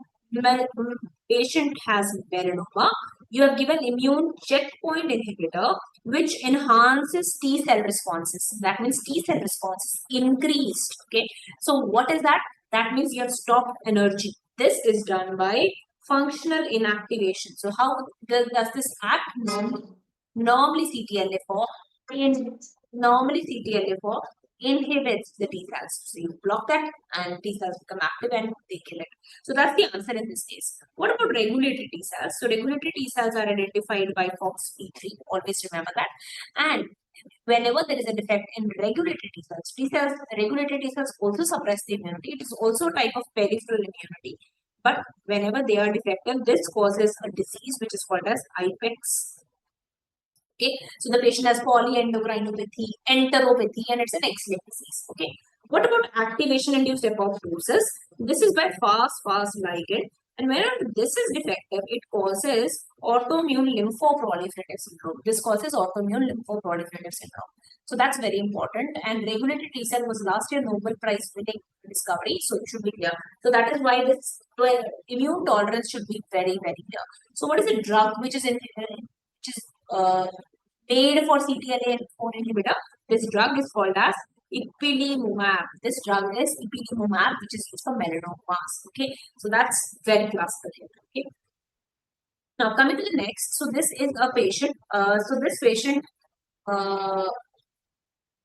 patient has melanoma. You have given immune checkpoint inhibitor, which enhances T cell responses. That means T cell responses increased. Okay. So what is that? That means you have stopped energy. This is done by functional inactivation. So how does this act? Normally CTLA4 inhibits the T cells. So you block that and T cells become active and they kill it. So that's the answer in this case. What about regulatory T cells? So regulatory T cells are identified by FOXP3. Always remember that. And whenever there is a defect in regulatory T cells, regulatory T cells also suppress the immunity. It is also a type of peripheral immunity. But whenever they are defective, this causes a disease which is called as IPEX. Okay, so the patient has polyendocrinopathy, enteropathy, and it's an X-linked disease. Okay, what about activation-induced apoptosis? This is by fast ligand, and whenever this is defective, it causes autoimmune lymphoproliferative syndrome. This causes autoimmune lymphoproliferative syndrome. So that's very important. And regulatory T cell was last year Nobel Prize winning discovery, so it should be clear. So that is why this immune tolerance should be very clear. So what is a drug which is made for CTLA4 inhibitor? This drug is called as ipilimumab. This drug is ipilimumab, which is used for melanomas. Okay, so that's very classical here. Okay. Now coming to the next, so this is a patient. So this patient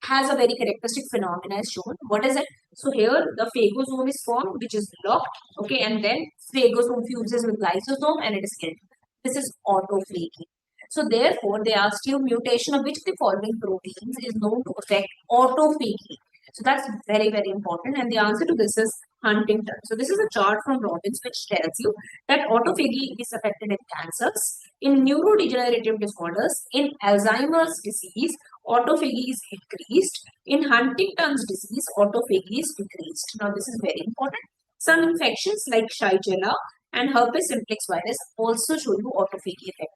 has a very characteristic phenomena as shown. What is it? So here the phagosome is formed, which is locked. Okay, and then phagosome fuses with lysosome and it is killed. This is autophagy. So therefore, they asked you mutation of which the following proteins is known to affect autophagy. So that's very important. And the answer to this is Huntington. So this is a chart from Robbins which tells you that autophagy is affected in cancers, in neurodegenerative disorders, in Alzheimer's disease, autophagy is increased. In Huntington's disease, autophagy is decreased. Now this is very important. Some infections like Shigella and herpes simplex virus also show you autophagy effect.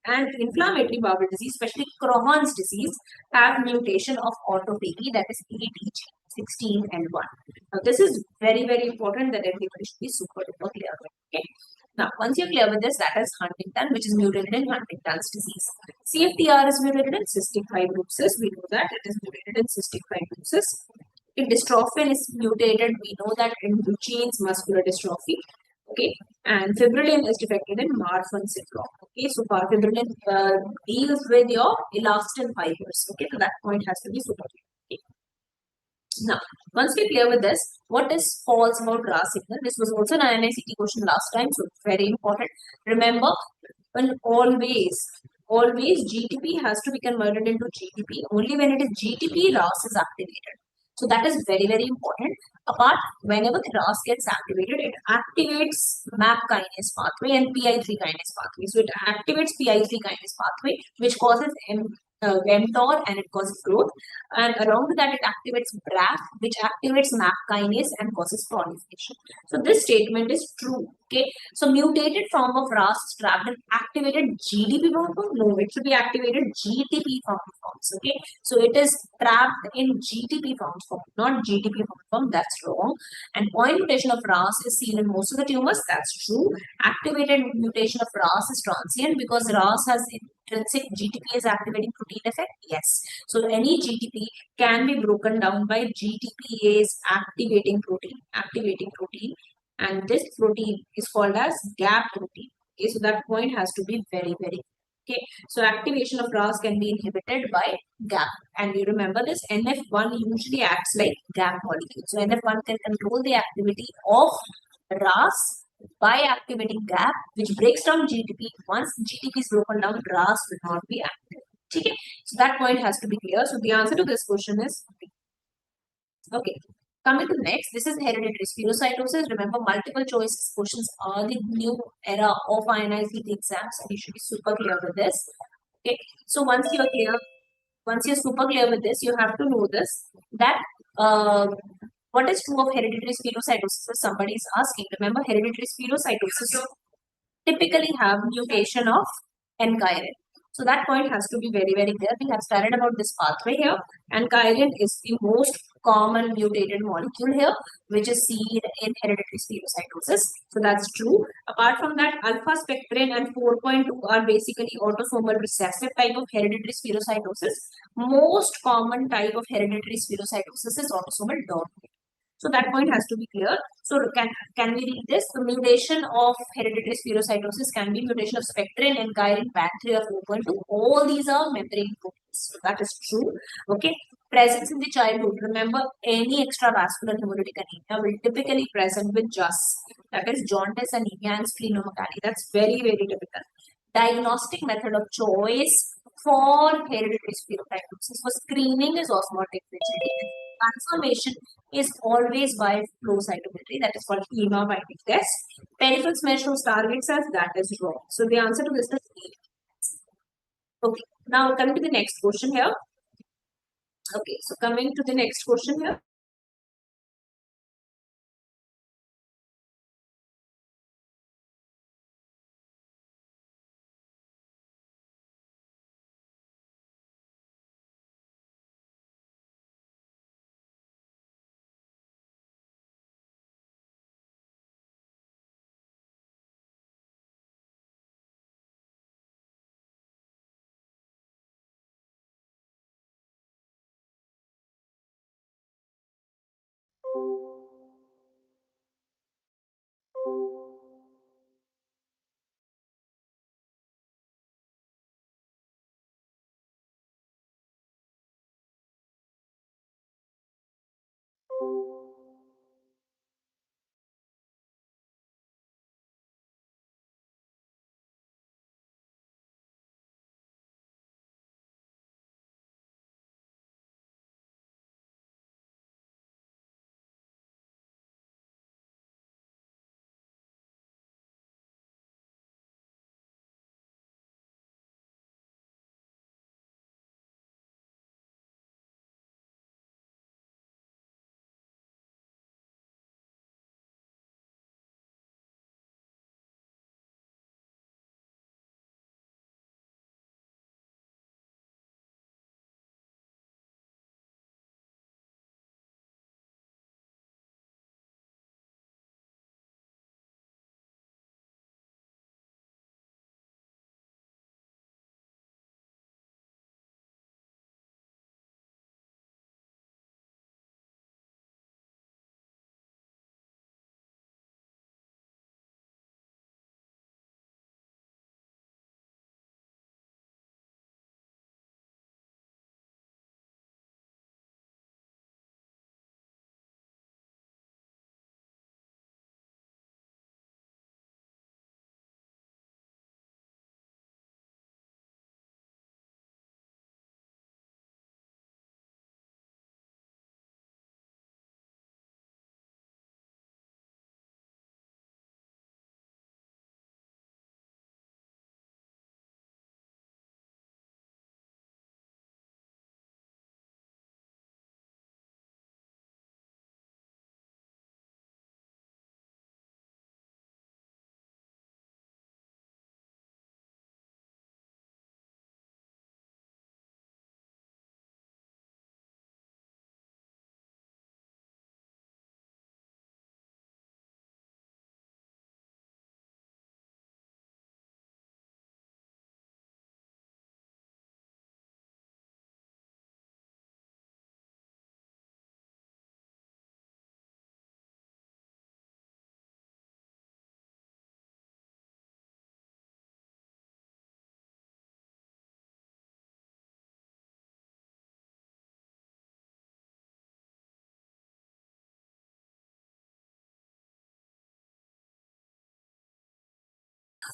And inflammatory bowel disease, especially Crohn's disease, have mutation of autophagy, that is ATG16L1. Now, this is very important that everybody should be super duper clear with. Okay. Now, once you're clear with this, that is Huntington, which is mutated in Huntington's disease. CFTR is mutated in cystic fibrosis. We know that it is mutated in cystic fibrosis. If dystrophin is mutated, we know that in Duchenne's muscular dystrophy. Okay, and fibrillin is defected in Marfan syndrome. Okay, so fibrillin deals with your elastin fibers. Okay, so that point has to be super clear. Okay. Now, once we're clear with this, what is false about RAS signal? This was also an INI CET question last time, so it's very important. Remember, when always GTP has to be converted into GTP. Only when it is GTP, RAS is activated. So that is very important. Apart, whenever the RAS gets activated, it activates MAP kinase pathway and PI3 kinase pathway. So it activates PI3 kinase pathway, which causes mTOR and it causes growth. And along with that, it activates BRAF, which activates MAP kinase and causes proliferation. So this statement is true. Okay. So mutated form of RAS is trapped in activated GDP form? No, it should be activated GTP forms. Okay. So it is trapped in GTP form, not GTP form. That's wrong. And point mutation of RAS is seen in most of the tumors. That's true. Activated mutation of RAS is transient because RAS has intrinsic GTP as activating protein effect. Yes. So any GTP can be broken down by GTPase activating protein. And this protein is called as gap protein. Okay, so that point has to be very okay. So activation of RAS can be inhibited by gap. And you remember this, NF1 usually acts like gap molecule. So NF1 can control the activity of RAS by activating gap, which breaks down GTP. Once GTP is broken down, RAS will not be active. Okay, so that point has to be clear. So the answer to this question is B. Okay. Coming to next, this is hereditary spherocytosis. Remember, multiple choice questions are the new era of INI CET exams, and you should be super clear with this. Okay, so once you're super clear with this, you have to know this, that what is true of hereditary spherocytosis? If somebody is asking, remember, hereditary spherocytosis typically have mutation of N-chirin. So that point has to be very clear. We have started about this pathway here, and chirin is the most common mutated molecule here, which is seen in hereditary spherocytosis. So that's true. Apart from that, alpha spectrin and 4.2 are basically autosomal recessive type of hereditary spherocytosis. Most common type of hereditary spherocytosis is autosomal dominant. So that point has to be clear. So can we read this? The mutation of hereditary spherocytosis can be mutation of spectrin, enchirin, PAN3 or 4.2. All these are membrane proteins. So that is true. Okay. Presence in the childhood. Remember, any extravascular hemolytic anemia will typically present with JUS. That is jaundice, anemia, and splenomegaly. That's very, very typical. Diagnostic method of choice for hereditary spherocytosis for screening is osmotic vigility. Confirmation is always by flow cytometry, that is called EMA binding test. Peripheral smell shows target cells, that is wrong. So the answer to this is A. Okay, now coming to the next question here. Okay, so coming to the next question here.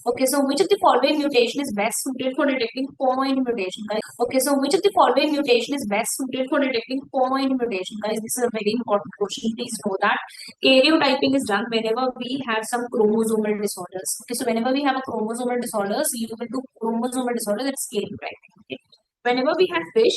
Okay, so which of the following mutation is best suited for detecting point mutation, guys? Okay, so which of the following mutation is best suited for detecting point mutation, guys? This is a very important question. Please know that karyotyping is done whenever we have some chromosomal disorders. Okay, so whenever we have a chromosomal disorders, you will do chromosomal disorders. It's karyotyping. Okay, whenever we have fish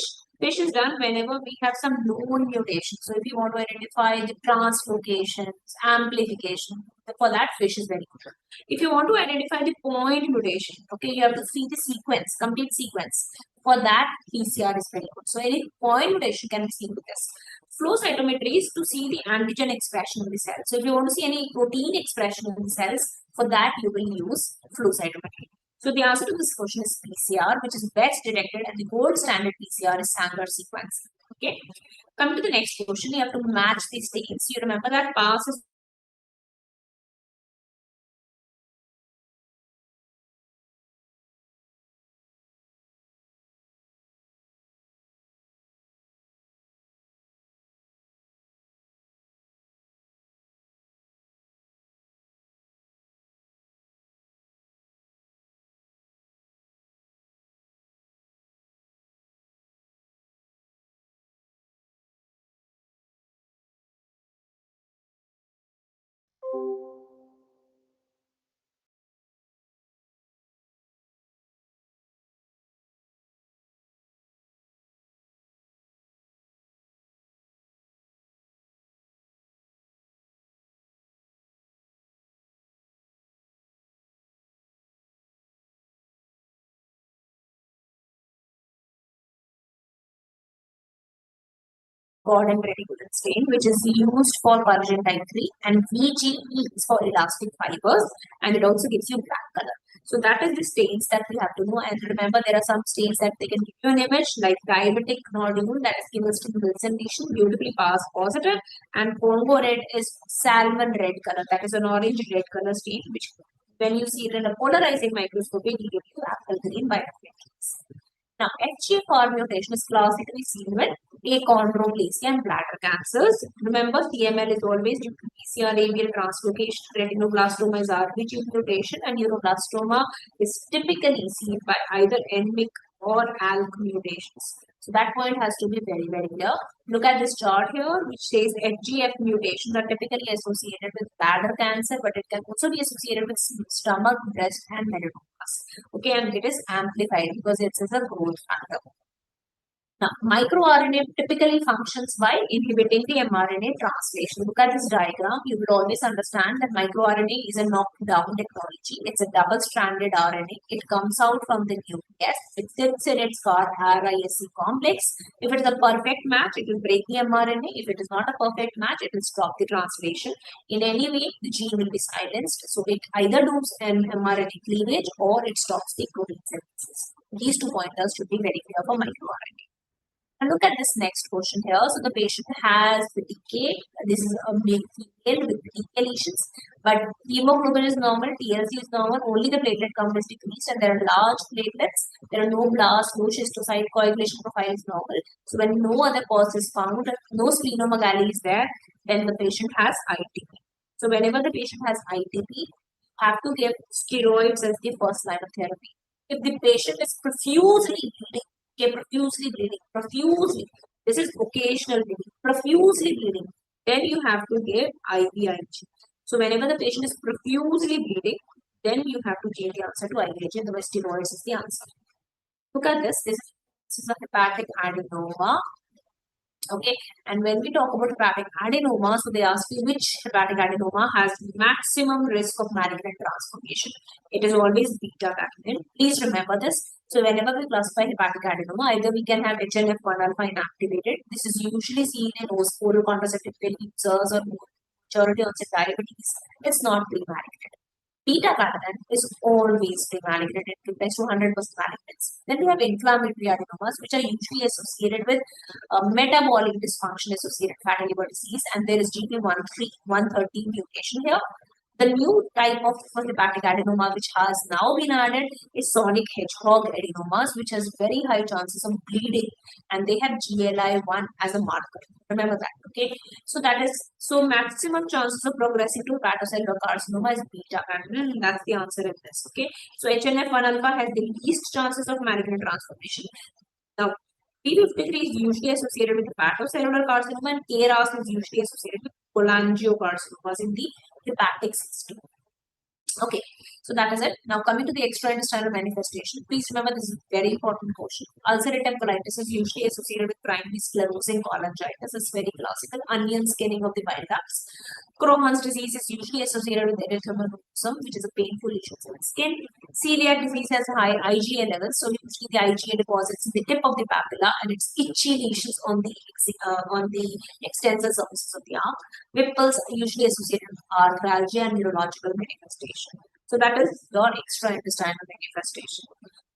is done whenever we have some known mutation. So if you want to identify the translocations, amplification, for that fish is very good. If you want to identify the point mutation, okay, you have to see the sequence, complete sequence. For that, PCR is very good. So any point mutation can be seen with this. Flow cytometry is to see the antigen expression in the cell. So if you want to see any protein expression in the cells, for that you will use flow cytometry. So the answer to this question is PCR, which is best detected, and the gold standard PCR is Sanger sequence. Okay. Coming to the next question, you have to match these states. You remember that past is Gordon reticulate stain, which is used for version type 3, and VGE is for elastic fibers, and it also gives you black color. So that is the stains that we have to know. And remember, there are some stains that they can give you an image, like diabetic nodule, that is given to Wilson lesion, beautifully passed positive, and Congo red is salmon red color, that is an orange red color stain, which when you see it in a polarizing microscope, it will give you apple green by reflections. Now, FGFR mutation is classically seen with achondroplasia and bladder cancers. Remember, CML is always due to PCR labial translocation, retinoblastoma is RBG mutation, and neuroblastoma is typically seen by either endemic or ALK mutations. So that point has to be very, very clear. Look at this chart here, which says FGF mutations are typically associated with bladder cancer, but it can also be associated with stomach, breast, and melanomas. Okay, and it is amplified because it is a growth factor. Now, microRNA typically functions by inhibiting the mRNA translation. Look at this diagram. You will always understand that microRNA is a knockdown technology. It's a double-stranded RNA. It comes out from the nucleus. It sits in its RISC complex. If it is a perfect match, it will break the mRNA. If it is not a perfect match, it will stop the translation. In any way, the gene will be silenced. So it either does an mRNA cleavage or it stops the protein synthesis. These two pointers should be very clear for microRNA. And look at this next question here. So the patient has decay. This is a female with decay lesions, but hemoglobin is normal, TLC is normal, only the platelet count is decreased, and there are large platelets. There are no blasts, no schistocyte, coagulation profile is normal. So when no other cause is found, no splenomegaly is there, then the patient has ITP. So whenever the patient has ITP, you have to give steroids as the first line of therapy. If the patient is profusely bleeding, profusely. This is occasional bleeding, profusely bleeding. Then you have to give IVIG. So whenever the patient is profusely bleeding, then you have to give the answer to IVIG, and the steroids is the answer. Look at this. This is a hepatic adenoma. Okay, and when we talk about hepatic adenoma, so they ask you which hepatic adenoma has maximum risk of malignant transformation. It is always beta catenin. Please remember this. So whenever we classify hepatic adenoma, either we can have HNF1 alpha inactivated. This is usually seen in oral contraceptive pill users or maturity onset diabetes. It's not pre-malignant. Beta catenin is always pre-malignant. It compares to 100% malignance. Then we have inflammatory adenomas, which are usually associated with metabolic dysfunction associated fatty liver disease, and there is GP113 mutation here. The new type of hepatic adenoma which has now been added is sonic hedgehog adenomas, which has very high chances of bleeding, and they have GLI1 as a marker. Remember that, okay? So that is, so maximum chances of progressing to hepatocellular carcinoma is beta catenin, and that's the answer in this, okay? So HNF1 alpha has the least chances of malignant transformation. Now, P53 is usually associated with hepatocellular carcinoma, and KRAS is usually associated with cholangiocarcinomas in the hepatic system. Okay, so that is it. Now coming to the extraintestinal manifestation, please remember this is a very important portion. Ulcerative colitis is usually associated with primary sclerosing cholangitis. It's very classical. Onion skinning of the bile ducts. Crohn's disease is usually associated with erythromelalgia, which is a painful issue in the skin. Celiac disease has high IgA levels, so usually the IgA deposits in the tip of the papilla, and it's itchy lesions on the extensor surfaces of the arm. Whipples are usually associated with arthralgia and neurological manifestation. So that is your extraintestinal manifestation.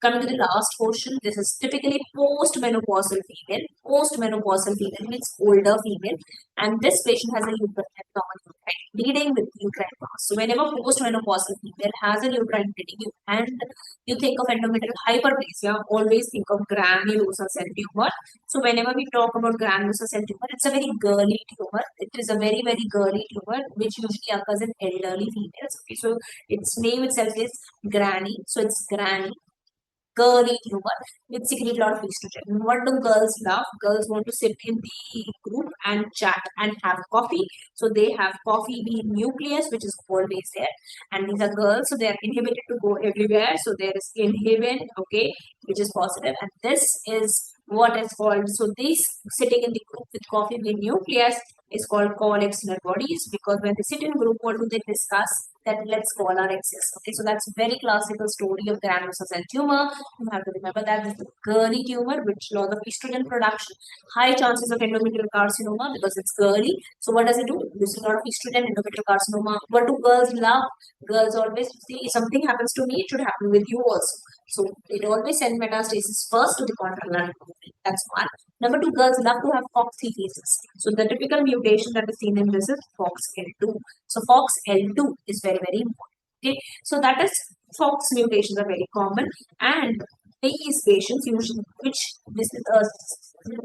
Coming to the last portion, this is typically post-menopausal female. Post-menopausal female means older female, and this patient has a abdominal uterine bleeding with uterine mass. So whenever post-menopausal female has a uterine bleeding and you think of endometrial hyperplasia, always think of granulosa cell tumor. So whenever we talk about granulosa cell tumor, it's a very girly tumor. It is a very, very girly tumor, which usually occurs in elderly females. Okay, so its name itself is granny. So it's granny. Girly tumor with secret lot of estrogen. What do girls love? Girls want to sit in the group and chat and have coffee. So they have coffee bean nucleus, which is always there. And these are girls, so they are inhibited to go everywhere. So there is inhibin, okay, which is positive. And this is what is called, so these sitting in the group with coffee bean nucleus is called co-external bodies, because when they sit in group, what do they discuss? That let's call our exes. Okay, so that's very classical story of granulosa cell tumor. You have to remember that this is a girly tumor, which loss of estrogen production, high chances of endometrial carcinoma because it's girly. So what does it do? There's a lot of estrogen, endometrial carcinoma. What do girls love? Girls always say, if something happens to me, it should happen with you also. So it always sends metastasis first to the contralateral. That's one. Number two, girls love to have FOXC4. So the typical mutation that is seen in this is FOXL2. So FOXL2 is very, very important. Okay, so that is FOX mutations are very common, and these patients usually, which this is a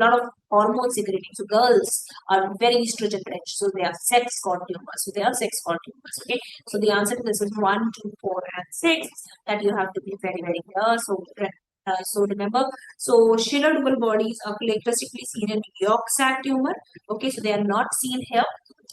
lot of hormone secreting. So girls are very estrogen rich, so they are sex cord tumors. So they are sex cord tumors. Okay, so the answer to this is 1, 2, 4, and 6. That you have to be very, very clear. So remember, so Schiller-Duval bodies are characteristically seen in yolk sac tumor. Okay, so they are not seen here.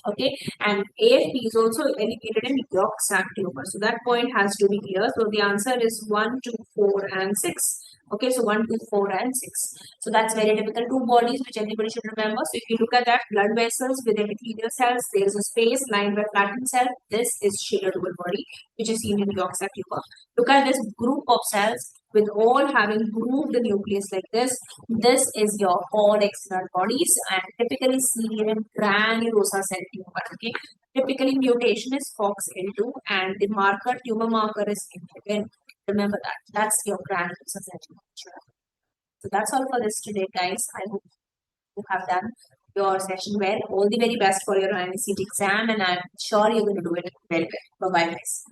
Okay, and AFP is also elevated in yolk sac tumor. So that point has to be clear. So the answer is 1, 2, 4, and 6. Okay, so 1, 2, 4, and 6. So that's very typical. Two bodies which everybody should remember. So if you look at that, blood vessels with epithelial cells, there is a space lined by flattened cell. This is Schiller-Duval body, which is seen in yolk sac tumor. Look at this group of cells with all having grooved the nucleus like this. This is your all external bodies and typically seen in granulosa cell tumor. Okay, typically mutation is FOXL2 and the marker, tumor marker is inhibin. Remember that. That's your granulosa cell tumor. So that's all for this today, guys. I hope you have done your session well. All the very best for your INI CET exam, and I'm sure you're going to do it very well. Bye-bye, guys.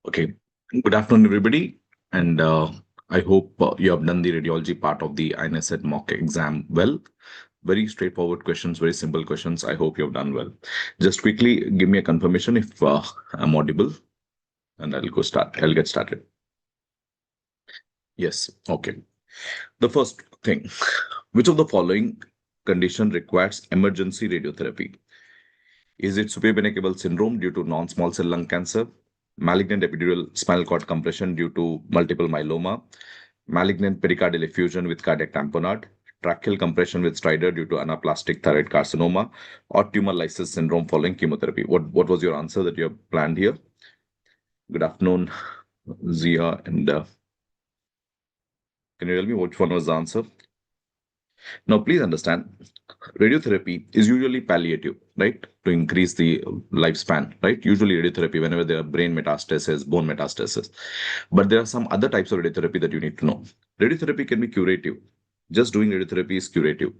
Okay, good afternoon, everybody. And I hope you have done the radiology part of the INI CET mock exam well. Very straightforward questions, very simple questions. I hope you have done well. Just quickly give me a confirmation if I'm audible, and I'll get started. Yes, okay. The first thing, which of the following condition requires emergency radiotherapy? Is it supravenicable syndrome due to non-small cell lung cancer? Malignant epidural spinal cord compression due to multiple myeloma, malignant pericardial effusion with cardiac tamponade, tracheal compression with stridor due to anaplastic thyroid carcinoma, or tumor lysis syndrome following chemotherapy? What was your answer that you have planned here? Good afternoon, Zia, and can you tell me which one was the answer? Now, please understand, radiotherapy is usually palliative, right? To increase the lifespan, right? Usually radiotherapy whenever there are brain metastasis, bone metastasis. But there are some other types of radiotherapy that you need to know. Radiotherapy can be curative. Just doing radiotherapy is curative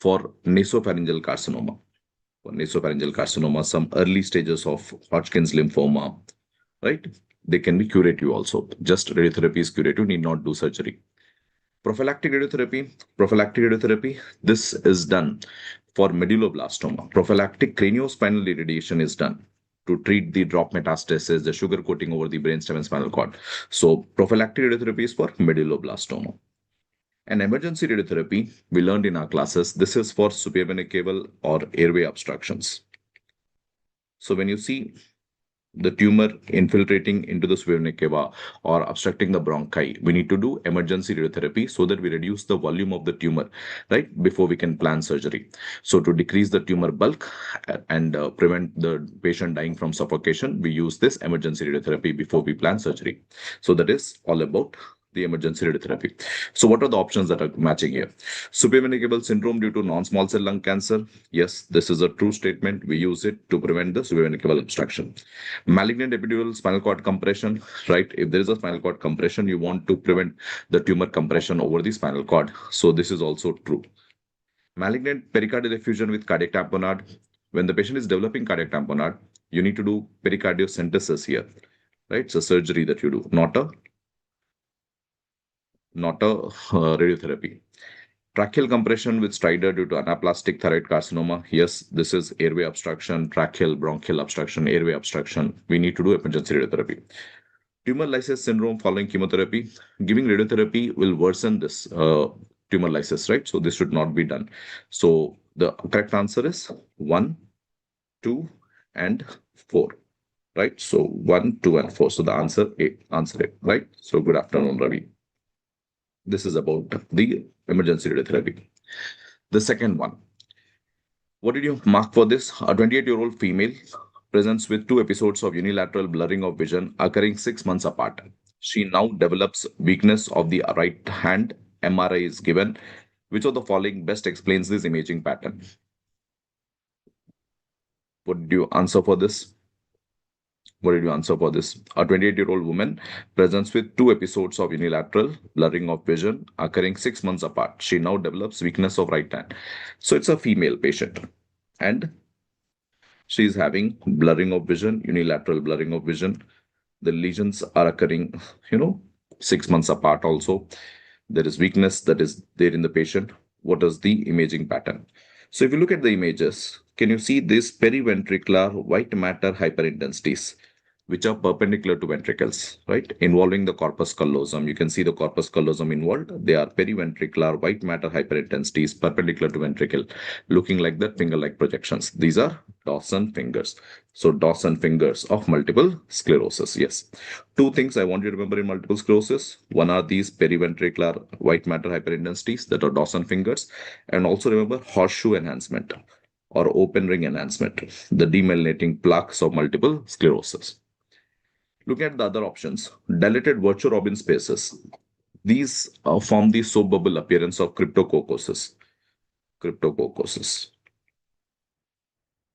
for nasopharyngeal carcinoma. For nasopharyngeal carcinoma, some early stages of Hodgkin's lymphoma, right? They can be curative also. Just radiotherapy is curative, need not do surgery. Prophylactic radiotherapy, this is done for medulloblastoma, prophylactic craniospinal irradiation is done to treat the drop metastasis, the sugar coating over the brainstem and spinal cord. So prophylactic radiotherapy is for medulloblastoma. And emergency radiotherapy, we learned in our classes, this is for supravenous cable or airway obstructions. So when you see the tumor infiltrating into the supravenous cava or obstructing the bronchi, we need to do emergency radiotherapy so that we reduce the volume of the tumor, right, before we can plan surgery. So to decrease the tumor bulk and prevent the patient dying from suffocation, we use this emergency radiotherapy before we plan surgery. So that is all about the emergency radiotherapy. So what are the options that are matching here? Supravenous cable syndrome due to non-small cell lung cancer. Yes, this is a true statement. We use it to prevent the supravenous cable obstruction. Malignant epidural spinal cord compression, right? If there is a spinal cord compression, you want to prevent the tumor compression over the spinal cord. So this is also true. Malignant pericardial effusion with cardiac tamponade. When the patient is developing cardiac tamponade, you need to do pericardiocentesis here, right? It's a surgery that you do, not a radiotherapy. Tracheal compression with stridor due to anaplastic thyroid carcinoma. Yes, this is airway obstruction, tracheal, bronchial obstruction, airway obstruction. We need to do emergency radiotherapy. Tumor lysis syndrome following chemotherapy. Giving radiotherapy will worsen this tumor lysis, right? So this should not be done. So the correct answer is 1, 2, and 4, right? So 1, 2, and 4. So the answer A, right? So good afternoon, Ravi. This is about the emergency radiotherapy. The second one. What did you mark for this? A 28-year-old female presents with 2 episodes of unilateral blurring of vision occurring 6 months apart. She now develops weakness of the right hand. MRI is given. Which of the following best explains this imaging pattern? What did you answer for this? What did you answer for this? A 28-year-old woman presents with 2 episodes of unilateral blurring of vision occurring 6 months apart. She now develops weakness of right hand. So it's a female patient and she is having blurring of vision, unilateral blurring of vision. The lesions are occurring, 6 months apart also. There is weakness that is there in the patient. What is the imaging pattern? So if you look at the images, can you see these periventricular white matter hyperintensities, which are perpendicular to ventricles, right? Involving the corpus callosum. You can see the corpus callosum involved. They are periventricular white matter hyperintensities perpendicular to ventricle, looking like the finger-like projections. These are Dawson fingers. So Dawson fingers of multiple sclerosis. Yes. 2 things I want you to remember in multiple sclerosis. One are these periventricular white matter hyperintensities that are Dawson fingers. And also remember horseshoe enhancement or open ring enhancement, the demyelinating plaques of multiple sclerosis. Look at the other options. Dilated Virchow-Robin spaces. These form the soap bubble appearance of cryptococcosis.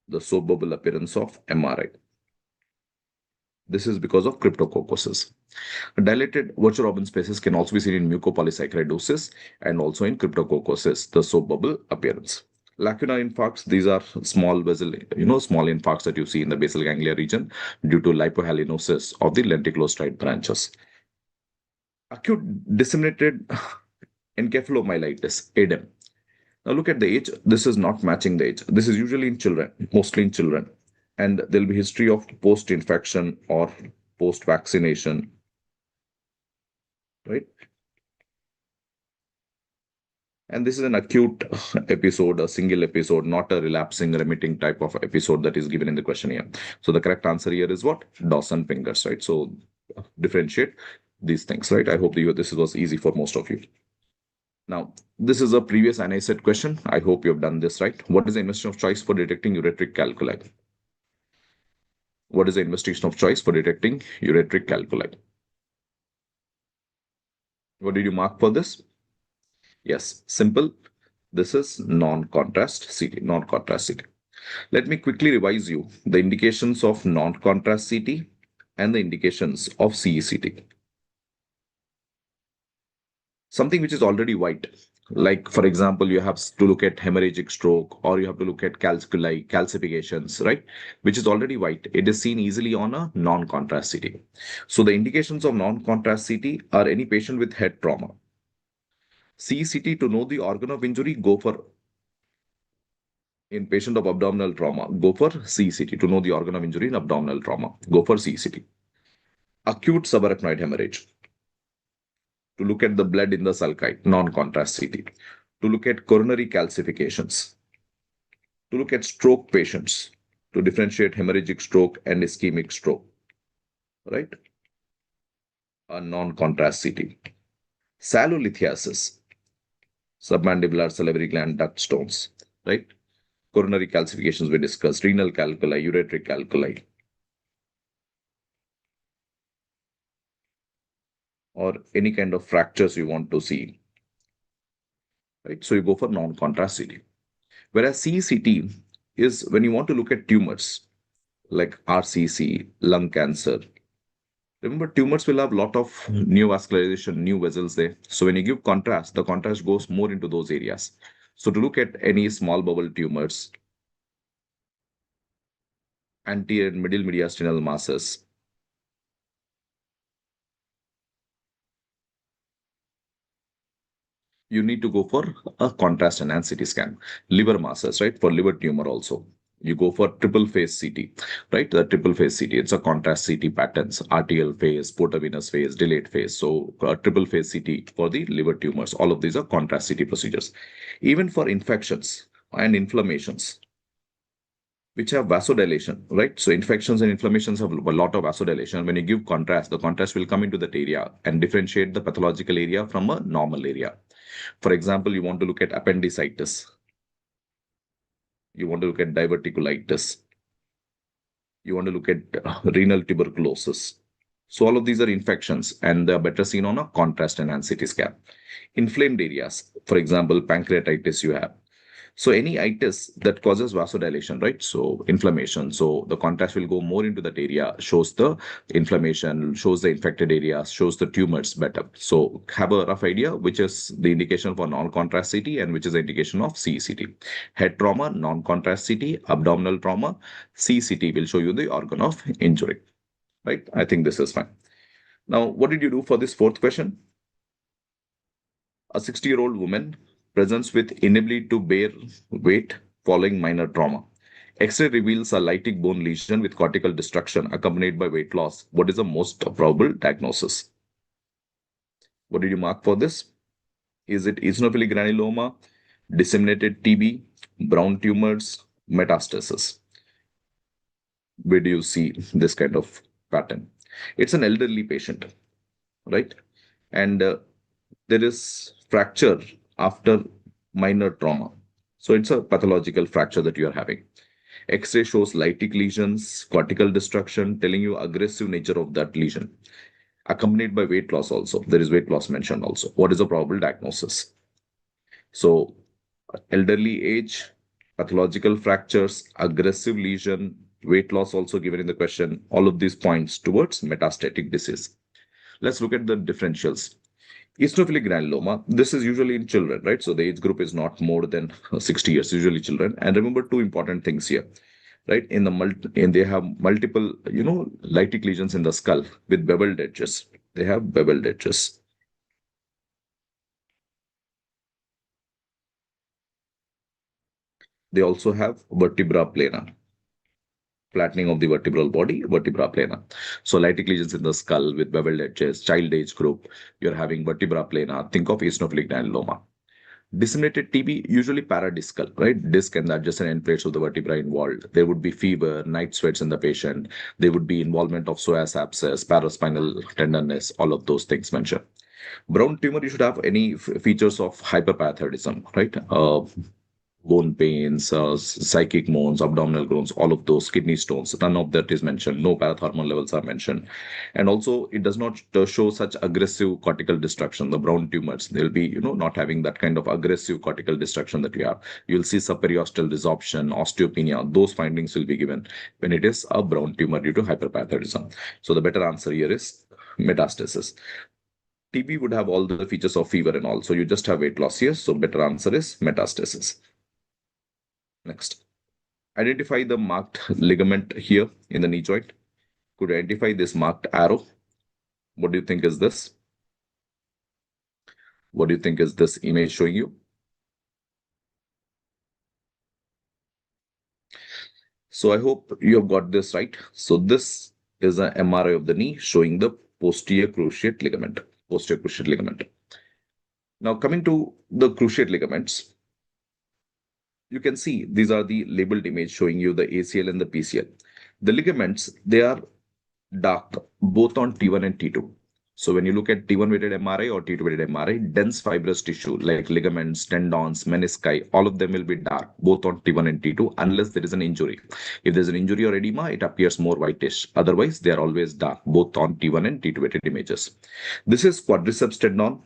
The soap bubble appearance of MRI. This is because of cryptococcosis. Dilated Virchow-Robin spaces can also be seen in mucopolysaccharidosis and also in cryptococcosis, the soap bubble appearance. Lacunar infarcts, these are small vessel, small infarcts that you see in the basal ganglia region due to lipohalinosis of the lenticulostriate branches. Acute disseminated encephalomyelitis, ADEM. Now look at the age. This is not matching the age. This is usually in children, mostly in children. And there'll be history of post-infection or post-vaccination, right? And this is an acute episode, a single episode, not a relapsing, remitting type of episode that is given in the questionnaire. So the correct answer here is what? Dawson fingers, right? So differentiate these things, right? I hope this was easy for most of you. Now, this is a previous INI CET question. I hope you have done this right. What is the investigation of choice for detecting ureteric calculi? What is the investigation of choice for detecting ureteric calculi? What did you mark for this? Yes, simple. This is non-contrast CT, non-contrast CT. Let me quickly revise you the indications of non-contrast CT and the indications of CECT. Something which is already white, like for example, you have to look at hemorrhagic stroke or you have to look at calculi, calcifications, right? Which is already white. It is seen easily on a non-contrast CT. So the indications of non-contrast CT are any patient with head trauma. CECT, to know the organ of injury, go for In patient of abdominal trauma, go for CECT. To know the organ of injury in abdominal trauma, go for CECT. Acute subarachnoid hemorrhage. To look at the blood in the sulci, non-contrast CT. To look at coronary calcifications. To look at stroke patients. To differentiate hemorrhagic stroke and ischemic stroke. Right? A non-contrast CT. Salolithiasis. Submandibular salivary gland duct stones. Right? Coronary calcifications we discussed. Renal calculi, ureteric calculi. Or any kind of fractures you want to see. Right? So you go for non-contrast CT. Whereas CECT is when you want to look at tumors like RCC, lung cancer. Remember, tumors will have a lot of neovascularization, new vessels there. So when you give contrast, the contrast goes more into those areas. So to look at any small bowel tumors, anterior and middle mediastinal masses, you need to go for a contrast enhanced CT scan. Liver masses, right? For liver tumor also. You go for triple phase CT, right? The triple phase CT, it's a contrast CT patterns, arterial phase, portovenous phase, delayed phase. So triple phase CT for the liver tumors. All of these are contrast CT procedures. Even for infections and inflammations, which have vasodilation, right? So infections and inflammations have a lot of vasodilation. When you give contrast, the contrast will come into that area and differentiate the pathological area from a normal area. For example, you want to look at appendicitis. You want to look at diverticulitis. You want to look at renal tuberculosis. So all of these are infections and they are better seen on a contrast enhanced CT scan. Inflamed areas, for example, pancreatitis you have. So any itis that causes vasodilation, right? So inflammation. So the contrast will go more into that area, shows the inflammation, shows the infected areas, shows the tumors better. So have a rough idea, which is the indication for non-contrast CT and which is the indication of CECT. Head trauma, non-contrast CT, abdominal trauma, CECT will show you the organ of injury, right? I think this is fine. Now, what did you do for this fourth question? A 60-year-old woman presents with inability to bear weight following minor trauma. X-ray reveals a lytic bone lesion with cortical destruction accompanied by weight loss. What is the most probable diagnosis? What did you mark for this? Is it eosinophilic granuloma, disseminated TB, brown tumors, metastasis? Where do you see this kind of pattern? It's an elderly patient, right? And there is fracture after minor trauma. So it's a pathological fracture that you are having. X-ray shows lytic lesions, cortical destruction, telling you aggressive nature of that lesion. Accompanied by weight loss also. There is weight loss mentioned also. What is the probable diagnosis? So elderly age, pathological fractures, aggressive lesion, weight loss also given in the question. All of these points towards metastatic disease. Let's look at the differentials. Eosinophilic granuloma, this is usually in children, right? So the age group is not more than 60 years, usually children. And remember two important things here, right? They have multiple, lytic lesions in the skull with beveled edges. They have beveled edges. They also have vertebra plana. Flattening of the vertebral body, vertebra plana. So lytic lesions in the skull with beveled edges, child age group, you're having vertebra plana. Think of eosinophilic granuloma. Disseminated TB, usually paradiscal, right? Disc and the adjacent end plates of the vertebrae involved. There would be fever, night sweats in the patient. There would be involvement of psoas abscess, paraspinal tenderness, all of those things mentioned. Brown tumor, you should have any features of hyperparathyroidism, right? Bone pains, psychic moans, abdominal groans, all of those, kidney stones, none of that is mentioned. No parathormone levels are mentioned. And also, it does not show such aggressive cortical destruction. The brown tumors, they'll be, not having that kind of aggressive cortical destruction that we have. You'll see subperiosteal resorption, osteopenia. Those findings will be given when it is a brown tumor due to hyperparathyroidism. So the better answer here is metastasis. TB would have all the features of fever and all. So you just have weight loss here. So better answer is metastasis. Next, identify the marked ligament here in the knee joint. Could you identify this marked arrow? What do you think is this? What do you think is this image showing you? So I hope you have got this right. So this is an MRI of the knee showing the posterior cruciate ligament. Posterior cruciate ligament. Now coming to the cruciate ligaments, you can see these are the labeled image showing you the ACL and the PCL. The ligaments, they are dark both on T1 and T2. So when you look at T1 weighted MRI or T2 weighted MRI, dense fibrous tissue like ligaments, tendons, menisci, all of them will be dark both on T1 and T2 unless there is an injury. If there's an injury or edema, it appears more whitish. Otherwise, they are always dark both on T1 and T2 weighted images. This is quadriceps tendon.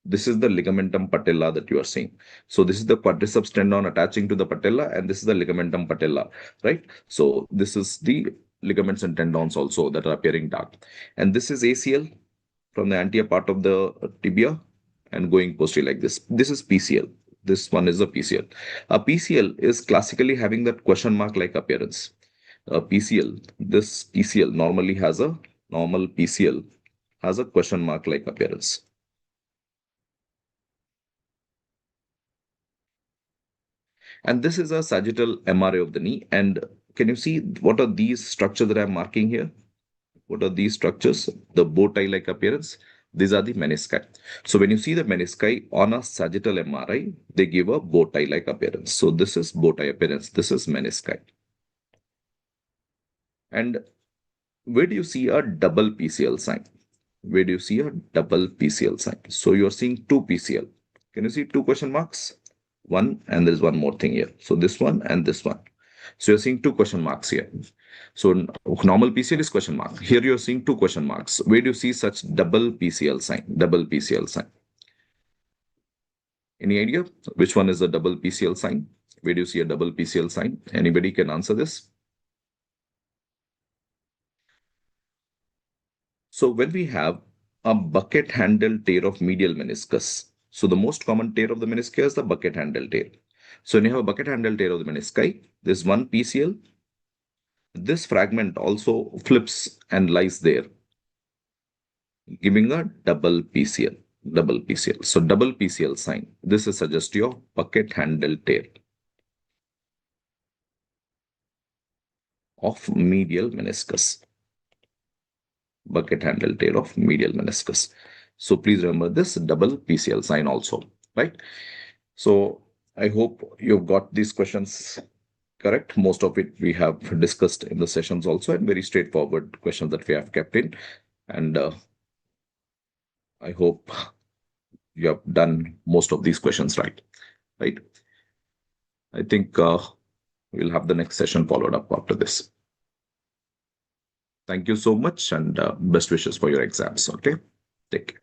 This is the ligamentum patella that you are seeing. So this is the quadriceps tendon attaching to the patella, and this is the ligamentum patella, right? So this is the ligaments and tendons also that are appearing dark. And this is ACL from the anterior part of the tibia and going posterior like this. This is PCL. This one is a PCL. A PCL is classically having that question mark like appearance. A PCL, this PCL normally has a normal PCL has a question mark like appearance. And this is a sagittal MRI of the knee. And can you see what are these structures that I'm marking here? What are these structures? The bow tie like appearance. These are the menisci. So when you see the menisci on a sagittal MRI, they give a bow tie like appearance. So this is bow tie appearance. This is menisci. And where do you see a double PCL sign? Where do you see a double PCL sign? So you're seeing two PCL. Can you see two question marks? One, and there's one more thing here. So this one and this one. So you're seeing two question marks here. So normal PCL is question mark. Here you're seeing two question marks. Where do you see such double PCL sign? Double PCL sign. Any idea which one is the double PCL sign? Where do you see a double PCL sign? Anybody can answer this? So when we have a bucket handle tear of medial meniscus, so the most common tear of the meniscus is the bucket handle tear. So when you have a bucket handle tear of the menisci, there's one PCL. This fragment also flips and lies there, giving a double PCL. Double PCL. So double PCL sign. This is suggestive of bucket handle tear of medial meniscus. Bucket handle tear of medial meniscus. So please remember this double PCL sign also, right? So I hope you've got these questions correct. Most of it we have discussed in the sessions also, and very straightforward questions that we have kept in. And I hope you have done most of these questions right. I think we'll have the next session followed up after this. Thank you so much, and best wishes for your exams. Okay, take care.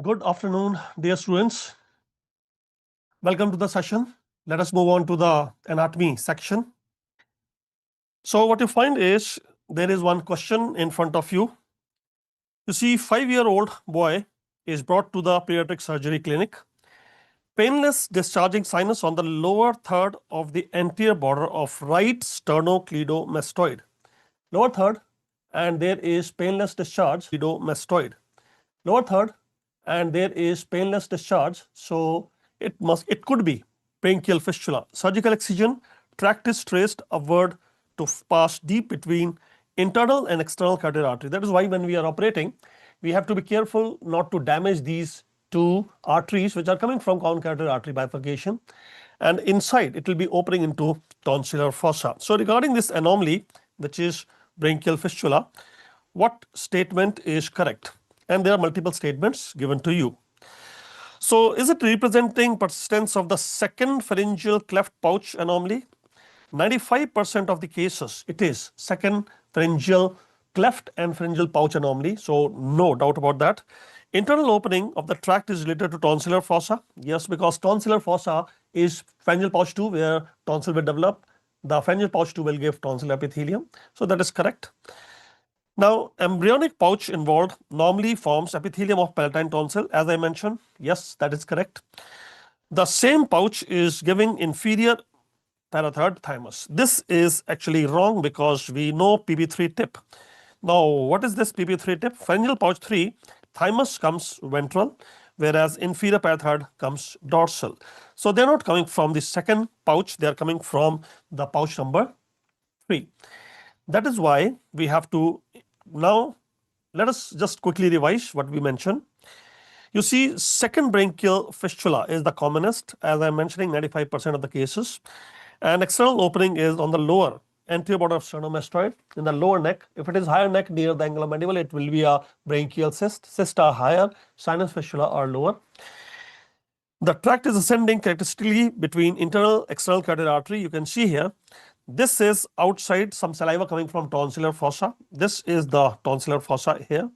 Good afternoon, dear students. Welcome to the session. Let us move on to the anatomy section. So what you find is there is one question in front of you. You see, 5-year-old boy is brought to the pediatric surgery clinic. Painless discharging sinus on the lower third of the anterior border of right sternocleidomastoid. Lower third, and there is painless discharge. Cleidomastoid. Lower third, and there is painless discharge. So it could be parenchymal fistula. Surgical excision, tract is traced upward to pass deep between internal and external carotid artery. That is why when we are operating, we have to be careful not to damage these two arteries which are coming from common carotid artery bifurcation, and inside it will be opening into tonsillar fossa. So regarding this anomaly, which is branchial fistula, what statement is correct? And there are multiple statements given to you. So is it representing persistence of the second pharyngeal cleft pouch anomaly? 95% of the cases it is second pharyngeal cleft and pharyngeal pouch anomaly, so no doubt about that. Internal opening of the tract is related to tonsillar fossa. Yes, because tonsillar fossa is pharyngeal pouch 2 where tonsil will develop. The pharyngeal pouch 2 will give tonsil epithelium, so that is correct. Now, embryonic pouch involved normally forms epithelium of palatine tonsil, as I mentioned. Yes, that is correct. The same pouch is giving inferior parathyroid thymus. This is actually wrong because we know PP3 tip. Now, what is this PP3 tip? Pharyngeal pouch 3, thymus comes ventral, whereas inferior parathyroid comes dorsal. So they are not coming from the second pouch, they are coming from the pouch number 3. That is why we have to now let us just quickly revise what we mentioned. You see, second branchial fistula is the commonest, as I am mentioning 95% of the cases, and external opening is on the lower anterior border of sternomastoid in the lower neck. If it is higher neck near the angular mandible, it will be a branchial cyst. Cysts are higher, sinus fistula are lower. The tract is ascending characteristically between internal external carotid artery. You can see here, this is outside, some saliva coming from tonsillar fossa. This is the tonsillar fossa here,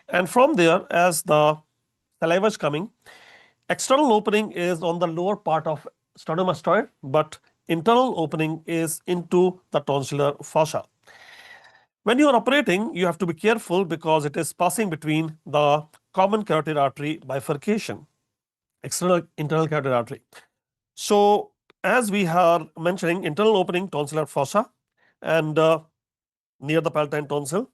and from there, as the saliva is coming, external opening is on the lower part of sternomastoid, but internal opening is into the tonsillar fossa. When you are operating, you have to be careful because it is passing between the common carotid artery bifurcation, external internal carotid artery. So as we are mentioning, internal opening tonsillar fossa and near the palatine tonsil.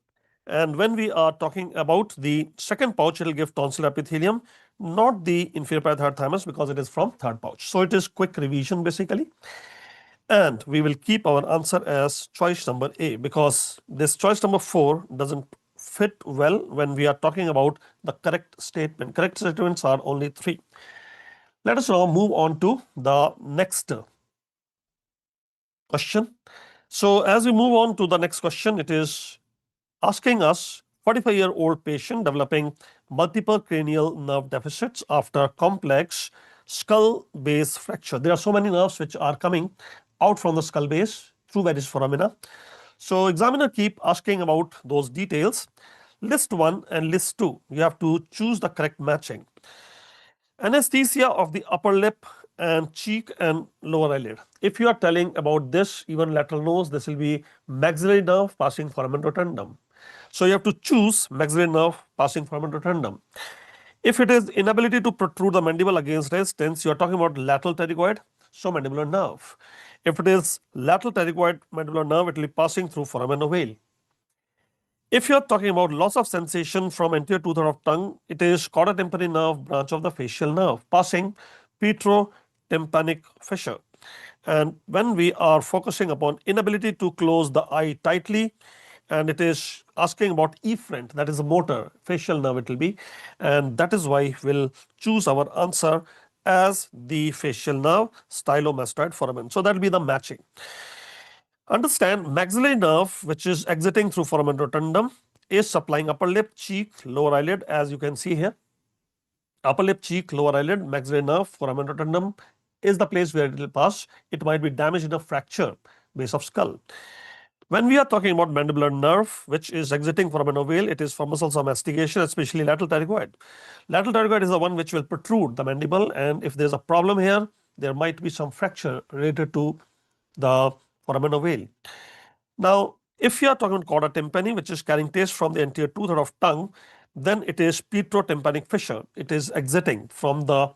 And when we are talking about the second pouch, it will give tonsillar epithelium, not the inferior parathyroid thymus because it is from third pouch. So it is quick revision basically. And we will keep our answer as choice number A because this choice number 4 doesn't fit well when we are talking about the correct statement. Correct statements are only 3. Let us now move on to the next question. So as we move on to the next question, it is asking us 45-year-old patient developing multiple cranial nerve deficits after complex skull base fracture. There are so many nerves which are coming out from the skull base through various foramina. So examiner keep asking about those details. List 1 and list 2. You have to choose the correct matching. Anesthesia of the upper lip and cheek and lower eyelid. If you are telling about this, even lateral nose, this will be maxillary nerve passing foramen rotundum. So you have to choose maxillary nerve passing foramen rotundum. If it is inability to protrude the mandible against resistance, you are talking about lateral pterygoid, so mandibular nerve. If it is lateral pterygoid mandibular nerve, it will be passing through foramen ovale. If you are talking about loss of sensation from anterior two-thirds of tongue, it is chorda tympani nerve branch of the facial nerve passing petrotympanic fissure. And when we are focusing upon inability to close the eye tightly, and it is asking about efferent, that is a motor facial nerve it will be, and that is why we'll choose our answer as the facial nerve stylomastoid foramen. So that will be the matching. Understand, maxillary nerve which is exiting through foramen rotundum is supplying upper lip, cheek, lower eyelid, as you can see here. Upper lip, cheek, lower eyelid, maxillary nerve, foramen rotundum is the place where it will pass. It might be damaged in a fracture, base of skull. When we are talking about mandibular nerve which is exiting foramen ovale, it is for muscles of mastication, especially lateral pterygoid. Lateral pterygoid is the one which will protrude the mandible, and if there is a problem here, there might be some fracture related to the foramen ovale. Now, if you are talking about chorda tympani, which is carrying taste from the anterior two-thirds of tongue, then it is petrotympanic fissure. It is exiting from the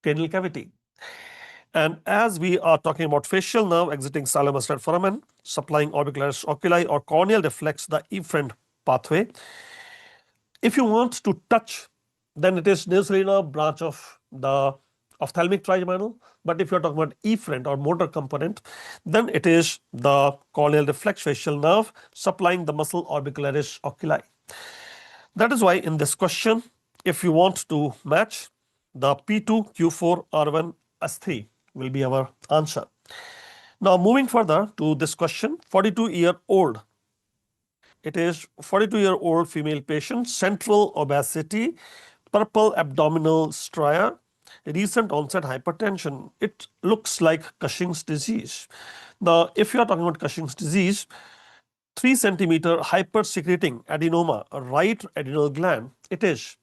cranial cavity. And as we are talking about facial nerve exiting stylomastoid foramen, supplying orbicularis oculi or corneal reflex the efferent pathway. If you want to touch, then it is nasally nerve branch of the ophthalmic trigeminal. But if you are talking about efferent or motor component, then it is the corneal reflex facial nerve supplying the muscle orbicularis oculi. That is why in this question, if you want to match, the P2, Q4, R1, S3 will be our answer. Now moving further to this question, 42-year-old. It is 42-year-old female patient, central obesity, purple abdominal stria, recent onset hypertension. It looks like Cushing's disease. Now, if you are talking about Cushing's disease, 3 centimeter hypersecreting adenoma, right adrenal gland, it is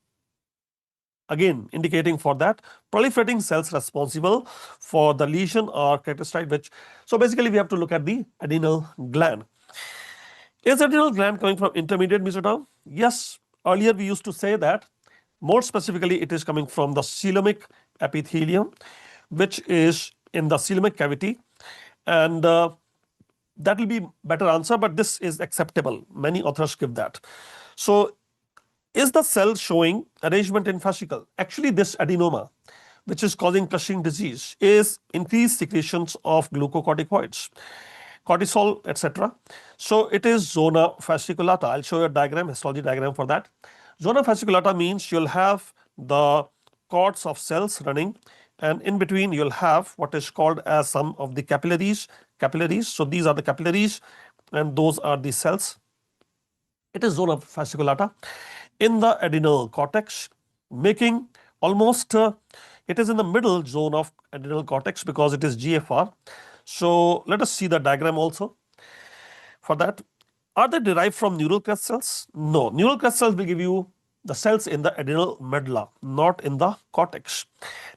again indicating for that proliferating cells responsible for the lesion are characterized which. So basically we have to look at the adrenal gland. Is adrenal gland coming from intermediate mesoderm? Yes, earlier we used to say that. More specifically, it is coming from the coelomic epithelium, which is in the coelomic cavity, and that will be better answer, but this is acceptable. Many authors give that. So is the cell showing arrangement in fascicle? Actually, this adenoma, which is causing Cushing disease, is increased secretions of glucocorticoids, cortisol, etc. So it is zona fasciculata. I'll show you a diagram, histology diagram for that. Zona fasciculata means you'll have the cords of cells running, and in between you'll have what is called as some of the capillaries. So these are the capillaries and those are the cells. It is zona fasciculata in the adrenal cortex, making almost it is in the middle zone of adrenal cortex because it is GFR. So let us see the diagram also for that. Are they derived from neural crest cells? No, neural crest cells will give you the cells in the adrenal medulla, not in the cortex,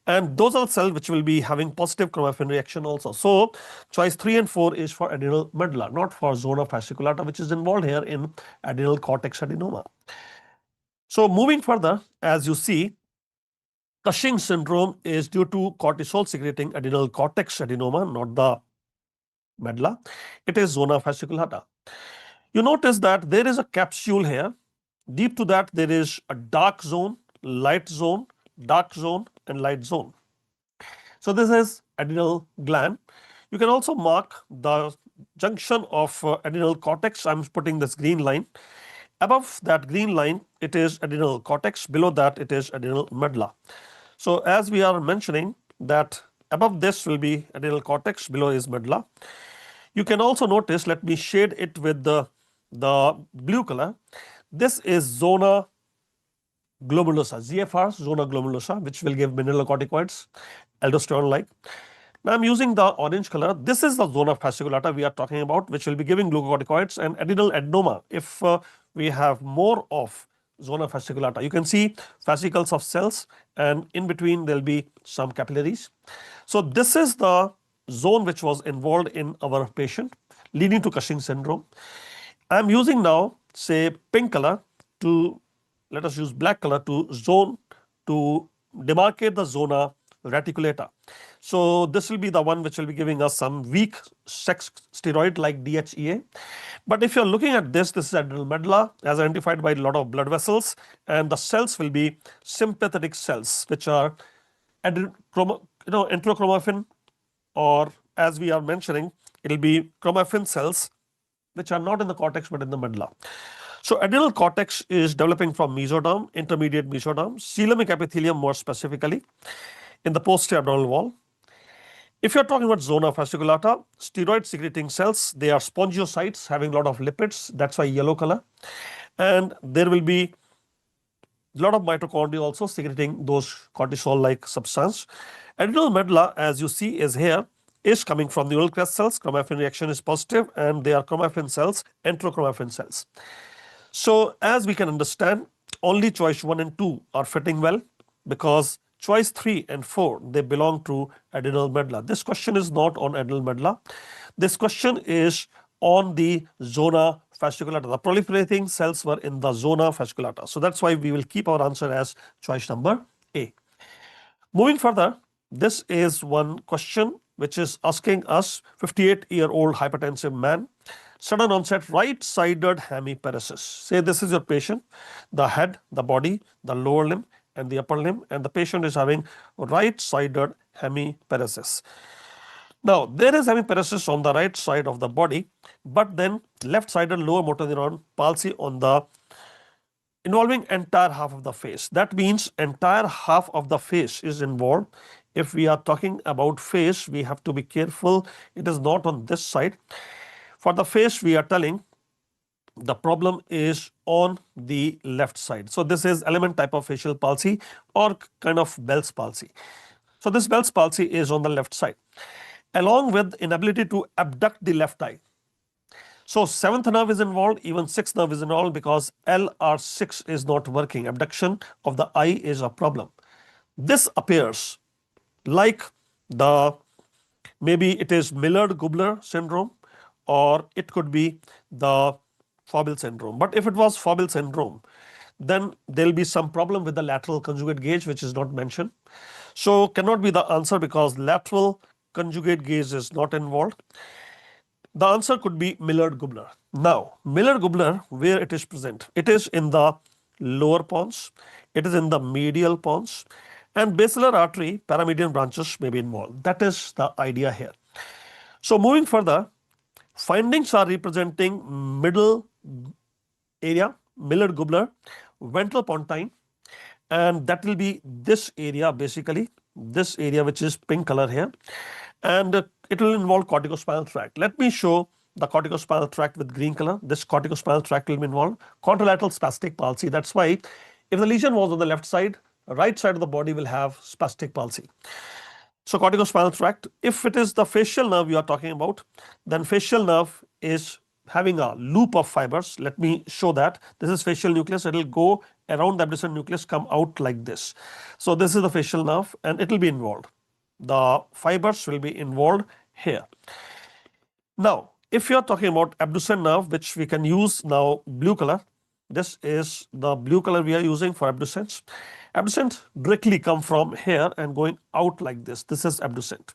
and those are the cells which will be having positive chromaffin reaction also. So choice 3 and 4 is for adrenal medulla, not for zona fasciculata, which is involved here in adrenal cortex adenoma. So moving further, as you see, Cushing syndrome is due to cortisol secreting adrenal cortex adenoma, not the medulla. It is zona fasciculata. You notice that there is a capsule here. Deep to that there is a dark zone, light zone, dark zone and light zone. So this is adrenal gland. You can also mark the junction of adrenal cortex. I'm putting this green line. Above that green line it is adrenal cortex, below that it is adrenal medulla. So as we are mentioning that above this will be adrenal cortex, below is medulla. You can also notice, let me shade it with the blue color. This is zona glomerulosa, ZFR, zona glomerulosa, which will give mineralocorticoids, aldosterone like. Now I'm using the orange color. This is the zona fasciculata we are talking about, which will be giving glucocorticoids and adrenal adenoma. If we have more of zona fasciculata, you can see fascicles of cells and in between there will be some capillaries. So this is the zone which was involved in our patient leading to Cushing syndrome. I am using now say pink color to, let us use black color to zone, to demarcate the zona reticulata. So this will be the one which will be giving us some weak sex steroid like DHEA. But if you are looking at this is adrenal medulla as identified by a lot of blood vessels, and the cells will be sympathetic cells which are enterochromaffin, or as we are mentioning it will be chromaffin cells which are not in the cortex but in the medulla. So adrenal cortex is developing from mesoderm, intermediate mesoderm, coelomic epithelium more specifically in the posterior abdominal wall. If you are talking about zona fasciculata, steroid secreting cells, they are spongiocytes having a lot of lipids, that's why yellow color, and there will be a lot of mitochondria also secreting those cortisol like substance. Adrenal medulla, as you see, is here, is coming from neural crest cells. Chromaffin reaction is positive and they are chromaffin cells, enterochromaffin cells. So as we can understand, only choice 1 and 2 are fitting well, because choice 3 and 4 they belong to adrenal medulla. This question is not on adrenal medulla. This question is on the zona fasciculata. The proliferating cells were in the zona fasciculata. So that's why we will keep our answer as choice number A. Moving further, this is one question which is asking us, 58-year-old hypertensive man, sudden onset right-sided hemiparesis. Say this is your patient, the head, the body, the lower limb and the upper limb, and the patient is having right-sided hemiparesis. Now there is hemiparesis on the right side of the body, but then left-sided lower motor neuron palsy on the involving entire half of the face. That means entire half of the face is involved. If we are talking about face, we have to be careful. It is not on this side. For the face, we are telling the problem is on the left side. So this is element type of facial palsy or kind of Bell's palsy. So this Bell's palsy is on the left side, along with inability to abduct the left eye. So 7th nerve is involved, even 6th nerve is involved because LR6 is not working. Abduction of the eye is a problem. This appears like the, maybe it is Millard-Gubler syndrome, or it could be the Fowell syndrome. But if it was Fowell syndrome, then there will be some problem with the lateral conjugate gaze, which is not mentioned. So cannot be the answer because lateral conjugate gaze is not involved. The answer could be Millard-Gubler. Now, Millard-Gubler, where it is present? It is in the lower pons, it is in the medial pons, and basilar artery, paramedian branches may be involved. That is the idea here. So moving further, findings are representing middle area, Millard-Gubler, ventral pontine, and that will be this area, basically this area which is pink color here, and it will involve corticospinal tract. Let me show the corticospinal tract with green color. This corticospinal tract will be involved. Contralateral spastic palsy. That's why if the lesion was on the left side, right side of the body will have spastic palsy. So corticospinal tract, if it is the facial nerve you are talking about, then facial nerve is having a loop of fibers. Let me show that. This is facial nucleus. It will go around the abducens nucleus, come out like this. So this is the facial nerve and it will be involved. The fibers will be involved here. Now, if you are talking about abducens nerve, which we can use now blue color, this is the blue color we are using for abducens. Abducens directly come from here and going out like this. This is abducens.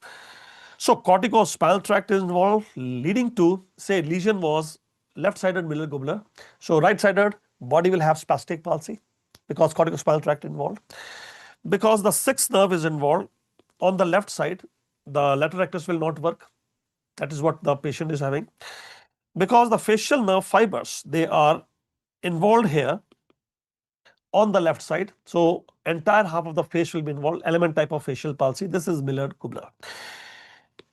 So corticospinal tract is involved, leading to, say, lesion was left-sided Millard-Gubler. So right-sided body will have spastic palsy because corticospinal tract involved. Because the 6th nerve is involved on the left side, the lateral rectus will not work. That is what the patient is having. Because the facial nerve fibers, they are involved here on the left side. So entire half of the face will be involved, element type of facial palsy. This is Millard-Gubler.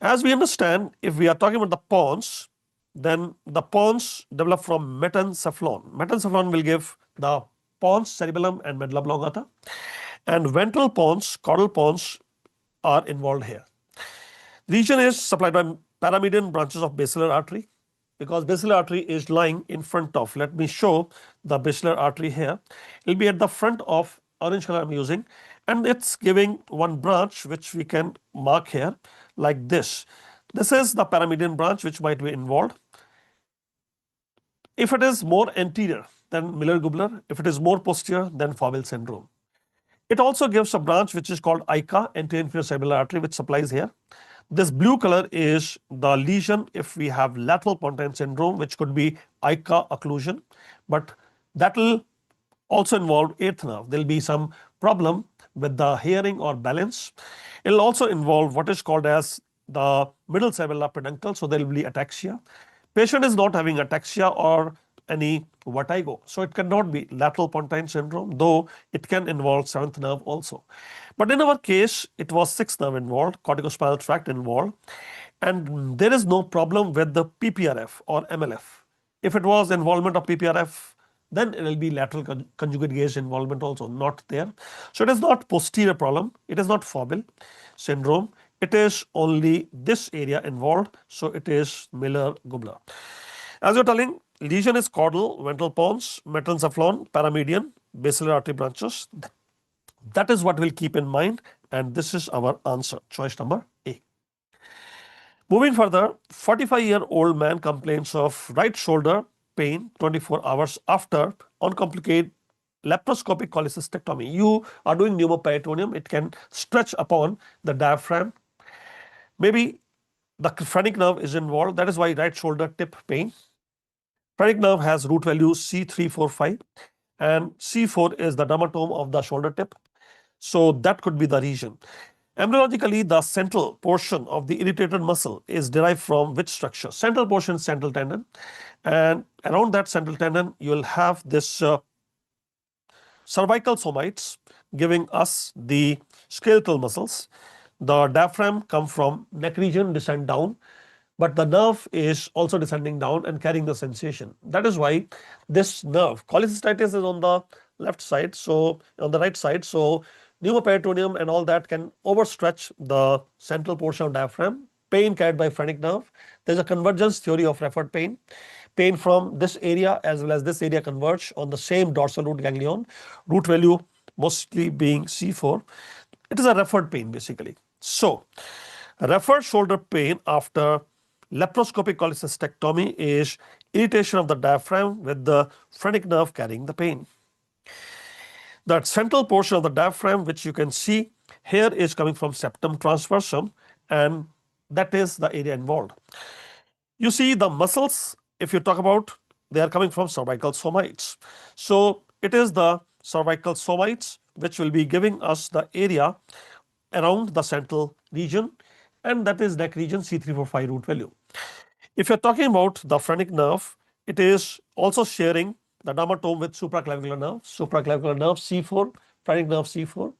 As we understand, if we are talking about the pons, then the pons develop from metencephalon. Metencephalon will give the pons, cerebellum and medulla oblongata, and ventral pons, caudal pons are involved here. The region is supplied by paramedian branches of basilar artery, because basilar artery is lying in front of, let me show the basilar artery here. It will be at the front of orange color I am using, and it's giving one branch which we can mark here like this. This is the paramedian branch which might be involved. If it is more anterior, then Millard-Gubler. If it is more posterior, then Fowell syndrome. It also gives a branch which is called ICA, anterior inferior cerebellar artery, which supplies here. This blue color is the lesion if we have lateral pontine syndrome, which could be ICA occlusion, but that will also involve 8th nerve. There will be some problem with the hearing or balance. It will also involve what is called as the middle cerebellar peduncle, so there will be ataxia. Patient is not having ataxia or any vertigo, so it cannot be lateral pontine syndrome, though it can involve 7th nerve also. But in our case, it was 6th nerve involved, corticospinal tract involved, and there is no problem with the PPRF or MLF. If it was involvement of PPRF, then it will be lateral conjugate gaze involvement also, not there. So it is not posterior problem, it is not Fowell syndrome, it is only this area involved, so it is Millard-Gubler. As you are telling, lesion is caudal, ventral pons, metencephalon, paramedian, basilar artery branches. That is what we'll keep in mind, and this is our answer, choice number A. Moving further, 45-year-old man complains of right shoulder pain 24 hours after uncomplicated laparoscopic cholecystectomy. You are doing pneumoperitoneum, it can stretch upon the diaphragm. Maybe the phrenic nerve is involved, that is why right shoulder tip pain. Phrenic nerve has root value C345 and C4 is the dermatome of the shoulder tip. So that could be the region. Embryologically, the central portion of the irritated muscle is derived from which structure? Central portion is central tendon, and around that central tendon you will have this cervical somites giving us the skeletal muscles. The diaphragm come from neck region, descend down, but the nerve is also descending down and carrying the sensation. That is why this nerve, cholecystitis is on the left side, so on the right side, so pneumoperitoneum and all that can overstretch the central portion of diaphragm. Pain carried by phrenic nerve. There is a convergence theory of referred pain. Pain from this area as well as this area converge on the same dorsal root ganglion, root value mostly being C4. It is a referred pain basically. So, referred shoulder pain after laparoscopic cholecystectomy is irritation of the diaphragm with the phrenic nerve carrying the pain. That central portion of the diaphragm, which you can see here, is coming from septum transversum, and that is the area involved. You see the muscles, if you talk about, they are coming from cervical somites. So it is the cervical somites which will be giving us the area around the central region, and that is neck region C345 root value. If you are talking about the phrenic nerve, it is also sharing the dermatome with supraclavicular nerve C4, phrenic nerve C4.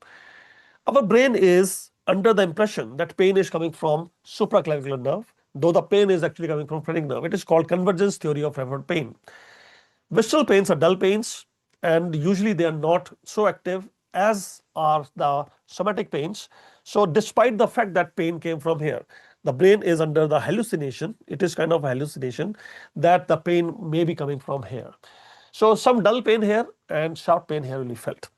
Our brain is under the impression that pain is coming from supraclavicular nerve, though the pain is actually coming from phrenic nerve. It is called convergence theory of referred pain. Visceral pains are dull pains, and usually they are not so active as are the somatic pains. So despite the fact that pain came from here, the brain is under the hallucination, it is kind of a hallucination that the pain may be coming from here. So some dull pain here and sharp pain here will be felt.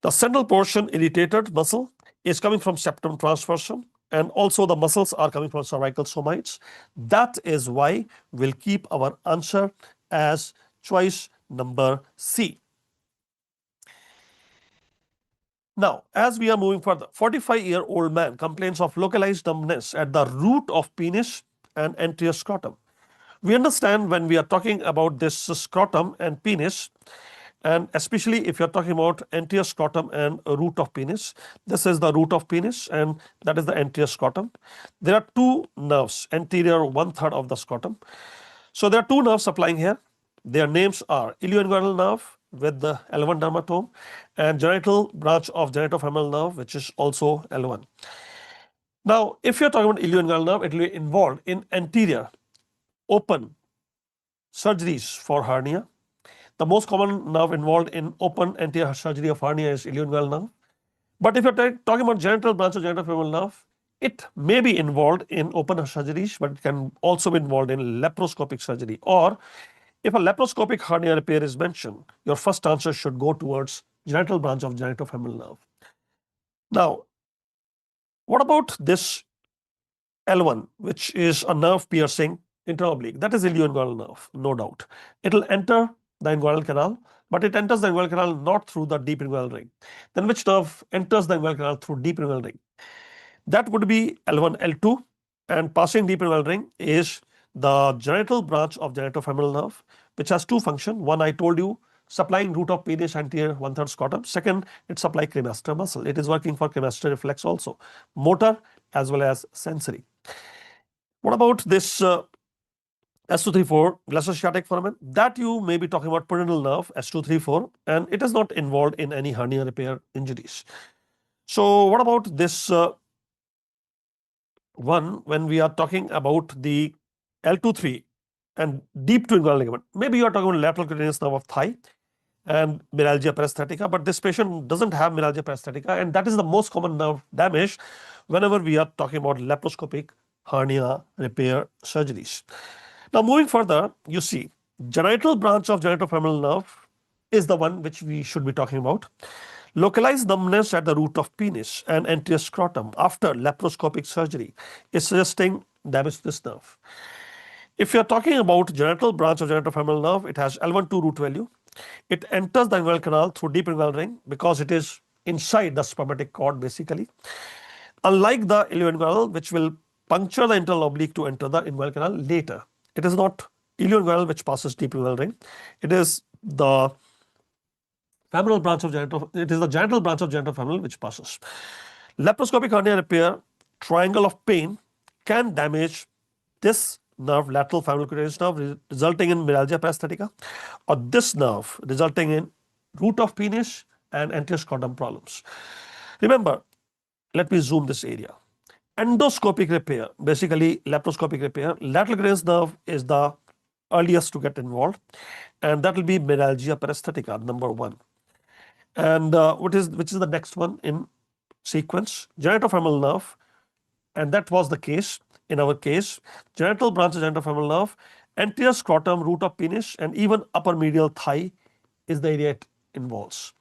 The central portion irritated muscle is coming from septum transversum, and also the muscles are coming from cervical somites. That is why we'll keep our answer as choice number C. Now, as we are moving further, 45-year-old man complains of localized numbness at the root of penis and anterior scrotum. We understand when we are talking about this scrotum and penis, and especially if you are talking about anterior scrotum and root of penis, this is the root of penis and that is the anterior scrotum. There are two nerves, anterior 1/3 of the scrotum. So there are two nerves supplying here. Their names are ilioinguinal nerve with the L1 dermatome and genital branch of genitofemoral nerve, which is also L1. Now, if you are talking about ilioinguinal nerve, it will be involved in anterior open surgeries for hernia. The most common nerve involved in open anterior surgery of hernia is ilioinguinal nerve. But if you are talking about genital branch of genitofemoral nerve, it may be involved in open surgeries, but it can also be involved in laparoscopic surgery. Or if a laparoscopic hernia repair is mentioned, your first answer should go towards genital branch of genitofemoral nerve. Now, what about this L1, which is a nerve piercing interoblique? That is ilioinguinal nerve, no doubt. It will enter the inguinal canal, but it enters the inguinal canal not through the deep inguinal ring. Then which nerve enters the inguinal canal through deep inguinal ring? That would be L1, L2, and passing deep inguinal ring is the genital branch of genitofemoral nerve, which has two functions. One, I told you, supplying root of penis anterior 1/3 scrotum. Second, it supplies cremaster muscle. It is working for cremaster reflex also, motor as well as sensory. What about this S234 glessosciatic foramen? That you may be talking about perineal nerve S234, and it is not involved in any hernia repair injuries. So what about this one when we are talking about the L23 and deep to inguinal ligament? Maybe you are talking about lateral cutaneous nerve of thigh and myalgia paresthetica, but this patient doesn't have myalgia paresthetica, and that is the most common nerve damage whenever we are talking about laparoscopic hernia repair surgeries. Now moving further, you see genital branch of genitofemoral nerve is the one which we should be talking about. Localized numbness at the root of penis and anterior scrotum after laparoscopic surgery is suggesting damage to this nerve. If you are talking about genital branch of genitofemoral nerve, it has L1-2 root value. It enters the inguinal canal through deep inguinal ring because it is inside the spermatic cord basically. Unlike the ilioinguinal, which will puncture the internal oblique to enter the inguinal canal later. It is not ilioinguinal which passes deep inguinal ring. It is the femoral branch of the genital branch of genitofemoral which passes. Laparoscopic hernia repair, triangle of pain, can damage this nerve, lateral femoral cutaneous nerve, resulting in myalgia paresthetica, or this nerve resulting in root of penis, and anterior scrotum problems. Remember, let me zoom this area. Endoscopic repair, basically laparoscopic repair, lateral gradient nerve is the earliest to get involved, and that will be meningeal paresthetica, number 1. And which is the next one in sequence? Genitofemoral nerve, and that was the case in our case. Genital branch of genitofemoral nerve, anterior scrotum, root of penis, and even upper medial thigh is the area it involves.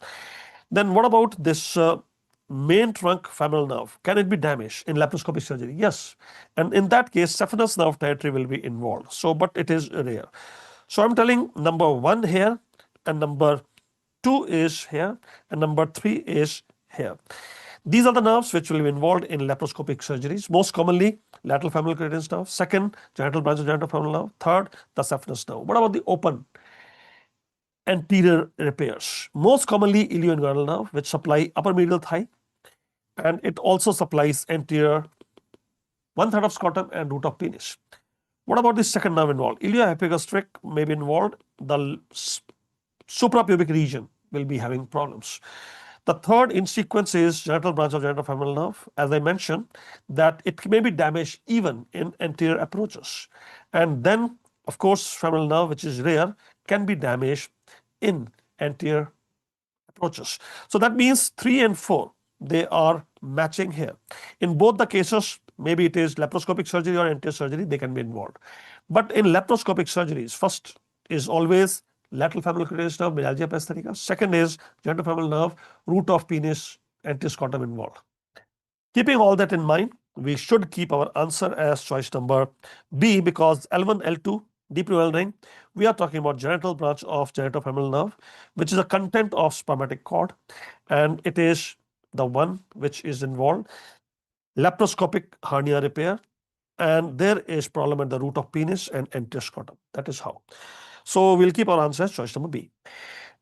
Then what about this main trunk femoral nerve? Can it be damaged in laparoscopic surgery? Yes, and in that case saphenous nerve territory will be involved. So, but it is rare. So I'm telling number 1 here, and number 2 is here, and number 3 is here. These are the nerves which will be involved in laparoscopic surgeries. Most commonly lateral femoral credence nerve, second genital branch of genitofemoral nerve, third the saphenous nerve. What about the open anterior repairs? Most commonly ilioinguinal nerve, which supply upper medial thigh, and it also supplies anterior 1/3 of scrotum and root of penis. What about the second nerve involved? Ilioepigastric may be involved. The suprapubic region will be having problems. The third in sequence is genital branch of genitofemoral nerve. As I mentioned, that it may be damaged even in anterior approaches, and then of course femoral nerve, which is rare, can be damaged in anterior approaches. So that means 3 and 4, they are matching here. In both the cases, maybe it is laparoscopic surgery or anterior surgery, they can be involved. But in laparoscopic surgeries, first is always lateral femoral credence nerve, meningeal paresthetica. Second is genitofemoral nerve, root of penis, anterior scrotum involved. Keeping all that in mind, we should keep our answer as choice number B, because L1, L2, deep neural ring, we are talking about genital branch of genitofemoral nerve, which is a content of spermatic cord, and it is the one which is involved. Laparoscopic hernia repair, and there is problem at the root of penis and anterior scrotum. That is how. So we'll keep our answer as choice number B.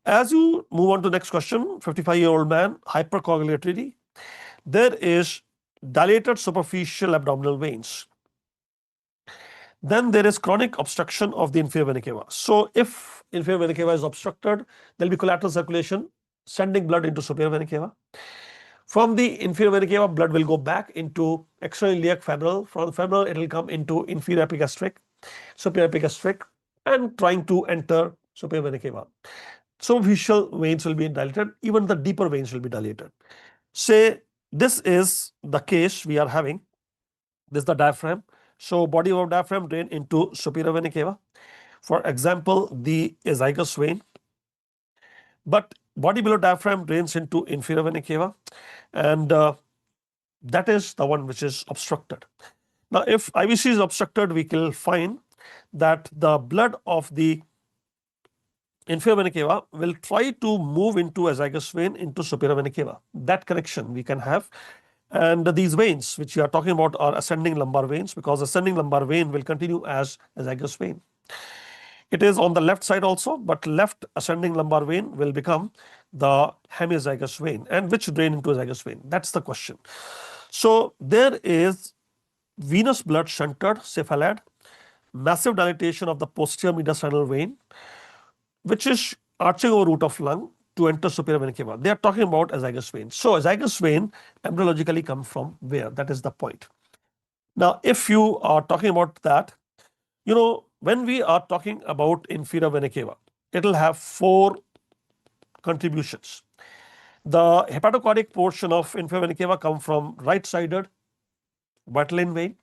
As you move on to the next question, 55-year-old man, hypercoagulatory, there is dilated superficial abdominal veins. Then there is chronic obstruction of the inferior vena cava. So if inferior vena cava is obstructed, there will be collateral circulation sending blood into superior vena cava. From the inferior vena cava, blood will go back into external iliac femoral. From femoral, it will come into inferior epigastric, superior epigastric, and trying to enter superior vena cava. Superficial veins will be dilated, even the deeper veins will be dilated. Say this is the case we are having. This is the diaphragm. So body of diaphragm drain into superior vena cava. For example, the esophagus vein. But body below diaphragm drains into inferior vena cava, and that is the one which is obstructed. Now, if IVC is obstructed, we will find that the blood of the inferior vena cava will try to move into esophagus vein into superior vena cava. That connection we can have. And these veins which we are talking about are ascending lumbar veins, because ascending lumbar vein will continue as esophagus vein. It is on the left side also, but left ascending lumbar vein will become the hemiesophagus vein, and which drain into esophagus vein. That's the question. So there is venous blood centered cephalad, massive dilatation of the posterior mediastinal vein, which is arching over root of lung to enter superior vena cava. They are talking about esophagus vein. So esophagus vein embryologically come from where? That is the point. Now, if you are talking about that, you know, when we are talking about inferior vena cava, it will have 4 contributions. The hepatocortic portion of inferior vena cava come from right-sided Bartholin vein.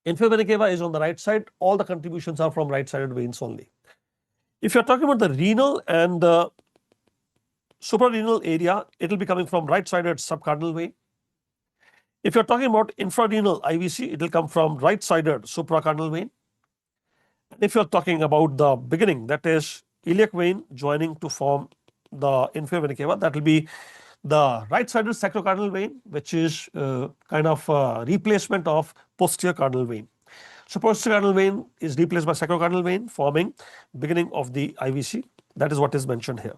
Inferior vena cava is on the right side. All the contributions are from right-sided veins only. If you are talking about the renal and the suprarenal area, it will be coming from right-sided subcardinal vein. If you are talking about infrarenal IVC, it will come from right-sided supracardinal vein. If you are talking about the beginning, that is iliac vein joining to form the inferior vena cava, that will be the right-sided sacrocardinal vein, which is kind of replacement of posterior cardinal vein. So posterior cardinal vein is replaced by sacrocardinal vein, forming beginning of the IVC. That is what is mentioned here.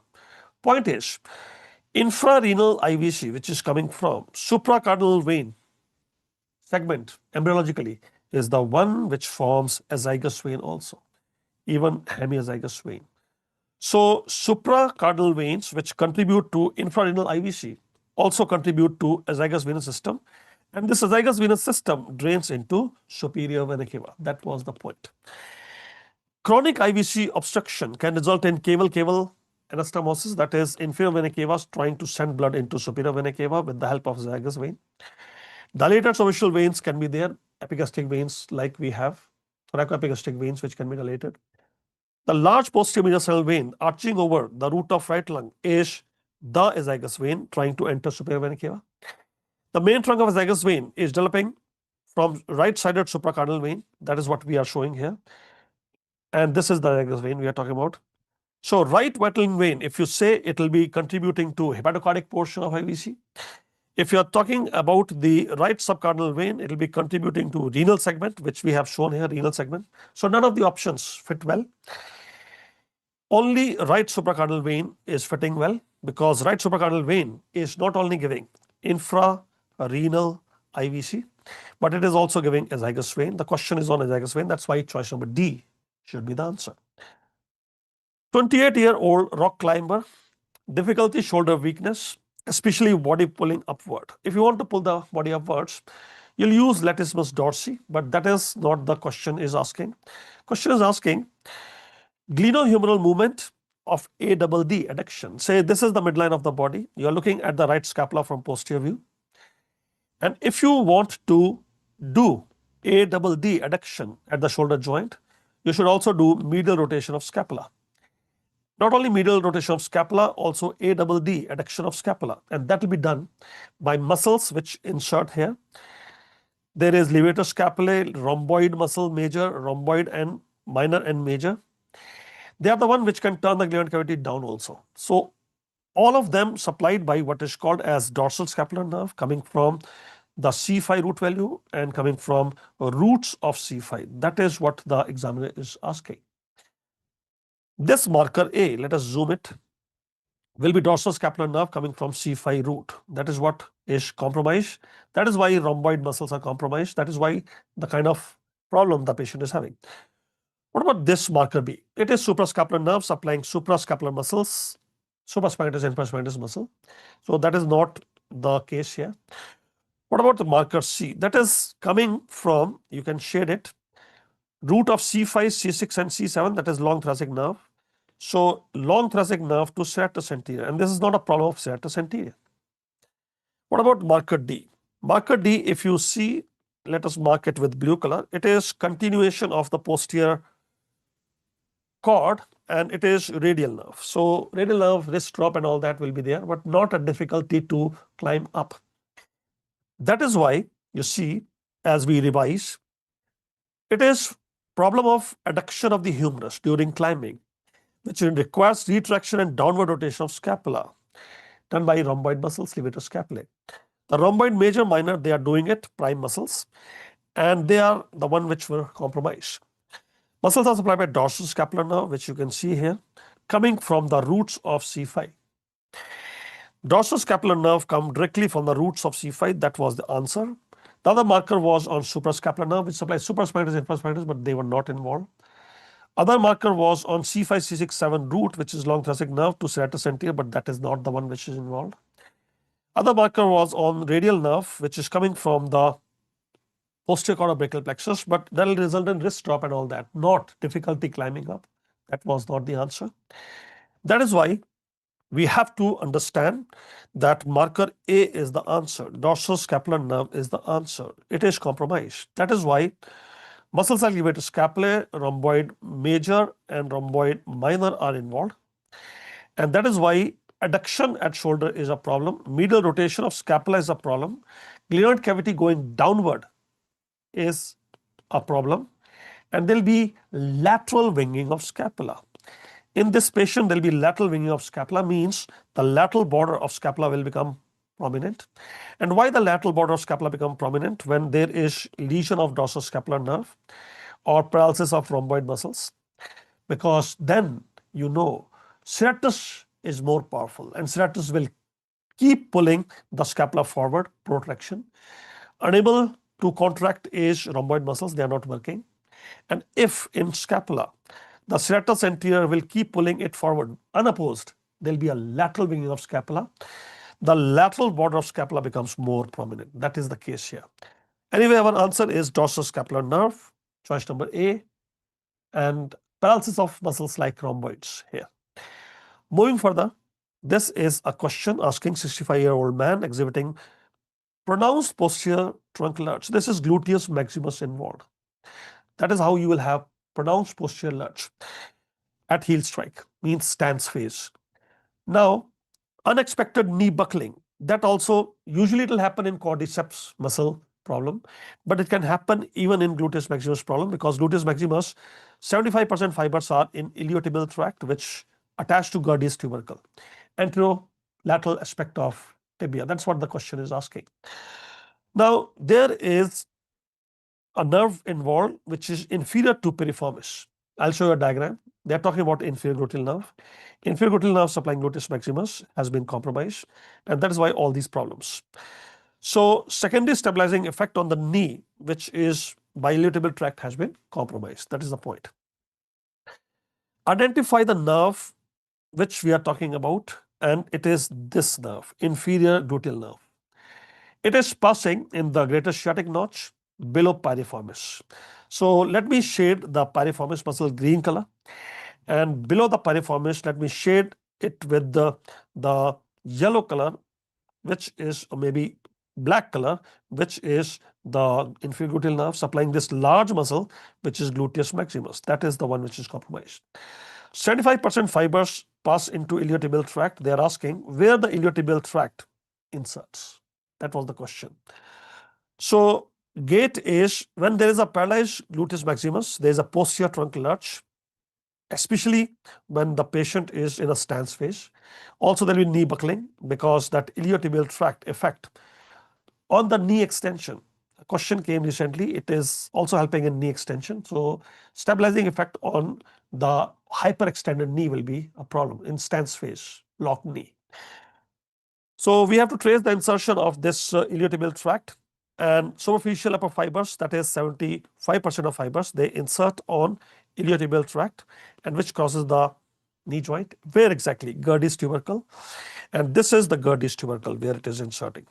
Point is, infrarenal IVC, which is coming from supracardinal vein segment embryologically, is the one which forms esophagus vein also, even hemiesophagus vein. So supracardinal veins, which contribute to infrarenal IVC, also contribute to azygous venous system, and this azygous venous system drains into superior vena cava. That was the point. Chronic IVC obstruction can result in caval anastomosis, that is inferior vena cava trying to send blood into superior vena cava with the help of azygous vein. Dilated superficial veins can be there, epigastric veins like we have, thoracoepigastric veins which can be dilated. The large posterior mediastinal vein arching over the root of right lung is the azygous vein trying to enter superior vena cava. The main trunk of azygous vein is developing from right-sided supracardinal vein. That is what we are showing here. And this is the azygous vein we are talking about. So right ventral vein, if you say, it will be contributing to hepatocardic portion of IVC. If you are talking about the right subcardinal vein, it will be contributing to renal segment, which we have shown here, renal segment. So none of the options fit well. Only right supracardinal vein is fitting well, because right supracardinal vein is not only giving infrarenal IVC, but it is also giving azygous vein. The question is on azygous vein. That's why choice number D should be the answer. 28-year-old rock climber, difficulty shoulder weakness, especially body pulling upward. If you want to pull the body upwards, you'll use latissimus dorsi, but that is not the question is asking. Question is asking glenohumeral movement of ADD adduction. Say this is the midline of the body. You are looking at the right scapula from posterior view. And if you want to do ADD adduction at the shoulder joint, you should also do medial rotation of scapula. Not only medial rotation of scapula, also ADD adduction of scapula, and that will be done by muscles which insert here. There is levator scapulae, rhomboid muscle, major, rhomboid and minor and major. They are the one which can turn the glenoid cavity down also. So all of them supplied by what is called as dorsal scapular nerve, coming from the C5 root value and coming from roots of C5. That is what the examiner is asking. This marker A, let us zoom it, will be dorsal scapular nerve coming from C5 root. That is what is compromised. That is why rhomboid muscles are compromised. That is why the kind of problem the patient is having. What about this marker B? It is suprascapular nerve supplying suprascapular muscles, supraspinatus and infraspinatus muscle. So that is not the case here. What about the marker C? That is coming from, you can shade it, root of C5, C6 and C7, that is long thoracic nerve. So long thoracic nerve to serratus anterior, and this is not a problem of serratus anterior. What about marker D? Marker D, if you see, let us mark it with blue color, it is continuation of the posterior cord and it is radial nerve. So radial nerve, wrist drop and all that will be there, but not a difficulty to climb up. That is why you see, as we revise, it is problem of adduction of the humerus during climbing, which requires retraction and downward rotation of scapula done by rhomboid muscles, levator scapulae. The rhomboid major, minor, they are doing it, prime muscles, and they are the one which were compromised. Muscles are supplied by dorsal scapular nerve, which you can see here, coming from the roots of C5. Dorsal scapular nerve come directly from the roots of C5. That was the answer. The other marker was on suprascapular nerve, which supplies supraspinatus and infraspinatus, but they were not involved. Other marker was on C5, C6, 7 root, which is long thoracic nerve to serratus anterior, but that is not the one which is involved. Other marker was on radial nerve, which is coming from the posterior cord of brachial plexus, but that will result in wrist drop and all that, not difficulty climbing up. That was not the answer. That is why we have to understand that marker A is the answer. Dorsal scapular nerve is the answer. It is compromised. That is why muscles like levator scapulae, rhomboid major and rhomboid minor are involved. And that is why adduction at shoulder is a problem. Medial rotation of scapula is a problem. Glenoid cavity going downward is a problem. And there will be lateral winging of scapula. In this patient, there will be lateral winging of scapula, means the lateral border of scapula will become prominent. And why the lateral border of scapula become prominent? When there is lesion of dorsal scapular nerve or paralysis of rhomboid muscles, because then you know serratus is more powerful and serratus will keep pulling the scapula forward, protraction. Unable to contract is rhomboid muscles, they are not working. And if in scapula the serratus anterior will keep pulling it forward unopposed. There'll be a lateral winging of scapula. The lateral border of scapula becomes more prominent. That is the case here. Anyway, our answer is dorsoscapular nerve, choice number A, and paralysis of muscles like rhomboids here. Moving further, this is a question asking 65-year-old man exhibiting pronounced posterior trunk lurch. This is gluteus maximus involved. That is how you will have pronounced posterior lurch at heel strike, means stance phase. Now, unexpected knee buckling, that also usually it will happen in quadriceps muscle problem, but it can happen even in gluteus maximus problem, because gluteus maximus 75% fibers are in iliotibial tract, which attach to Gerdy's tubercle, anterolateral aspect of tibia. That's what the question is asking. Now, there is a nerve involved which is inferior to piriformis. I'll show you a diagram. They're talking about inferior gluteal nerve. Inferior gluteal nerve supplying gluteus maximus has been compromised, and that is why all these problems. So, secondary stabilizing effect on the knee, which is biliotibial tract, has been compromised. That is the point. Identify the nerve which we are talking about, and it is this nerve, inferior gluteal nerve. It is passing in the greater sciatic notch below piriformis. So, let me shade the piriformis muscle green color, and below the piriformis let me shade it with the yellow color, which is, or maybe black color, which is the inferior gluteal nerve supplying this large muscle, which is gluteus maximus. That is the one which is compromised. 75% fibers pass into iliotibial tract. They are asking where the iliotibial tract inserts. That was the question. So, gait is when there is a paralyzed gluteus maximus, there is a posterior trunk lurch, especially when the patient is in a stance phase. Also, there will be knee buckling because that iliotibial tract effect on the knee extension. A question came recently, it is also helping in knee extension. So, stabilizing effect on the hyperextended knee will be a problem in stance phase, locked knee. So, we have to trace the insertion of this iliotibial tract, and superficial upper fibers, that is 75% of fibers, they insert on iliotibial tract, and which causes the knee joint. Where exactly? Gerdy's tubercle, and this is the Gerdy's tubercle where it is inserting.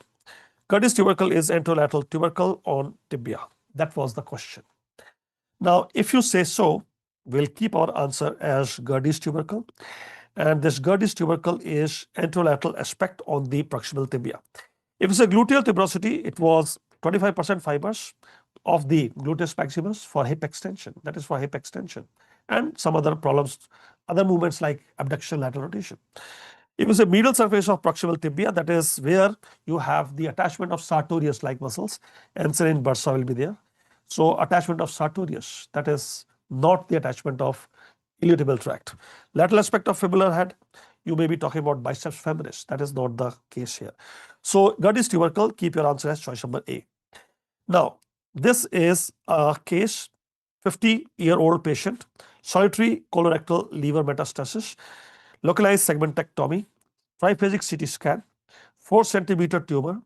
Gerdy's tubercle is anterolateral tubercle on tibia. That was the question. Now, if you say so, we'll keep our answer as Gerdy's tubercle, and this Gerdy's tubercle is anterolateral aspect on the proximal tibia. If it's a gluteal tuberosity, it was 25% fibers of the gluteus maximus for hip extension. That is for hip extension, and some other problems, other movements like abduction, lateral rotation. If it's a medial surface of proximal tibia, that is where you have the attachment of sartorius like muscles, anserine bursa will be there. So, attachment of sartorius, that is not the attachment of iliotibial tract. Lateral aspect of fibular head, you may be talking about biceps femoris. That is not the case here. So, Gerdy's tubercle, keep your answer as choice number A. Now, this is a case, 50-year-old patient, solitary colorectal liver metastasis, localized segmentectomy, triphasic CT scan, 4 centimeter tumor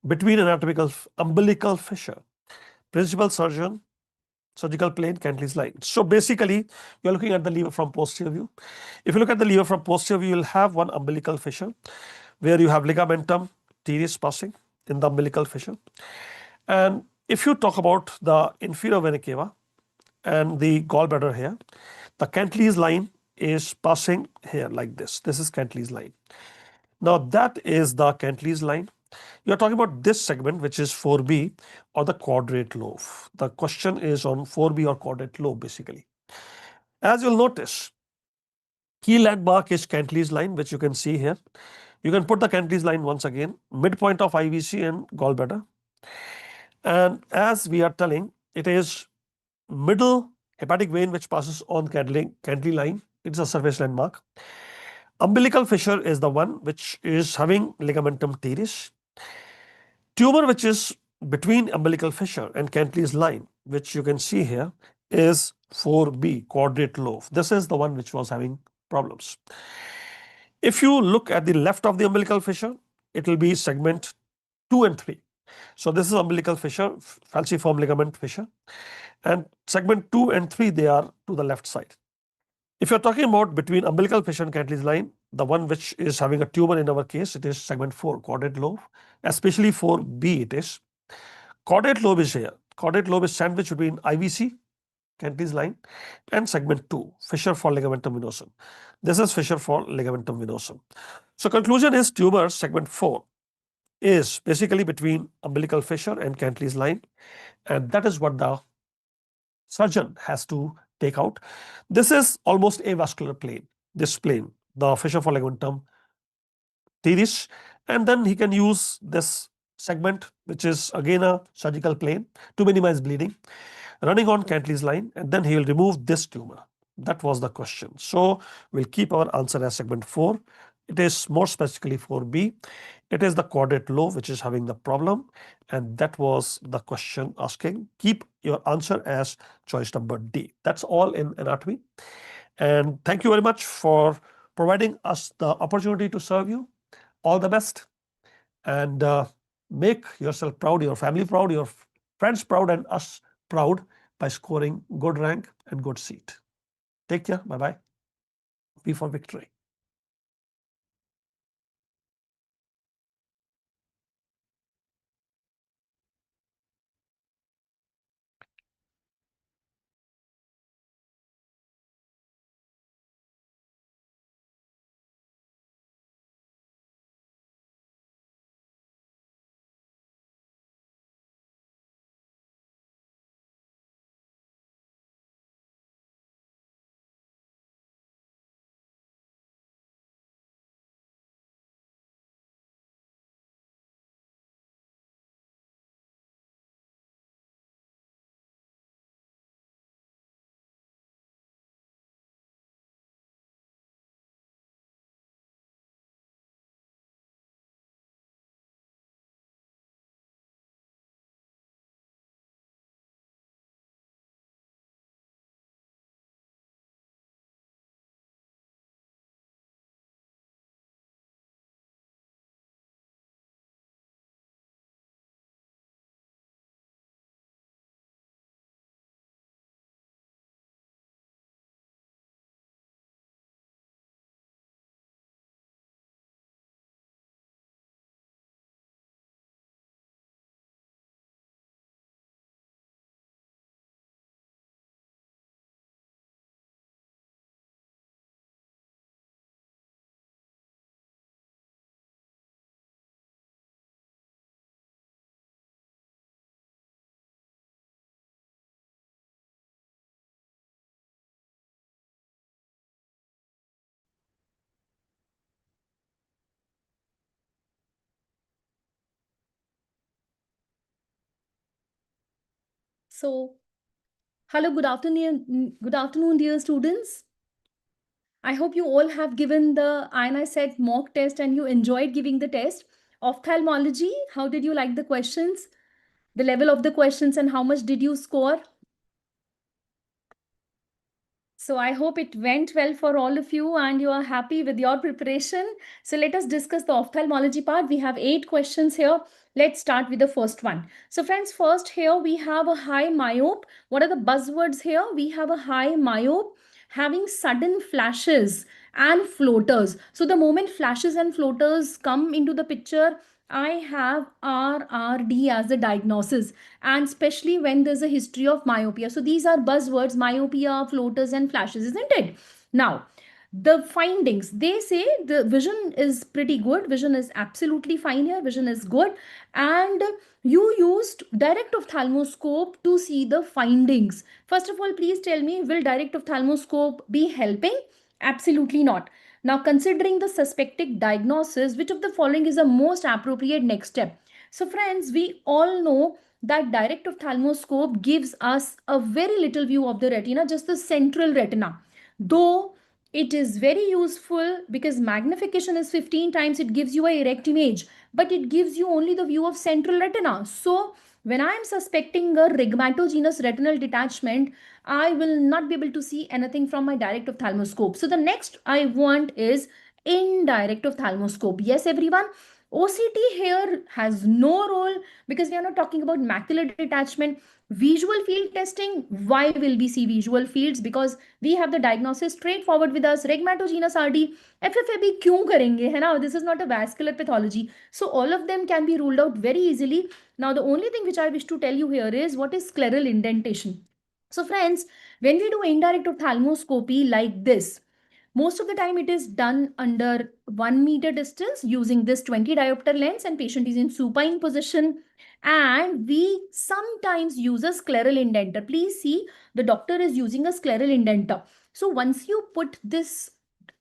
between anatomical umbilical fissure, principal surgeon, surgical plane, Cantley's line. So, basically, you are looking at the liver from posterior view. If you look at the liver from posterior view, you will have one umbilical fissure where you have ligamentum teres passing in the umbilical fissure. And if you talk about the inferior vena cava and the gallbladder here, the Cantley's line is passing here like this. This is Cantley's line. Now, that is the Cantley's line. You are talking about this segment, which is 4B or the quadrate lobe. The question is on 4B or quadrate lobe, basically. As you'll notice, key landmark is Cantley's line, which you can see here. You can put the Cantley's line once again, midpoint of IVC and gallbladder. And as we are telling, it is middle hepatic vein which passes on Cantley line. It's a surface landmark. Umbilical fissure is the one which is having ligamentum teres. Tumor which is between umbilical fissure and Cantley's line, which you can see here, is 4B, quadrate lobe. This is the one which was having problems. If you look at the left of the umbilical fissure, it will be segment 2 and 3. So, this is umbilical fissure, falciform ligament fissure, and segment 2 and 3, they are to the left side. If you're talking about between umbilical fissure and Cantley's line, the one which is having a tumor in our case, it is segment 4, caudate lobe, especially for B it is. Caudate lobe is here. Caudate lobe is sandwiched between IVC, Cantley's line, and segment 2, fissure for ligamentum venosum. This is fissure for ligamentum venosum. So conclusion is tumor segment 4 is basically between umbilical fissure and Cantley's line, and that is what the surgeon has to take out. This is almost avascular plane, this plane, the fissure for ligamentum teres, and then he can use this segment, which is again a surgical plane, to minimize bleeding, running on Cantley's line, and then he will remove this tumor. That was the question. So we'll keep our answer as segment 4. It is more specifically for B. It is the caudate lobe which is having the problem, and that was the question asking. Keep your answer as choice number D. That's all in anatomy. And thank you very much for providing us the opportunity to serve you. All the best, and make yourself proud, your family proud, your friends proud, and us proud by scoring good rank and good seat. Take care. Bye-bye. V for victory.
So, hello, good afternoon, dear students. I hope you all have given the INI CET mock test and you enjoyed giving the test. Ophthalmology, how did you like the questions? The level of the questions and how much did you score? So I hope it went well for all of you and you are happy with your preparation. So let us discuss the ophthalmology part. We have 8 questions here. Let's start with the first one. So friends, first here we have a high myope. What are the buzzwords here? We have a high myope having sudden flashes and floaters. So the moment flashes and floaters come into the picture, I have RRD as the diagnosis, and especially when there's a history of myopia. So these are buzzwords: myopia, floaters, and flashes, isn't it? Now, the findings, they say the vision is pretty good. Vision is absolutely fine here. Vision is good. And you used direct ophthalmoscope to see the findings. First of all, please tell me, will direct ophthalmoscope be helping? Absolutely not. Now, considering the suspected diagnosis, which of the following is the most appropriate next step? So friends, we all know that direct ophthalmoscope gives us a very little view of the retina, just the central retina. Though it is very useful because magnification is 15 times, it gives you a erect image, but it gives you only the view of central retina. So when I am suspecting a rhegmatogenous retinal detachment, I will not be able to see anything from my direct ophthalmoscope. So the next I want is indirect ophthalmoscope. Yes, everyone. OCT here has no role because we are not talking about macular detachment. Visual field testing, why will we see visual fields? Because we have the diagnosis straightforward with us. Rheumatogenic RD, FFAB क्यों करेंगे, है ना? This is not a vascular pathology. So all of them can be ruled out very easily. Now, the only thing which I wish to tell you here is what is scleral indentation. So friends, when we do indirect ophthalmoscopy like this, most of the time it is done under 1 meter distance using this 20 diopter lens, and patient is in supine position, and we sometimes use a scleral indenter. Please see, the doctor is using a scleral indenter. So once you put this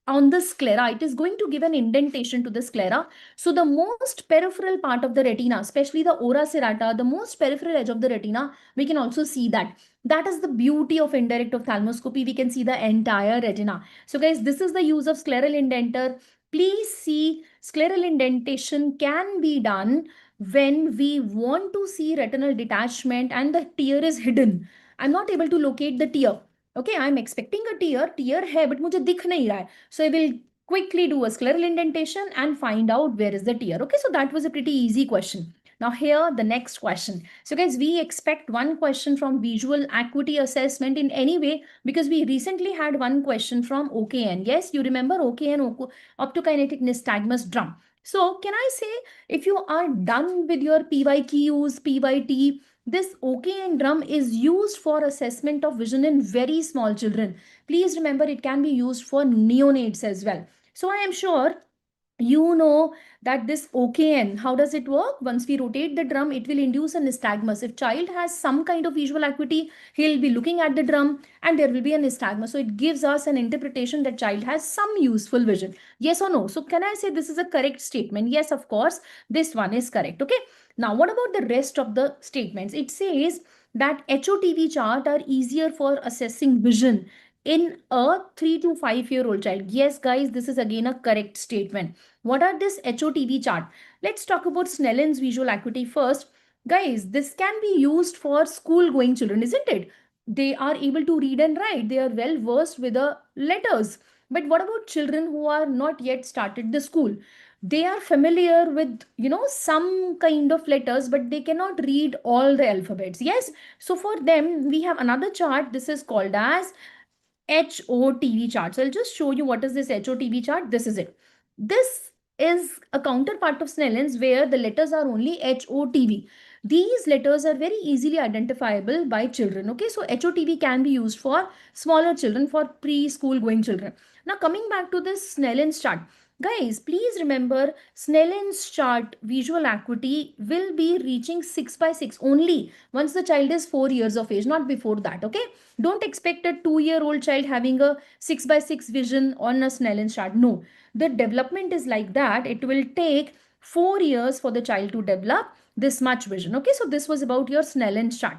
on the sclera, it is going to give an indentation to the sclera. So the most peripheral part of the retina, especially the ora serrata, the most peripheral edge of the retina, we can also see that. That is the beauty of indirect ophthalmoscopy. We can see the entire retina. So guys, this is the use of scleral indenter. Please see, scleral indentation can be done when we want to see retinal detachment and the tear is hidden. I'm not able to locate the tear. Okay, I'm expecting a tear hai, but मुझे दिख नहीं रहा है. So I will quickly do a scleral indentation and find out where is the tear. Okay, so that was a pretty easy question. Now here, the next question. So guys, we expect one question from visual acuity assessment in any way, because we recently had one question from OKN. Yes, you remember OKN, optokinetic nystagmus drum. So can I say, if you are done with your PYQs, PYT, this OKN drum is used for assessment of vision in very small children. Please remember, it can be used for neonates as well. So I am sure you know that this OKN, how does it work? Once we rotate the drum, it will induce a nystagmus. If child has some kind of visual acuity, he'll be looking at the drum and there will be a nystagmus. So it gives us an interpretation that child has some useful vision. Yes or no? So can I say this is a correct statement? Yes, of course, this one is correct. Okay. Now, what about the rest of the statements? It says that HOTV chart are easier for assessing vision in a 3 to 5 year old child. Yes, guys, this is again a correct statement. What are this HOTV chart? Let's talk about Snellen's visual acuity first. Guys, this can be used for school going children, isn't it? They are able to read and write. They are well versed with the letters. But what about children who are not yet started the school? They are familiar with, some kind of letters, but they cannot read all the alphabets. Yes. So for them, we have another chart. This is called as HOTV chart. So I'll just show you what is this HOTV chart. This is it. This is a counterpart of Snellen's where the letters are only HOTV. These letters are very easily identifiable by children. Okay, so HOTV can be used for smaller children, for preschool going children. Now coming back to this Snellen's chart. Guys, please remember Snellen's chart visual acuity will be reaching 6 by 6 only once the child is 4 years of age, not before that. Okay, don't expect a 2-year-old child having a 6 by 6 vision on a Snellen's chart. No, the development is like that. It will take 4 years for the child to develop this much vision. Okay, so this was about your Snellen's chart.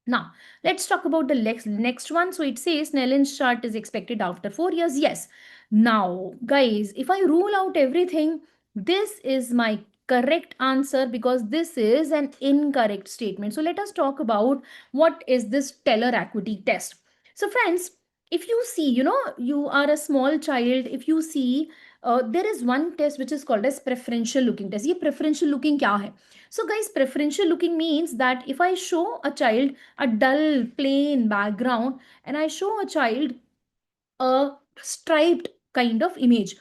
Now, let's talk about the next one. So it says Snellen's chart is expected after 4 years. Yes. Now, guys, if I rule out everything, this is my correct answer because this is an incorrect statement. So let us talk about what is this teller acuity test. So friends, if you see, you are a small child, if you see, there is one test which is called as preferential looking test. Ye preferential looking kya hai? So guys, preferential looking means that if I show a child a dull, plain background and I show a child a striped kind of image,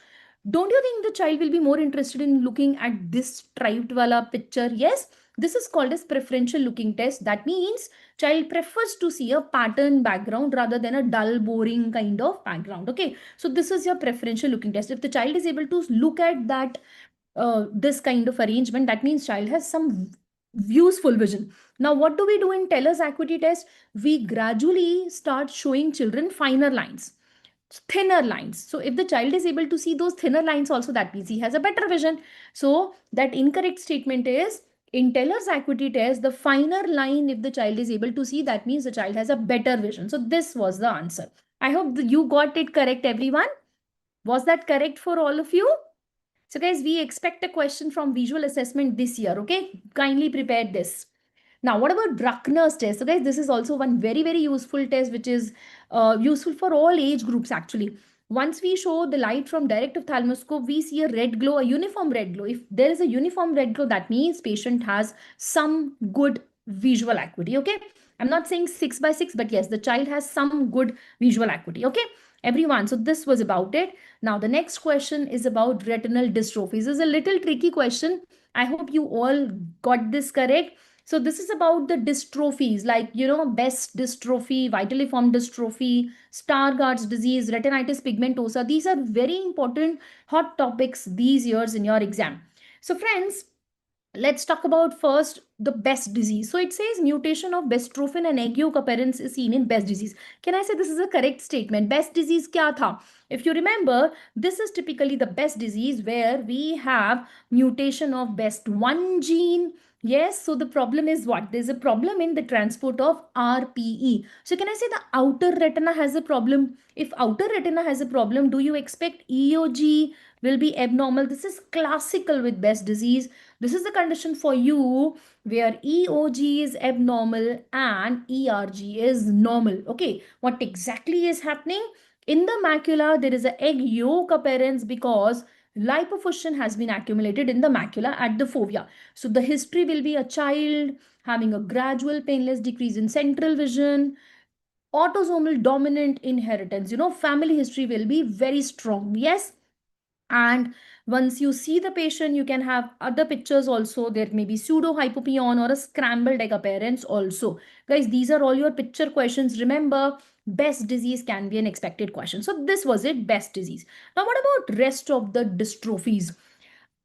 don't you think the child will be more interested in looking at this striped wala picture? Yes, this is called as preferential looking test. That means child prefers to see a pattern background rather than a dull, boring kind of background. Okay, so this is your preferential looking test. If the child is able to look at that this kind of arrangement, that means child has some useful vision. Now, what do we do in Teller's acuity test? We gradually start showing children finer lines, thinner lines. So if the child is able to see those thinner lines also, that means he has a better vision. So that incorrect statement is, in Teller's acuity test, the finer line, if the child is able to see, that means the child has a better vision. So this was the answer. I hope you got it correct, everyone. Was that correct for all of you? So guys, we expect a question from visual assessment this year. Okay, kindly prepare this. Now, what about Bruckner's test? So guys, this is also one very, very useful test, which is useful for all age groups actually. Once we show the light from direct ophthalmoscope, we see a red glow, a uniform red glow. If there is a uniform red glow, that means patient has some good visual acuity. Okay. I'm not saying 6 by 6, but yes, the child has some good visual acuity. Okay, everyone. So this was about it. Now, the next question is about retinal dystrophies. This is a little tricky question. I hope you all got this correct. So this is about the dystrophies like, Best dystrophy, vitaliform dystrophy, Stargardt's disease, retinitis pigmentosa. These are very important hot topics these years in your exam. So friends, let's talk about first the Best disease. So it says mutation of bestrophin and egg yolk appearance is seen in Best disease. Can I say this is a correct statement? Best disease kya tha? If you remember, this is typically the Best disease where we have mutation of BEST1 gene. Yes, so the problem is what? There's a problem in the transport of RPE. So can I say the outer retina has a problem? If outer retina has a problem, do you expect EOG will be abnormal? This is classical with Best disease. This is the condition for you where EOG is abnormal and ERG is normal. Okay, what exactly is happening? In the macula, there is an egg yolk appearance because lipofuscin has been accumulated in the macula at the fovea. So the history will be a child having a gradual painless decrease in central vision, autosomal dominant inheritance. Family history will be very strong. Yes. And once you see the patient, you can have other pictures also. There may be pseudo hypopyon or a scrambled egg appearance also. Guys, these are all your picture questions. Remember, Best disease can be an expected question. So this was it, Best disease. Now, what about rest of the dystrophies?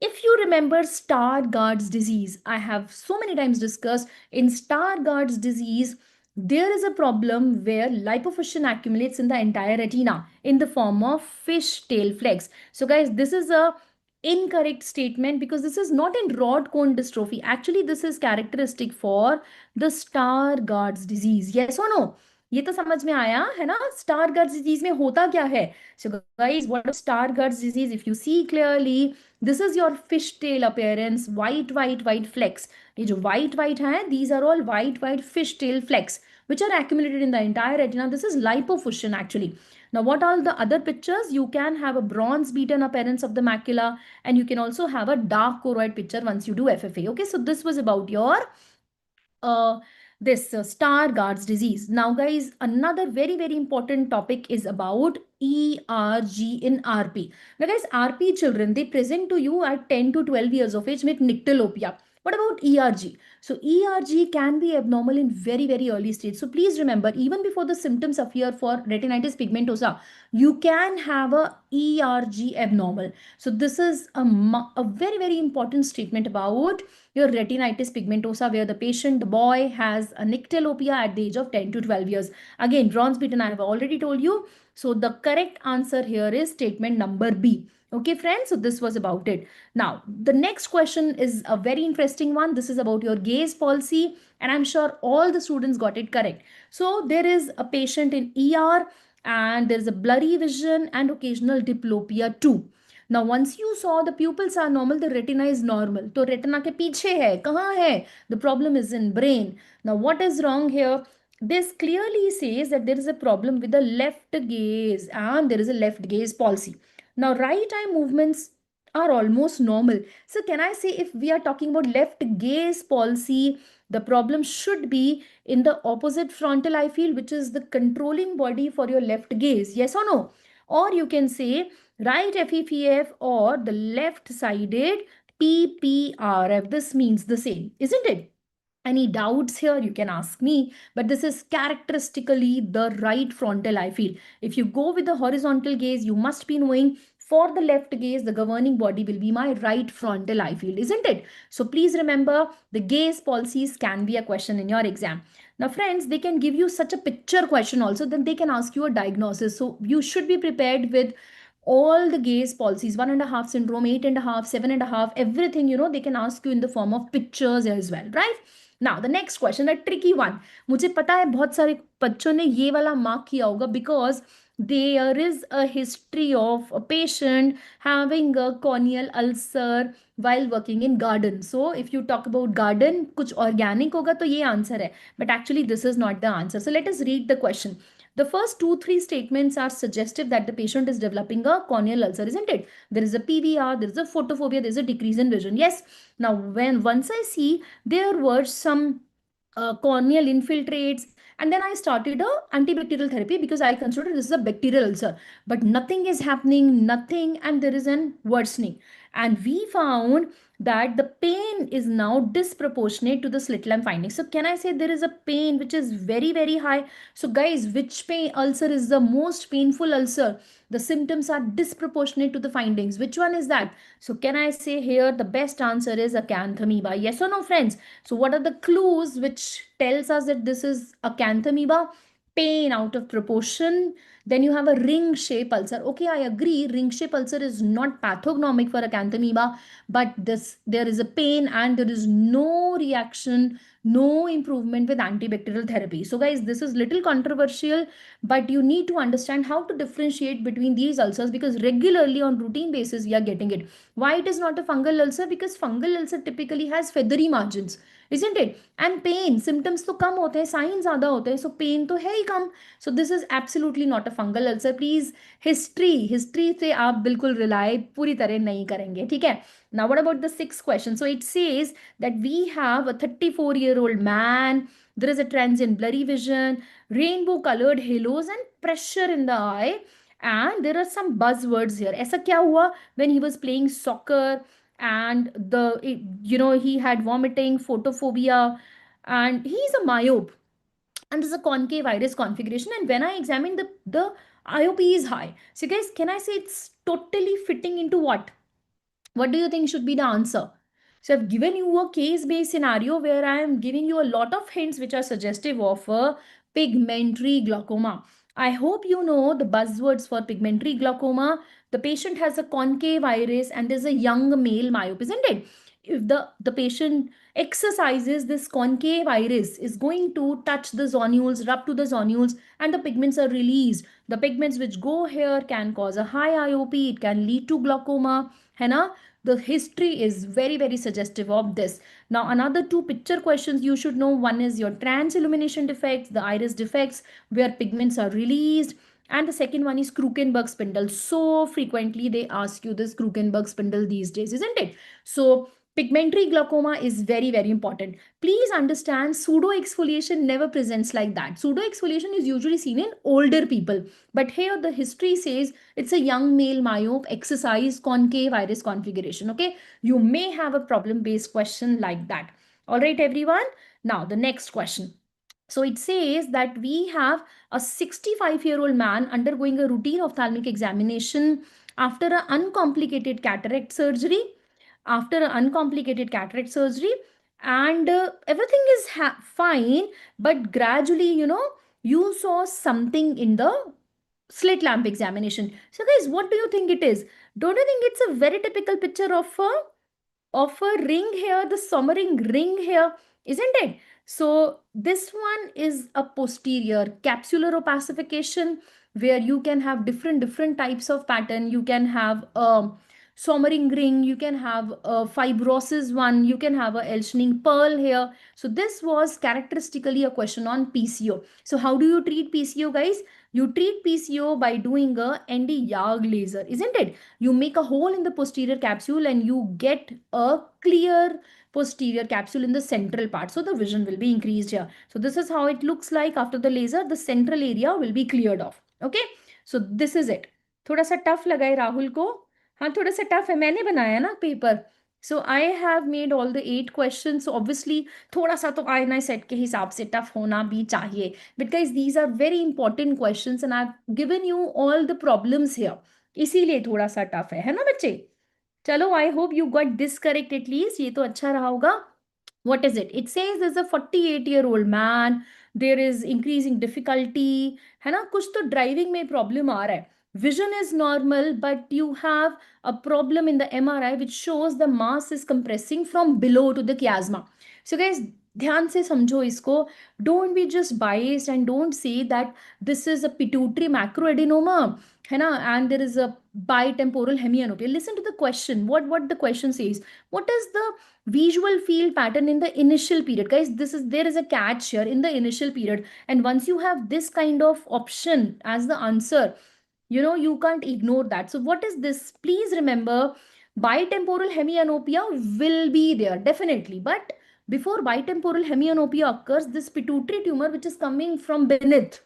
If you remember Stargardt's disease, I have so many times discussed in Stargardt's disease, there is a problem where lipofuscin accumulates in the entire retina in the form of fish-tail flex. So guys, this is a incorrect statement because this is not in rod cone dystrophy. Actually, this is characteristic for the Stargardt's disease. Yes or no? ये तो समझ में आया है ना? Stargardt's disease में होता क्या है? So guys, what is Stargardt's disease? If you see clearly, this is your fishtail appearance, white flecks. ये जो white है, these are all white fishtail flecks, which are accumulated in the entire retina. This is lipofuscin actually. Now, what are the other pictures? You can have a bronze beaten appearance of the macula, and you can also have a dark choroid picture once you do FFA. Okay, so this was about your Stargardt's disease. Now, guys, another very important topic is about ERG in RP. Now, guys, RP children, they present to you at 10 to 12 years of age with nyctalopia. What about ERG? So ERG can be abnormal in very early stage. So please remember, even before the symptoms appear for retinitis pigmentosa, you can have a ERG abnormal. So this is a very important statement about your retinitis pigmentosa, where the patient, the boy, has a nyctalopia at the age of 10 to 12 years. Again, bronze beaten, I have already told you. So the correct answer here is statement number B. Okay, friends, so this was about it. Now, the next question is a very interesting one. This is about your gaze palsy, and I'm sure all the students got it correct. So there is a patient in ER, and there's a blurry vision and occasional diplopia too. Now, once you saw the pupils are normal, the retina is normal. So retina ke piche hai, kahan hai? The problem is in brain. Now, what is wrong here? This clearly says that there is a problem with the left gaze and there is a left gaze palsy. Now, right eye movements are almost normal. So can I say if we are talking about left gaze palsy, the problem should be in the opposite frontal eye field, which is the controlling body for your left gaze. Yes or no? Or you can say right FEPF or the left-sided PPRF. This means the same, isn't it? Any doubts here, you can ask me, but this is characteristically the right frontal eye field. If you go with the horizontal gaze, you must be knowing for the left gaze, the governing body will be my right frontal eye field, isn't it? So please remember, the gaze palsies can be a question in your exam. Now, friends, they can give you such a picture question also, then they can ask you a diagnosis. So you should be prepared with all the gaze palsies, 1.5 syndrome, 8.5, 7.5, everything, they can ask you in the form of pictures as well, right? Now, the next question, a tricky one. मुझे पता है बहुत सारे बच्चों ने ये वाला mark किया होगा because there is a history of a patient having a corneal ulcer while working in garden. So, if you talk about garden, कुछ organic होगा तो ये answer है. But actually, this is not the answer. So, let us read the question. The first 2-3 statements are suggestive that the patient is developing a corneal ulcer, isn't it? There is a PVR, there is a photophobia, there is a decrease in vision. Yes. Now, once I see there were some corneal infiltrates, and then I started a antibacterial therapy because I consider this is a bacterial ulcer, but nothing is happening, nothing, and there is an worsening. And we found that the pain is now disproportionate to the slit lamp findings. So can I say there is a pain which is very, very high? So guys, which pain ulcer is the most painful ulcer? The symptoms are disproportionate to the findings. Which one is that? So can I say here the best answer is acanthamoeba? Yes or no, friends? So what are the clues which tells us that this is acanthamoeba? Pain out of proportion. Then you have a ring shape ulcer. Okay, I agree. Ring shape ulcer is not pathognomic for acanthamoeba, but there is a pain and there is no reaction, no improvement with antibacterial therapy. So guys, this is little controversial, but you need to understand how to differentiate between these ulcers, because regularly on routine basis we are getting it. Why it is not a fungal ulcer? Because fungal ulcer typically has feathery margins, isn't it? And pain symptoms तो कम होते हैं, signs ज़्यादा होते हैं, so pain तो है ही कम. So this is absolutely not a fungal ulcer. Please history से आप बिल्कुल rely पूरी तरह नहीं करेंगे, ठीक है? Now what about the sixth question? So it says that we have a 34-year-old man. There is a transient blurry vision, rainbow colored halos and pressure in the eye. And there are some buzzwords here. ऐसा क्या हुआ when he was playing soccer and he had vomiting, photophobia, and he's a myope. And there's a concave iris configuration. And when I examine the IOP is high. So guys, can I say it's totally fitting into what? What do you think should be the answer? So I've given you a case-based scenario where I am giving you a lot of hints which are suggestive of a pigmentary glaucoma. I hope you know the buzzwords for pigmentary glaucoma. The patient has a concave iris and there's a young male myope, isn't it? If the patient exercises, this concave iris is going to touch the zonules, rub to the zonules, and the pigments are released. The pigments which go here can cause a high IOP. It can lead to glaucoma. है ना? The history is very, very suggestive of this. Now, another two picture questions you should know. One is your trans illumination defects, the iris defects where pigments are released. And the second one is Krukenberg spindle. So frequently they ask you this Krukenberg spindle these days, isn't it? So pigmentary glaucoma is very, very important. Please understand, pseudo exfoliation never presents like that. Pseudo exfoliation is usually seen in older people. But here the history says it's a young male myope, exercise, concave iris configuration. Okay, you may have a problem-based question like that. All right, everyone. Now the next question. So it says that we have a 65-year-old man undergoing a routine ophthalmic examination after an uncomplicated cataract surgery. And everything is fine, but gradually, you saw something in the slit lamp examination. So guys, what do you think it is? Don't you think it's a very typical picture of a ring here, the sommering ring here, isn't it? So this one is a posterior capsular opacification where you can have different types of pattern. You can have a sommering ring, you can have a fibrosis one, you can have a Elschning pearl here. So this was characteristically a question on PCO. So how do you treat PCO, guys? You treat PCO by doing a ND-YAG laser, isn't it? You make a hole in the posterior capsule and you get a clear posterior capsule in the central part. So the vision will be increased here. So this is how it looks like after the laser. The central area will be cleared off. Okay. So this is it. थोड़ा सा tough लगा है राहुल को. हाँ, थोड़ा सा tough है. मैंने बनाया ना paper. So I have made all the 8 questions. So obviously थोड़ा सा तो INI CET के हिसाब से टफ होना भी चाहिए. But guys, these are very important questions and I've given you all the problems here. इसीलिए थोड़ा सा टफ है ना बच्चे? चलो, I hope you got this correct at least. ये तो अच्छा रहा होगा. What is it? It says there's a 48-year-old man. There is increasing difficulty. है ना? कुछ तो driving में problem आ रहा है. Vision is normal, but you have a problem in the MRI which shows the mass is compressing from below to the chiasma. So guys, ध्यान से समझो इसको. Don't be just biased and don't say that this is a pituitary macroadenoma, है ना? And there is a bitemporal hemianopia. Listen to the question. What the question says. What is the visual field pattern in the initial period? Guys, there is a catch here in the initial period. And once you have this kind of option as the answer, you can't ignore that. So what is this? Please remember, bitemporal hemianopia will be there definitely, but before bitemporal hemianopia occurs, this pituitary tumor which is coming from beneath,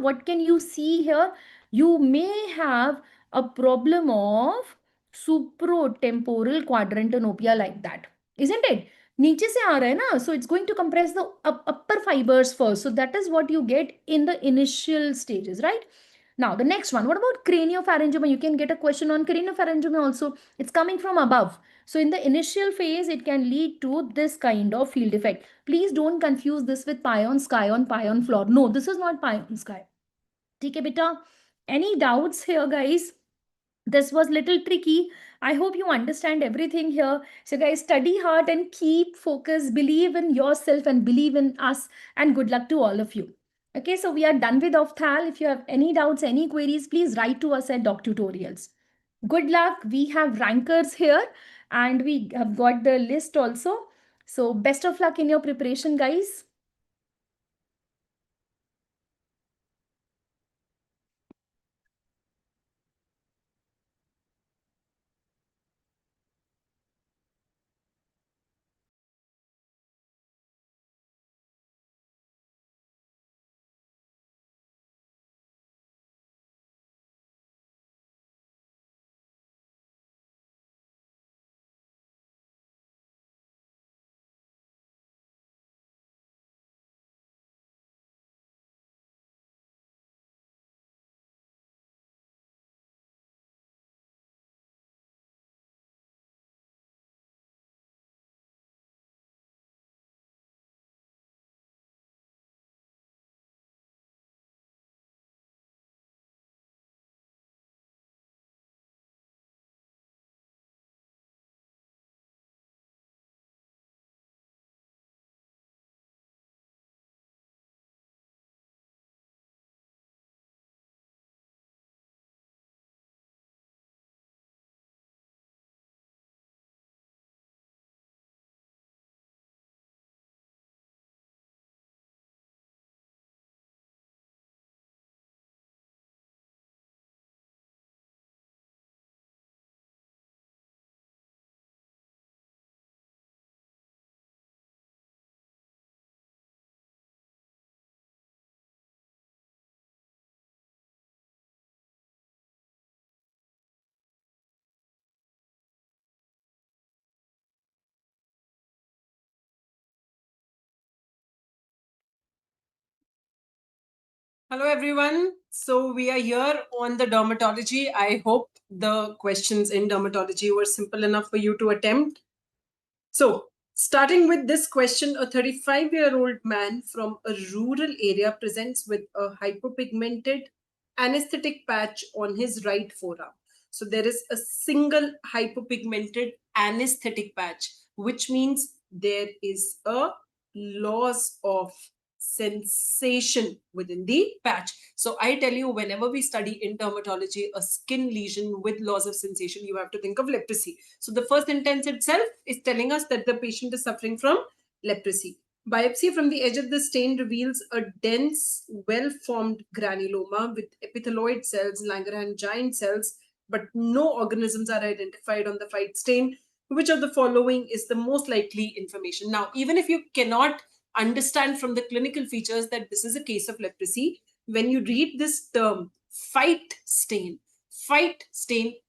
what can you see here? You may have a problem of supratemporal quadrantanopia like that, isn't it? नीचे से आ रहा है ना, so it's going to compress the upper fibers first. So that is what you get in the initial stages, right? Now the next one, what about craniopharyngioma? You can get a question on craniopharyngioma also. It's coming from above. So in the initial phase, it can lead to this kind of field effect. Please don't confuse this with pion sky on pion floor. No, this is not pion sky. Okay, beta. Any doubts here, guys? This was little tricky. I hope you understand everything here. So guys, study hard and keep focus, believe in yourself and believe in us, and good luck to all of you. Okay, so we are done with Ophthal. If you have any doubts, any queries, please write to us at DocTutorials. Good luck. We have rankers here and we have got the list also. So best of luck in your preparation, guys.
Hello everyone. So we are here on the dermatology. I hope the questions in dermatology were simple enough for you to attempt. So starting with this question, a 35-year-old man from a rural area presents with a hypopigmented anesthetic patch on his right forearm. So there is a single hypopigmented anesthetic patch, which means there is a loss of sensation within the patch. So I tell you, whenever we study in dermatology a skin lesion with loss of sensation, you have to think of leprosy. So the first sentence itself is telling us that the patient is suffering from leprosy. Biopsy from the edge of the stain reveals a dense, well-formed granuloma with epithelioid cells, Langerhans giant cells, but no organisms are identified on the white stain. Which of the following is the most likely information? Now, even if you cannot understand from the clinical features that this is a case of leprosy, when you read this term, fight stain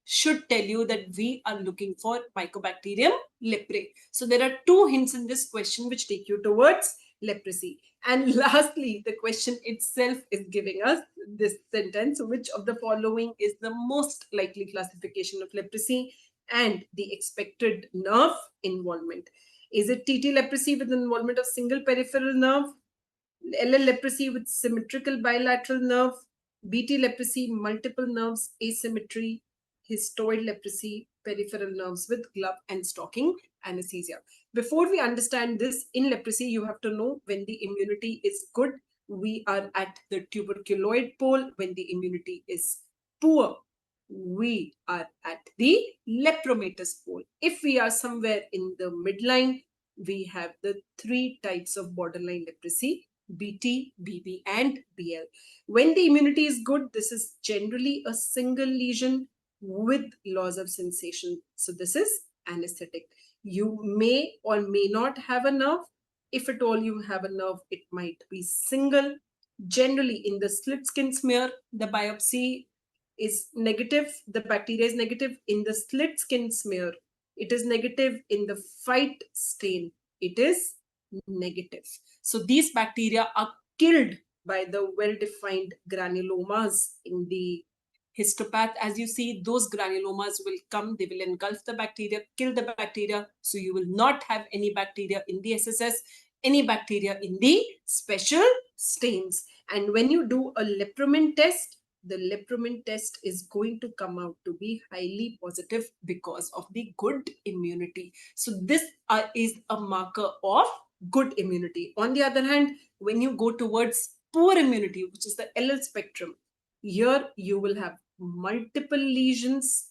should tell you that we are looking for Mycobacterium leprae. So there are two hints in this question which take you towards leprosy. And lastly, the question itself is giving us this sentence, which of the following is the most likely classification of leprosy and the expected nerve involvement? Is it TT leprosy with involvement of single peripheral nerve, LL leprosy with symmetrical bilateral nerve, BT leprosy, multiple nerves, asymmetry, histoid leprosy, peripheral nerves with glove and stocking anesthesia? Before we understand this, in leprosy, you have to know when the immunity is good, we are at the tuberculoid pole. When the immunity is poor, we are at the lepromatous pole. If we are somewhere in the midline, we have the three types of borderline leprosy: BT, BB, and BL. When the immunity is good, this is generally a single lesion with loss of sensation. So this is anesthetic. You may or may not have a nerve. If at all you have a nerve, it might be single. Generally, in the slit skin smear, the biopsy is negative. The bacteria is negative. In the slit skin smear, it is negative. In the fight stain, it is negative. So these bacteria are killed by the well-defined granulomas in the histopath. As you see, those granulomas will come, they will engulf the bacteria, kill the bacteria. So you will not have any bacteria in the SSS, any bacteria in the special stains. And when you do a lepromin test, the lepromin test is going to come out to be highly positive because of the good immunity. So this is a marker of good immunity. On the other hand, when you go towards poor immunity, which is the LL spectrum, here you will have multiple lesions,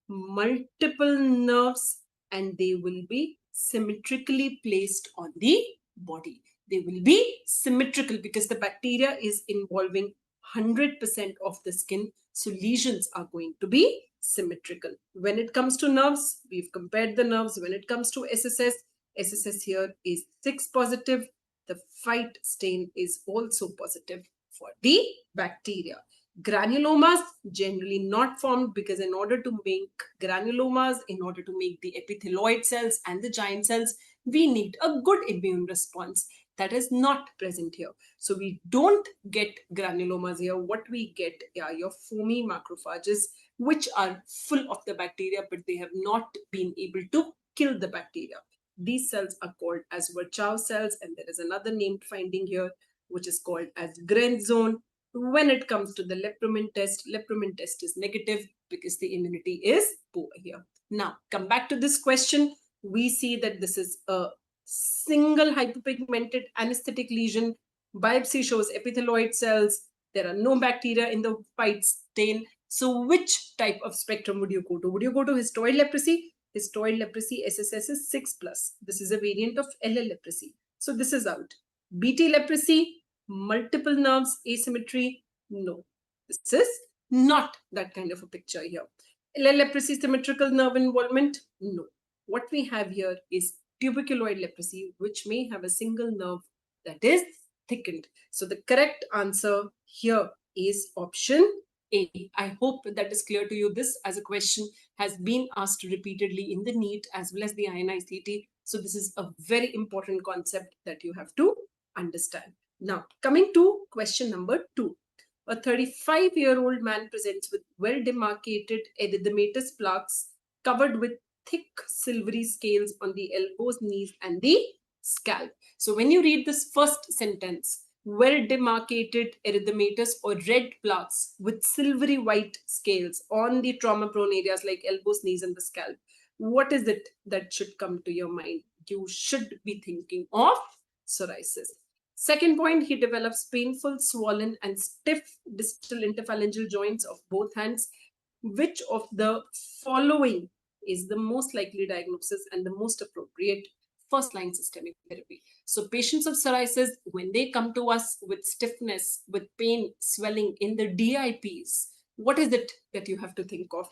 multiple nerves, and they will be symmetrically placed on the body. They will be symmetrical because the bacteria is involving 100% of the skin. So lesions are going to be symmetrical. When it comes to nerves, we've compared the nerves. When it comes to SSS, SSS here is 6 positive. The fight stain is also positive for the bacteria. Granulomas generally not formed because in order to make granulomas, in order to make the epithelioid cells and the giant cells, we need a good immune response. That is not present here. So we don't get granulomas here. What we get are your foamy macrophages, which are full of the bacteria, but they have not been able to kill the bacteria. These cells are called as Virchow cells, and there is another named finding here, which is called as Grenz zone. When it comes to the lepromin test is negative because the immunity is poor here. Now, come back to this question. We see that this is a single hypopigmented anesthetic lesion. Biopsy shows epithelioid cells. There are no bacteria in the fight stain. So which type of spectrum would you go to? Would you go to histoid leprosy? Histoid leprosy SSS is 6+. This is a variant of LL leprosy. So this is out. BT leprosy, multiple nerves, asymmetry. No, this is not that kind of a picture here. LL leprosy, symmetrical nerve involvement. No. What we have here is tuberculoid leprosy, which may have a single nerve that is thickened. So the correct answer here is option A. I hope that is clear to you. This as a question has been asked repeatedly in the NEET as well as the INI CET. So this is a very important concept that you have to understand. Now, coming to question number 2. A 35-year-old man presents with well-demarcated erythematous plaques covered with thick silvery scales on the elbows, knees, and the scalp. So when you read this first sentence, well-demarcated erythematous or red plaques with silvery white scales on the trauma-prone areas like elbows, knees, and the scalp, what is it that should come to your mind? You should be thinking of psoriasis. Second point, he develops painful, swollen, and stiff distal interphalangeal joints of both hands. Which of the following is the most likely diagnosis and the most appropriate first-line systemic therapy? So patients of psoriasis, when they come to us with stiffness, with pain, swelling in the DIPs, what is it that you have to think of?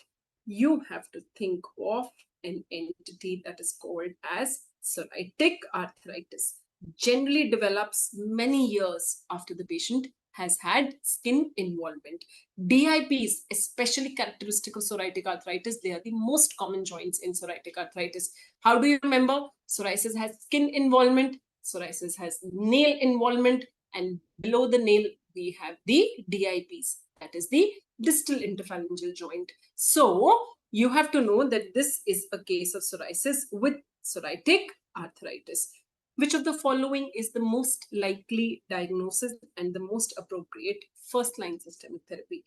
You have to think of an entity that is called as psoriatic arthritis. Generally develops many years after the patient has had skin involvement. DIPs, especially characteristic of psoriatic arthritis, they are the most common joints in psoriatic arthritis. How do you remember? Psoriasis has skin involvement, psoriasis has nail involvement, and below the nail, we have the DIPs. That is the distal interphalangeal joint. So you have to know that this is a case of psoriasis with psoriatic arthritis. Which of the following is the most likely diagnosis and the most appropriate first-line systemic therapy?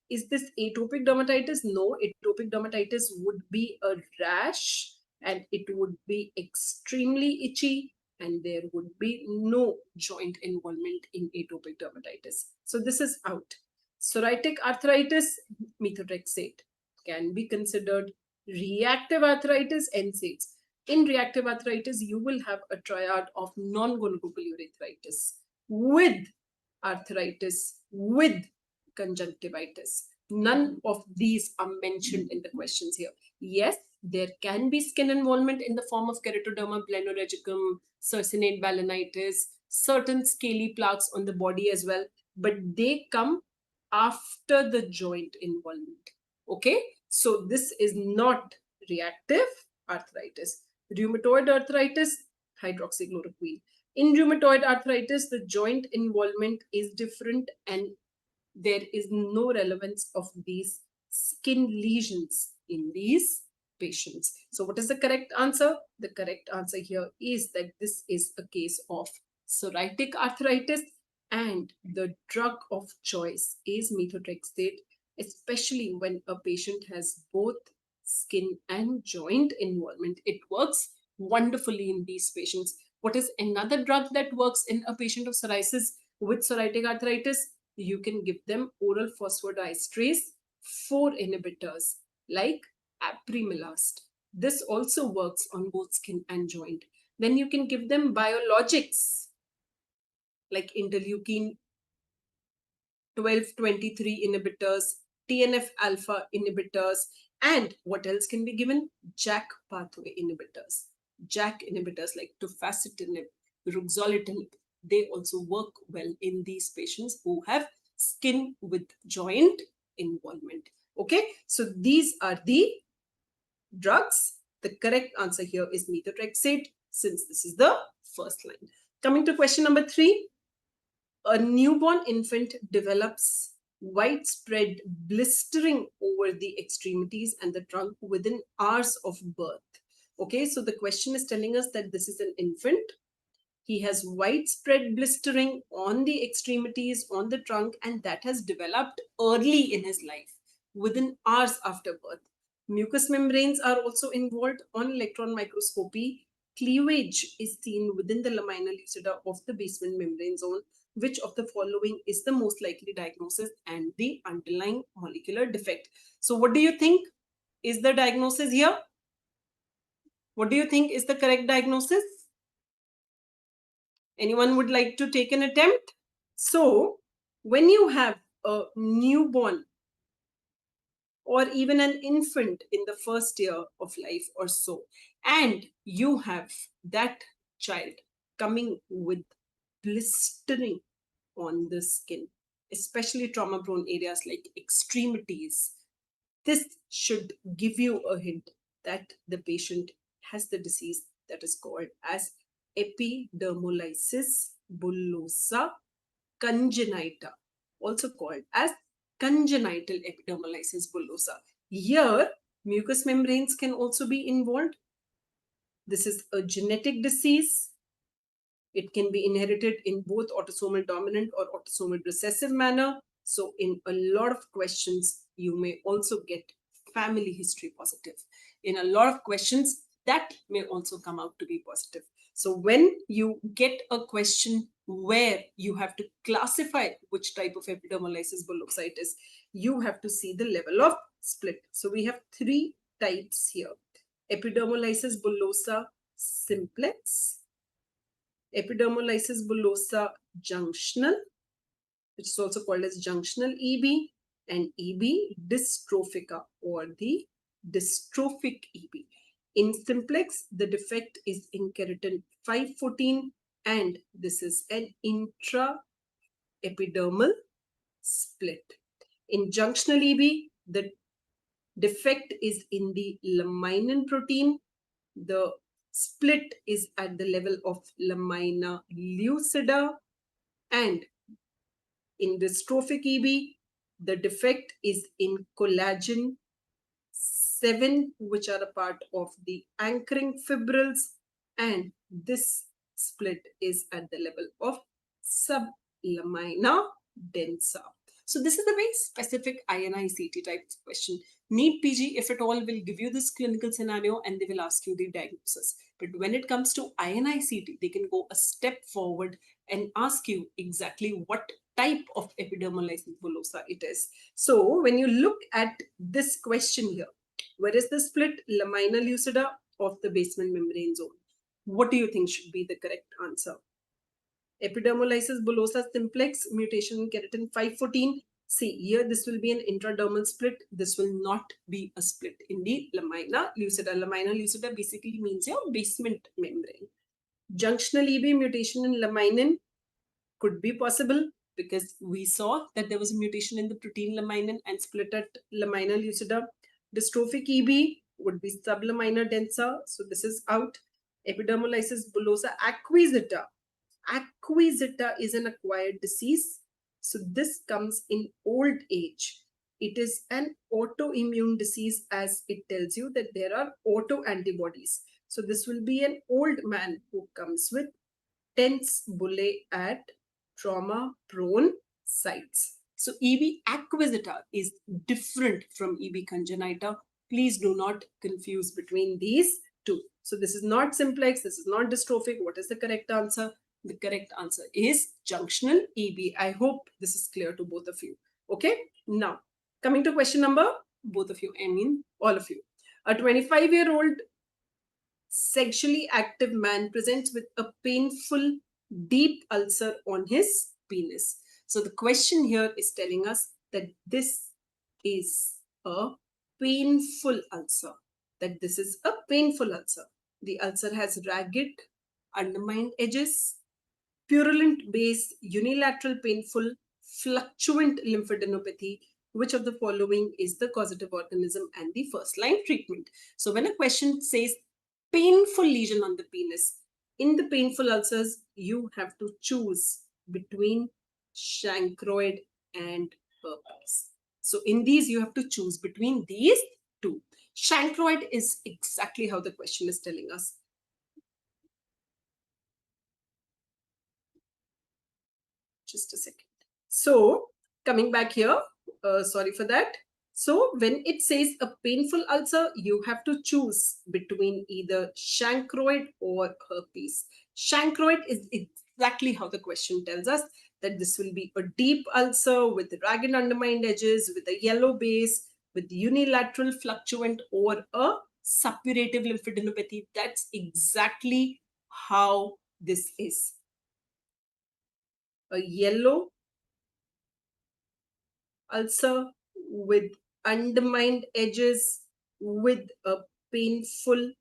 Is this atopic dermatitis? No, atopic dermatitis would be a rash and it would be extremely itchy and there would be no joint involvement in atopic dermatitis. So this is out. Psoriatic arthritis, methotrexate. Can be considered. Reactive arthritis, NSAIDs. In reactive arthritis, you will have a triad of non-gonococcal urethritis with arthritis, with conjunctivitis. None of these are mentioned in the questions here. Yes, There can be skin involvement in the form of keratoderma planoregicum, circinate balanitis, certain scaly plaques on the body as well, but they come after the joint involvement. Okay, so this is not reactive arthritis. Rheumatoid arthritis, hydroxychloroquine. In rheumatoid arthritis, the joint involvement is different and there is no relevance of these skin lesions in these patients. So what is the correct answer? The correct answer here is that this is a case of psoriatic arthritis and the drug of choice is methotrexate, especially when a patient has both skin and joint involvement. It works wonderfully in these patients. What is another drug that works in a patient of psoriasis with psoriatic arthritis? You can give them oral phosphodiesterase 4 inhibitors like apremilast. This also works on both skin and joint. Then you can give them biologics like interleukin 12-23 inhibitors, TNF alpha inhibitors, and what else can be given? JAK pathway inhibitors. JAK inhibitors like tofacitinib, ruxolitinib, they also work well in these patients who have skin with joint involvement. Okay, so these are the drugs. The correct answer here is methotrexate, since this is the first line. Coming to question number 3. A newborn infant develops widespread blistering over the extremities and the trunk within hours of birth. Okay, so the question is telling us that this is an infant. He has widespread blistering on the extremities, on the trunk, and that has developed early in his life, within hours after birth. Mucous membranes are also involved on electron microscopy. Cleavage is seen within the lamina lucida of the basement membrane zone. Which of the following is the most likely diagnosis and the underlying molecular defect? So what do you think is the diagnosis here? What do you think is the correct diagnosis? Anyone would like to take an attempt? So when you have a newborn or even an infant in the first year of life or so, and you have that child coming with blistering on the skin, especially trauma-prone areas like extremities, this should give you a hint that the patient has the disease that is called as epidermolysis bullosa congenita, also called as congenital epidermolysis bullosa. Here, mucous membranes can also be involved. This is a genetic disease. It can be inherited in both autosomal dominant or autosomal recessive manner. So in a lot of questions, you may also get family history positive. In a lot of questions, that may also come out to be positive. So when you get a question where you have to classify which type of epidermolysis bullosa it is, you have to see the level of split. So we have 3 types here. Epidermolysis bullosa simplex, epidermolysis bullosa junctional, which is also called as junctional EB, and EB dystrophica or the dystrophic EB. In simplex, the defect is in keratin 514, and this is an intraepidermal split. In junctional EB, the defect is in the laminin protein. The split is at the level of lamina lucida, and in dystrophic EB, the defect is in collagen 7, which are a part of the anchoring fibrils, and this split is at the level of sublamina densa. So this is a very specific INI CET type question. NEET PG, if at all, will give you this clinical scenario and they will ask you the diagnosis. But when it comes to INI CET, they can go a step forward and ask you exactly what type of epidermolysis bullosa it is. So when you look at this question here, where is the split? Lamina lucida of the basement membrane zone. What do you think should be the correct answer? Epidermolysis bullosa simplex, mutation in keratin 514, See, here this will be an intradermal split. This will not be a split in the lamina lucida. Lamina lucida basically means your basement membrane. Junctional EB mutation in laminin could be possible because we saw that there was a mutation in the protein laminin and split at lamina lucida. Dystrophic EB would be sublamina densa. So this is out. Epidermolysis bullosa acquisita. Acquisita is an acquired disease. So this comes in old age. It is an autoimmune disease, as it tells you that there are autoantibodies. So this will be an old man who comes with tense bullae at trauma-prone sites. So EB acquisita is different from EB congenita. Please do not confuse between these two. So this is not simplex, this is not dystrophic. What is the correct answer? The correct answer is junctional EB. I hope this is clear to both of you. Okay, now coming to question number, both of you, I mean all of you. A 25-year-old sexually active man presents with a painful deep ulcer on his penis. So the question here is telling us that this is a painful ulcer. That this is a painful ulcer. The ulcer has ragged, undermined edges, purulent base, unilateral painful, fluctuant lymphadenopathy. Which of the following is the causative organism and the first line treatment? So when a question says painful lesion on the penis, in the painful ulcers, you have to choose between chancroid and herpes. So in these, you have to choose between these two. Chancroid is exactly how the question is telling us. Just a second. So coming back here, sorry for that. So when it says a painful ulcer, you have to choose between either chancroid or herpes. Chancroid is exactly how the question tells us, that this will be a deep ulcer with ragged undermined edges, with a yellow base, with unilateral fluctuant or a suppurative lymphadenopathy. That's exactly how this is. A yellow ulcer with undermined edges, with a painful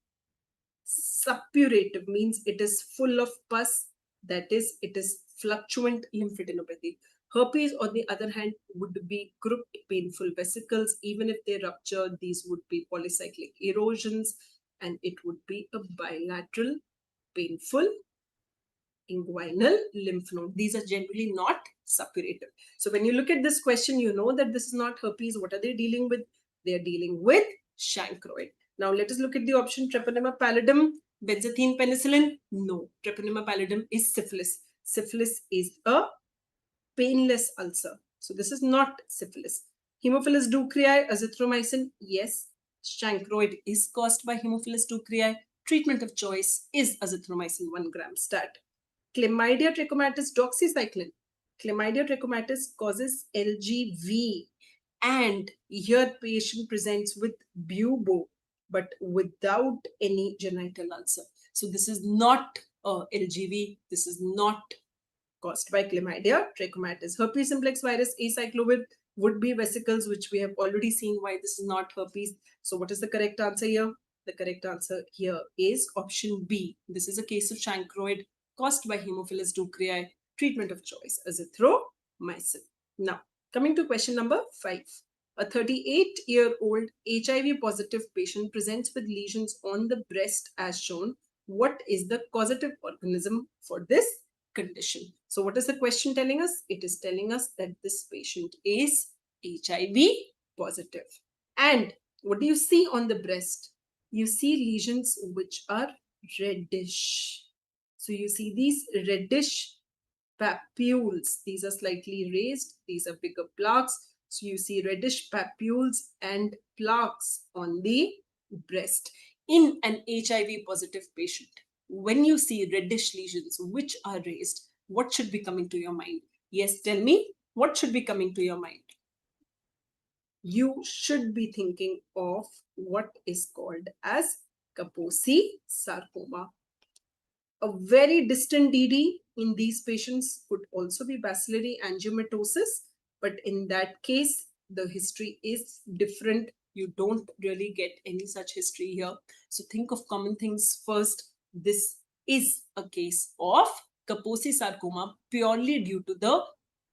suppurative, means it is full of pus, that is, it is fluctuant lymphadenopathy. Herpes, on the other hand, would be grouped painful vesicles. Even if they rupture, these would be polycyclic erosions, and it would be a bilateral painful inguinal lymph node. These are generally not suppurative. So when you look at this question, you know that this is not herpes. What are they dealing with? They are dealing with chancroid. Now let us look at the option Treponema pallidum, benzathine penicillin. No, Treponema pallidum is syphilis. Syphilis is a painless ulcer. So this is not syphilis. Haemophilus ducreyi, azithromycin. Yes, chancroid is caused by Haemophilus ducreyi. Treatment of choice is azithromycin 1 gram stat. Chlamydia trachomatis doxycycline. Chlamydia trachomatis causes LGV, and here patient presents with bubo but without any genital ulcer. So this is not LGV. This is not caused by Chlamydia trachomatis. Herpes simplex virus acyclovir would be vesicles, which we have already seen why this is not herpes. So what is the correct answer here? The correct answer here is option B. This is a case of chancroid caused by Haemophilus ducreyi. Treatment of choice, azithromycin. Now, coming to question number 5. A 38-year-old HIV positive patient presents with lesions on the breast as shown. What is the causative organism for this condition? So what is the question telling us? It is telling us that this patient is HIV positive. And what do you see on the breast? You see lesions which are reddish. So you see these reddish papules. These are slightly raised. These are bigger plaques. So you see reddish papules and plaques on the breast. In an HIV positive patient, when you see reddish lesions which are raised, what should be coming to your mind? Yes, tell me, what should be coming to your mind? You should be thinking of what is called as Kaposi sarcoma. A very distant DD in these patients could also be bacillary angiomatosis, But in that case, the history is different. You don't really get any such history here. So think of common things first. This is a case of Kaposi sarcoma purely due to the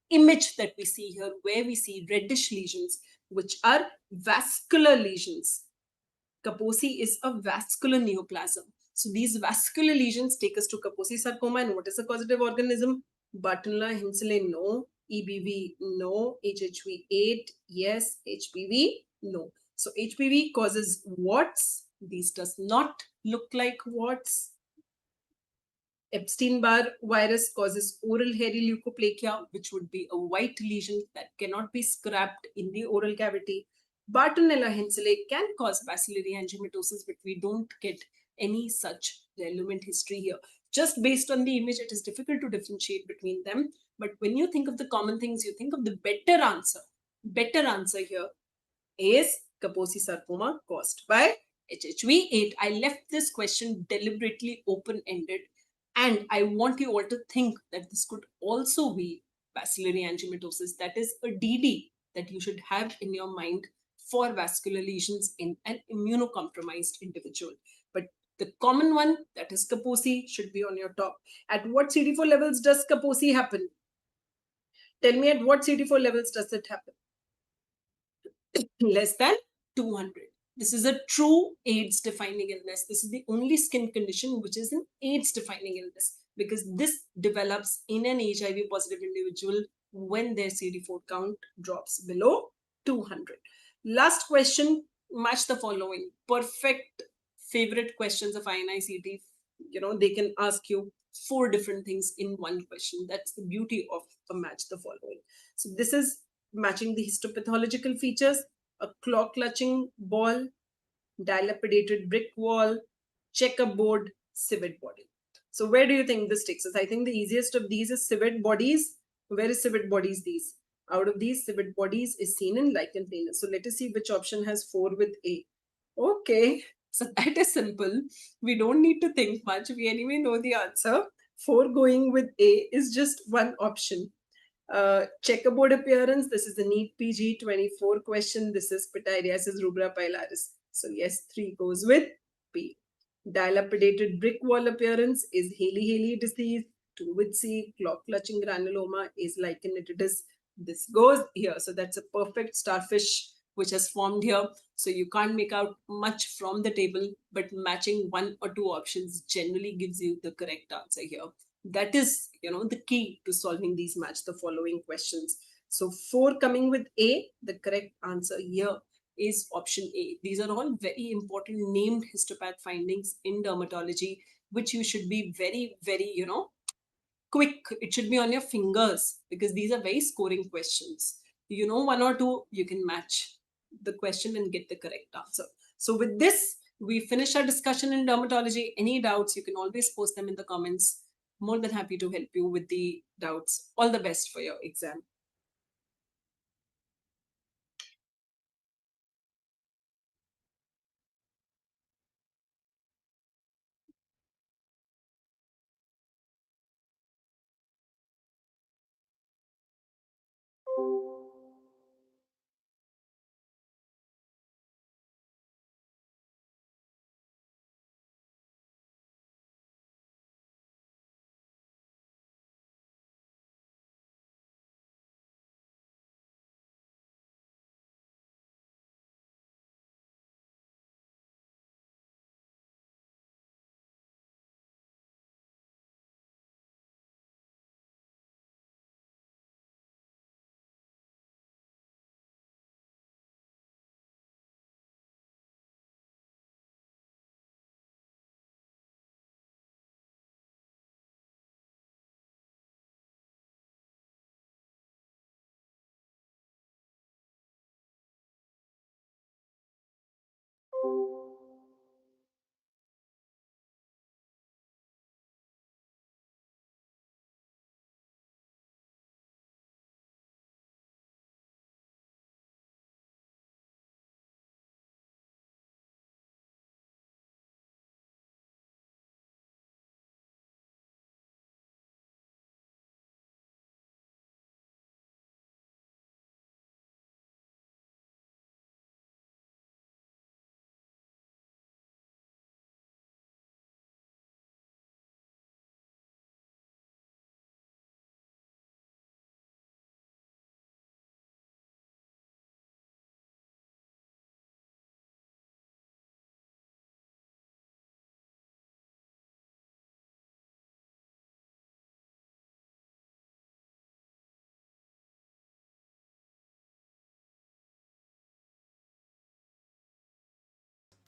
image that we see here, where we see reddish lesions, which are vascular lesions. Kaposi is a vascular neoplasm. So these vascular lesions take us to Kaposi sarcoma. And what is a causative organism? Bartonella hemorrhagic, no. EBV, no. HHV8, yes. HPV, no. So HPV causes warts. These does not look like warts. Epstein-Barr virus causes oral hairy leukoplakia, which would be a white lesion that cannot be scrapped in the oral cavity. Bartonella henselae can cause bacillary angiomatosis, but we don't get any such relevant history here. Just based on the image, it is difficult to differentiate between them. But when you think of the common things, you think of the better answer. Better answer here is Kaposi sarcoma caused by HHV8. I left this question deliberately open-ended, and I want you all to think that this could also be bacillary angiomatosis. That is a DD that you should have in your mind for vascular lesions in an immunocompromised individual. But the common one, that is Kaposi, should be on your top. At what CD4 levels does Kaposi happen? Tell me, at what CD4 levels does it happen? Less than 200. This is a true AIDS defining illness. This is the only skin condition which is an AIDS defining illness, because this develops in an HIV positive individual when their CD4 count drops below 200. Last question, match the following. Perfect favorite questions of INI CET. You know, they can ask you 4 different things in one question. That's the beauty of a match the following. So this is matching the histopathological features: a claw-clutching ball, dilapidated brick wall, checkerboard, civet body. So where do you think this takes us? I think the easiest of these is civet bodies. Where is civet bodies? These. Out of these, civet bodies is seen in lichen planus. So let us see which option has 4 with A. Okay, so that is simple. We don't need to think much. We anyway know the answer. 4 going with A is just one option. Checkerboard appearance, this is the NEET PG 24 question. This is pityriasis rubra pilaris. So yes, 3 goes with B. Dilapidated brick wall appearance is Haley-Haley disease. 2 with C. Claw-clutching granuloma is lichenitis. This goes here. So that's a perfect starfish which has formed here. So you can't make out much from the table, but matching 1 or 2 options generally gives you the correct answer here. That is, the key to solving these match the following questions. So 4 coming with A, the correct answer here is option A. These are all very important named histopath findings in dermatology, which you should be very, very, quick. It should be on your fingers, because these are very scoring questions. 1 or 2, you can match the question and get the correct answer. So with this, we finish our discussion in dermatology. Any doubts, you can always post them in the comments. More than happy to help you with the doubts. All the best for your exam.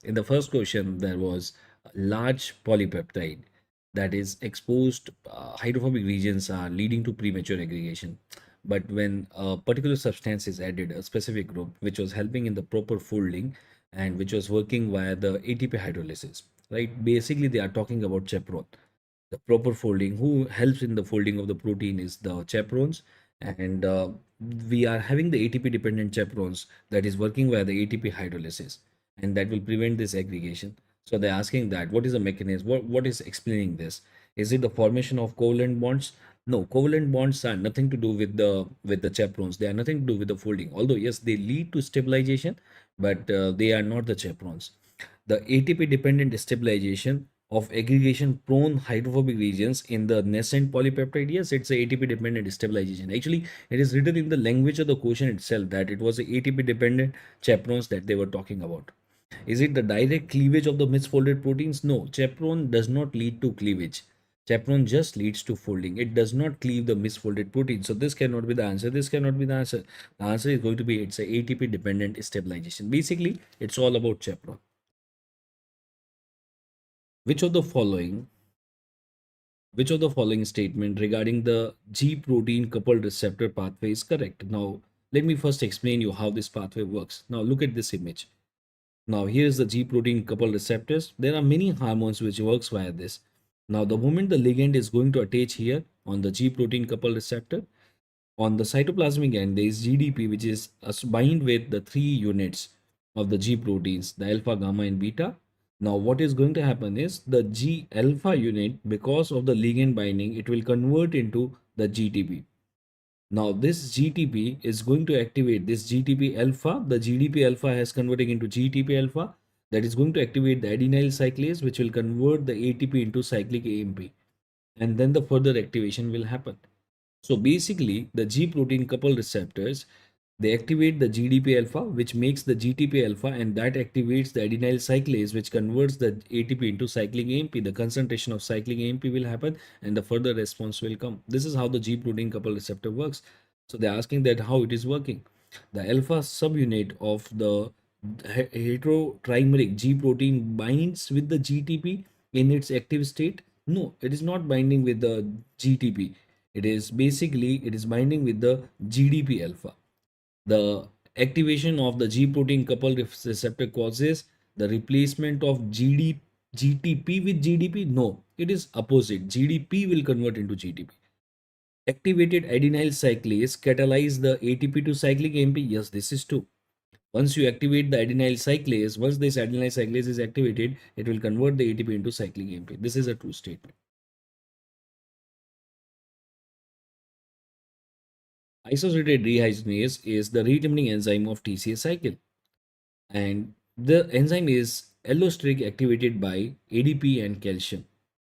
In the first question, there was a large polypeptide that is exposed, hydrophobic regions are leading to premature aggregation. But when a particular substance is added, a specific group, which was helping in the proper folding and which was working via the ATP hydrolysis, right? Basically, they are talking about chaperone. The proper folding, who helps in the folding of the protein is the chaperones, and we are having the ATP dependent chaperones that is working via the ATP hydrolysis, and that will prevent this aggregation. So they're asking that what is the mechanism, what is explaining this? Is it the formation of covalent bonds? No, covalent bonds are nothing to do with the chaperones. They are nothing to do with the folding, although yes, they lead to stabilization, but they are not the chaperones. The ATP dependent stabilization of aggregation prone hydrophobic regions in the nascent polypeptide, yes, it's a ATP dependent stabilization. Actually, it is written in the language of the question itself that it was a ATP dependent chaperones that they were talking about. Is it the direct cleavage of the misfolded proteins? No, chaperone does not lead to cleavage. Chaperone just leads to folding. It does not cleave the misfolded protein. So this cannot be the answer. This cannot be the answer. The answer is going to be it's a ATP dependent stabilization. Basically, it's all about chaperone. Which of the following statement regarding the G protein coupled receptor pathway is correct? Now, let me first explain you how this pathway works. Now, look at this image. Now, here's the G protein coupled receptors. There are many hormones which works via this. Now, the moment the ligand is going to attach here on the G protein coupled receptor, on the cytoplasmic end, there is GDP, which is bind with the 3 units of the G proteins, the alpha, gamma, and beta. Now, what is going to happen is the G alpha unit, because of the ligand binding, it will convert into the GTP. Now, this GTP is going to activate this GTP alpha. The GDP alpha has converting into GTP alpha. That is going to activate the adenyl cyclase, which will convert the ATP into cyclic AMP. And then the further activation will happen. So basically, the G protein coupled receptors, they activate the GDP alpha, which makes the GTP alpha, and that activates the adenyl cyclase, which converts the ATP into cyclic AMP. The concentration of cyclic AMP will happen, and the further response will come. This is how the G protein coupled receptor works. So they're asking that how it is working. The alpha subunit of the heterotrimeric G protein binds with the GTP in its active state. No, it is not binding with the GTP. It is binding with the GDP alpha. The activation of the G protein coupled receptor causes the replacement of GTP with GDP. No, it is opposite. GDP will convert into GTP. Activated adenyl cyclase catalyze the ATP to cyclic AMP. Yes, this is true. Once you activate the adenyl cyclase, once this adenyl cyclase is activated, it will convert the ATP into cyclic AMP. This is a true statement. Isosaccharic dehydrogenase is the rate-limiting enzyme of TCA cycle, and the enzyme is allosteric activated by ADP and calcium,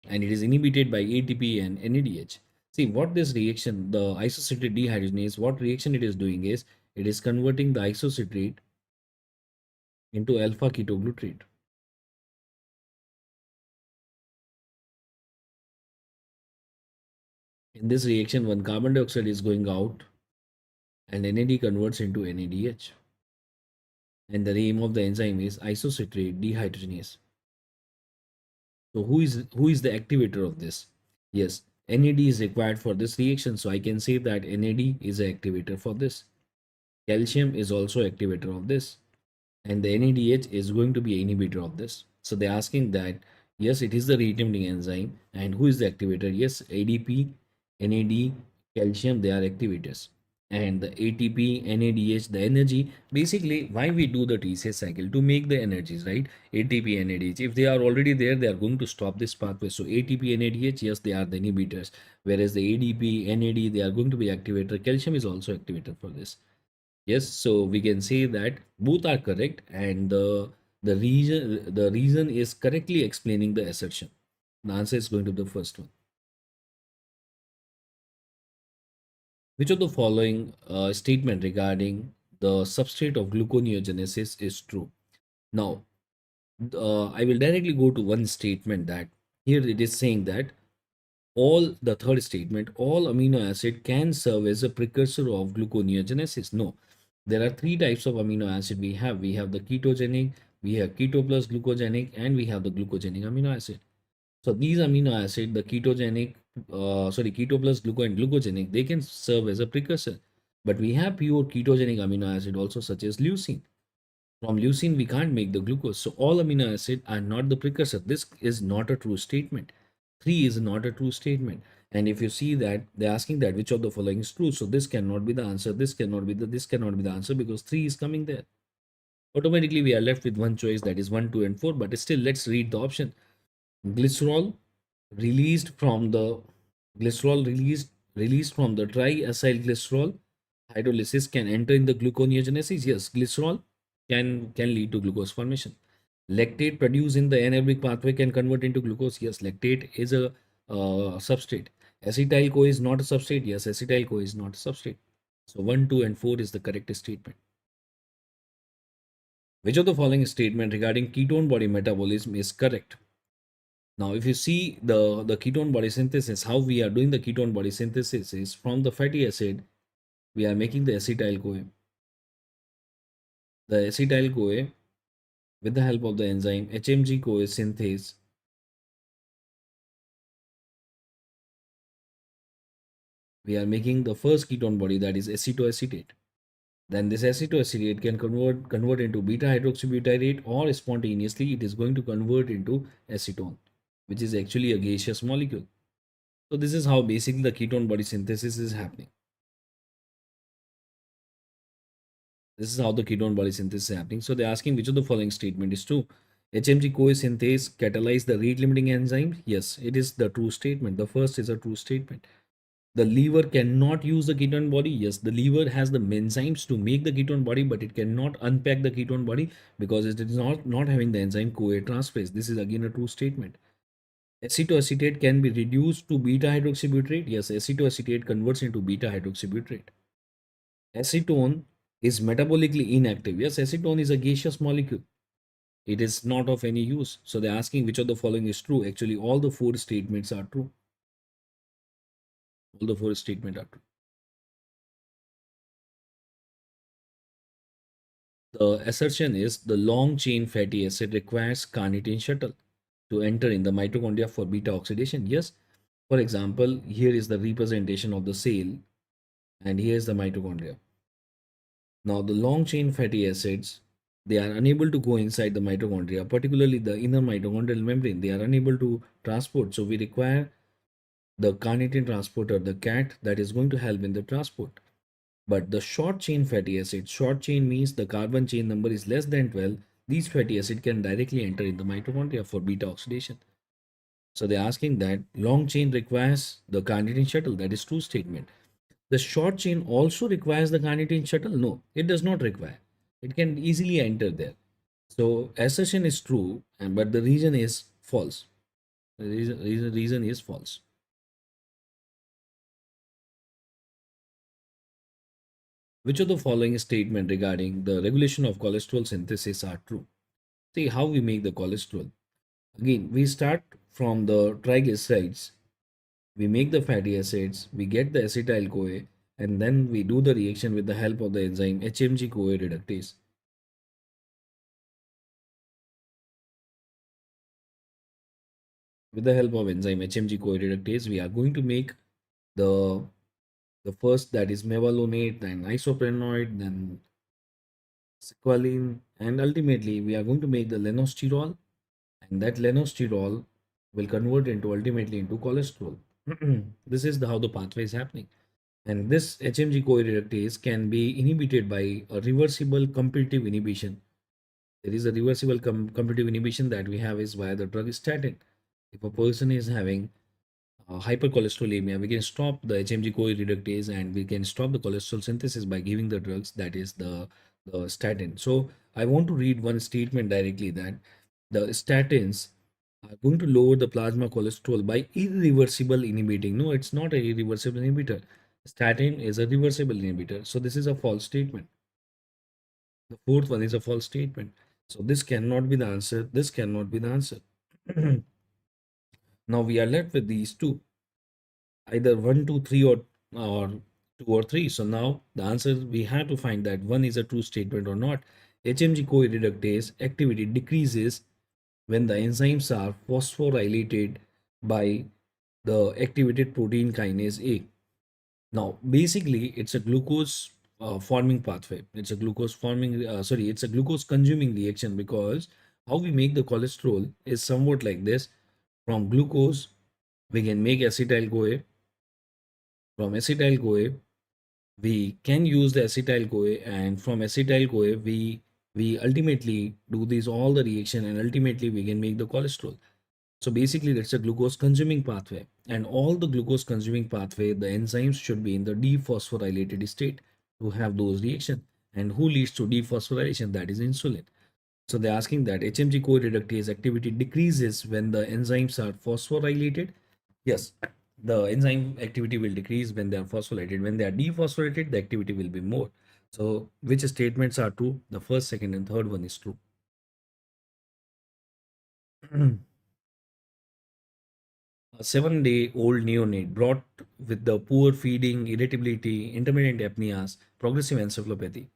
and it is inhibited by ATP and NADH. See what this reaction, the isosaccharic dehydrogenase, what reaction it is doing is it is converting the isocitrate into alpha ketoglutarate. In this reaction, one carbon dioxide is going out and NAD converts into NADH. And the name of the enzyme is isosaccharic dehydrogenase. So who is the activator of this? Yes, NAD is required for this reaction. So I can say that NAD is an activator for this. Calcium is also activator of this. And the NADH is going to be an inhibitor of this. So they're asking that, yes, it is the rate-limiting enzyme. And who is the activator? Yes, ADP, NAD, calcium, they are activators. And the ATP, NADH, the energy, basically why we do the TCA cycle to make the energies, right? ATP, NADH, if they are already there, they are going to stop this pathway. So ATP, NADH, yes, they are the inhibitors. Whereas the ADP, NAD, they are going to be activator. Calcium is also activator for this. Yes, so we can say that both are correct, and the reason is correctly explaining the assertion. The answer is going to be the first one. Which of the following statement regarding the substrate of gluconeogenesis is true? Now, I will directly go to one statement that here it is saying that the third statement, all amino acid can serve as a precursor of gluconeogenesis. No, there are 3 types of amino acid we have. We have the ketogenic, We have keto plus glucogenic, and we have the glucogenic amino acid. So these amino acid, the keto plus gluco and glucogenic, they can serve as a precursor. But we have pure ketogenic amino acid also, such as leucine. From leucine, we can't make the glucose. So all amino acid are not the precursor. This is not a true statement. 3 is not a true statement. And if you see that they're asking that which of the following is true, so this cannot be the answer. This cannot be the answer, because 3 is coming there. Automatically, we are left with one choice, that is 1, 2, and 4. But still, let's read the option. Glycerol released from the triacyl glycerol hydrolysis can enter in the gluconeogenesis. Yes, glycerol can lead to glucose formation. Lactate produced in the anaerobic pathway can convert into glucose. Yes, lactate is a substrate. Acetyl-CoA is not a substrate. Yes, acetyl-CoA is not a substrate. So 1, 2, and 4 is the correct statement. Which of the following statement regarding ketone body metabolism is correct? Now, if you see the ketone body synthesis, how we are doing the ketone body synthesis is from the fatty acid, we are making the acetyl-CoA. The acetyl-CoA, with the help of the enzyme HMG-CoA synthase, we are making the first ketone body, that is acetoacetate. Then this acetoacetate can convert into beta hydroxybutyrate, or spontaneously it is going to convert into acetone, which is actually a gaseous molecule. So this is how basically the ketone body synthesis is happening. This is how the ketone body synthesis is happening. So they're asking which of the following statement is true. HMG-CoA synthase catalyze the rate limiting enzyme. Yes, it is the true statement. The first is a true statement. The liver cannot use the ketone body. Yes, the liver has the enzymes to make the ketone body, but it cannot unpack the ketone body because it is not having the enzyme CoA transferase. This is again a true statement. Acetoacetate can be reduced to beta hydroxybutyrate. Yes, acetoacetate converts into beta hydroxybutyrate. Acetone is metabolically inactive. Yes, acetone is a gaseous molecule. It is not of any use. So they're asking which of the following is true. Actually, all the 4 statements are true. All the 4 statements are true. The assertion is the long chain fatty acid requires carnitine shuttle to enter in the mitochondria for beta oxidation. Yes. For example, here is the representation of the cell, and here is the mitochondria. Now, the long chain fatty acids, they are unable to go inside the mitochondria, particularly the inner mitochondrial membrane. They are unable to transport. So we require the carnitine transporter, the CAT, that is going to help in the transport. But the short chain fatty acids, short chain means the carbon chain number is less than 12. These fatty acids can directly enter in the mitochondria for beta oxidation. So they're asking that long chain requires the carnitine shuttle. That is true statement. The short chain also requires the carnitine shuttle. No, it does not require. It can easily enter there. So assertion is true, but the reason is false. The reason is false. Which of the following statement regarding the regulation of cholesterol synthesis are true? See how we make the cholesterol. Again, we start from the triglycerides. We make the fatty acids, we get the acetyl-CoA, and then we do the reaction with the help of the enzyme HMG-CoA reductase. With the help of enzyme HMG-CoA reductase, we are going to make the first, that is mevalonate, then isoprenoid, then squalene, and ultimately we are going to make the lenosterol, and that lenosterol will convert ultimately into cholesterol. This is how the pathway is happening. And this HMG-CoA reductase can be inhibited by a reversible competitive inhibition. There is a reversible competitive inhibition that we have is via the drug statin. If a person is having hypercholesterolemia, we can stop the HMG-CoA reductase and we can stop the cholesterol synthesis by giving the drugs, that is the statin. So I want to read one statement directly, that the statins are going to lower the plasma cholesterol by irreversible inhibiting. No, it's not a irreversible inhibitor. Statin is a reversible inhibitor. So this is a false statement. The fourth one is a false statement. So this cannot be the answer. This cannot be the answer. Now we are left with these two, either 1, 2, 3 or 2 or 3. So now the answer, we have to find that one is a true statement or not. HMG-CoA reductase activity decreases when the enzymes are phosphorylated by the activated protein kinase A. Now, basically, it's a glucose forming pathway. It's a glucose forming, it's a glucose consuming reaction, because how we make the cholesterol is somewhat like this. From glucose, we can make acetyl-CoA. From acetyl-CoA, we can use the acetyl-CoA, and from acetyl-CoA, we ultimately do these all the reaction, and ultimately we can make the cholesterol. So basically, that's a glucose consuming pathway, and all the glucose consuming pathway, the enzymes should be in the dephosphorylated state to have those reactions. And who leads to dephosphorylation? That is insulin. So they're asking that HMG-CoA reductase activity decreases when the enzymes are phosphorylated. Yes, the enzyme activity will decrease when they are phosphorylated. When they are dephosphorylated, the activity will be more. So which statements are true? The first, second, and third one is true. A 7-day-old neonate brought with the poor feeding, irritability, intermittent apneas, progressive encephalopathy.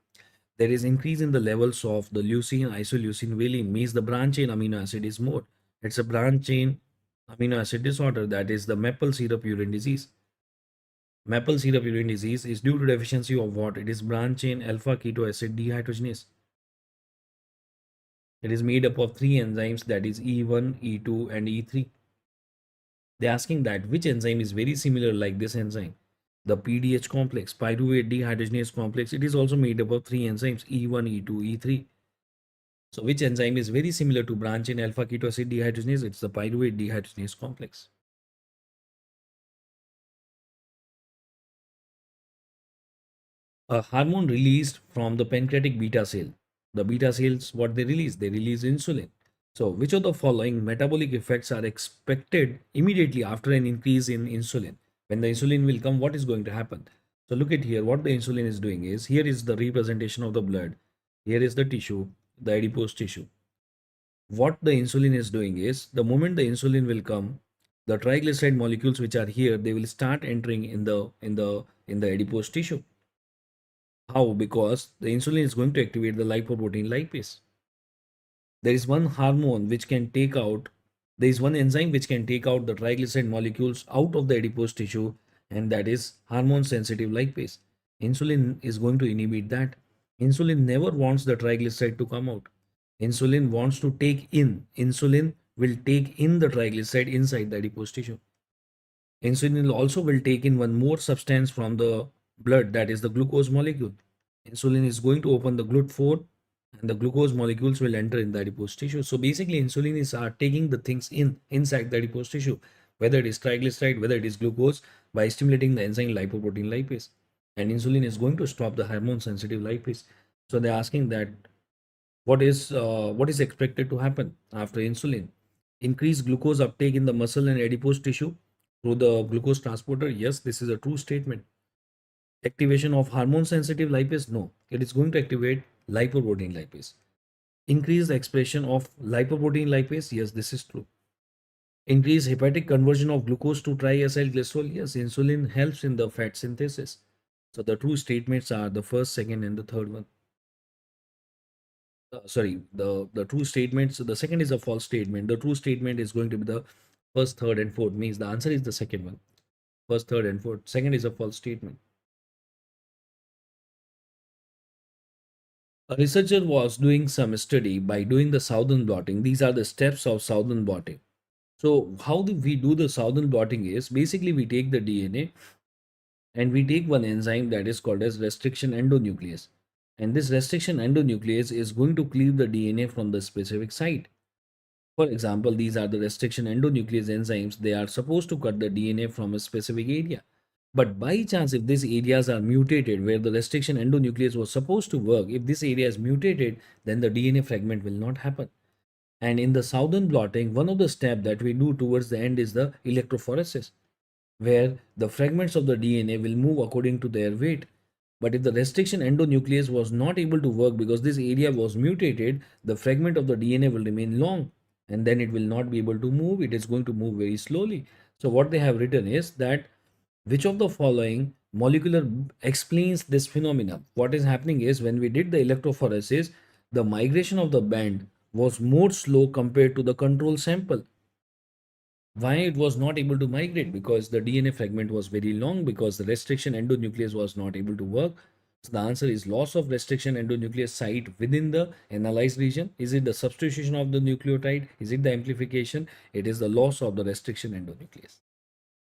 There is increase in the levels of the leucine, isoleucine, valine, means the branch chain amino acid is more. It's a branch chain amino acid disorder, that is the maple syrup urine disease. Maple syrup urine disease is due to deficiency of what? It is branch chain alpha keto acid dehydrogenase. It is made up of 3 enzymes, that is E1, E2, and E3. They're asking that which enzyme is very similar like this enzyme. The PDH complex, pyruvate dehydrogenase complex, it is also made up of 3 enzymes, E1, E2, E3. So which enzyme is very similar to branch chain alpha keto acid dehydrogenase? It's the pyruvate dehydrogenase complex. A hormone released from the pancreatic beta cell. The beta cells, what they release? They release insulin. So which of the following metabolic effects are expected immediately after an increase in insulin? When the insulin will come, what is going to happen? So look at here, what the insulin is doing is, here is the representation of the blood. Here is the tissue, the adipose tissue. What the insulin is doing is, the moment the insulin will come, the triglyceride molecules which are here, they will start entering in the adipose tissue. How? Because the insulin is going to activate the lipoprotein lipase. There is one hormone which can take out, there is one enzyme which can take out the triglyceride molecules out of the adipose tissue, and that is hormone sensitive lipase. Insulin is going to inhibit that. Insulin never wants the triglyceride to come out. Insulin wants to take in. Insulin will take in the triglyceride inside the adipose tissue. Insulin also will take in one more substance from the blood, that is the glucose molecule. Insulin is going to open the GLUT4, and the glucose molecules will enter in the adipose tissue. So basically, insulin is taking the things inside the adipose tissue, whether it is triglyceride, whether it is glucose, by stimulating the enzyme lipoprotein lipase. And insulin is going to stop the hormone sensitive lipase. So they're asking that what is expected to happen after insulin? Increase glucose uptake in the muscle and adipose tissue through the glucose transporter. Yes, this is a true statement. Activation of hormone sensitive lipase? No, it is going to activate lipoprotein lipase. Increase the expression of lipoprotein lipase? Yes, this is true. Increase hepatic conversion of glucose to triacylglycerol? Yes, insulin helps in the fat synthesis. So the true statements are the first, second, and the third one. The true statements, the second is a false statement. The true statement is going to be the first, third, and fourth, means the answer is the second one. First, third, and fourth. Second is a false statement. A researcher was doing some study by doing the Southern blotting. These are the steps of Southern blotting. So how do we do the Southern blotting is, basically we take the DNA and we take one enzyme that is called as restriction endonuclease. And this restriction endonuclease is going to cleave the DNA from the specific site. For example, these are the restriction endonuclease enzymes. They are supposed to cut the DNA from a specific area. But by chance, if these areas are mutated where the restriction endonuclease was supposed to work, if this area is mutated, then the DNA fragment will not happen. And in the Southern blotting, one of the steps that we do towards the end is the electrophoresis, where the fragments of the DNA will move according to their weight. But if the restriction endonuclease was not able to work because this area was mutated, the fragment of the DNA will remain long, and then it will not be able to move. It is going to move very slowly. So what they have written is that which of the following molecular explains this phenomenon? What is happening is, when we did the electrophoresis, the migration of the band was more slow compared to the control sample. Why it was not able to migrate? Because the DNA fragment was very long, because the restriction endonuclease was not able to work. So the answer is loss of restriction endonuclease site within the analyzed region. Is it the substitution of the nucleotide? Is it the amplification? It is the loss of the restriction endonuclease.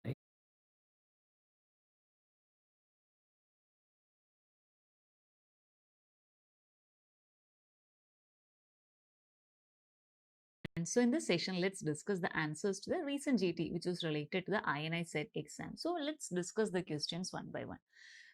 Right?
And so in this session, let's discuss the answers to the recent GT, which was related to the INI CET exam. So let's discuss the questions one by one.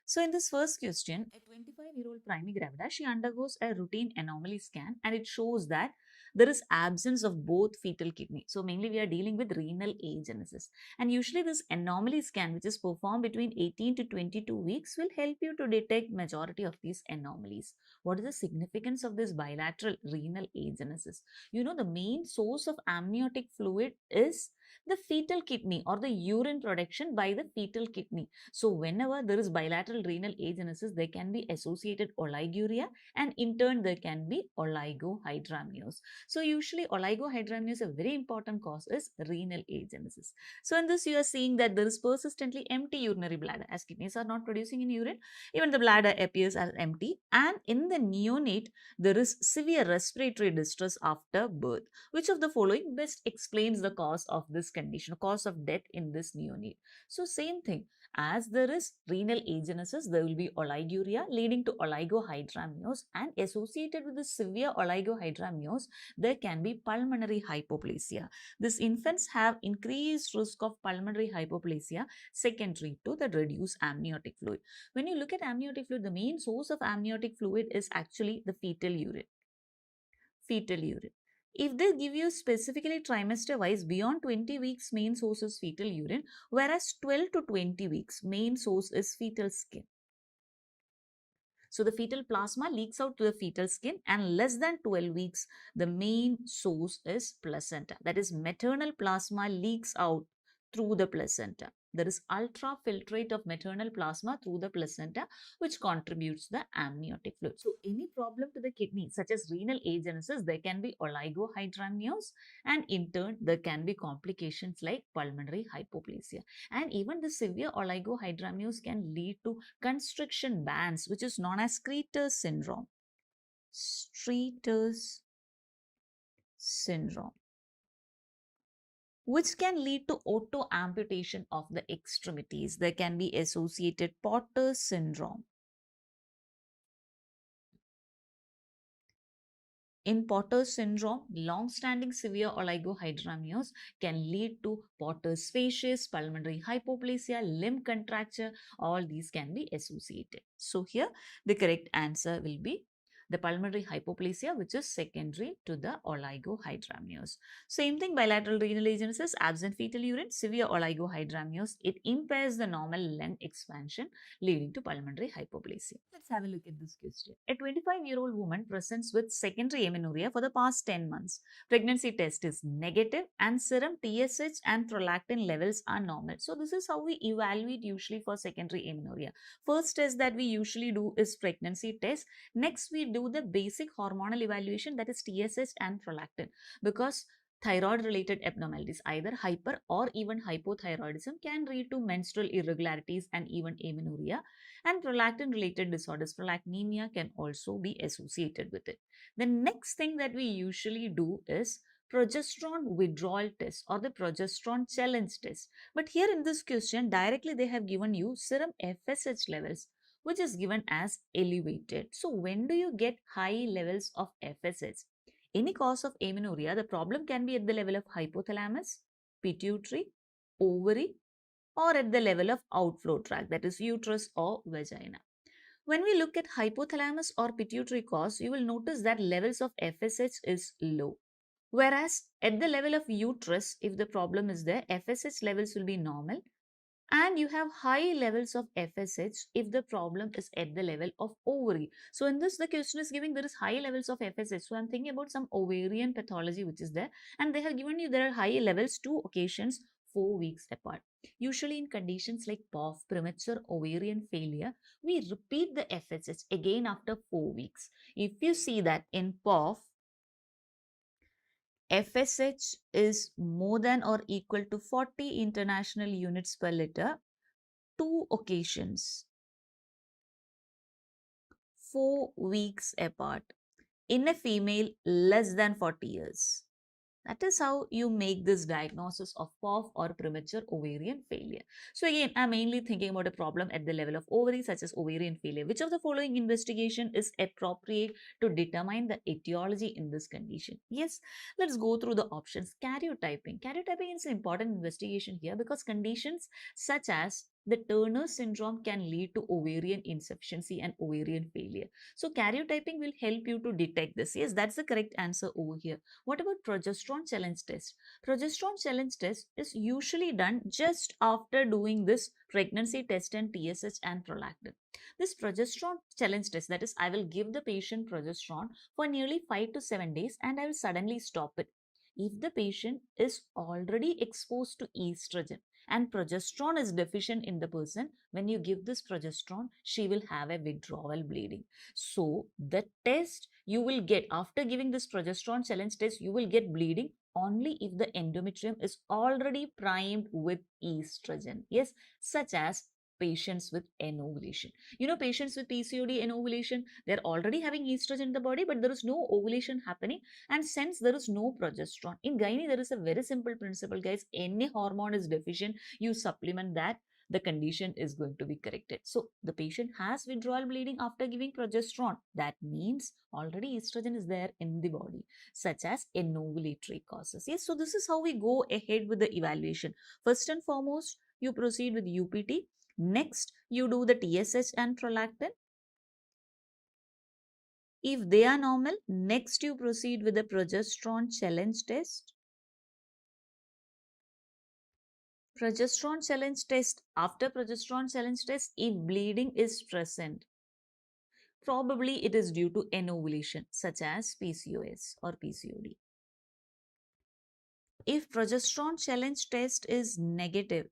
So in this first question, a 25-year-old primary gravida, she undergoes a routine anomaly scan and it shows that there is absence of both fetal kidney. So mainly we are dealing with renal agenesis. And usually this anomaly scan, which is performed between 18 to 22 weeks, will help you to detect majority of these anomalies. What is the significance of this bilateral renal agenesis? You know, the main source of amniotic fluid is the fetal kidney or the urine production by the fetal kidney. So whenever there is bilateral renal agenesis, there can be associated oliguria and in turn there can be oligohydramnios. So usually oligohydramnios, a very important cause is renal agenesis. So in this you are seeing that there is persistently empty urinary bladder as kidneys are not producing in urine. Even the bladder appears as empty, and in the neonate there is severe respiratory distress after birth. Which of the following best explains the cause of this condition, cause of death in this neonate? So same thing, as there is renal agenesis, there will be oliguria leading to oligohydramnios, and associated with the severe oligohydramnios, there can be pulmonary hypoplasia. These infants have increased risk of pulmonary hypoplasia secondary to the reduced amniotic fluid. When you look at amniotic fluid, the main source of amniotic fluid is actually the fetal urine. Fetal urine. If they give you specifically trimester wise, beyond 20 weeks, main source is fetal urine, whereas 12 to 20 weeks, main source is fetal skin. So the fetal plasma leaks out to the fetal skin, and less than 12 weeks, the main source is placenta. That is, maternal plasma leaks out through the placenta. There is ultrafiltrate of maternal plasma through the placenta, which contributes the amniotic fluid. So any problem to the kidney, such as renal agenesis, there can be oligohydramnios, and in turn, there can be complications like pulmonary hypoplasia. And even the severe oligohydramnios can lead to constriction bands, which is known as Streeter's syndrome. Streeter's syndrome, which can lead to auto amputation of the extremities. There can be associated Porter's syndrome. In Porter's syndrome, long-standing severe oligohydramnios can lead to Porter's facies, pulmonary hypoplasia, limb contracture. All these can be associated. So here the correct answer will be the pulmonary hypoplasia, which is secondary to the oligohydramnios. Same thing, bilateral renal agenesis, absent fetal urine, severe oligohydramnios. It impairs the normal lung expansion, leading to pulmonary hypoplasia. Let's have a look at this question. A 25-year-old woman presents with secondary amenorrhea for the past 10 months. Pregnancy test is negative and serum TSH and prolactin levels are normal. So this is how we evaluate usually for secondary amenorrhea. First test that we usually do is pregnancy test. Next, we do the basic hormonal evaluation, that is TSH and prolactin, because thyroid related abnormalities, either hyper or even hypothyroidism, can lead to menstrual irregularities and even amenorrhea, and prolactin related disorders, prolactinemia, can also be associated with it. The next thing that we usually do is progesterone withdrawal test or the progesterone challenge test. But here in this question, directly they have given you serum FSH levels, which is given as elevated. So when do you get high levels of FSH? Any cause of amenorrhea, the problem can be at the level of hypothalamus, pituitary, ovary, or at the level of outflow tract, that is uterus or vagina. When we look at hypothalamus or pituitary cause, you will notice that levels of FSH is low. Whereas at the level of uterus, if the problem is there, FSH levels will be normal, and you have high levels of FSH if the problem is at the level of ovary. So in this, the question is giving there is high levels of FSH. So I'm thinking about some ovarian pathology which is there, and they have given you there are high levels 2 occasions 4 weeks apart. Usually in conditions like POF, premature ovarian failure, we repeat the FSH again after 4 weeks. If you see that in POF, FSH is more than or equal to 40 international units per liter, 2 occasions, 4 weeks apart. In a female less than 40 years. That is how you make this diagnosis of POF or premature ovarian failure. So again, I'm mainly thinking about a problem at the level of ovary, such as ovarian failure. Which of the following investigation is appropriate to determine the etiology in this condition? Yes, let's go through the options. Karyotyping. Karyotyping is an important investigation here because conditions such as the Turner syndrome can lead to ovarian insufficiency and ovarian failure. So karyotyping will help you to detect this. Yes, that's the correct answer over here. What about progesterone challenge test? Progesterone challenge test is usually done just after doing this pregnancy test and TSH and prolactin. This progesterone challenge test, that is, I will give the patient progesterone for nearly 5 to 7 days and I will suddenly stop it. If the patient is already exposed to estrogen and progesterone is deficient in the person, when you give this progesterone, she will have a withdrawal bleeding. So the test you will get after giving this progesterone challenge test, you will get bleeding only if the endometrium is already primed with estrogen. Yes, such as patients with anovulation. You know, patients with PCOD and ovulation, they're already having estrogen in the body, but there is no ovulation happening. And since there is no progesterone, in gynae, there is a very simple principle, guys. Any hormone is deficient, you supplement that, the condition is going to be corrected. So the patient has withdrawal bleeding after giving progesterone. That means already estrogen is there in the body, such as anovulatory causes. Yes, so this is how we go ahead with the evaluation. First and foremost, you proceed with UPT. Next, you do the TSH and prolactin. If they are normal, next you proceed with the progesterone challenge test. Progesterone challenge test. After progesterone challenge test, if bleeding is present, probably it is due to anovulation, such as PCOS or PCOD. If progesterone challenge test is negative,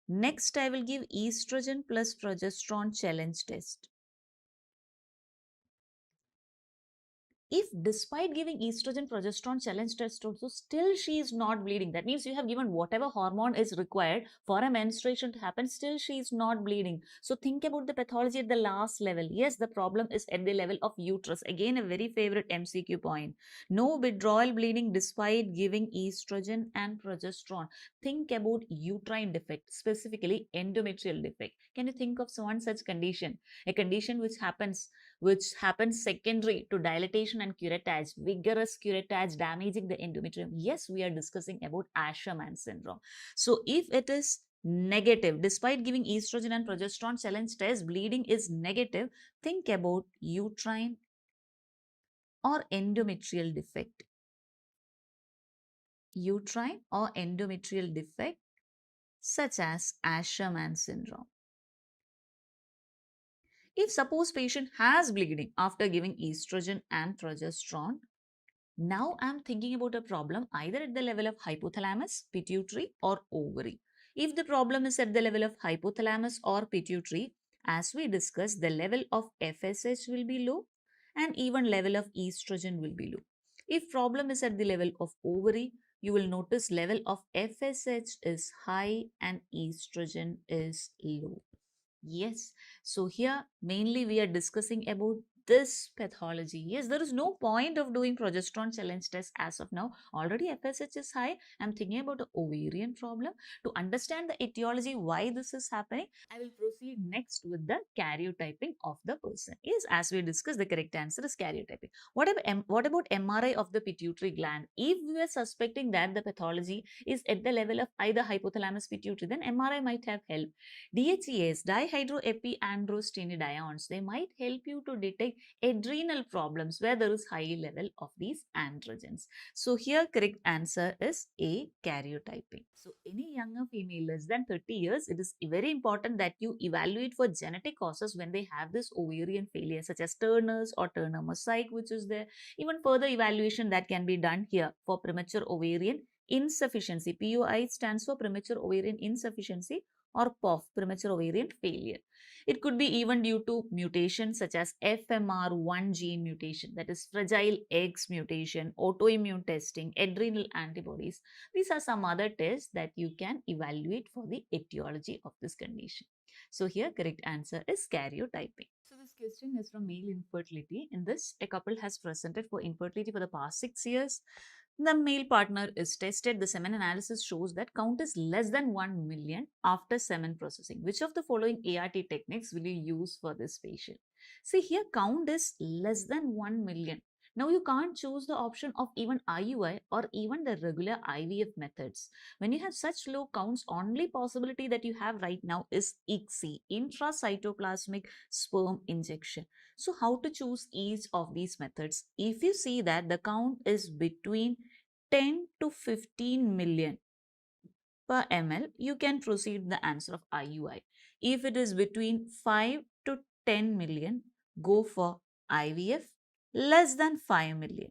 next I will give estrogen plus progesterone challenge test. If despite giving estrogen progesterone challenge test also still she is not bleeding, that means you have given whatever hormone is required for a menstruation to happen, still she is not bleeding. So think about the pathology at the last level. Yes, the problem is at the level of uterus. Again, a very favorite MCQ point. No withdrawal bleeding despite giving estrogen and progesterone. Think about uterine defect, specifically endometrial defect. Can you think of one such condition? A condition which happens secondary to dilatation and curettage, vigorous curettage damaging the endometrium. Yes, we are discussing about Asherman syndrome. So if it is negative, despite giving estrogen and progesterone challenge test, bleeding is negative, think about uterine or endometrial defect. Uterine or endometrial defect, such as Asherman syndrome. If suppose patient has bleeding after giving estrogen and progesterone, now I'm thinking about a problem either at the level of hypothalamus, pituitary or ovary. If the problem is at the level of hypothalamus or pituitary, as we discussed, the level of FSH will be low and even level of estrogen will be low. If problem is at the level of ovary, you will notice level of FSH is high and estrogen is low. Yes, so here mainly we are discussing about this pathology. Yes, there is no point of doing progesterone challenge test as of now. Already FSH is high. I'm thinking about the ovarian problem. To understand the etiology, why this is happening, I will proceed next with the karyotyping of the person. Yes, as we discussed, the correct answer is karyotyping. What about MRI of the pituitary gland? If we are suspecting that the pathology is at the level of either hypothalamus pituitary, then MRI might have helped. DHEAs, dihydroepiandrostenediones, they might help you to detect adrenal problems where there is high level of these androgens. So here correct answer is A, karyotyping. So any younger female less than 30 years, it is very important that you evaluate for genetic causes when they have this ovarian failure, such as Turner's or Turner mosaic, which is there. Even further evaluation that can be done here for premature ovarian insufficiency. POI stands for premature ovarian insufficiency, or POF, premature ovarian failure. It could be even due to mutations such as FMR1 gene mutation, that is fragile eggs mutation, autoimmune testing, adrenal antibodies. These are some other tests that you can evaluate for the etiology of this condition. So here correct answer is karyotyping. So this question is from male infertility. In this, a couple has presented for infertility for the past 6 years. The male partner is tested. The semen analysis shows that count is less than 1 million after semen processing. Which of the following ART techniques will you use for this patient? See here, count is less than 1 million. Now you can't choose the option of even IUI or even the regular IVF methods. When you have such low counts, only possibility that you have right now is ICSI, intracytoplasmic sperm injection. So how to choose each of these methods? If you see that the count is between 10 to 15 million per ml, you can proceed the answer of IUI. If it is between 5 to 10 million, go for IVF. Less than 5 million,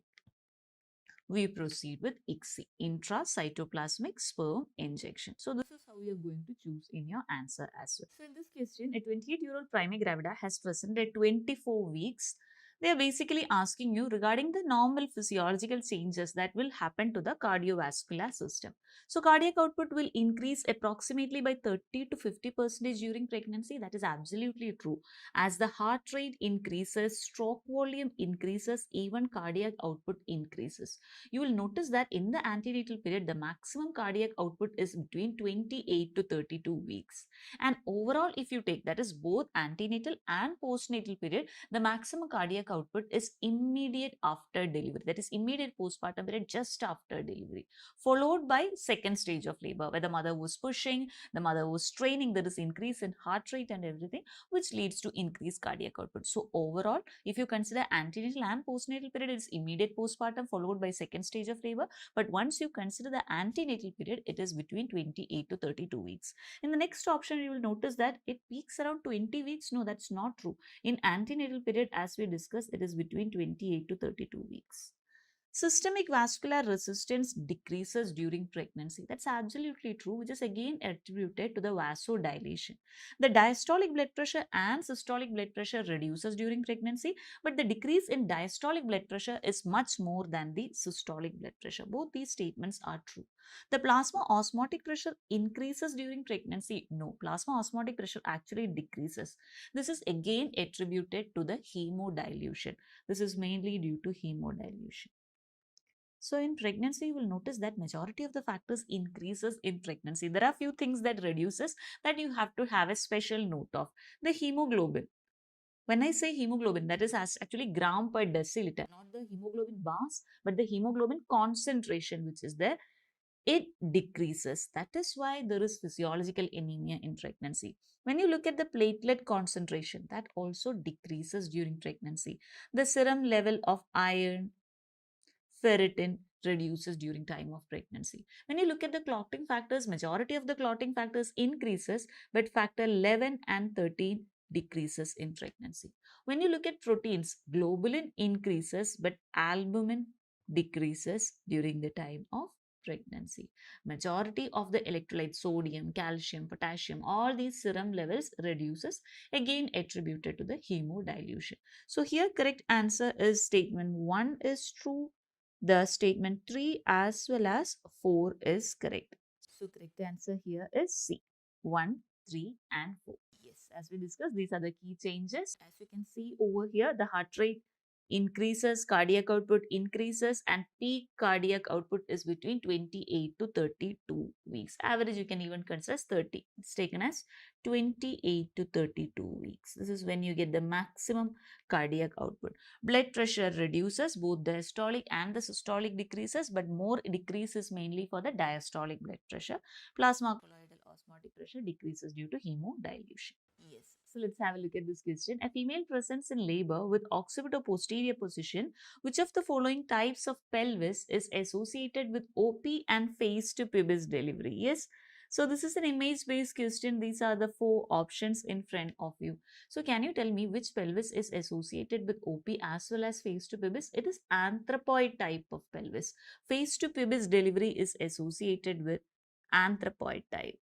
we proceed with ICSI, intracytoplasmic sperm injection. So this is how you are going to choose in your answer as well. So in this question, a 28-year-old prima gravida has presented 24 weeks. They are basically asking you regarding the normal physiological changes that will happen to the cardiovascular system. So cardiac output will increase approximately by 30 to 50% during pregnancy. That is absolutely true. As the heart rate increases, stroke volume increases, even cardiac output increases. You will notice that in the antenatal period, the maximum cardiac output is between 28 to 32 weeks. And overall, if you take that is both antenatal and postnatal period, the maximum cardiac output is immediate after delivery. That is immediate postpartum period, just after delivery, followed by second stage of labor, where the mother was pushing, the mother was straining, there is increase in heart rate and everything, which leads to increased cardiac output. So overall, if you consider antenatal and postnatal period, it's immediate postpartum followed by second stage of labor. But once you consider the antenatal period, it is between 28 to 32 weeks. In the next option, you will notice that it peaks around 20 weeks. No, that's not true. In antenatal period, as we discussed, it is between 28 to 32 weeks. Systemic vascular resistance decreases during pregnancy. That's absolutely true, which is again attributed to the vasodilation. The diastolic blood pressure and systolic blood pressure reduces during pregnancy, but the decrease in diastolic blood pressure is much more than the systolic blood pressure. Both these statements are true. The plasma osmotic pressure increases during pregnancy. No, plasma osmotic pressure actually decreases. This is again attributed to the hemodilution. This is mainly due to hemodilution. So in pregnancy, you will notice that majority of the factors increases in pregnancy. There are few things that reduces that you have to have a special note of. The hemoglobin. When I say hemoglobin, that is actually gram per deciliter, not the hemoglobin mass, but the hemoglobin concentration which is there. It decreases. That is why there is physiological anemia in pregnancy. When you look at the platelet concentration, that also decreases during pregnancy. The serum level of iron, ferritin reduces during time of pregnancy. When you look at the clotting factors, majority of the clotting factors increases, but factor 11 and 13 decreases in pregnancy. When you look at proteins, globulin increases, but albumin decreases during the time of pregnancy. Majority of the electrolytes, sodium, calcium, potassium, all these serum levels reduces, again attributed to the hemodilution. So here correct answer is statement 1 is true. The statement 3 as well as 4 is correct. So correct answer here is C. 1, 3 and 4. Yes, as we discussed, these are the key changes. As you can see over here, the heart rate increases, cardiac output increases, and peak cardiac output is between 28 to 32 weeks. Average you can even consider 30. It's taken as 28 to 32 weeks. This is when you get the maximum cardiac output. Blood pressure reduces, both diastolic and the systolic decreases, but more decreases mainly for the diastolic blood pressure. Plasma colloidal osmotic pressure decreases due to hemodilution. Yes. So let's have a look at this question. A female presents in labor with occipito-posterior position. Which of the following types of pelvis is associated with OP and face to pubis delivery? Yes. So this is an image-based question. These are the 4 options in front of you. So can you tell me which pelvis is associated with OP as well as face to pubis? It is anthropoid type of pelvis. Face to pubis delivery is associated with anthropoid type.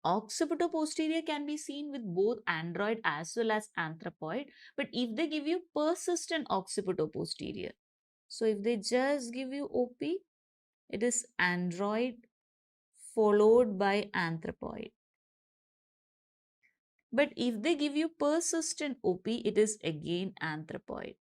Occipito-posterior can be seen with both android as well as anthropoid, but if they give you persistent occipito-posterior, so if they just give you OP, it is android followed by anthropoid. But if they give you persistent OP, it is again anthropoid.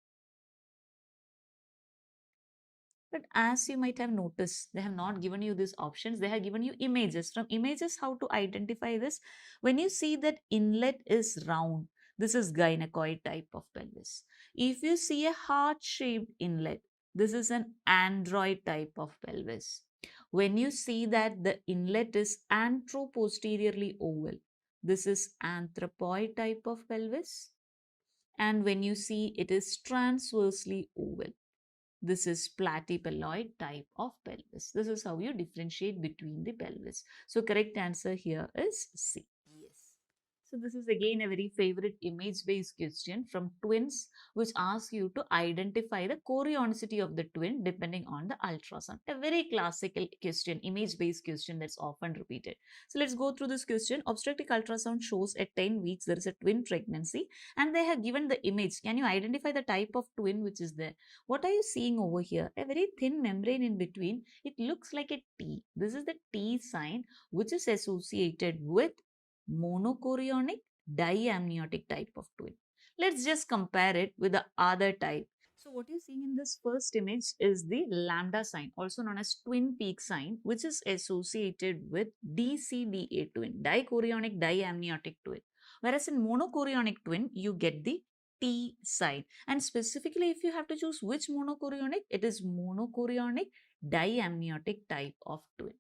But as you might have noticed, they have not given you these options. They have given you images. From images, how to identify this? When you see that inlet is round, this is gynecoid type of pelvis. If you see a heart-shaped inlet, this is an android type of pelvis. When you see that the inlet is anteroposteriorly oval, this is anthropoid type of pelvis. And when you see it is transversely oval, this is platypelloid type of pelvis. This is how you differentiate between the pelvis. So correct answer here is C. Yes. So this is again a very favorite image-based question from twins, which asks you to identify the chorionicity of the twin depending on the ultrasound. A very classical question, image-based question that's often repeated. So let's go through this question. Obstetric ultrasound shows at 10 weeks there is a twin pregnancy and they have given the image. Can you identify the type of twin which is there? What are you seeing over here? A very thin membrane in between. It looks like a T. This is the T sign which is associated with monochorionic diamniotic type of twin. Let's just compare it with the other type. So what you're seeing in this first image is the lambda sign, also known as twin peak sign, which is associated with DCDA twin, dichorionic diamniotic twin. Whereas in monochorionic twin, you get the T sign. And specifically, if you have to choose which monochorionic, it is monochorionic diamniotic type of twin.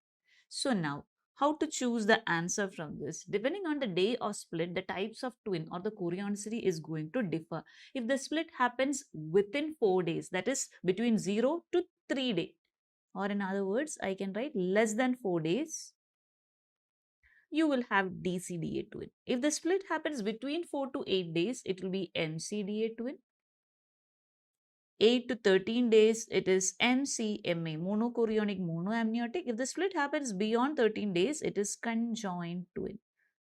So now, how to choose the answer from this? Depending on the day of split, the types of twin or the chorionicity is going to differ. If the split happens within 4 days, that is between 0 to 3 days, or in other words, I can write less than 4 days, you will have DCDA twin. If the split happens between 4 to 8 days, it will be MCDA twin. 8 to 13 days, it is MCMA, monochorionic monoamniotic. If the split happens beyond 13 days, it is conjoined twin.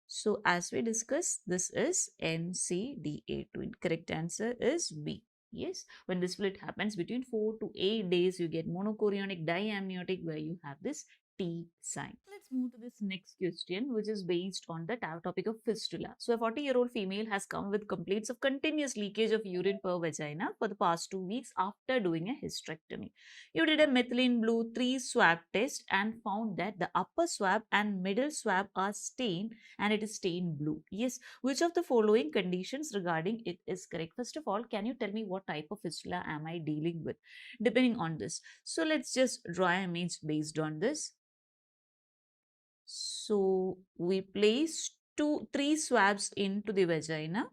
So as we discussed, this is MCDA twin. Correct answer is B. Yes, when the split happens between 4 to 8 days, you get monochorionic diamniotic where you have this T sign. Let's move to this next question, which is based on the topic of fistula. So a 40-year-old female has come with complaints of continuous leakage of urine per vagina for the past 2 weeks after doing a hysterectomy. You did a methylene blue 3 swab test and found that the upper swab and middle swab are stained and it is stained blue. Yes, which of the following conditions regarding it is correct? First of all, can you tell me what type of fistula am I dealing with depending on this? So let's just draw an image based on this. So we place 3 swabs into the vagina.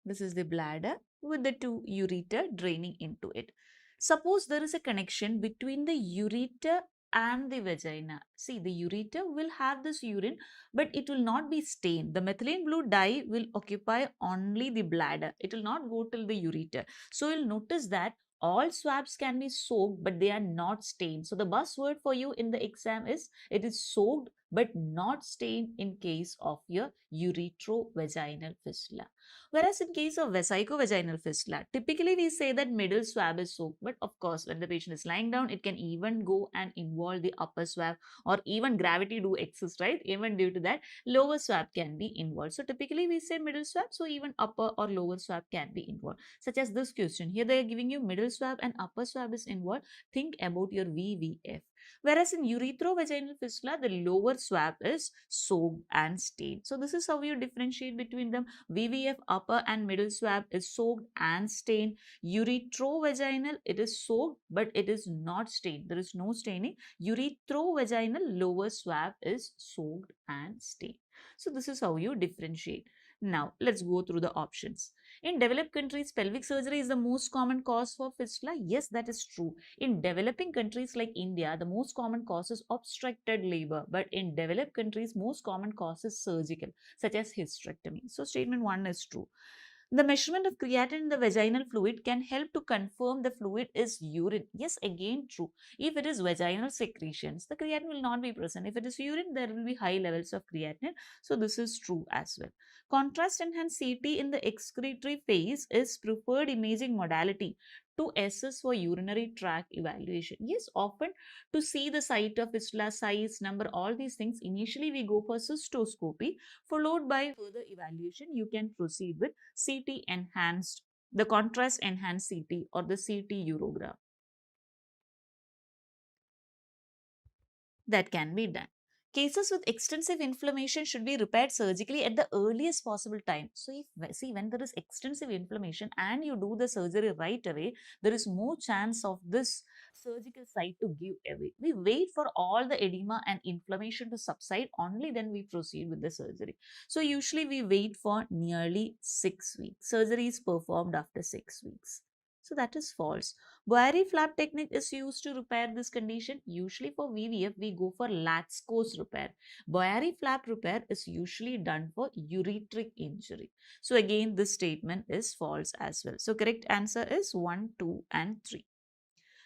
This is the bladder with the 2 ureter draining into it. Suppose there is a connection between the ureter and the vagina. See, the ureter will have this urine, but it will not be stained. The methylene blue dye will occupy only the bladder. It will not go till the ureter. So you'll notice that all swabs can be soaked, but they are not stained. So the buzzword for you in the exam is it is soaked but not stained in case of your uretrovaginal fistula. Whereas in case of vesicovaginal fistula, typically we say that middle swab is soaked, but of course when the patient is lying down, it can even go and involve the upper swab, or even gravity do exist, right? Even due to that, lower swab can be involved. So typically we say middle swab, so even upper or lower swab can be involved. Such as this question, here they are giving you middle swab and upper swab is involved. Think about your VVF. Whereas in uretrovaginal fistula, the lower swab is soaked and stained. So this is how you differentiate between them. VVF upper and middle swab is soaked and stained. Uretrovaginal, it is soaked but it is not stained. There is no staining. Uretrovaginal lower swab is soaked and stained. So this is how you differentiate. Now let's go through the options. In developed countries, pelvic surgery is the most common cause for fistula. Yes, that is true. In developing countries like India, the most common cause is obstructed labor. But in developed countries, most common cause is surgical, such as hysterectomy. So statement 1 is true. The measurement of creatinine in the vaginal fluid can help to confirm the fluid is urine. Yes, again true. If it is vaginal secretions, the creatinine will not be present. If it is urine, there will be high levels of creatinine. So this is true as well. Contrast enhanced CT in the excretory phase is preferred imaging modality to assess for urinary tract evaluation. Yes, often to see the site of fistula, size, number, all these things, initially we go for cystoscopy, followed by further evaluation. You can proceed with CT enhanced, the contrast enhanced CT or the CT urogram. That can be done. Cases with extensive inflammation should be repaired surgically at the earliest possible time. So, when there is extensive inflammation and you do the surgery right away, there is more chance of this surgical site to give away. We wait for all the edema and inflammation to subside, only then we proceed with the surgery. So, usually we wait for nearly 6 weeks. Surgery is performed after 6 weeks. So that is false. Boyary flap technique is used to repair this condition. Usually for VVF, we go for Latzko's repair. Boyary flap repair is usually done for ureteric injury. So again, this statement is false as well. So correct answer is 1, 2, and 3.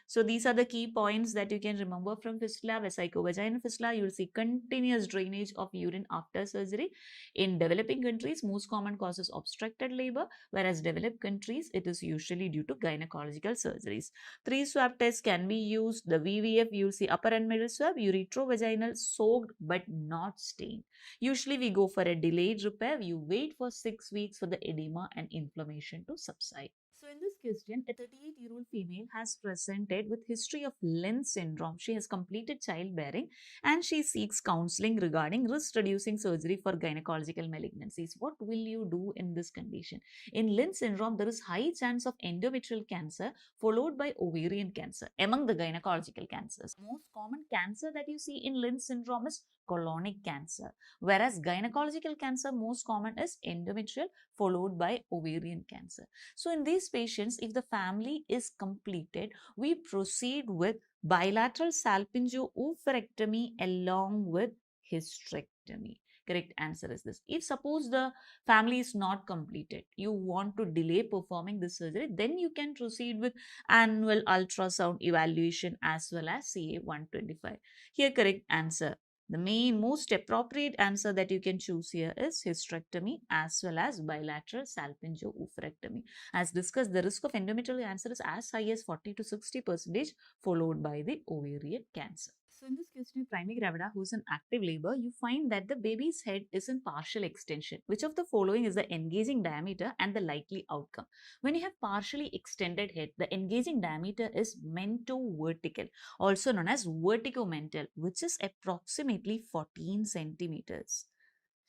So these are the key points that you can remember from fistula. Vesicovaginal fistula, you will see continuous drainage of urine after surgery. In developing countries, most common cause is obstructed labor, whereas developed countries, it is usually due to gynecological surgeries. 3 swab tests can be used. The VVF, you will see upper and middle swab, uretrovaginal, soaked but not stained. Usually we go for a delayed repair. You wait for 6 weeks for the edema and inflammation to subside. So in this question, a 38-year-old female has presented with history of Lynch syndrome. She has completed childbearing and she seeks counseling regarding risk-reducing surgery for gynecological malignancies. What will you do in this condition? In Lynch syndrome, there is high chance of endometrial cancer followed by ovarian cancer among the gynecological cancers. Most common cancer that you see in Lynch syndrome is colonic cancer, whereas gynecological cancer most common is endometrial followed by ovarian cancer. So in these patients, if the family is completed, we proceed with bilateral salpingo-oophorectomy along with hysterectomy. Correct answer is this. If suppose the family is not completed, you want to delay performing this surgery, then you can proceed with annual ultrasound evaluation as well as CA-125. Here correct answer. The most appropriate answer that you can choose here is hysterectomy as well as bilateral salpingo-oophorectomy. As discussed, the risk of endometrial cancer is as high as 40 to 60%, followed by the ovarian cancer. So in this question, primary gravida who is in active labor, you find that the baby's head is in partial extension. Which of the following is the engaging diameter and the likely outcome? When you have partially extended head, the engaging diameter is mentovertical, also known as vertigomental, which is approximately 14 centimeters.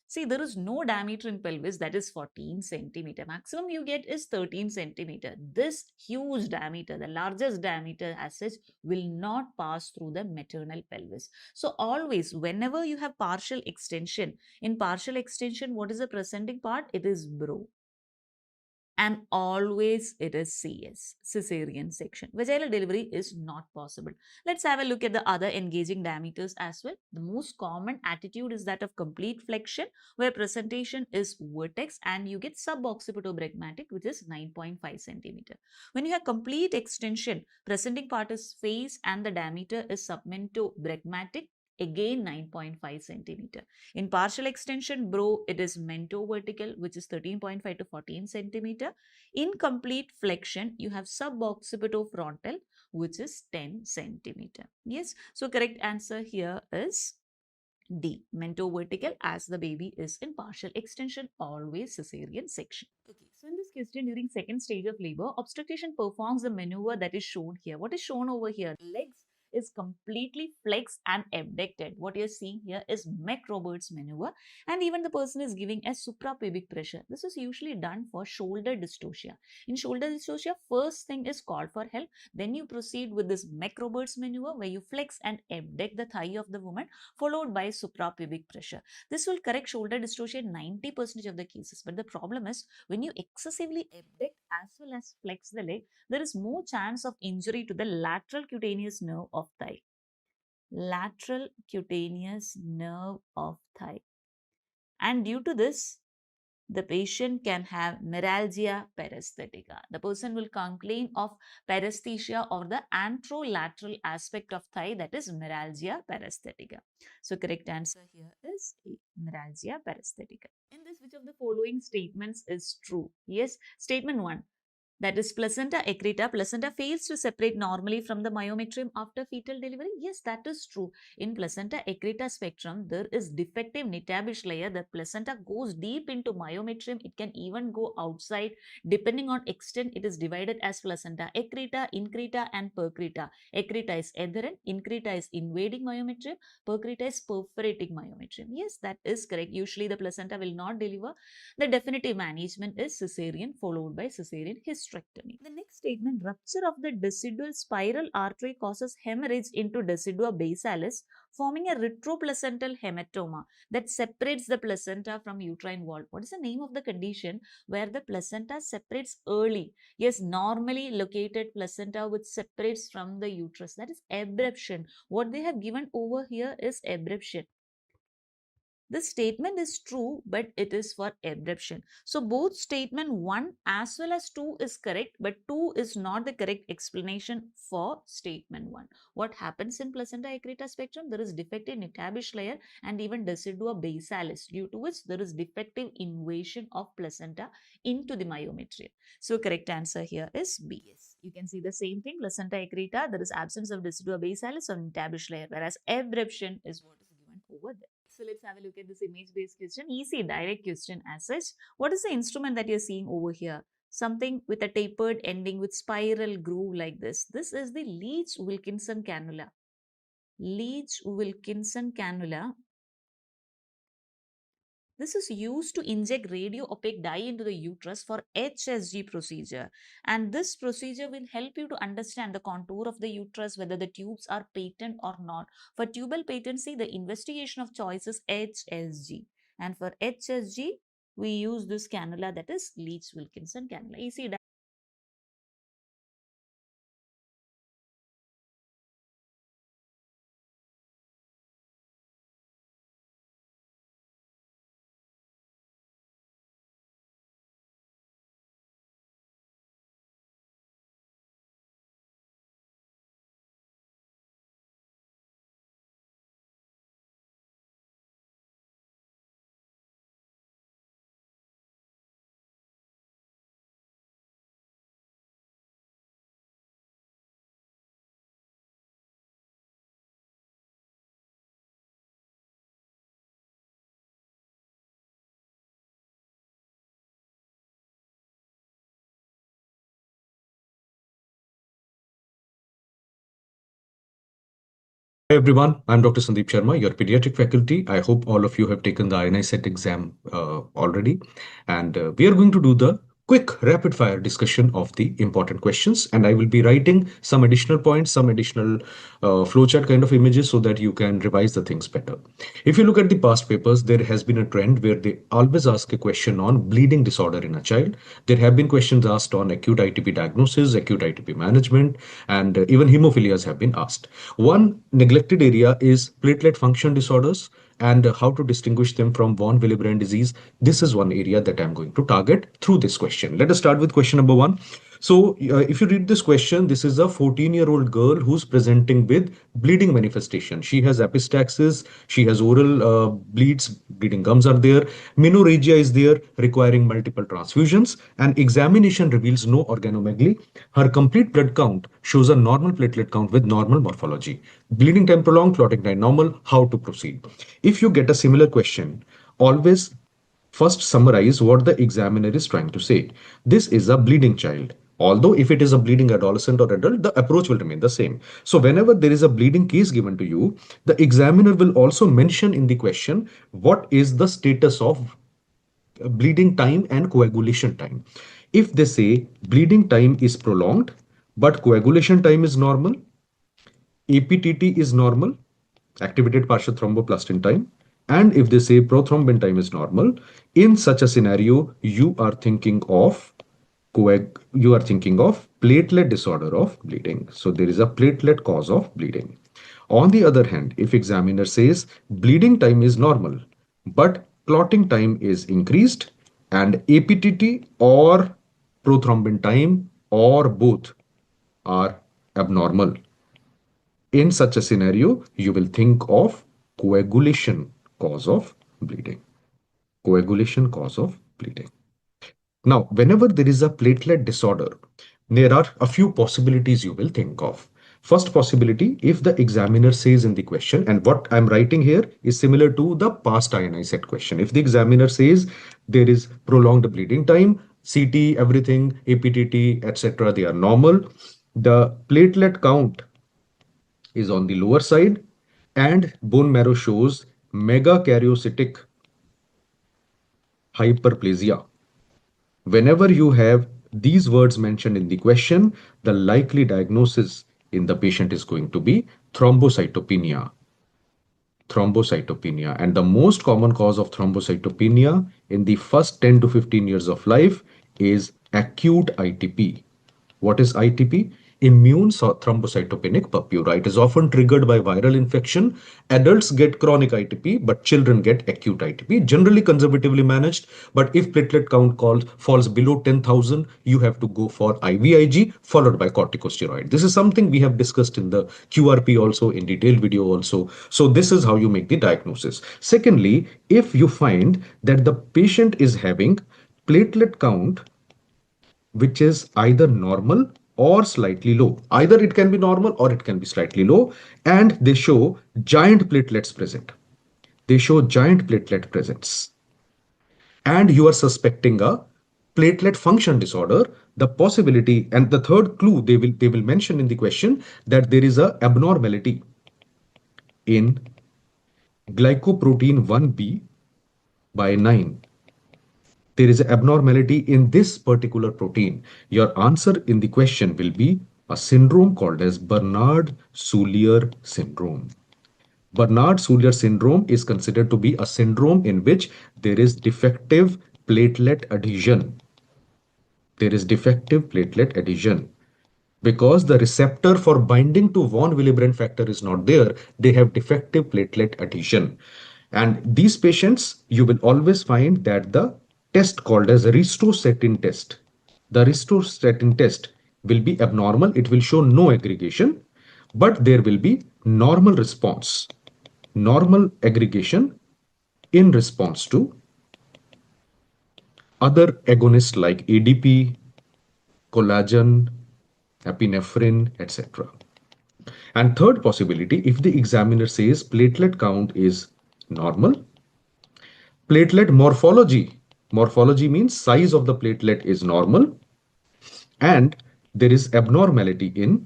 See, there is no diameter in pelvis that is 14 centimeter. Maximum you get is 13 centimeter. This huge diameter, the largest diameter as such, will not pass through the maternal pelvis. So always, whenever you have partial extension, in partial extension, what is the presenting part? It is bro. And always it is CS, cesarean section. Vaginal delivery is not possible. Let's have a look at the other engaging diameters as well. The most common attitude is that of complete flexion, where presentation is vertex and you get suboccipitobregmatic, which is 9.5 centimeter. When you have complete extension, presenting part is face and the diameter is submentobregmatic, again 9.5 centimeter. In partial extension, bro, it is mentovertical, which is 13.5 to 14 centimeter. In complete flexion, you have suboccipitofrontal, which is 10 centimeter. Yes, so correct answer here is D, mentovertical, as the baby is in partial extension, always cesarean section. Okay, so in this question, during second stage of labor, obstetrician performs the maneuver that is shown here. What is shown over here? Legs is completely flexed and abducted. What you're seeing here is Mac Roberts maneuver, and even the person is giving a suprapubic pressure. This is usually done for shoulder dystocia. In shoulder dystocia, first thing is call for help. Then you proceed with this Mac Roberts maneuver where you flex and abduct the thigh of the woman, followed by suprapubic pressure. This will correct shoulder dystocia in 90% of the cases. But the problem is when you excessively abduct as well as flex the leg, there is more chance of injury to the lateral cutaneous nerve of thigh. Lateral cutaneous nerve of thigh. And due to this, the patient can have neuralgia paresthetica. The person will complain of paresthesia or the anterolateral aspect of thigh, that is neuralgia paresthetica. So correct answer here is A, neuralgia paresthetica. In this, which of the following statements is true? Yes, statement 1. That is placenta accreta. Placenta fails to separate normally from the myometrium after fetal delivery. Yes, that is true. In placenta accreta spectrum, there is defective nitabish layer. The placenta goes deep into myometrium. It can even go outside. Depending on extent, it is divided as placenta accreta, increta, and percreta. Accreta is adherent, increta is invading myometrium, percreta is perforating myometrium. Yes, that is correct. Usually, the placenta will not deliver. The definitive management is cesarean followed by cesarean hysterectomy. The next statement, rupture of the decidual spiral artery causes hemorrhage into decidua basalis, forming a retroplacental hematoma that separates the placenta from uterine wall. What is the name of the condition where the placenta separates early? Yes, normally located placenta which separates from the uterus. That is abruption. What they have given over here is abruption. This statement is true, but it is for abruption. So both statement 1 as well as 2 is correct, but 2 is not the correct explanation for statement 1. What happens in placenta accreta spectrum? There is defective nitabish layer and even decidua basalis, due to which there is defective invasion of placenta into the myometrium. So correct answer here is B. Yes, you can see the same thing. Placenta accreta, there is absence of decidua basalis or nitabish layer, whereas abruption is what is given over there. So let's have a look at this image-based question. Easy, direct question as such. What is the instrument that you're seeing over here? Something with a tapered ending with spiral groove like this. This is the Leach-Wilkinson cannula. Leach-Wilkinson cannula. This is used to inject radio-opaque dye into the uterus for HSG procedure. And this procedure will help you to understand the contour of the uterus, whether the tubes are patent or not. For tubal patency, the investigation of choice is HSG. And for HSG, we use this cannula, that is Leach-Wilkinson cannula. Easy.
Hi everyone, I'm Dr. Sandeep Sharma, your pediatric faculty. I hope all of you have taken the INI CET exam already. And we are going to do the quick rapid fire discussion of the important questions. And I will be writing some additional points, some additional flowchart kind of images so that you can revise the things better. If you look at the past papers, there has been a trend where they always ask a question on bleeding disorder in a child. There have been questions asked on acute ITP diagnosis, acute ITP management, and even hemophilias have been asked. One neglected area is platelet function disorders and how to distinguish them from von Willebrand disease. This is one area that I'm going to target through this question. Let us start with question number 1. So if you read this question, this is a 14-year-old girl who's presenting with bleeding manifestation. She has epistaxis, she has oral bleeds, bleeding gums are there, menorrhagia is there, requiring multiple transfusions, and examination reveals no organomegaly. Her complete blood count shows a normal platelet count with normal morphology. Bleeding time prolonged, clotting time normal. How to proceed? If you get a similar question, always first summarize what the examiner is trying to say. This is a bleeding child. Although if it is a bleeding adolescent or adult, the approach will remain the same. So whenever there is a bleeding case given to you, the examiner will also mention in the question what is the status of bleeding time and coagulation time. If they say bleeding time is prolonged, but coagulation time is normal, APTT is normal, activated partial thromboplastin time, and if they say prothrombin time is normal, in such a scenario, you are thinking of platelet disorder of bleeding. So there is a platelet cause of bleeding. On the other hand, if examiner says bleeding time is normal, but clotting time is increased and APTT or prothrombin time or both are abnormal, in such a scenario, you will think of coagulation cause of bleeding. Coagulation cause of bleeding. Now, whenever there is a platelet disorder, there are a few possibilities you will think of. First possibility, if the examiner says in the question, and what I'm writing here is similar to the past INI CET question. If the examiner says there is prolonged bleeding time, CT, everything, APTT, etc., they are normal. The platelet count is on the lower side and bone marrow shows megakaryocytic hyperplasia. Whenever you have these words mentioned in the question, the likely diagnosis in the patient is going to be thrombocytopenia. Thrombocytopenia. And the most common cause of thrombocytopenia in the first 10 to 15 years of life is acute ITP. What is ITP? Immune thrombocytopenic purpura. It is often triggered by viral infection. Adults get chronic ITP, but children get acute ITP, generally conservatively managed. But if platelet count falls below 10,000, you have to go for IVIG followed by corticosteroid. This is something we have discussed in the QRP also, in detailed video also. So this is how you make the diagnosis. Secondly, if you find that the patient is having platelet count which is either normal or slightly low. Either it can be normal or it can be slightly low, and they show giant platelets present. They show giant platelet presence. And you are suspecting a platelet function disorder. The possibility, and the third clue they will mention in the question, that there is a abnormality in glycoprotein 1b by 9. There is an abnormality in this particular protein. Your answer in the question will be a syndrome called as Bernard-Soulier syndrome. Bernard-Soulier syndrome is considered to be a syndrome in which there is defective platelet adhesion. There is defective platelet adhesion. Because the receptor for binding to von Willebrand factor is not there, they have defective platelet adhesion. And these patients, you will always find that the test called as ristostatin test, the ristostatin test will be abnormal. It will show no aggregation, but there will be normal response, normal aggregation in response to other agonists like ADP, collagen, epinephrine, etc. And third possibility, if the examiner says platelet count is normal, platelet morphology means size of the platelet is normal, and there is abnormality in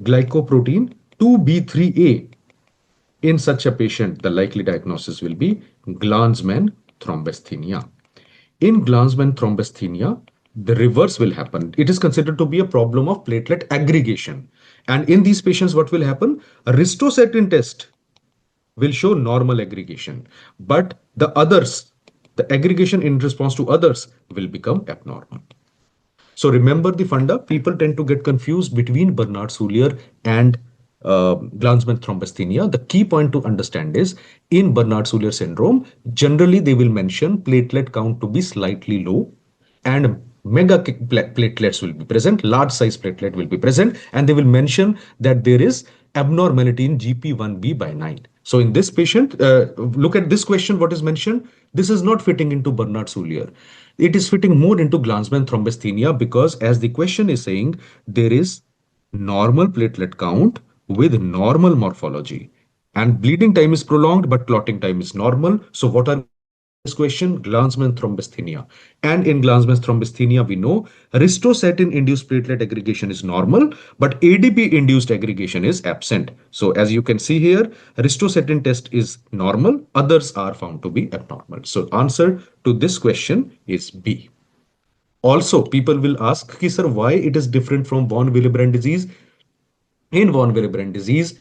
glycoprotein 2b3a. In such a patient, the likely diagnosis will be Glanzmann thrombasthenia. In Glanzmann thrombasthenia, the reverse will happen. It is considered to be a problem of platelet aggregation. And in these patients, what will happen? A ristostatin test will show normal aggregation, but the others, the aggregation in response to others will become abnormal. So remember the funda, people tend to get confused between Bernard-Soulier and Glanzmann thrombasthenia. The key point to understand is in Bernard-Soulier syndrome, generally they will mention platelet count to be slightly low and mega platelets will be present, large size platelet will be present, and they will mention that there is abnormality in GP1B by 9. So in this patient, look at this question, what is mentioned? This is not fitting into Bernard-Soulier. It is fitting more into Glanzmann thrombasthenia because as the question is saying, there is normal platelet count with normal morphology and bleeding time is prolonged, but clotting time is normal. So what are question, Glanzmann thrombasthenia. And in Glanzmann thrombasthenia, we know ristocetin-induced platelet aggregation is normal, but ADP-induced aggregation is absent. So as you can see here, ristocetin test is normal, others are found to be abnormal. So answer to this question is B. Also, people will ask, sir, why it is different from von Willebrand disease? In von Willebrand disease,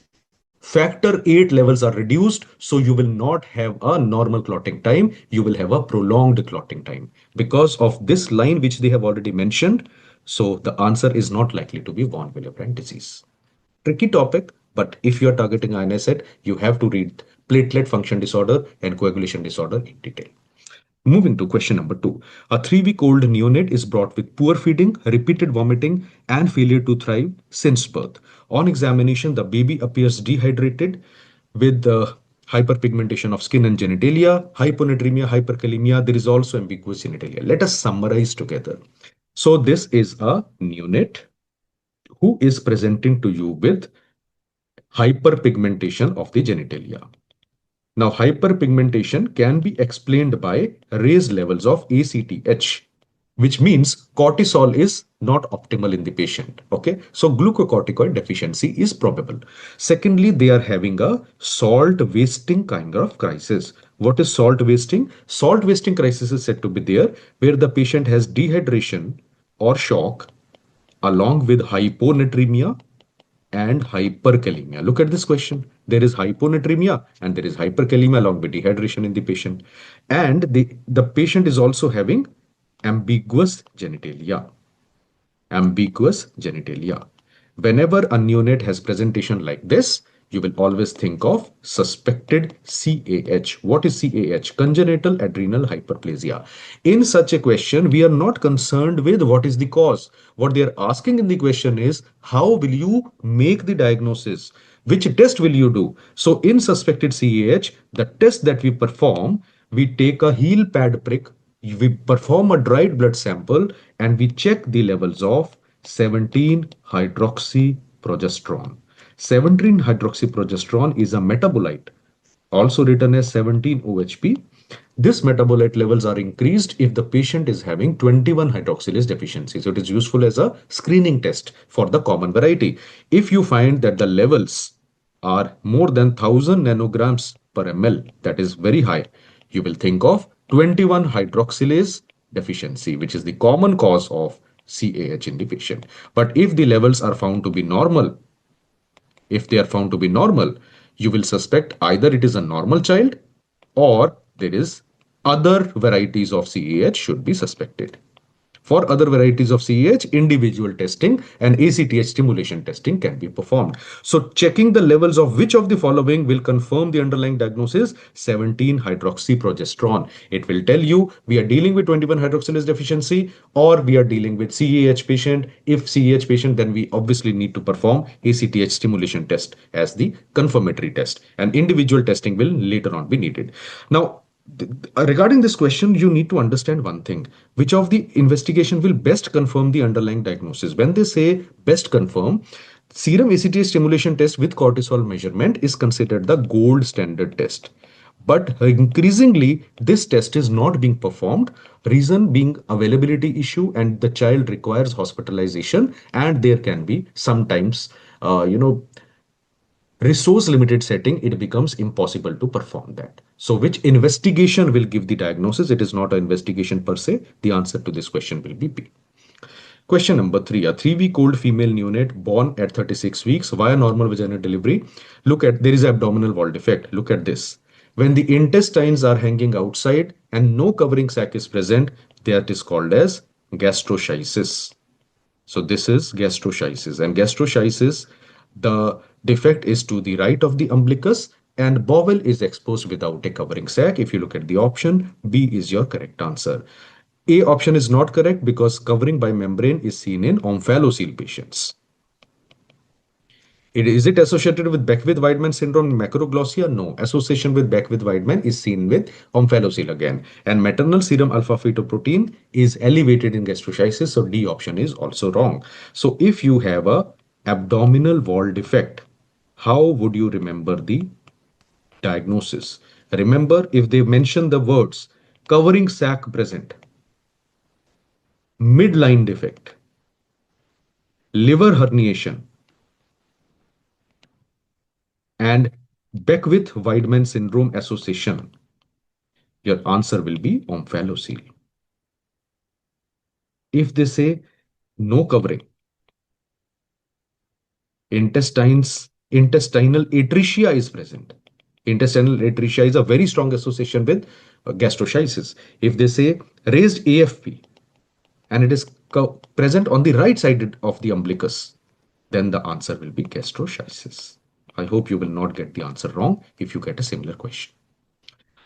factor 8 levels are reduced, so you will not have a normal clotting time, you will have a prolonged clotting time. Because of this line which they have already mentioned, so the answer is not likely to be von Willebrand disease. Tricky topic, but if you are targeting INI CET, you have to read platelet function disorder and coagulation disorder in detail. Moving to question number 2. A 3-week-old neonate is brought with poor feeding, repeated vomiting, and failure to thrive since birth. On examination, the baby appears dehydrated with hyperpigmentation of skin and genitalia, hyponatremia, hyperkalemia. There is also ambiguous genitalia. Let us summarize together. So this is a neonate who is presenting to you with hyperpigmentation of the genitalia. Now, hyperpigmentation can be explained by raised levels of ACTH, which means cortisol is not optimal in the patient. Okay, so glucocorticoid deficiency is probable. Secondly, they are having a salt wasting kind of crisis. What is salt wasting? Salt wasting crisis is said to be there where the patient has dehydration or shock along with hyponatremia and hyperkalemia. Look at this question. There is hyponatremia and there is hyperkalemia along with dehydration in the patient. And the patient is also having ambiguous genitalia. Ambiguous genitalia. Whenever a neonate has presentation like this, you will always think of suspected CAH. What is CAH? Congenital adrenal hyperplasia. In such a question, we are not concerned with what is the cause. What they are asking in the question is, how will you make the diagnosis? Which test will you do? So in suspected CAH, the test that we perform, we take a heel pad prick, we perform a dried blood sample, and we check the levels of 17-hydroxyprogesterone. 17-hydroxyprogesterone is a metabolite, also written as 17-OHP. This metabolite levels are increased if the patient is having 21-hydroxylase deficiency. So it is useful as a screening test for the common variety. If you find that the levels are more than 1000 nanograms per ml, that is very high, you will think of 21-hydroxylase deficiency, which is the common cause of CAH in the patient. But if the levels are found to be normal, you will suspect either it is a normal child or there is other varieties of CAH should be suspected. For other varieties of CAH, individual testing and ACTH stimulation testing can be performed. So checking the levels of which of the following will confirm the underlying diagnosis? 17-hydroxyprogesterone. It will tell you we are dealing with 21-hydroxylase deficiency or we are dealing with CAH patient. If CAH patient, then we obviously need to perform ACTH stimulation test as the confirmatory test, and individual testing will later on be needed. Now, regarding this question, you need to understand one thing. Which of the investigation will best confirm the underlying diagnosis? When they say best confirm, serum ACTH stimulation test with cortisol measurement is considered the gold standard test. But increasingly, this test is not being performed. Reason being availability issue, and the child requires hospitalization, and there can be sometimes, resource limited setting, it becomes impossible to perform that. So which investigation will give the diagnosis? It is not an investigation per se. The answer to this question will be B. Question number 3. A 3-week-old female neonate born at 36 weeks via normal vaginal delivery. Look at, there is abdominal wall defect. Look at this. When the intestines are hanging outside and no covering sac is present, that is called as gastroschisis. So this is gastroschisis, and gastroschisis, the defect is to the right of the umbilicus and bowel is exposed without a covering sac. If you look at the option, B is your correct answer. A option is not correct because covering by membrane is seen in omphalocele patients. Is it associated with Beckwith-Weidman syndrome and macroglossia? No. Association with Beckwith-Weidman is seen with omphalocele again. And maternal serum alpha-fetoprotein is elevated in gastroschisis. So D option is also wrong. So if you have a abdominal wall defect, how would you remember the diagnosis? Remember, if they mention the words covering sac present, midline defect, liver herniation, and Beckwith-Weidman syndrome association, your answer will be omphalocele. If they say no covering, intestinal atresia is present. Intestinal atresia is a very strong association with gastroschisis. If they say raised AFP and it is present on the right side of the umbilicus, then the answer will be gastroschisis. I hope you will not get the answer wrong if you get a similar question.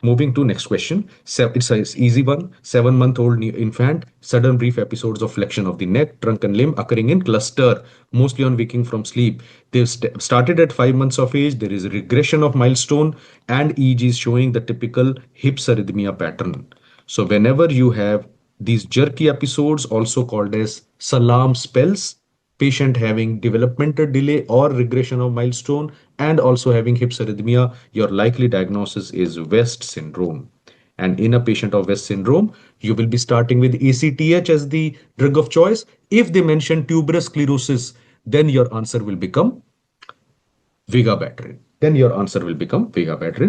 Moving to next question. It's an easy one. 7-month-old infant, sudden brief episodes of flexion of the neck, trunk and limb occurring in cluster, mostly on waking from sleep. They've started at 5 months of age. There is a regression of milestone and EEG is showing the typical hips arrhythmia pattern. So whenever you have these jerky episodes, also called as salam spells, patient having developmental delay or regression of milestone and also having hips arrhythmia, your likely diagnosis is West syndrome. And in a patient of West syndrome, you will be starting with ACTH as the drug of choice. If they mention tuberous sclerosis, then your answer will become vigabatrin.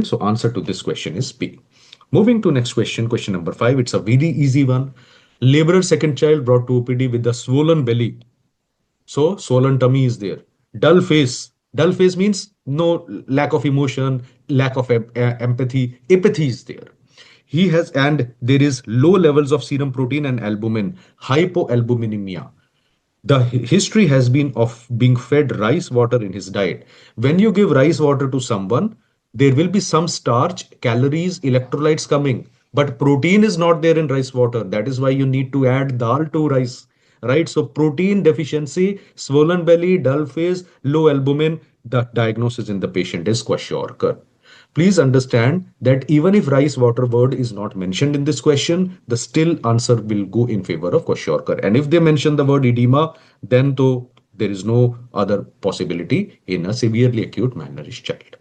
So answer to this question is B. Moving to next question, question number 5. It's a very easy one. Laborer second child brought to OPD with a swollen belly. So swollen tummy is there. Dull face. Dull face means no lack of emotion, lack of empathy. Apathy is there. He has, and there is low levels of serum protein and albumin, hypoalbuminemia. The history has been of being fed rice water in his diet. When you give rice water to someone, there will be some starch, calories, electrolytes coming, but protein is not there in rice water. That is why you need to add dal to rice, right? So protein deficiency, swollen belly, dull face, low albumin, the diagnosis in the patient is kwashiorkor. Please understand that even if rice water word is not mentioned in this question, the still answer will go in favor of kwashiorkor. And if they mention the word edema, then though there is no other possibility in a severely acute malnourished child.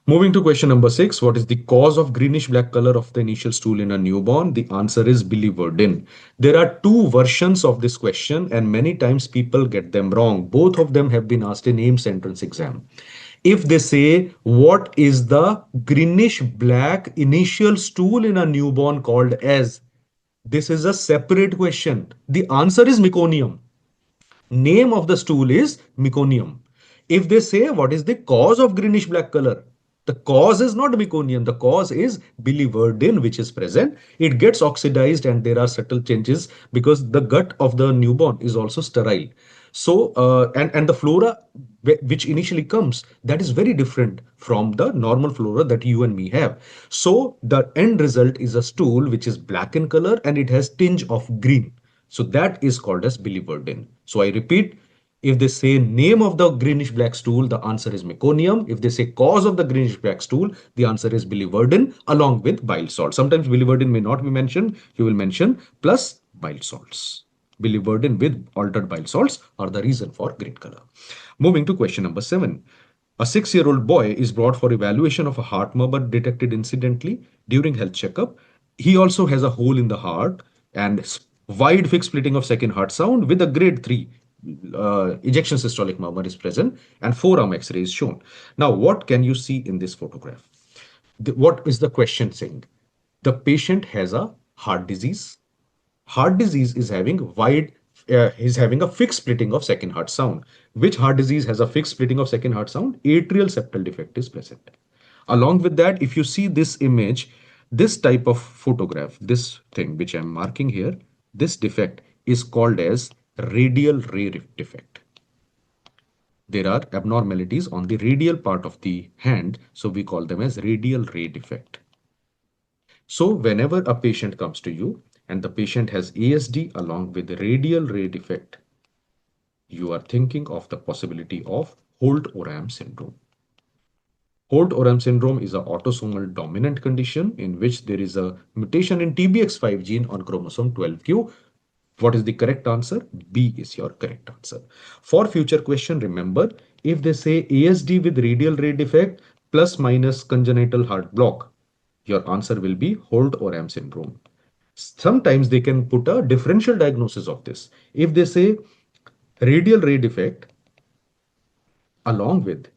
Moving to question number 6, what is the cause of greenish black color of the initial stool in a newborn? The answer is biliverdin. There are 2 versions of this question and many times people get them wrong. Both of them have been asked in AIIMS entrance exam. If they say, what is the greenish black initial stool in a newborn called as? This is a separate question. The answer is meconium. Name of the stool is meconium. If they say, what is the cause of greenish black color? The cause is not meconium. The cause is biliverdin, which is present. It gets oxidized and there are subtle changes because the gut of the newborn is also sterile. So, and the flora which initially comes, that is very different from the normal flora that you and me have. So the end result is a stool which is black in color and it has tinge of green. So that is called as biliverdin. So I repeat, if they say name of the greenish black stool, the answer is meconium. If they say cause of the greenish black stool, the answer is biliverdin along with bile salt. Sometimes biliverdin may not be mentioned. You will mention plus bile salts. Biliverdin with altered bile salts are the reason for green color. Moving to question number 7. A 6-year-old boy is brought for evaluation of a heart murmur detected incidentally during health checkup. He also has a hole in the heart and wide fixed splitting of second heart sound with a grade 3 ejection systolic murmur is present and forearm X-ray is shown. Now, what can you see in this photograph? What is the question saying? The patient has a heart disease. Heart disease is having a fixed splitting of second heart sound. Which heart disease has a fixed splitting of second heart sound? Atrial septal defect is present. Along with that, if you see this image, this type of photograph, this thing which I'm marking here, this defect is called as radial ray defect. There are abnormalities on the radial part of the hand, so we call them as radial ray defect. So whenever a patient comes to you and the patient has ASD along with radial ray defect, you are thinking of the possibility of Holt-Oram syndrome. Holt-Oram syndrome is an autosomal dominant condition in which there is a mutation in TBX5 gene on chromosome 12q. What is the correct answer? B is your correct answer. For future question, remember, if they say ASD with radial ray defect plus minus congenital heart block, your answer will be Holt Oram syndrome. Sometimes they can put a differential diagnosis of this. If they say radial ray defect along with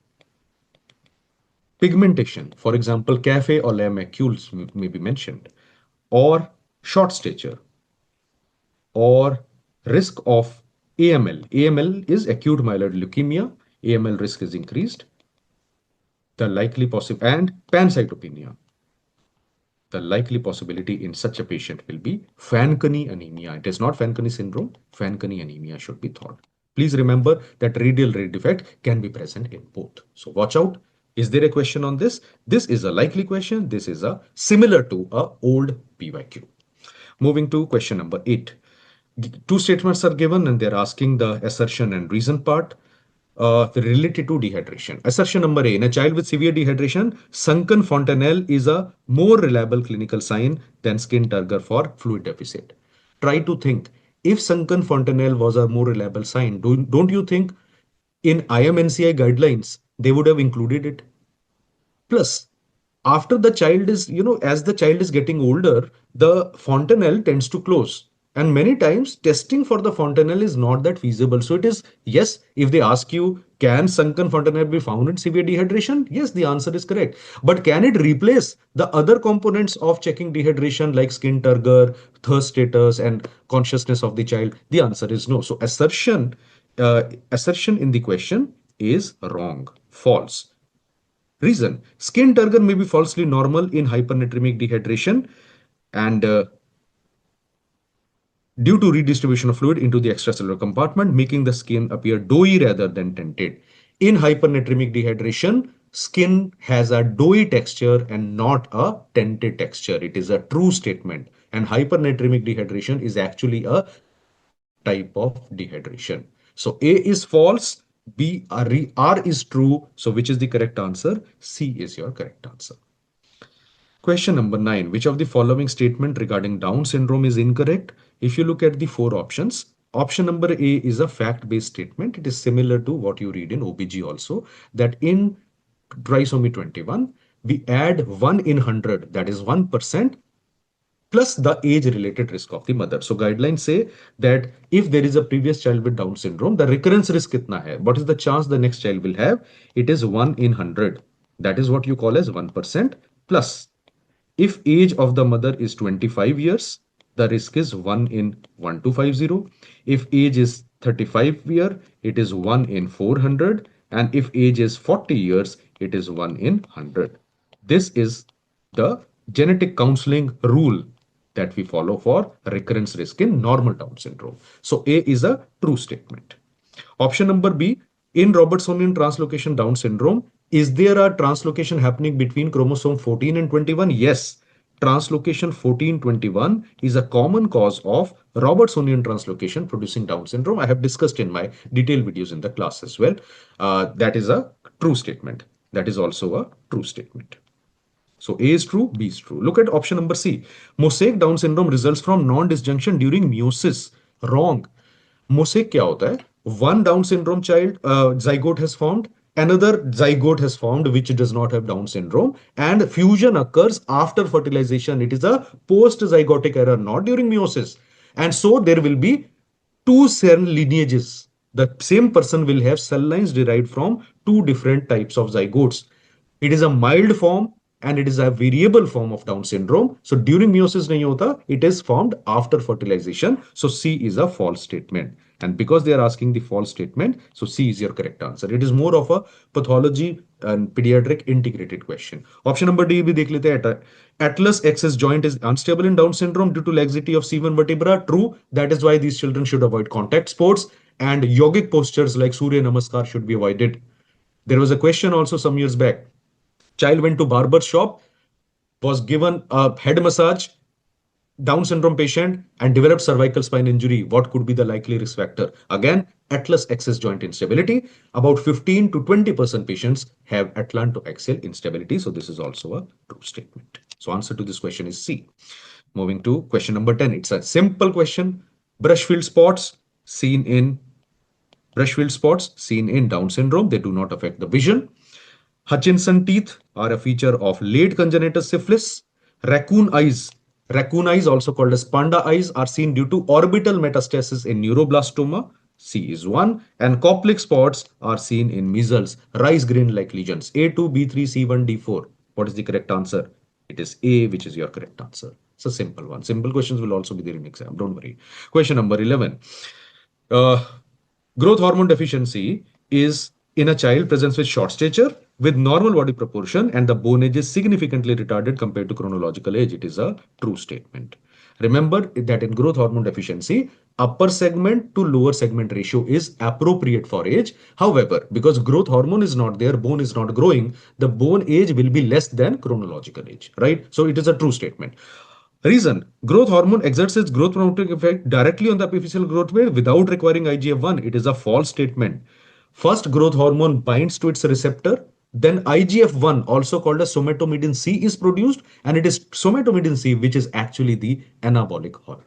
pigmentation, for example, cafe or lait macules may be mentioned, or short stature, or risk of AML. AML is acute myeloid leukemia. AML risk is increased. The likely possible and pancytopenia. The likely possibility in such a patient will be Fanconi anemia. It is not Fanconi syndrome. Fanconi anemia should be thought. Please remember that radial ray defect can be present in both. So watch out. Is there a question on this? This is a likely question. This is a similar to a old PYQ. Moving to question number 8. Two statements are given and they're asking the assertion and reason part. Related to dehydration. Assertion number A, in a child with severe dehydration, sunken fontanelle is a more reliable clinical sign than skin turgor for fluid deficit. Try to think, if sunken fontanelle was a more reliable sign, don't you think in IMNCI guidelines, they would have included it? Plus, after the child is, as the child is getting older, the fontanelle tends to close. And many times testing for the fontanelle is not that feasible. So it is, yes, if they ask you, can sunken fontanelle be found in severe dehydration? Yes, the answer is correct. But can it replace the other components of checking dehydration like skin turgor, thirst status, and consciousness of the child? The answer is no. So assertion in the question is wrong, false. Reason, skin turgor may be falsely normal in hypernatremic dehydration and due to redistribution of fluid into the extracellular compartment, making the skin appear doughy rather than tented. In hypernatremic dehydration, skin has a doughy texture and not a tented texture. It is a true statement. And hypernatremic dehydration is actually a type of dehydration. So A is false, R is true. So which is the correct answer? C is your correct answer. Question number 9. Which of the following statement regarding Down syndrome is incorrect? If you look at the 4 options, option number A is a fact-based statement. It is similar to what you read in OBG also, that in trisomy 21, we add 1 in 100, that is 1%, plus the age-related risk of the mother. So guidelines say that if there is a previous child with Down syndrome, the recurrence risk kitna hai? What is the chance the next child will have? It is 1 in 100. That is what you call as 1%, plus if age of the mother is 25 years, the risk is 1 in 1250. If age is 35 year, it is 1 in 400. And if age is 40 years, it is 1 in 100. This is the genetic counseling rule that we follow for recurrence risk in normal Down syndrome. So A is a true statement. Option number B, in Robertsonian translocation Down syndrome, is there a translocation happening between chromosome 14 and 21? Yes. Translocation 14-21 is a common cause of Robertsonian translocation producing Down syndrome. I have discussed in my detailed videos in the class as well. That is a true statement. That is also a true statement. So A is true, B is true. Look at option number C. Mosaic Down syndrome results from non-disjunction during meiosis. Wrong. Mosaic क्या होता है? One Down syndrome child zygote has formed, another zygote has formed which does not have Down syndrome, and fusion occurs after fertilization. It is a post-zygotic error, not during meiosis. And so there will be two cell lineages. The same person will have cell lines derived from two different types of zygotes. It is a mild form and it is a variable form of Down syndrome. So during meiosis nahi hota, it is formed after fertilization. So C is a false statement. And because they are asking the false statement, so C is your correct answer. It is more of a pathology and pediatric integrated question. Option number D bhi dekh lete hai. Atlas axis joint is unstable in Down syndrome due to laxity of C1 vertebra. True. That is why these children should avoid contact sports, and yogic postures like Surya Namaskar should be avoided. There was a question also some years back. Child went to barber shop, was given a head massage, Down syndrome patient, and developed cervical spine injury. What could be the likely risk factor? Again, atlas axis joint instability. About 15 to 20% patients have atlantoaxial instability. So this is also a true statement. So answer to this question is C. Moving to question number 10. It's a simple question. Brushfield spots seen in Down syndrome. They do not affect the vision. Hutchinson teeth are a feature of late congenital syphilis. Raccoon eyes, also called as panda eyes, are seen due to orbital metastasis in neuroblastoma. C is 1. And Koplik spots are seen in measles, rice grain-like lesions. A2, B3, C1, D4. What is the correct answer? It is A, which is your correct answer. It's a simple one. Simple questions will also be there in exam. Don't worry. Question number 11. Growth hormone deficiency is in a child presents with short stature, with normal body proportion, and the bone age is significantly retarded compared to chronological age. It is a true statement. Remember that in growth hormone deficiency, upper segment to lower segment ratio is appropriate for age. However, because growth hormone is not there, bone is not growing, the bone age will be less than chronological age, right? So it is a true statement. Reason: growth hormone exerts its growth promoting effect directly on the epiphyseal growth rate without requiring IGF-1. It is a false statement. First, growth hormone binds to its receptor, then IGF-1, also called as somatomedin C, is produced, and it is somatomedin C which is actually the anabolic hormone.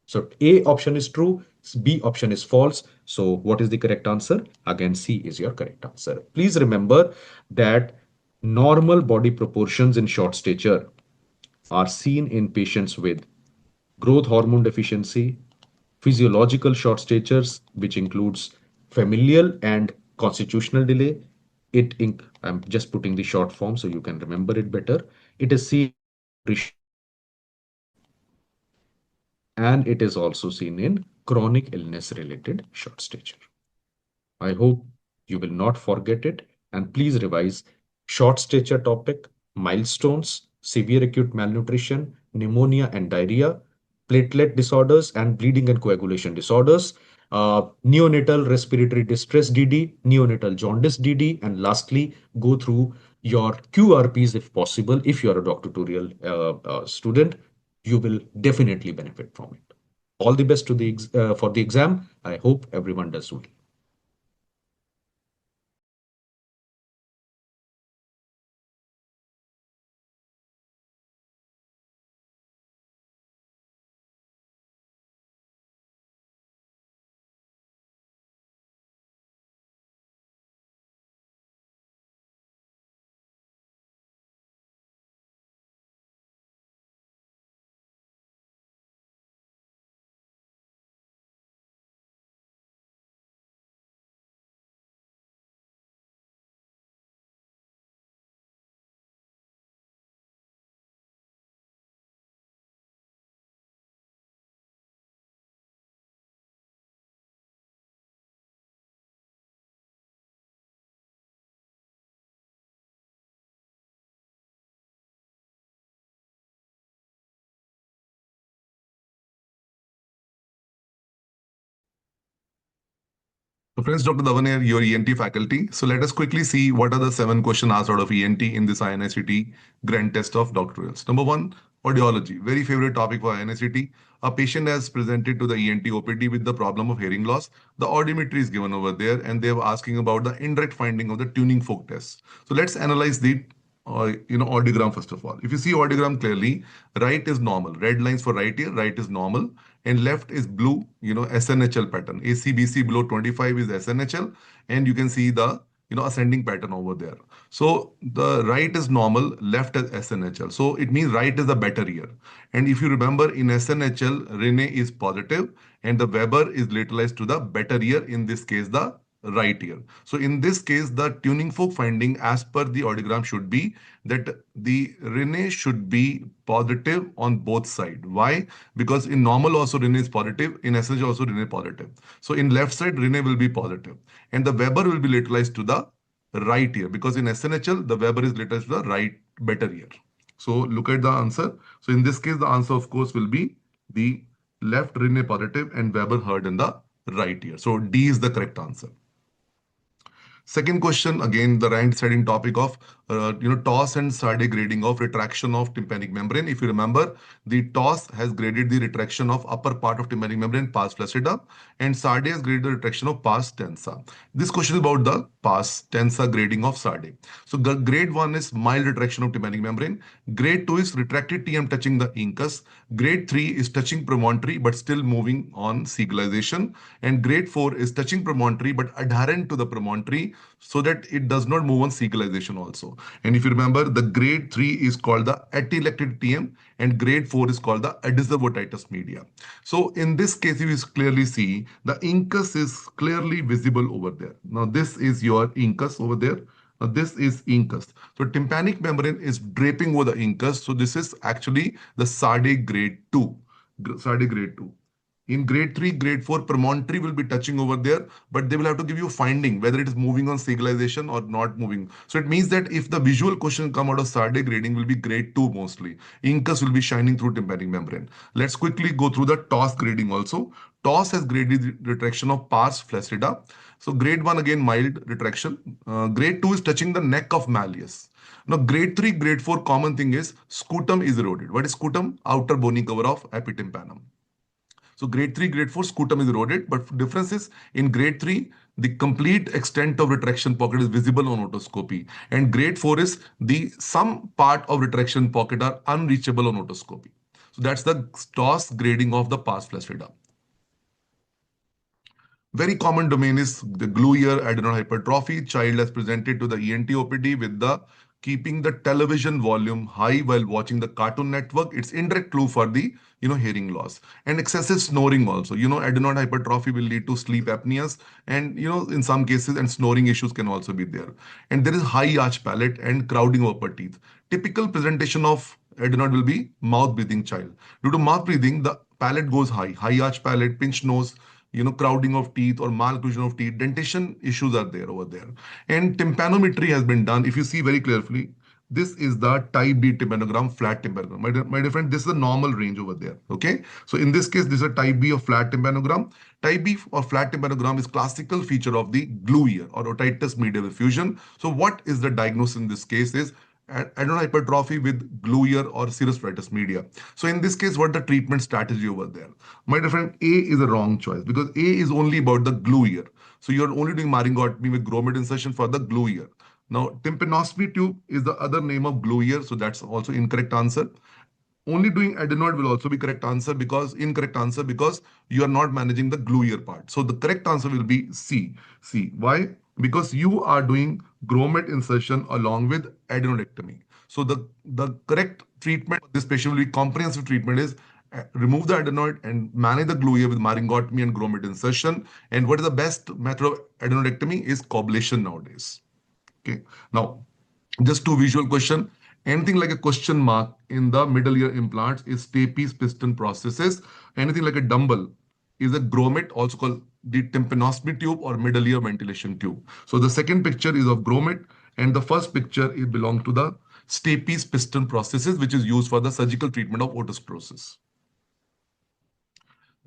So A option is true, B option is false. So what is the correct answer? Again, C is your correct answer. Please remember that normal body proportions in short stature are seen in patients with growth hormone deficiency, physiological short statures, which includes familial and constitutional delay. I'm just putting the short form so you can remember it better. It is seen and it is also seen in chronic illness related short stature. I hope you will not forget it, and please revise short stature topic, milestones, severe acute malnutrition, pneumonia and diarrhea, platelet disorders and bleeding and coagulation disorders, neonatal respiratory distress DD, neonatal jaundice DD, and lastly, go through your QRPs if possible. If you are a DocTutorial student, you will definitely benefit from it. All the best to for the exam. I hope everyone does well.
So friends, Dr. Dhawan here, your ENT faculty. So let us quickly see what are the 7 questions asked out of ENT in this INI CET grand test of DocTutorials. Number 1, audiology. Very favorite topic for INI CET. A patient has presented to the ENT OPD with the problem of hearing loss. The audiometry is given over there, and they were asking about the indirect finding of the tuning fork test. So let's analyze the audiogram first of all. If you see audiogram clearly, right is normal. Red lines for right ear, right is normal, and left is blue, SNHL pattern. ACBC below 25 is SNHL, and you can see the ascending pattern over there. So the right is normal, left is SNHL. So it means right is the better ear. And if you remember, in SNHL, Rene is positive, and the Weber is lateralized to the better ear. In this case, the right ear. So in this case, the tuning fork finding as per the audiogram should be that the Rene should be positive on both sides. Why? Because in normal also Rene is positive, in SNH also Rene positive. So in left side, Rene will be positive, and the Weber will be lateralized to the right ear, because in SNHL, the Weber is lateralized to the right better ear. So look at the answer. So in this case, the answer of course will be the left Rene positive and Weber heard in the right ear. So D is the correct answer. Second question, again, the rank setting topic of TOS and SARDE grading of retraction of tympanic membrane. If you remember, the TOS has graded the retraction of upper part of tympanic membrane pars flaccida, and SARDE has graded the retraction of pars tensa. This question is about the pars tensa grading of SARDE. So grade 1 is mild retraction of tympanic membrane. Grade 2 is retracted TM touching the incus. Grade 3 is touching promontory but still moving on cingulation. And grade 4 is touching promontory but adherent to the promontory
so that it does not move on cecalization also. And if you remember, the grade 3 is called the atelected TM and grade 4 is called the adhesive otitis media. So in this case, you clearly see the incus is clearly visible over there. Now this is your incus over there. Now this is incus. So tympanic membrane is draping over the incus. So this is actually the SARDE grade 2. SARDE grade 2. In grade 3, grade 4, promontory will be touching over there, but they will have to give you finding whether it is moving on cegalization or not moving. So it means that if the visual question come out of SARDE grading will be grade 2 mostly. Incus will be shining through tympanic membrane. Let's quickly go through the TOS grading also. TOS has graded retraction of pars flaccida. So grade 1 again mild retraction. Grade 2 is touching the neck of malleus. Now grade 3, grade 4 common thing is scutum is eroded. What is scutum? Outer bony cover of epitympanum. So grade 3, grade 4 scutum is eroded, but difference is in grade 3, the complete extent of retraction pocket is visible on otoscopy. And grade 4 is some part of retraction pocket are unreachable on otoscopy. So that's the TOS grading of the pars flaccida. Very common domain is the glue ear adenoid hypertrophy. Child has presented to the ENT OPD with the keeping the television volume high while watching the Cartoon Network. It's indirect clue for the hearing loss. And excessive snoring also. Adenoid hypertrophy will lead to sleep apneas, and in some cases, and snoring issues can also be there. And there is high arch palate and crowding of upper teeth. Typical presentation of adenoid will be mouth breathing child. Due to mouth breathing, the palate goes high arch palate, pinched nose, crowding of teeth or malocclusion of teeth, dentation issues are there over there. And tympanometry has been done. If you see very clearly, this is the type B tympanogram, flat tympanogram. My dear friend, this is the normal range over there. Okay. So in this case, this is a type B of flat tympanogram. Type B or flat tympanogram is classical feature of the glue ear or otitis media effusion. So what is the diagnosis in this case is adenoid hypertrophy with glue ear or serous otitis media. So in this case, what the treatment strategy over there? My dear friend, A is a wrong choice because A is only about the glue ear. So you're only doing maryngotomy with grommet insertion for the glue ear. Now, tympanostomy tube is the other name of glue ear. So that's also incorrect answer. Only doing adenoid will also be incorrect answer because you are not managing the glue ear part. So the correct answer will be C. Why? Because you are doing grommet insertion along with adenodectomy. So the correct treatment of this patient will be comprehensive treatment is remove the adenoid and manage the glue ear with maryngotomy and grommet insertion. And what is the best method of adenodectomy is coblation nowadays. Okay. Now, just two visual question. Anything like a question mark in the middle ear implants is stapes piston processes. Anything like a dumbbell is a grommet, also called the tympanostomy tube or middle ear ventilation tube. So the second picture is of grommet, and the first picture it belongs to the stapes piston processes, which is used for the surgical treatment of otosclerosis.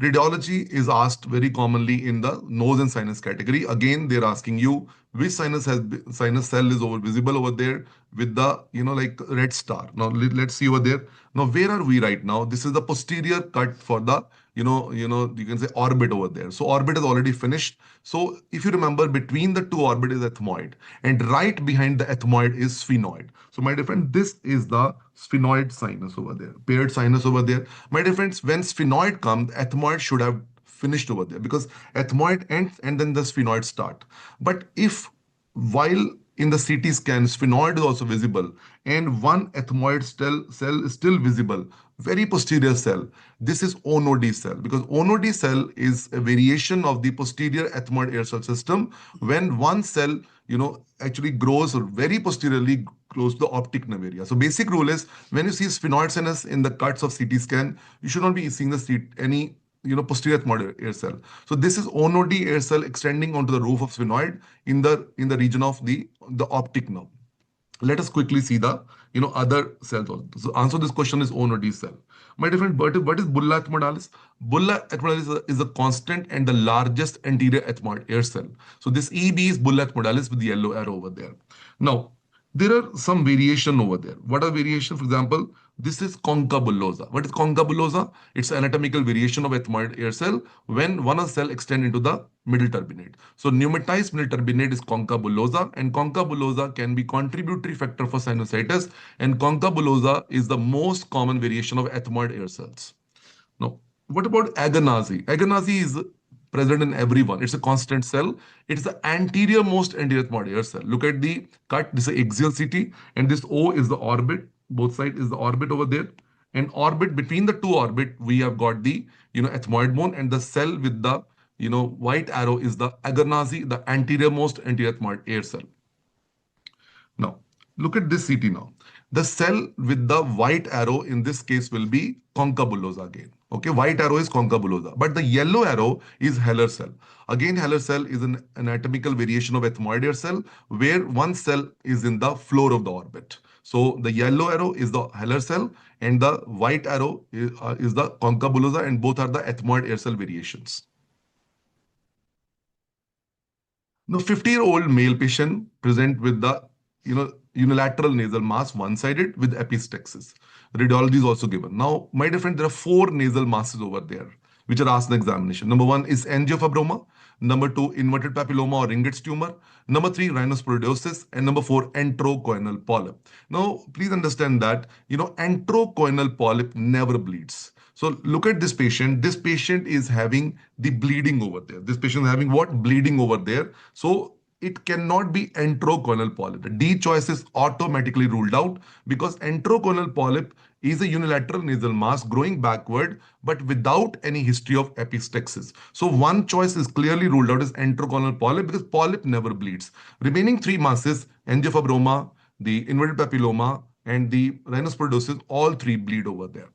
Radiology is asked very commonly in the nose and sinus category. Again, they're asking you which sinus cell is visible over there with the like red star. Now let's see over there. Now where are we right now? This is the posterior cut for the you can say orbit over there. So orbit is already finished. So if you remember, between the two orbit is ethmoid, and right behind the ethmoid is sphenoid. So my dear friend, this is the sphenoid sinus over there, paired sinus over there. My dear friends, when sphenoid comes, ethmoid should have finished over there because ethmoid ends and then the sphenoid start. But if while in the CT scan, sphenoid is also visible and one ethmoid cell is still visible, very posterior cell. This is ONOD cell because ONOD cell is a variation of the posterior ethmoid air cell system when one cell, actually grows very posteriorly close to the optic nerve area. So basic rule is when you see sphenoid sinus in the cuts of CT scan, you should not be seeing any posterior ethmoid air cell. So this is ONOD air cell extending onto the roof of sphenoid in the region of the optic nerve. Let us quickly see the other cells also. So answer this question is ONOD cell. My dear friend, what is bulla ethmoidalis? Bulla ethmoidalis is the constant and the largest anterior ethmoid air cell. So this EB is bulla ethmoidalis with the yellow arrow over there. Now, there are some variation over there. What are variation? For example, this is concha bullosa. What is concha bullosa? It's an anatomical variation of ethmoid air cell when one cell extends into the middle turbinate. So pneumatized middle turbinate is concha bullosa, and concha bullosa can be contributory factor for sinusitis, and concha bullosa is the most common variation of ethmoid air cells. Now, what about Aganasi? Aganasi is present in everyone. It's a constant cell. It's the anterior most anti-ethmoid air cell. Look at the cut. This is axial CT, and this O is the orbit. Both sides is the orbit over there. And orbit, between the two orbit, we have got the ethmoid bone, and the cell with the white arrow is the Agarnazi, the anterior most anti-ethmoid air cell. Now, look at this CT now. The cell with the white arrow in this case will be concha bullosa again. Okay, white arrow is concha bullosa, but the yellow arrow is Heller cell. Again, Heller cell is an anatomical variation of ethmoid air cell where one cell is in the floor of the orbit. So the yellow arrow is the Heller cell and the white arrow is the concha bullosa, and both are the ethmoid air cell variations. Now, 50-year-old male patient present with the unilateral nasal mass, one-sided with epistaxis. Radiology is also given. Now, my dear friend, there are 4 nasal masses over there which are asked in the examination. Number 1 is angiofibroma. Number 2, inverted papilloma or Ringett's tumor. Number 3, rhinosporidiosis. And number 4, enterocoinal polyp. Now, please understand that, enterocoinal polyp never bleeds. So look at this patient. This patient is having the bleeding over there. This patient is having what? Bleeding over there. So it cannot be enterocoinal polyp. The D choice is automatically ruled out because enterocoinal polyp is a unilateral nasal mass growing backward but without any history of epistaxis. So one choice is clearly ruled out as enterocoinal polyp because polyp never bleeds. Remaining 3 masses, angiofibroma, the inverted papilloma, and the rhinosporidiosis, all 3 bleed over there.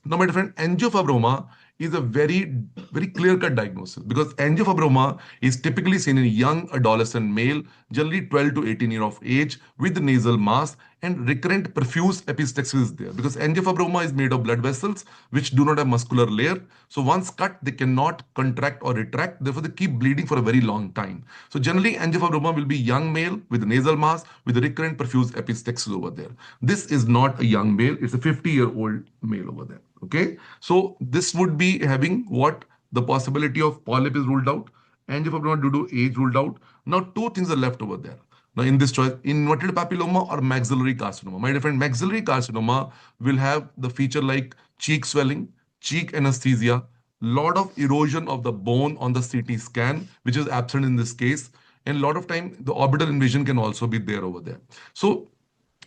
Now, my friend, angiofibroma is a very, very clear-cut diagnosis because angiofibroma is typically seen in young adolescent male, generally 12 to 18 years of age, with nasal mass, and recurrent perfuse epistaxis is there because angiofibroma is made of blood vessels which do not have muscular layer. So once cut, they cannot contract or retract. Therefore, they keep bleeding for a very long time. So generally, angiofibroma will be young male with nasal mass with recurrent perfuse epistaxis over there. This is not a young male. It's a 50-year-old male over there. Okay. So this would be having what? The possibility of polyp is ruled out. Angiofibroma due to age ruled out. Now, 2 things are left over there. Now, in this choice, inverted papilloma or maxillary carcinoma. My different maxillary carcinoma will have the feature like cheek swelling, cheek anesthesia, lot of erosion of the bone on the CT scan, which is absent in this case. And a lot of time, the orbital invasion can also be there over there. So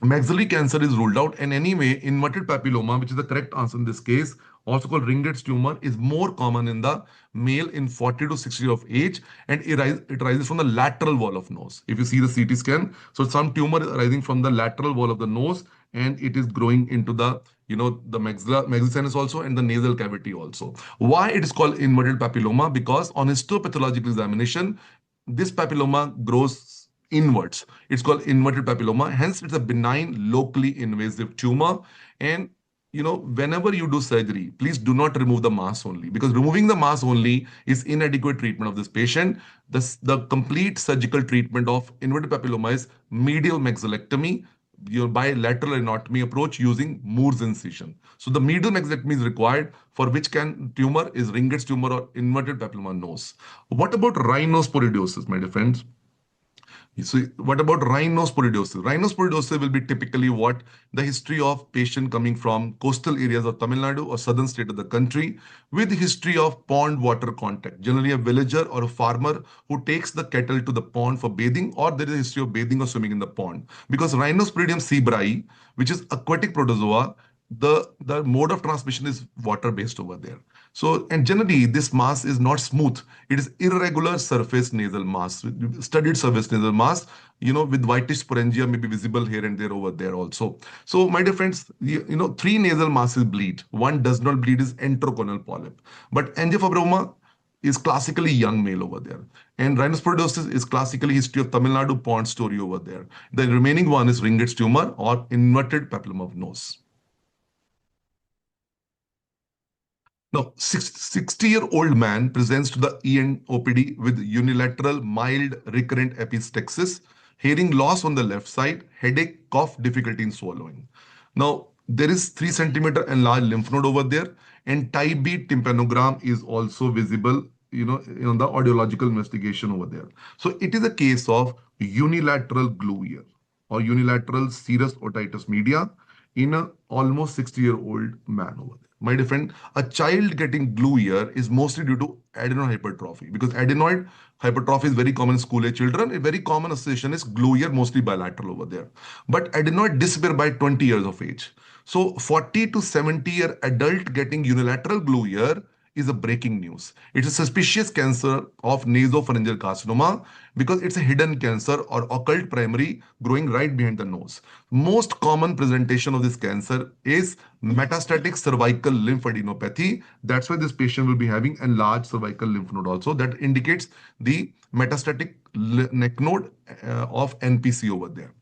maxillary cancer is ruled out, and anyway, inverted papilloma, which is the correct answer in this case, also called Ringett's tumor, is more common in the male in 40 to 60 years of age, and it rises from the lateral wall of nose. If you see the CT scan, so some tumor is arising from the lateral wall of the nose, and it is growing into the the maxilla sinus also and the nasal cavity also. Why it is called inverted papilloma? Because on histopathological examination, this papilloma grows inwards. It's called inverted papilloma. Hence, it's a benign, locally invasive tumor. And whenever you do surgery, please do not remove the mass only, because removing the mass only is inadequate treatment of this patient. The complete surgical treatment of inverted papilloma is medial maxillectomy, bilateral anatomy approach using Moore's incision. So the medial maxillectomy is required, for which tumor is Ringett's tumor or inverted papilloma nose. What about rhinosporidiosis, my dear friends? So what about rhinosporidiosis? Rhinosporidiosis will be typically what? The history of patient coming from coastal areas of Tamil Nadu or southern state of the country with history of pond water contact. Generally a villager or a farmer who takes the cattle to the pond for bathing, or there is a history of bathing or swimming in the pond. Because Rhinosporidium seabrai, which is aquatic protozoa, the mode of transmission is water-based over there. So, and generally, this mass is not smooth. It is irregular surface nasal mass, studied surface nasal mass, with whitish sporangia may be visible here and there over there also. So, my dear friends, 3 nasal masses bleed. One does not bleed is enterocoinal polyp. But angiofibroma is classically young male over there. And rhinosporidiosis is classically history of Tamil Nadu pond story over there. The remaining one is Ringett's tumor or inverted papilloma of nose. Now, 60-year-old man presents to the ENOPD with unilateral mild recurrent epistaxis, hearing loss on the left side, headache, cough, difficulty in swallowing. Now, there is 3 centimeter enlarged lymph node over there, and type B tympanogram is also visible, in the audiological investigation over there. So it is a case of unilateral glue ear or unilateral serous otitis media in a almost 60-year-old man over there. My dear friend, a child getting glue ear is mostly due to adenoid hypertrophy, because adenoid hypertrophy is very common in school age children. A very common association is glue ear, mostly bilateral over there. But adenoid disappear by 20 years of age. So 40 to 70-year adult getting unilateral glue ear is a breaking news. It's a suspicious cancer of nasopharyngeal carcinoma because it's a hidden cancer or occult primary growing right behind the nose. Most common presentation of this cancer is metastatic cervical lymphadenopathy. That's why this patient will be having a large cervical lymph node also. That indicates the metastatic neck node of NPC over there.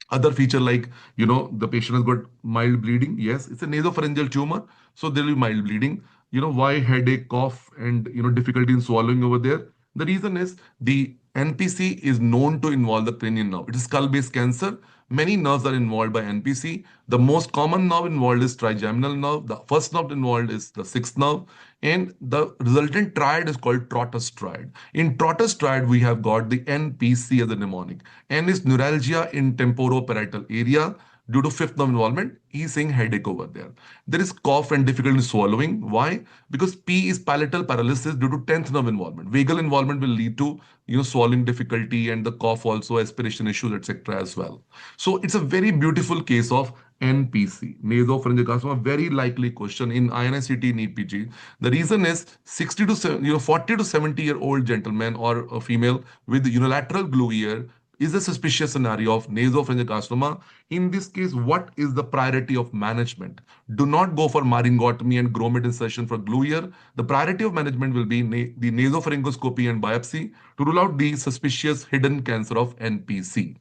Other feature like, the patient has got mild bleeding. Yes, it's a nasopharyngeal tumor, so there will be mild bleeding. Why headache, cough, and, difficulty in swallowing over there? The reason is the NPC is known to involve the cranial nerve. It is skull-based cancer. Many nerves are involved by NPC. The most common nerve involved is trigeminal nerve. The first nerve involved is the sixth nerve. And the resultant triad is called Trotter's triad. In Trotter's triad, we have got the NPC as a mnemonic. N is neuralgia in temporoparietal area. Due to fifth nerve involvement, he's saying headache over there. There is cough and difficulty in swallowing. Why? Because P is palatal paralysis due to 10th nerve involvement. Vagal involvement will lead to swallowing difficulty and the cough also, aspiration issues, etc. as well. So it's a very beautiful case of NPC, nasopharyngeal carcinoma, very likely question in INI CET NEET PG. The reason is 40 to 70-year-old gentleman or a female with unilateral glue ear is a suspicious scenario of nasopharyngeal carcinoma. In this case, what is the priority of management? Do not go for maryngotomy and grommet insertion for glue ear. The priority of management will be the nasopharyngoscopy and biopsy to rule out the suspicious hidden cancer of NPC.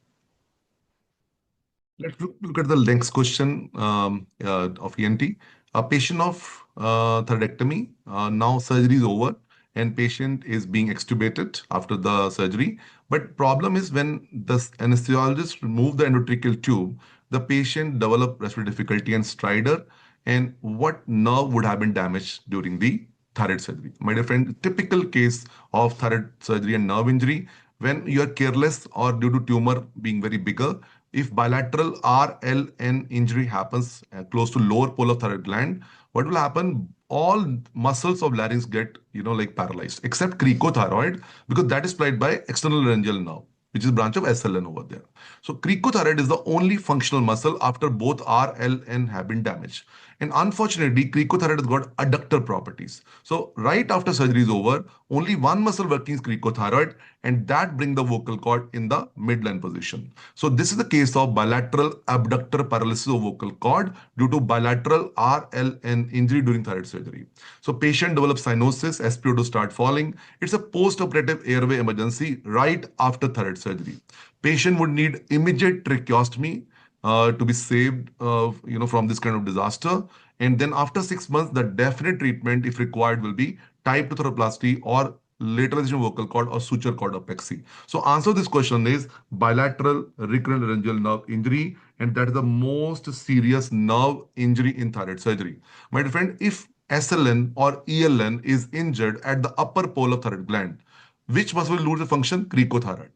Let's look at the next question of ENT. A patient of thyroidectomy, now surgery is over and patient is being extubated after the surgery. But problem is when the anesthesiologist remove the endotracheal tube, the patient develop respiratory difficulty and stridor. And what nerve would have been damaged during the thyroid surgery? My dear friend, typical case of thyroid surgery and nerve injury, when you are careless or due to tumor being very bigger, if bilateral RLN injury happens close to lower pole of thyroid gland, what will happen? All muscles of larynx get, like paralyzed, except cricothyroid, because that is supplied by external laryngeal nerve, which is branch of SLN over there. So cricothyroid is the only functional muscle after both R, L, N have been damaged. And unfortunately, cricothyroid has got adductor properties. So right after surgery is over, only one muscle working is cricothyroid, and that brings the vocal cord in the midline position. So this is the case of bilateral abductor paralysis of vocal cord due to bilateral RLN injury during thyroid surgery. So patient develops cyanosis, SpO2 start falling. It's a post-operative airway emergency right after thyroid surgery. Patient would need immediate tracheostomy to be saved, from this kind of disaster. And then after 6 months, the definite treatment, if required, will be type 2 thoroplasty or lateralization of vocal cord or suture cordopexy. So answer this question is bilateral recurrent laryngeal nerve injury, and that is the most serious nerve injury in thyroid surgery. My dear friend, if SLN or ELN is injured at the upper pole of thyroid gland, which muscle will lose the function? Cricothyroid.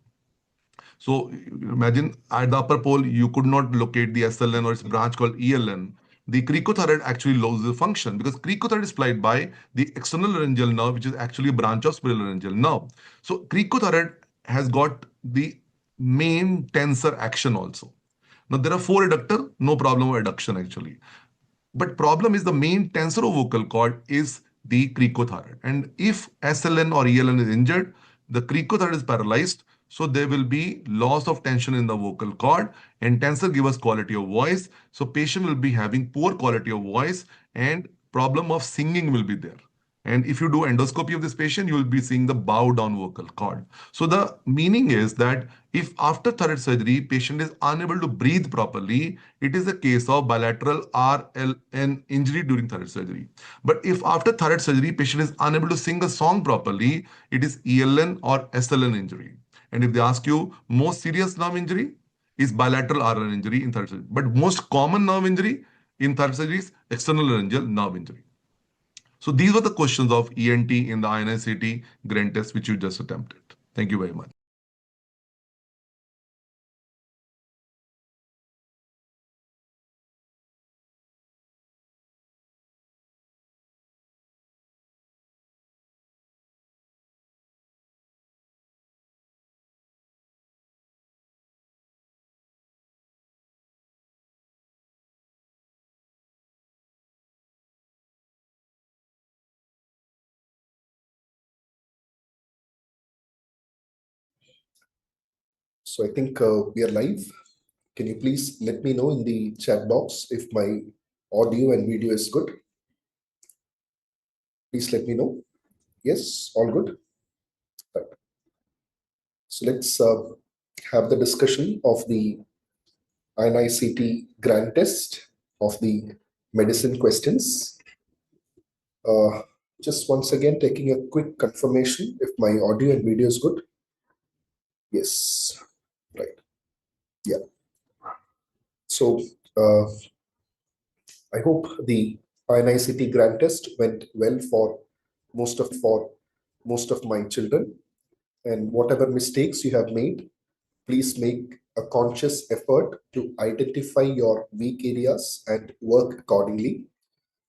So imagine at the upper pole, you could not locate the SLN or its branch called ELN. The cricothyroid actually loses the function because cricothyroid is supplied by the external laryngeal nerve, which is actually a branch of superior laryngeal nerve. So cricothyroid has got the main tensor action also. Now there are 4 adductor, no problem with adduction actually. But problem is the main tensor of vocal cord is the cricothyroid. And if SLN or ELN is injured, the cricothyroid is paralyzed. So there will be loss of tension in the vocal cord, and tensor gives us quality of voice. So patient will be having poor quality of voice and problem of singing will be there. And if you do endoscopy of this patient, you will be seeing the bow down vocal cord. So the meaning is that if after thyroid surgery, patient is unable to breathe properly, it is a case of bilateral RLN injury during thyroid surgery. But if after thyroid surgery, patient is unable to sing a song properly, it is ELN or SLN injury. And if they ask you, most serious nerve injury is bilateral RLN injury in thyroid surgery. But most common nerve injury in thyroid surgery is external laryngeal nerve injury. So these were the questions of ENT in the INI CET grand test which you just attempted. Thank you very much.
So I think we are live. Can you please let me know in the chat box if my audio and video is good? Please let me know. Yes, all good. Right. So let's have the discussion of the INI CET grand test of the medicine questions. Just once again taking a quick confirmation if my audio and video is good. Yes, right. Yeah. So I hope the INI CET grand test went well for most of my children, and whatever mistakes you have made, please make a conscious effort to identify your weak areas and work accordingly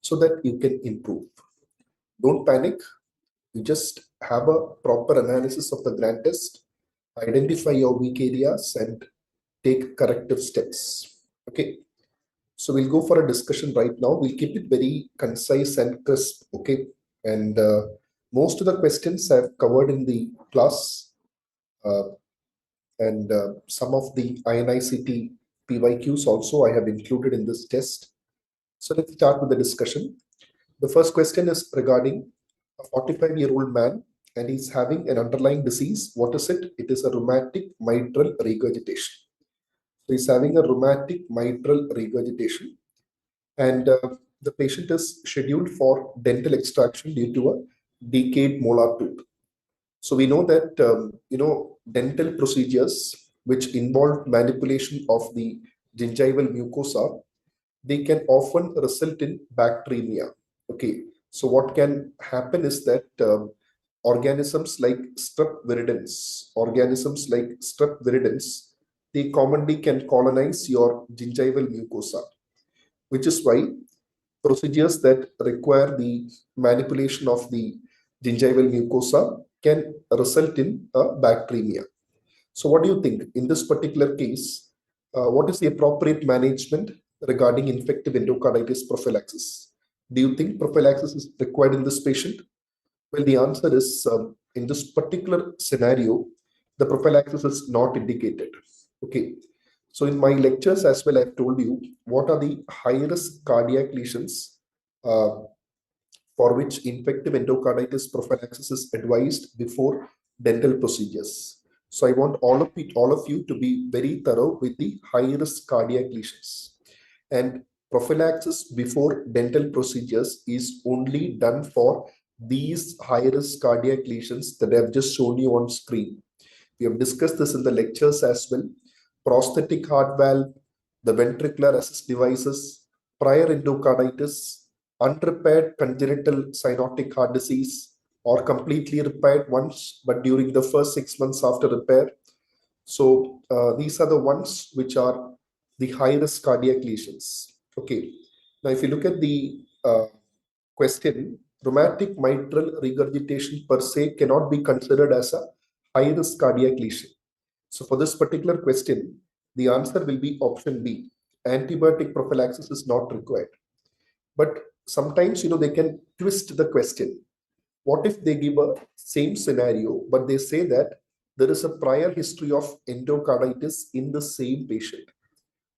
so that you can improve. Don't panic. You just have a proper analysis of the grand test, identify your weak areas and take corrective steps. Okay. So we'll go for a discussion right now. We'll keep it very concise and crisp. Okay. And most of the questions I've covered in the class, and some of the INI CET PYQs also I have included in this test. So let's start with the discussion. The first question is regarding a 45-year-old man, and he's having an underlying disease. What is it? It is a rheumatic mitral regurgitation. So he's having a rheumatic mitral regurgitation, and the patient is scheduled for dental extraction due to a decayed molar tooth. So we know that dental procedures which involve manipulation of the gingival mucosa, they can often result in bacteremia. Okay, so what can happen is that organisms like strep viridans, they commonly can colonize your gingival mucosa, which is why procedures that require the manipulation of the gingival mucosa can result in a bacteremia. So what do you think in this particular case? What is the appropriate management regarding infective endocarditis prophylaxis? Do you think prophylaxis is required in this patient? Well, the answer is in this particular scenario, the prophylaxis is not indicated. Okay. So in my lectures as well, I've told you what are the high-risk cardiac lesions for which infective endocarditis prophylaxis is advised before dental procedures. So I want all of you to be very thorough with the high-risk cardiac lesions. And prophylaxis before dental procedures is only done for these high-risk cardiac lesions that I've just shown you on screen. We have discussed this in the lectures as well. Prosthetic heart valve, the ventricular assist devices, prior endocarditis, unrepaired congenital cyanotic heart disease, or completely repaired once, but during the first 6 months after repair. So these are the ones which are the high-risk cardiac lesions. Okay. Now, if you look at the question, rheumatic mitral regurgitation per se cannot be considered as a high-risk cardiac lesion. So for this particular question, the answer will be option B. Antibiotic prophylaxis is not required. But sometimes, they can twist the question. What if they give a same scenario, but they say that there is a prior history of endocarditis in the same patient?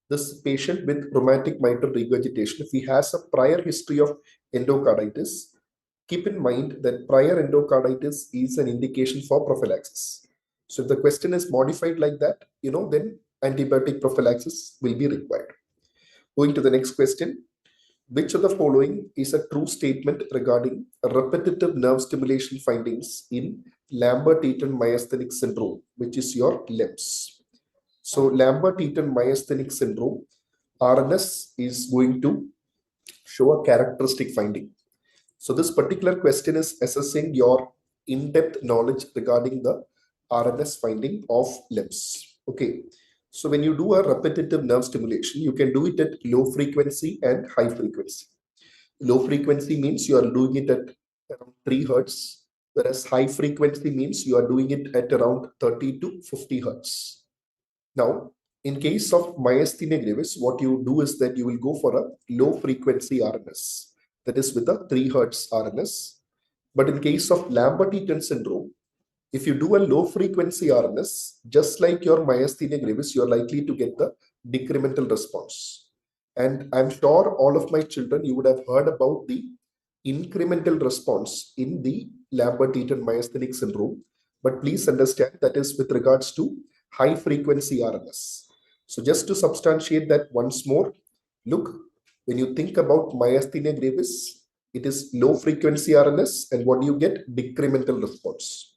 This patient with rheumatic mitral regurgitation, if he has a prior history of endocarditis, keep in mind that prior endocarditis is an indication for prophylaxis. So if the question is modified like that, then antibiotic prophylaxis will be required. Going to the next question. Which of the following is a true statement regarding repetitive nerve stimulation findings in Lambert-Eaton myasthenic syndrome, which is your LEMS? So Lambert-Eaton myasthenic syndrome, RNS is going to show a characteristic finding. So this particular question is assessing your in-depth knowledge regarding the RNS finding of LEMS. Okay. So when you do a repetitive nerve stimulation, you can do it at low frequency and high frequency. Low frequency means you are doing it at around 3 Hertz, whereas high frequency means you are doing it at around 30 to 50 Hertz. Now, in case of myasthenia gravis, what you do is that you will go for a low frequency RNS, that is with a 3 Hertz RNS. But in case of Lambert-Eaton syndrome, If you do a low frequency RNS, just like your myasthenia gravis, you're likely to get the decremental response. And I'm sure all of my children, you would have heard about the incremental response in the Lambert-Eaton myasthenic syndrome. But please understand that is with regards to high frequency RNS. So just to substantiate that once more, look, when you think about myasthenia gravis, it is low frequency RNS, and what do you get? Decremental response.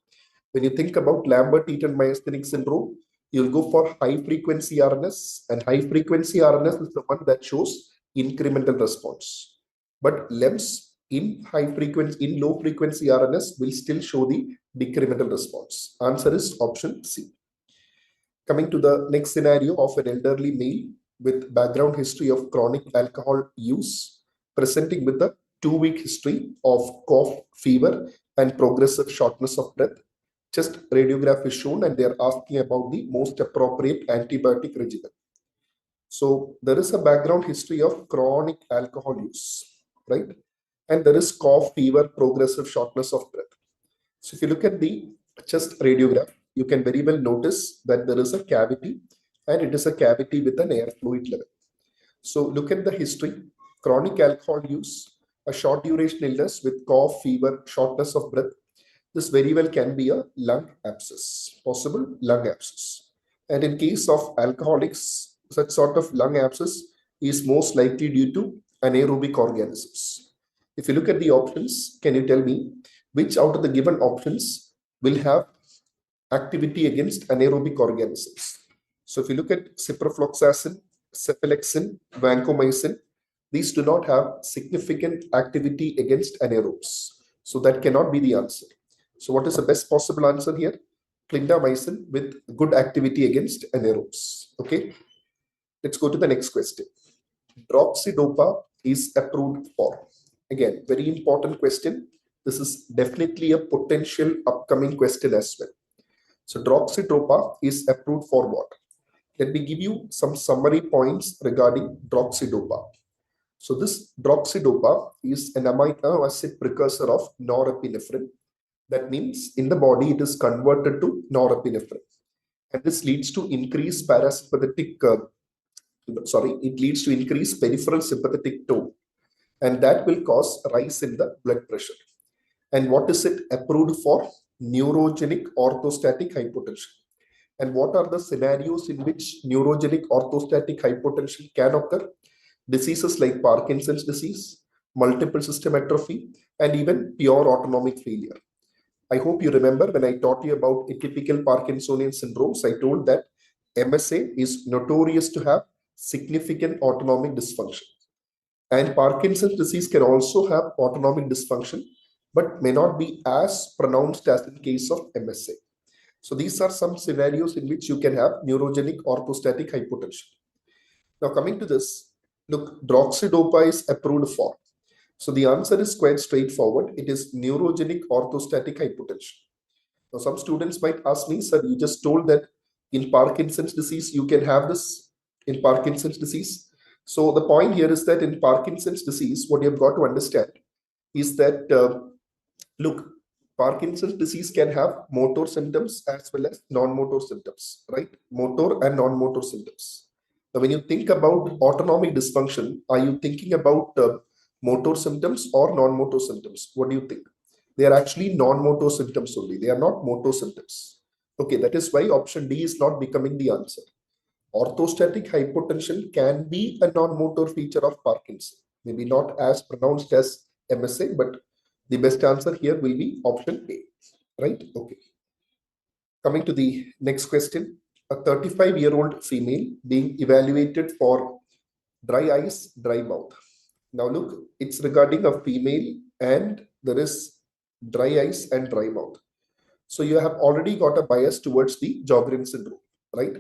When you think about Lambert-Eaton myasthenic syndrome, you'll go for high frequency RNS, and high frequency RNS is the one that shows incremental response. But LEMS in low frequency RNS will still show the decremental response. Answer is option C. Coming to the next scenario of an elderly male with background history of chronic alcohol use, presenting with a 2-week history of cough, fever, and progressive shortness of breath. Chest radiograph is shown, and they are asking about the most appropriate antibiotic regimen. So there is a background history of chronic alcohol use, right? And there is cough, fever, progressive shortness of breath. So if you look at the chest radiograph, you can very well notice that there is a cavity, and it is a cavity with an air fluid level. So look at the history: chronic alcohol use, a short duration illness with cough, fever, shortness of breath. This very well can be a lung abscess, possible lung abscess. And in case of alcoholics, such sort of lung abscess is most likely due to anaerobic organisms. If you look at the options, can you tell me which out of the given options will have activity against anaerobic organisms? So if you look at ciprofloxacin, cephalexin, vancomycin, these do not have significant activity against anaerobes. So that cannot be the answer. So what is the best possible answer here? Clindamycin with good activity against anaerobes. Okay. Let's go to the next question. Droxidopa is approved for. Again, very important question. This is definitely a potential upcoming question as well. So droxidopa is approved for what? Let me give you some summary points regarding droxidopa. So this droxidopa is an amino acid precursor of norepinephrine. That means in the body it is converted to norepinephrine, and this leads to increased parasympathetic. It leads to increased peripheral sympathetic tone, and that will cause rise in the blood pressure. And what is it approved for? Neurogenic orthostatic hypotension. And what are the scenarios in which neurogenic orthostatic hypotension can occur? Diseases like Parkinson's disease, multiple system atrophy, and even pure autonomic failure. I hope you remember when I taught you about atypical Parkinsonian syndromes, I told that MSA is notorious to have significant autonomic dysfunction. And Parkinson's disease can also have autonomic dysfunction, but may not be as pronounced as in case of MSA. So these are some scenarios in which you can have neurogenic orthostatic hypotension. Now coming to this, look, droxidopa is approved for. So the answer is quite straightforward. It is neurogenic orthostatic hypotension. Now some students might ask me, sir, you just told that in Parkinson's disease, you can have this in Parkinson's disease. So the point here is that in Parkinson's disease, what you've got to understand is that, look, Parkinson's disease can have motor symptoms as well as non-motor symptoms, right? Motor and non-motor symptoms. Now, when you think about autonomic dysfunction, are you thinking about motor symptoms or non-motor symptoms? What do you think? They are actually non-motor symptoms only. They are not motor symptoms. Okay, that is why option D is not becoming the answer. Orthostatic hypotension can be a non-motor feature of Parkinson. Maybe not as pronounced as MSA, but the best answer here will be option A, right? Okay. Coming to the next question. A 35-year-old female being evaluated for dry eyes, dry mouth. Now look, it's regarding a female and there is dry eyes and dry mouth. So you have already got a bias towards the Sjogren syndrome, right?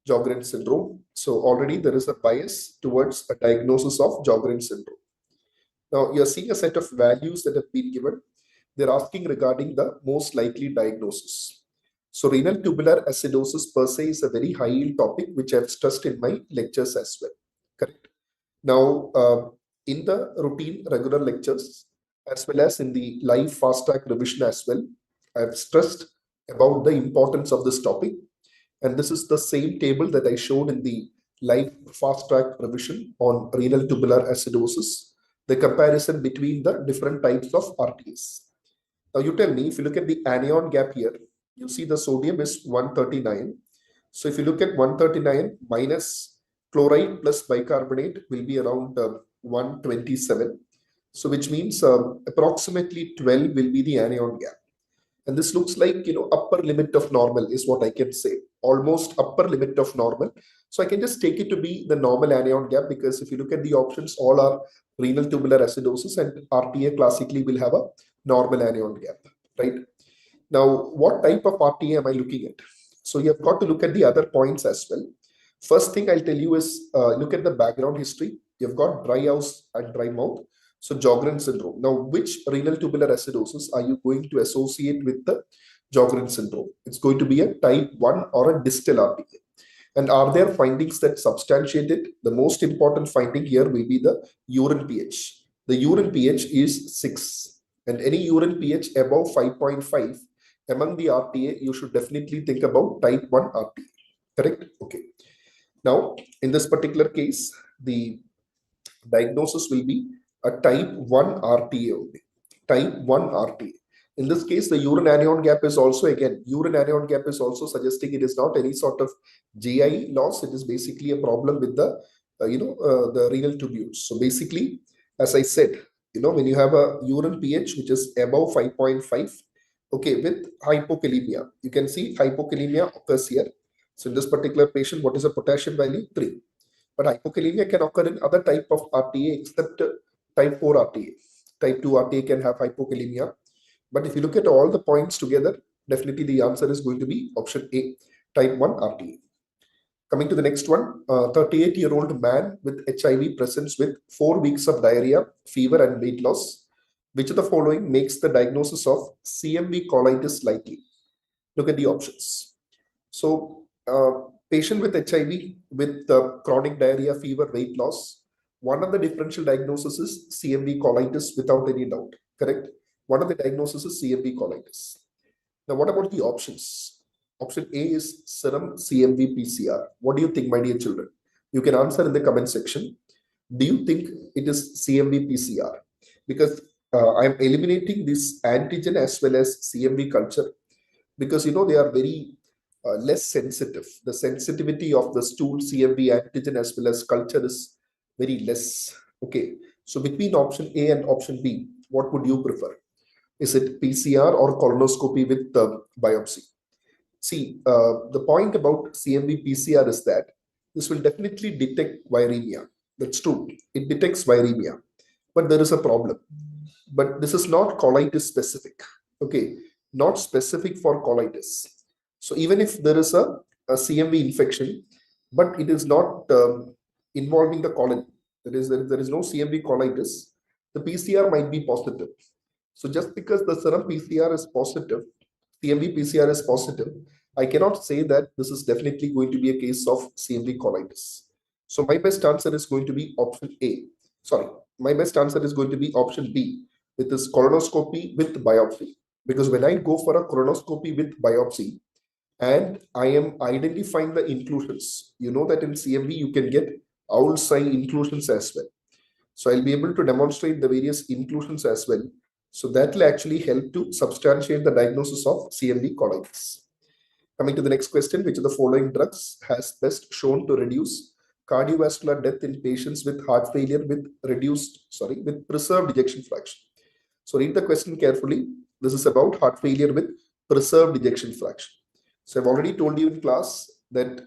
Sjogren syndrome. So already there is a bias towards a diagnosis of Sjogren syndrome. Now you're seeing a set of values that have been given. They're asking regarding the most likely diagnosis. So renal tubular acidosis per se is a very high yield topic, which I've stressed in my lectures as well. Correct. Now, in the routine regular lectures, as well as in the live fast track revision as well, I've stressed about the importance of this topic. And this is the same table that I showed in the live fast track revision on renal tubular acidosis, the comparison between the different types of RTAs. Now you tell me, if you look at the anion gap here, you see the sodium is 139. So if you look at 139 minus chloride plus bicarbonate will be around 127. So which means approximately 12 will be the anion gap. And this looks like, upper limit of normal is what I can say, almost upper limit of normal. So I can just take it to be the normal anion gap, because if you look at the options, all are renal tubular acidosis, and RTA classically will have a normal anion gap, right? Now, what type of RTA am I looking at? So you have got to look at the other points as well. First thing I'll tell you is look at the background history. You've got dry house and dry mouth. So Sjogren syndrome. Now, which renal tubular acidosis are you going to associate with the Sjogren syndrome? It's going to be a type 1 or a distal RTA. And are there findings that substantiate it? The most important finding here will be the urine pH. The urine pH is 6. And any urine pH above 5.5 among the RTA, you should definitely think about type 1 RTA. Correct? Okay. Now, in this particular case, the diagnosis will be a type 1 RTA only. Type 1 RTA. In this case, the urine anion gap is also, again, urine anion gap is also suggesting it is not any sort of GI loss. It is basically a problem with the, the renal tubules. So basically, as I said, when you have a urine pH which is above 5.5, okay, with hypokalemia, you can see hypokalemia occurs here. So in this particular patient, what is the potassium value? 3. But hypokalemia can occur in other type of RTA except type 4 RTA. Type 2 RTA can have hypokalemia. But if you look at all the points together, definitely the answer is going to be option A, type 1 RTA. Coming to the next one, 38-year-old man with HIV presents with 4 weeks of diarrhea, fever and weight loss. Which of the following makes the diagnosis of CMV colitis likely? Look at the options. So, patient with HIV with chronic diarrhea, fever, weight loss, one of the differential diagnoses is CMV colitis without any doubt, correct? One of the diagnoses is CMV colitis. Now, what about the options? Option A is serum CMV PCR. What do you think, my dear children? You can answer in the comment section. Do you think it is CMV PCR? Because I am eliminating this antigen as well as CMV culture, because they are very less sensitive. The sensitivity of the stool CMV antigen as well as culture is very less. Okay, so between option A and option B, what would you prefer? Is it PCR or colonoscopy with biopsy? See, the point about CMV PCR is that this will definitely detect viremia. That's true. It detects viremia, but there is a problem. But this is not colitis specific. Okay, not specific for colitis. So even if there is a CMV infection, but it is not involving the colon, there is no CMV colitis, the PCR might be positive. So just because the serum PCR is positive, CMV PCR is positive, I cannot say that this is definitely going to be a case of CMV colitis. So my best answer is going to be option A. Sorry, my best answer is going to be option B, with this colonoscopy with biopsy. Because when I go for a colonoscopy with biopsy and I am identifying the inclusions, you know that in CMV you can get owl sign inclusions as well. So I'll be able to demonstrate the various inclusions as well. So that will actually help to substantiate the diagnosis of CMV colitis. Coming to the next question, which of the following drugs has best shown to reduce cardiovascular death in patients with heart failure with preserved ejection fraction? So read the question carefully. This is about heart failure with preserved ejection fraction. So I've already told you in class that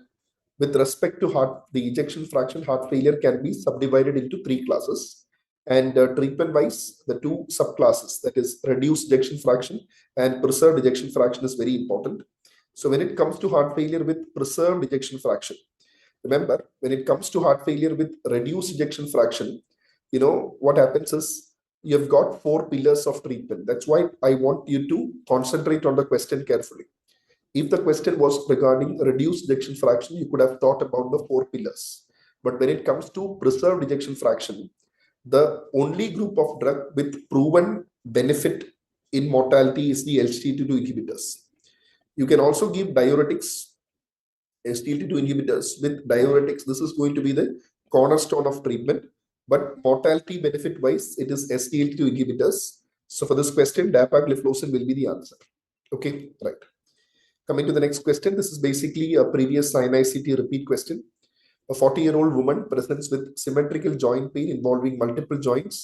with respect to the ejection fraction, heart failure can be subdivided into 3 classes. And treatment-wise, the 2 subclasses, that is reduced ejection fraction and preserved ejection fraction, is very important. So when it comes to heart failure with preserved ejection fraction, remember, when it comes to heart failure with reduced ejection fraction, what happens is you've got 4 pillars of treatment. That's why I want you to concentrate on the question carefully. If the question was regarding reduced ejection fraction, you could have thought about the 4 pillars. But when it comes to preserved ejection fraction, the only group of drug with proven benefit in mortality is the SGLT2 inhibitors. You can also give diuretics, SGLT2 inhibitors. With diuretics, this is going to be the cornerstone of treatment. But mortality benefit wise, it is SGLT2 inhibitors. So for this question, dapagliflozin will be the answer. Okay, right. Coming to the next question, this is basically a previous INI CET repeat question. A 40-year-old woman presents with symmetrical joint pain involving multiple joints,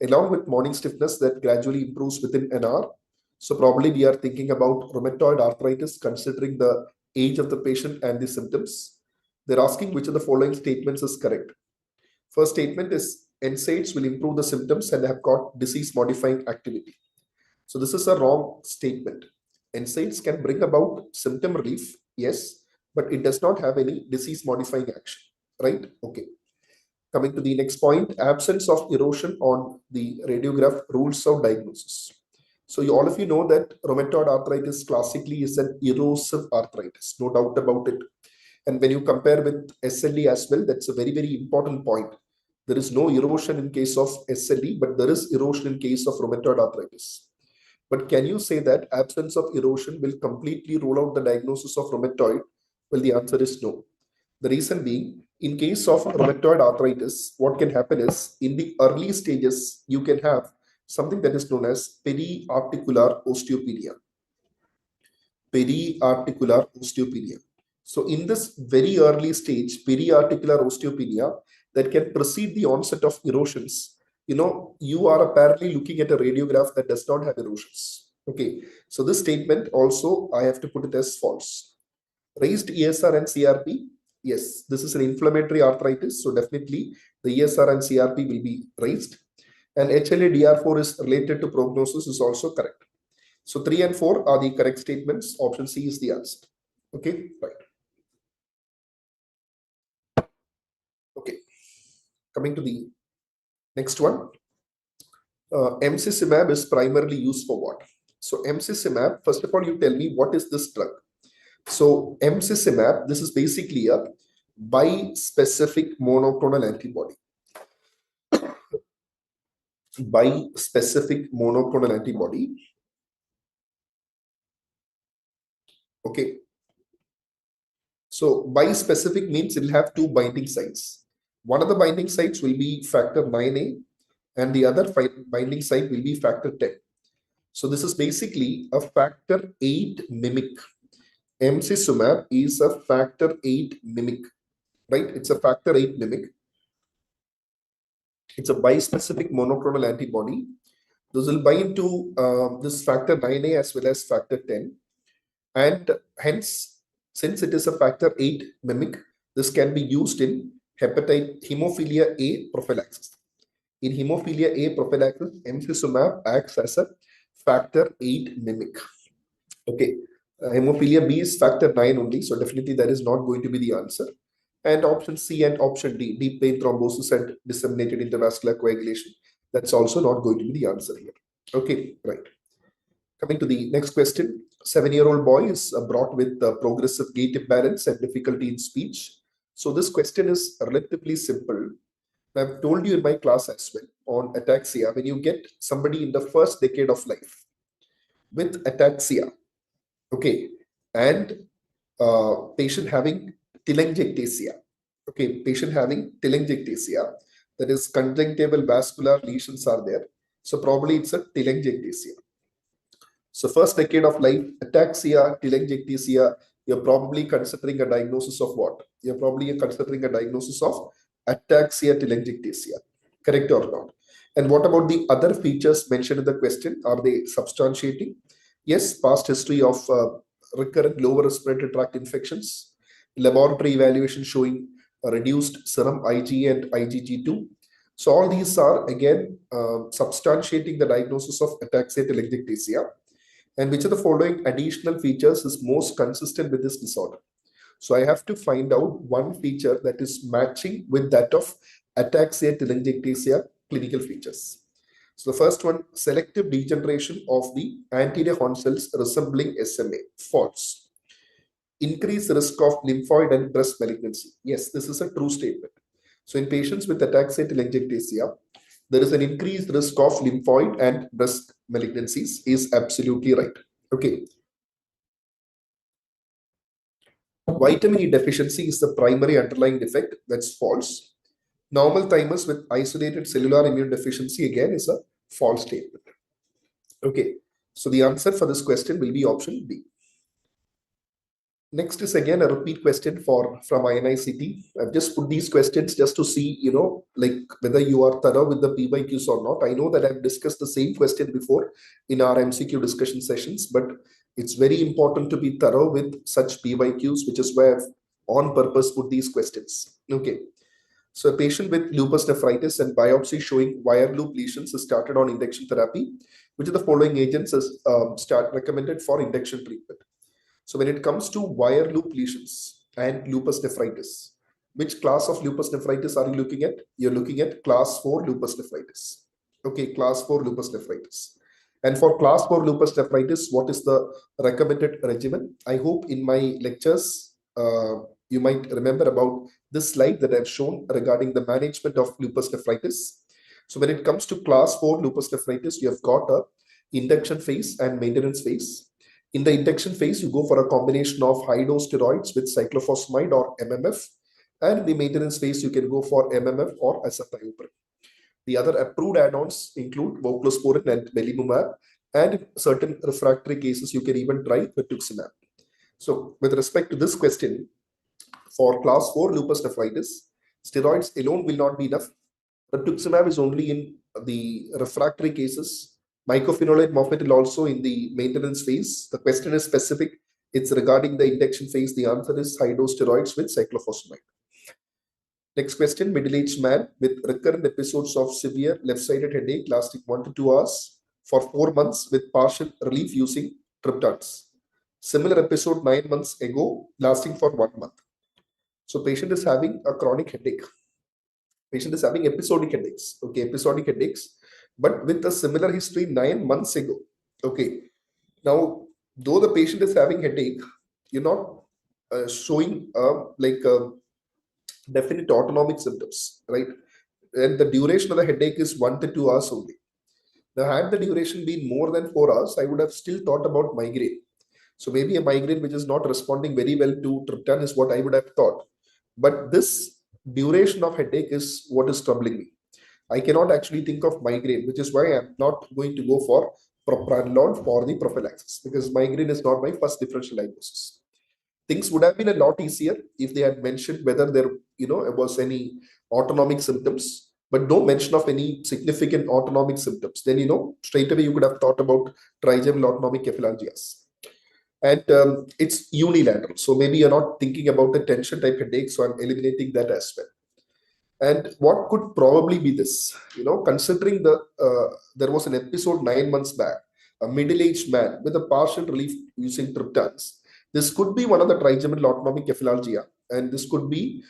along with morning stiffness that gradually improves within an hour. So probably we are thinking about rheumatoid arthritis considering the age of the patient and the symptoms. They're asking which of the following statements is correct. First statement is NSAIDs will improve the symptoms and have got disease-modifying activity. So this is a wrong statement. NSAIDs can bring about symptom relief, yes, but it does not have any disease-modifying action, right? Okay. Coming to the next point, absence of erosion on the radiograph rules out diagnosis. So all of you know that rheumatoid arthritis classically is an erosive arthritis, no doubt about it. And when you compare with SLE as well, that's a very, very important point. There is no erosion in case of SLE, but there is erosion in case of rheumatoid arthritis. But can you say that absence of erosion will completely rule out the diagnosis of rheumatoid? Well, the answer is no. The reason being, in case of rheumatoid arthritis, what can happen is in the early stages, you can have something that is known as periarticular osteopenia. Periarticular osteopenia. So in this very early stage, periarticular osteopenia that can precede the onset of erosions, you are apparently looking at a radiograph that does not have erosions. Okay, so this statement also I have to put it as false. Raised ESR and CRP, yes, this is an inflammatory arthritis, so definitely the ESR and CRP will be raised. And HLA-DR4 is related to prognosis is also correct. So 3 and 4 are the correct statements. Option C is the answer. Okay, right. Okay, coming to the next one. Emicizumab is primarily used for what? So emicizumab, first of all, you tell me what is this drug? So emicizumab, this is basically a bispecific monoclonal antibody. Bispecific monoclonal antibody. Okay. So bispecific means it will have two binding sites. One of the binding sites will be factor 9A and the other binding site will be factor 10. So this is basically a factor 8 mimic. Emicizumab is a factor 8 mimic, right? It's a factor 8 mimic. It's a bispecific monoclonal antibody. This will bind to this factor 9A as well as factor 10. And hence, since it is a factor 8 mimic, this can be used in hemophilia A prophylaxis. In hemophilia A prophylaxis, emicizumab acts as a factor 8 mimic. Okay, hemophilia B is factor 9 only, so definitely that is not going to be the answer. And option C and option D, deep vein thrombosis and disseminated intravascular coagulation, that's also not going to be the answer here. Okay, right. Coming to the next question, 7-year-old boy is brought with progressive gait imbalance and difficulty in speech. So this question is relatively simple. I've told you in my class as well on ataxia, when you get somebody in the first decade of life with ataxia, okay, and patient having telangiectasia, okay, patient having telangiectasia, that is conjunctival vascular lesions are there. So probably it's a telangiectasia. So first decade of life, ataxia, telangiectasia, you're probably considering a diagnosis of what? You're probably considering a diagnosis of ataxia telangiectasia, correct or not? And what about the other features mentioned in the question? Are they substantiating? Yes, past history of recurrent lower respiratory tract infections, laboratory evaluation showing a reduced serum IgA and IgG2. So all these are again substantiating the diagnosis of ataxia telangiectasia. And which of the following additional features is most consistent with this disorder? So I have to find out one feature that is matching with that of ataxia telangiectasia clinical features. So the first one, selective degeneration of the anterior horn cells resembling SMA, false. Increased risk of lymphoid and breast malignancy. Yes, this is a true statement. So in patients with ataxia telangiectasia, there is an increased risk of lymphoid and breast malignancies is absolutely right. Okay. Vitamin E deficiency is the primary underlying defect. That's false. Normal thymus with isolated cellular immune deficiency again is a false statement. Okay, so the answer for this question will be option B. Next is again a repeat question from INI CET. I've just put these questions just to see, like whether you are thorough with the PYQs or not. I know that I've discussed the same question before in our MCQ discussion sessions, but it's very important to be thorough with such PYQs, which is why I've on purpose put these questions. Okay. So a patient with lupus nephritis and biopsy showing wire loop lesions is started on induction therapy. Which of the following agents is recommended for induction treatment? So when it comes to wire loop lesions and lupus nephritis, which class of lupus nephritis are you looking at? You're looking at class 4 lupus nephritis. Okay, class 4 lupus nephritis. And for class 4 lupus nephritis, what is the recommended regimen? I hope in my lectures, you might remember about this slide that I've shown regarding the management of lupus nephritis. So when it comes to class 4 lupus nephritis, you have got a induction phase and maintenance phase. In the induction phase, you go for a combination of high-dose steroids with cyclophosphamide or MMF. And in the maintenance phase, you can go for MMF or azathioprine. The other approved add-ons include voclosporin and belimumab. And in certain refractory cases, you can even try rituximab. So with respect to this question, for class 4 lupus nephritis, steroids alone will not be enough. Rituximab is only in the refractory cases. Mycophenolate mofetil also in the maintenance phase. The question is specific. It's regarding the induction phase. The answer is high-dose steroids with cyclophosphamide. Next question, middle-aged man with recurrent episodes of severe left-sided headache lasting 1 to 2 hours for 4 months with partial relief using triptans. Similar episode 9 months ago lasting for 1 month. So patient is having a chronic headache. Patient is having episodic headaches. Okay, episodic headaches, but with a similar history 9 months ago. Okay, now though the patient is having headache, you're not showing definite autonomic symptoms, right? And the duration of the headache is 1 to 2 hours only. Now, had the duration been more than 4 hours, I would have still thought about migraine. So maybe a migraine which is not responding very well to triptan is what I would have thought. But this duration of headache is what is troubling me. I cannot actually think of migraine, which is why I'm not going to go for propranolol for the prophylaxis, because migraine is not my first differential diagnosis. Things would have been a lot easier if they had mentioned whether there, was any autonomic symptoms, but no mention of any significant autonomic symptoms. Then, straight away you could have thought about trigeminal autonomic cephalalgias. And it's unilateral. So maybe you're not thinking about the tension type headache. So I'm eliminating that as well. And what could probably be this? Considering there was an episode 9 months back, a middle-aged man with a partial relief using triptans. This could be one of the trigeminal autonomic cephalalgia, and this could be,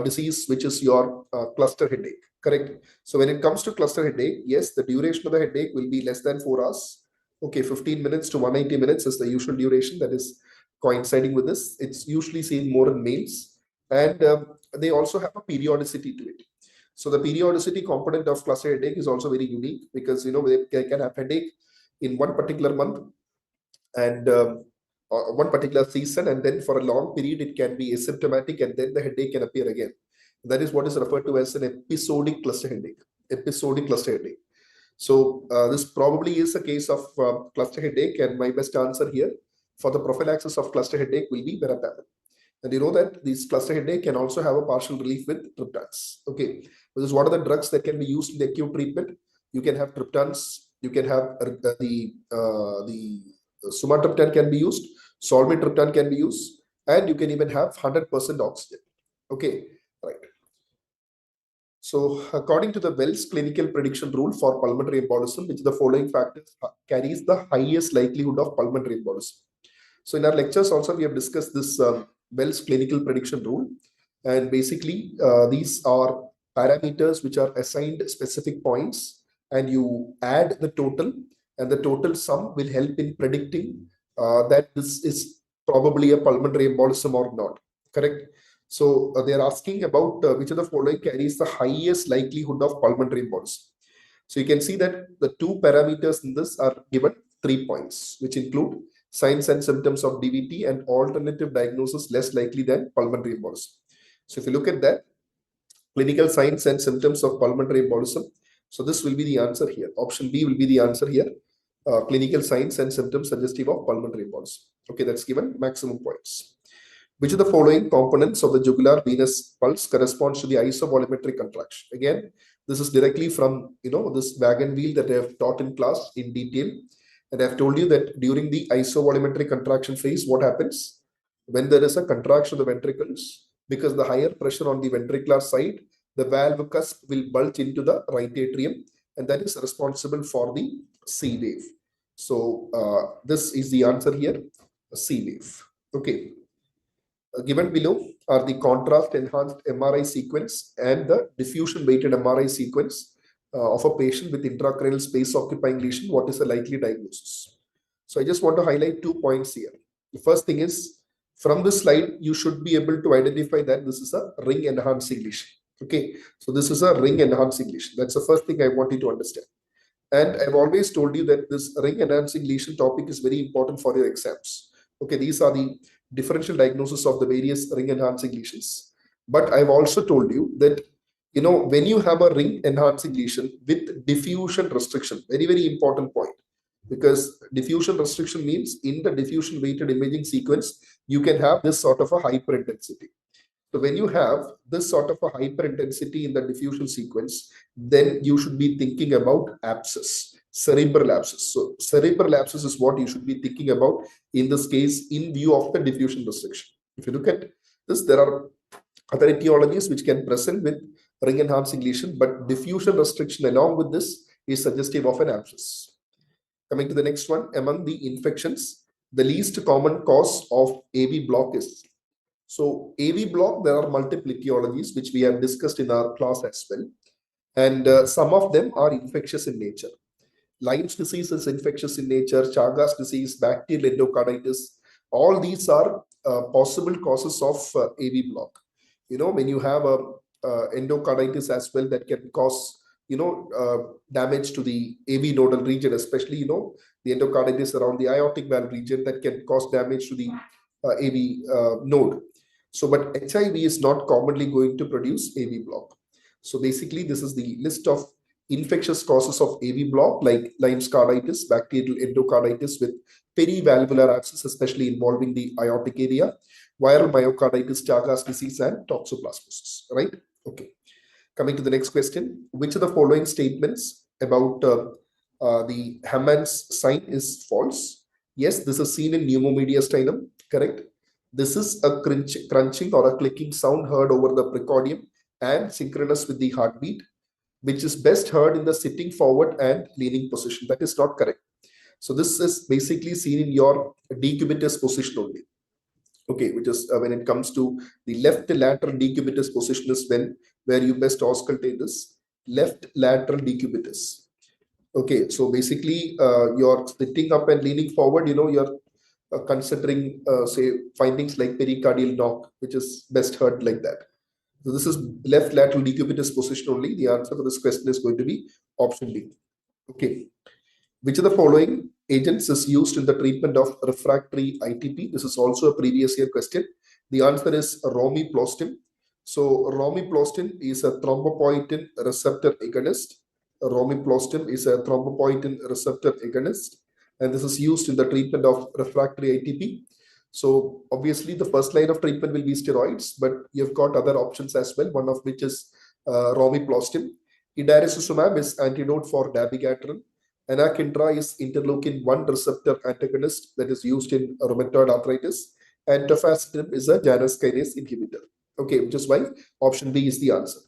disease which is your cluster headache. Correct. So when it comes to cluster headache, yes, the duration of the headache will be less than 4 hours. Okay, 15 minutes to 180 minutes is the usual duration that is coinciding with this. It's usually seen more in males, and they also have a periodicity to it. So the periodicity component of cluster headache is also very unique because they can have headache in one particular month and one particular season, and then for a long period it can be asymptomatic, and then the headache can appear again. That is what is referred to as an episodic cluster headache. Episodic cluster headache. So this probably is a case of cluster headache, and my best answer here for the prophylaxis of cluster headache will be verapamil. And you know that this cluster headache can also have a partial relief with triptans. Okay, this is what are the drugs that can be used in the acute treatment. You can have triptans. You can have the sumatriptan can be used. Solmitriptan can be used, and you can even have 100% oxygen. Okay, right. So according to the Wells clinical prediction rule for pulmonary embolism, which the following factors carries the highest likelihood of pulmonary embolism. So in our lectures also, we have discussed this Wells clinical prediction rule. And basically, these are parameters which are assigned specific points, and you add the total, and the total sum will help in predicting that this is probably a pulmonary embolism or not. Correct? So they are asking about which of the following carries the highest likelihood of pulmonary embolism. So you can see that the two parameters in this are given 3 points, which include signs and symptoms of DVT, and alternative diagnosis less likely than pulmonary embolism. So if you look at that, clinical signs and symptoms of pulmonary embolism. So this will be the answer here. Option B will be the answer here. Clinical signs and symptoms suggestive of pulmonary embolism. Okay, that's given maximum points. Which of the following components of the jugular venous pulse corresponds to the isovolumetric contraction? Again, this is directly from this wagon wheel that I have taught in class in detail. And I have told you that during the isovolumetric contraction phase, what happens? When there is a contraction of the ventricles, because the higher pressure on the ventricular side, the valve cusp will bulge into the right atrium, and that is responsible for the C wave. So this is the answer here, C wave. Okay. Given below are the contrast enhanced MRI sequence and the diffusion weighted MRI sequence of a patient with intracranial space occupying lesion. What is the likely diagnosis? So I just want to highlight 2 points here. The first thing is, from this slide, you should be able to identify that this is a ring enhancing lesion. Okay, so this is a ring enhancing lesion. That's the first thing I want you to understand. And I've always told you that this ring enhancing lesion topic is very important for your exams. Okay, these are the differential diagnosis of the various ring enhancing lesions. But I've also told you that, when you have a ring enhancing lesion with diffusion restriction, very, very important point, because diffusion restriction means in the diffusion weighted imaging sequence, you can have this sort of a hyperintensity. So when you have this sort of a hyperintensity in the diffusion sequence, then you should be thinking about abscess, cerebral abscess. So cerebral abscess is what you should be thinking about in this case in view of the diffusion restriction. If you look at this, there are other etiologies which can present with ring enhancing lesion, but diffusion restriction along with this is suggestive of an abscess. Coming to the next one, among the infections, the least common cause of AV block is. So AV block, there are multiple etiologies which we have discussed in our class as well. And some of them are infectious in nature. Lyme's disease is infectious in nature, Chagas disease, bacterial endocarditis. All these are possible causes of AV block. When you have a endocarditis as well, that can cause damage to the AV nodal region, especially the endocarditis around the aortic valve region, that can cause damage to the AV node. So, but HIV is not commonly going to produce AV block. So basically, this is the list of infectious causes of AV block, like Lyme's carditis, bacterial endocarditis with perivalvular abscess, especially involving the aortic area, viral myocarditis, Chagas disease, and toxoplasmosis. Right? Okay. Coming to the next question, which of the following statements about the Hammond's sign is false? Yes, this is seen in pneumomediastinum. Correct. This is a crunching or a clicking sound heard over the precordium and synchronous with the heartbeat, which is best heard in the sitting forward and leaning position. That is not correct. So this is basically seen in your decubitus position only. Okay, which is when it comes to the left lateral decubitus position is where you best auscultate this left lateral decubitus. Okay, so basically you're sitting up and leaning forward, you're considering say findings like pericardial knock, which is best heard like that. So this is left lateral decubitus position only. The answer for this question is going to be option D. Okay. Which of the following agents is used in the treatment of refractory ITP? This is also a previous year question. The answer is romiplostim. So romiplostim is a thrombopoietin receptor agonist. Romiplostim is a thrombopoietin receptor agonist, and this is used in the treatment of refractory ITP. So obviously the first line of treatment will be steroids, but you've got other options as well, one of which is romiplostim. Idarucizumab is antidote for dabigatran. Anakinra is interleukin-1 receptor antagonist that is used in rheumatoid arthritis. And tofacitinib is a Janus kinase inhibitor. Okay, which is why option B is the answer.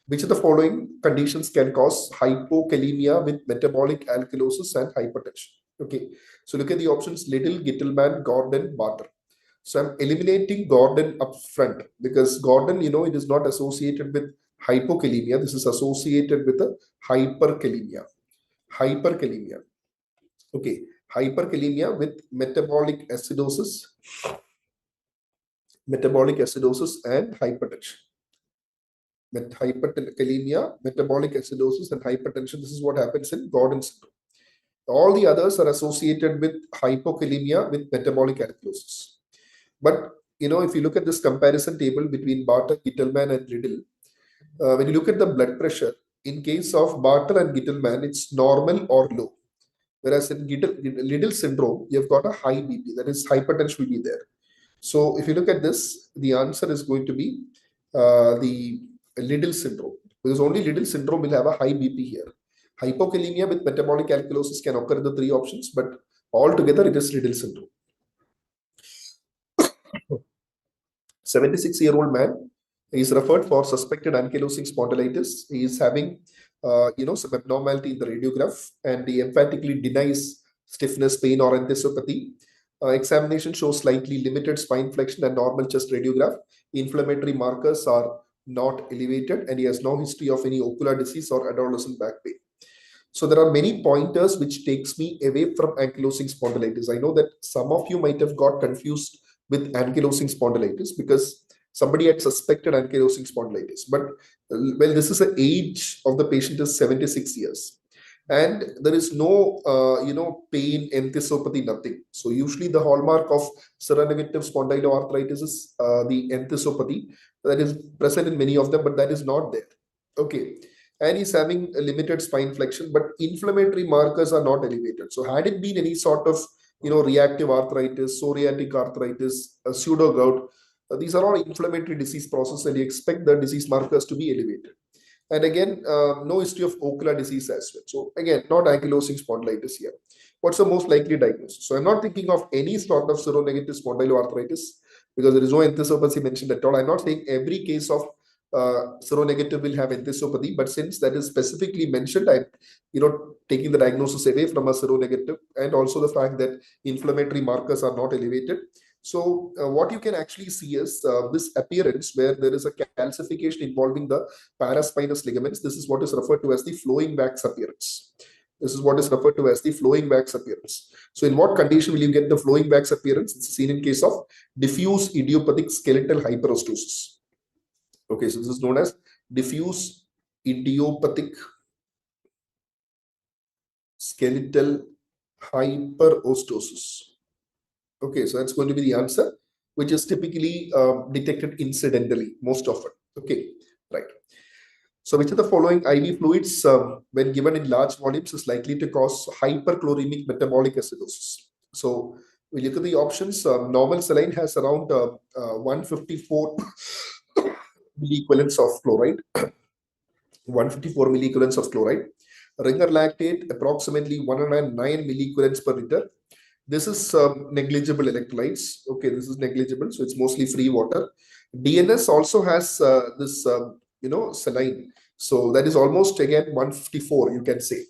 Which of the following conditions can cause hypokalemia with metabolic alkalosis and hypertension? Okay, so look at the options: Little, Gittelman, Gordon, Barter. So I'm eliminating Gordon up front because Gordon, it is not associated with hypokalemia. This is associated with a hyperkalemia. Hyperkalemia. Okay, hyperkalemia with metabolic acidosis and hypertension. Hyperkalemia, metabolic acidosis, and hypertension. This is what happens in Gordon syndrome. All the others are associated with hypokalemia with metabolic alkalosis. But if you look at this comparison table between Bartter, Gittelman, and Liddle, when you look at the blood pressure, in case of Bartter and Gittelman, it's normal or low. Whereas in Liddle syndrome, you've got a high BP, that is hypertension will be there. So if you look at this, the answer is going to be the Liddle syndrome, because only Liddle syndrome will have a high BP here. Hypokalemia with metabolic alkalosis can occur in the three options, but altogether it is Liddle syndrome. 76-year-old man is referred for suspected ankylosing spondylitis. He is having some abnormality in the radiograph, and he emphatically denies stiffness, pain, or enthesopathy. Examination shows slightly limited spine flexion and normal chest radiograph. Inflammatory markers are not elevated, and he has no history of any ocular disease or adolescent back pain. So there are many pointers which takes me away from ankylosing spondylitis. I know that some of you might have got confused with ankylosing spondylitis because somebody had suspected ankylosing spondylitis. But well, this is the age of the patient is 76 years. And there is no, pain, enthesopathy, nothing. So usually the hallmark of seronegative spondyloarthritis is the enthesopathy that is present in many of them, but that is not there. Okay. And he's having a limited spine flexion, but inflammatory markers are not elevated. So had it been any sort of, reactive arthritis, psoriatic arthritis, pseudo-gout, these are all inflammatory disease processes, and you expect the disease markers to be elevated. And again, no history of ocular disease as well. So again, not ankylosing spondylitis here. What's the most likely diagnosis? So I'm not thinking of any sort of seronegative spondyloarthritis because there is no enthesopathy mentioned at all. I'm not saying every case of seronegative will have enthesopathy, but since that is specifically mentioned, I'm taking the diagnosis away from a seronegative, and also the fact that inflammatory markers are not elevated. So what you can actually see is this appearance where there is a calcification involving the paraspinous ligaments. This is what is referred to as the flowing wax appearance. This is what is referred to as the flowing wax appearance. So in what condition will you get the flowing wax appearance? It's seen in case of diffuse idiopathic skeletal hyperostosis. Okay, so this is known as diffuse idiopathic skeletal hyperostosis. Okay, so that's going to be the answer, which is typically detected incidentally most often. Okay, right. So which of the following IV fluids, when given in large volumes, is likely to cause hyperchloremic metabolic acidosis? So we look at the options. Normal saline has around 154 milliequivalents of chloride. 154 milliequivalents of chloride. Ringer lactate approximately 109 milliequivalents per liter. This is negligible electrolytes. Okay, this is negligible, so it's mostly free water. DNS also has this, saline. So that is almost again 154, you can say.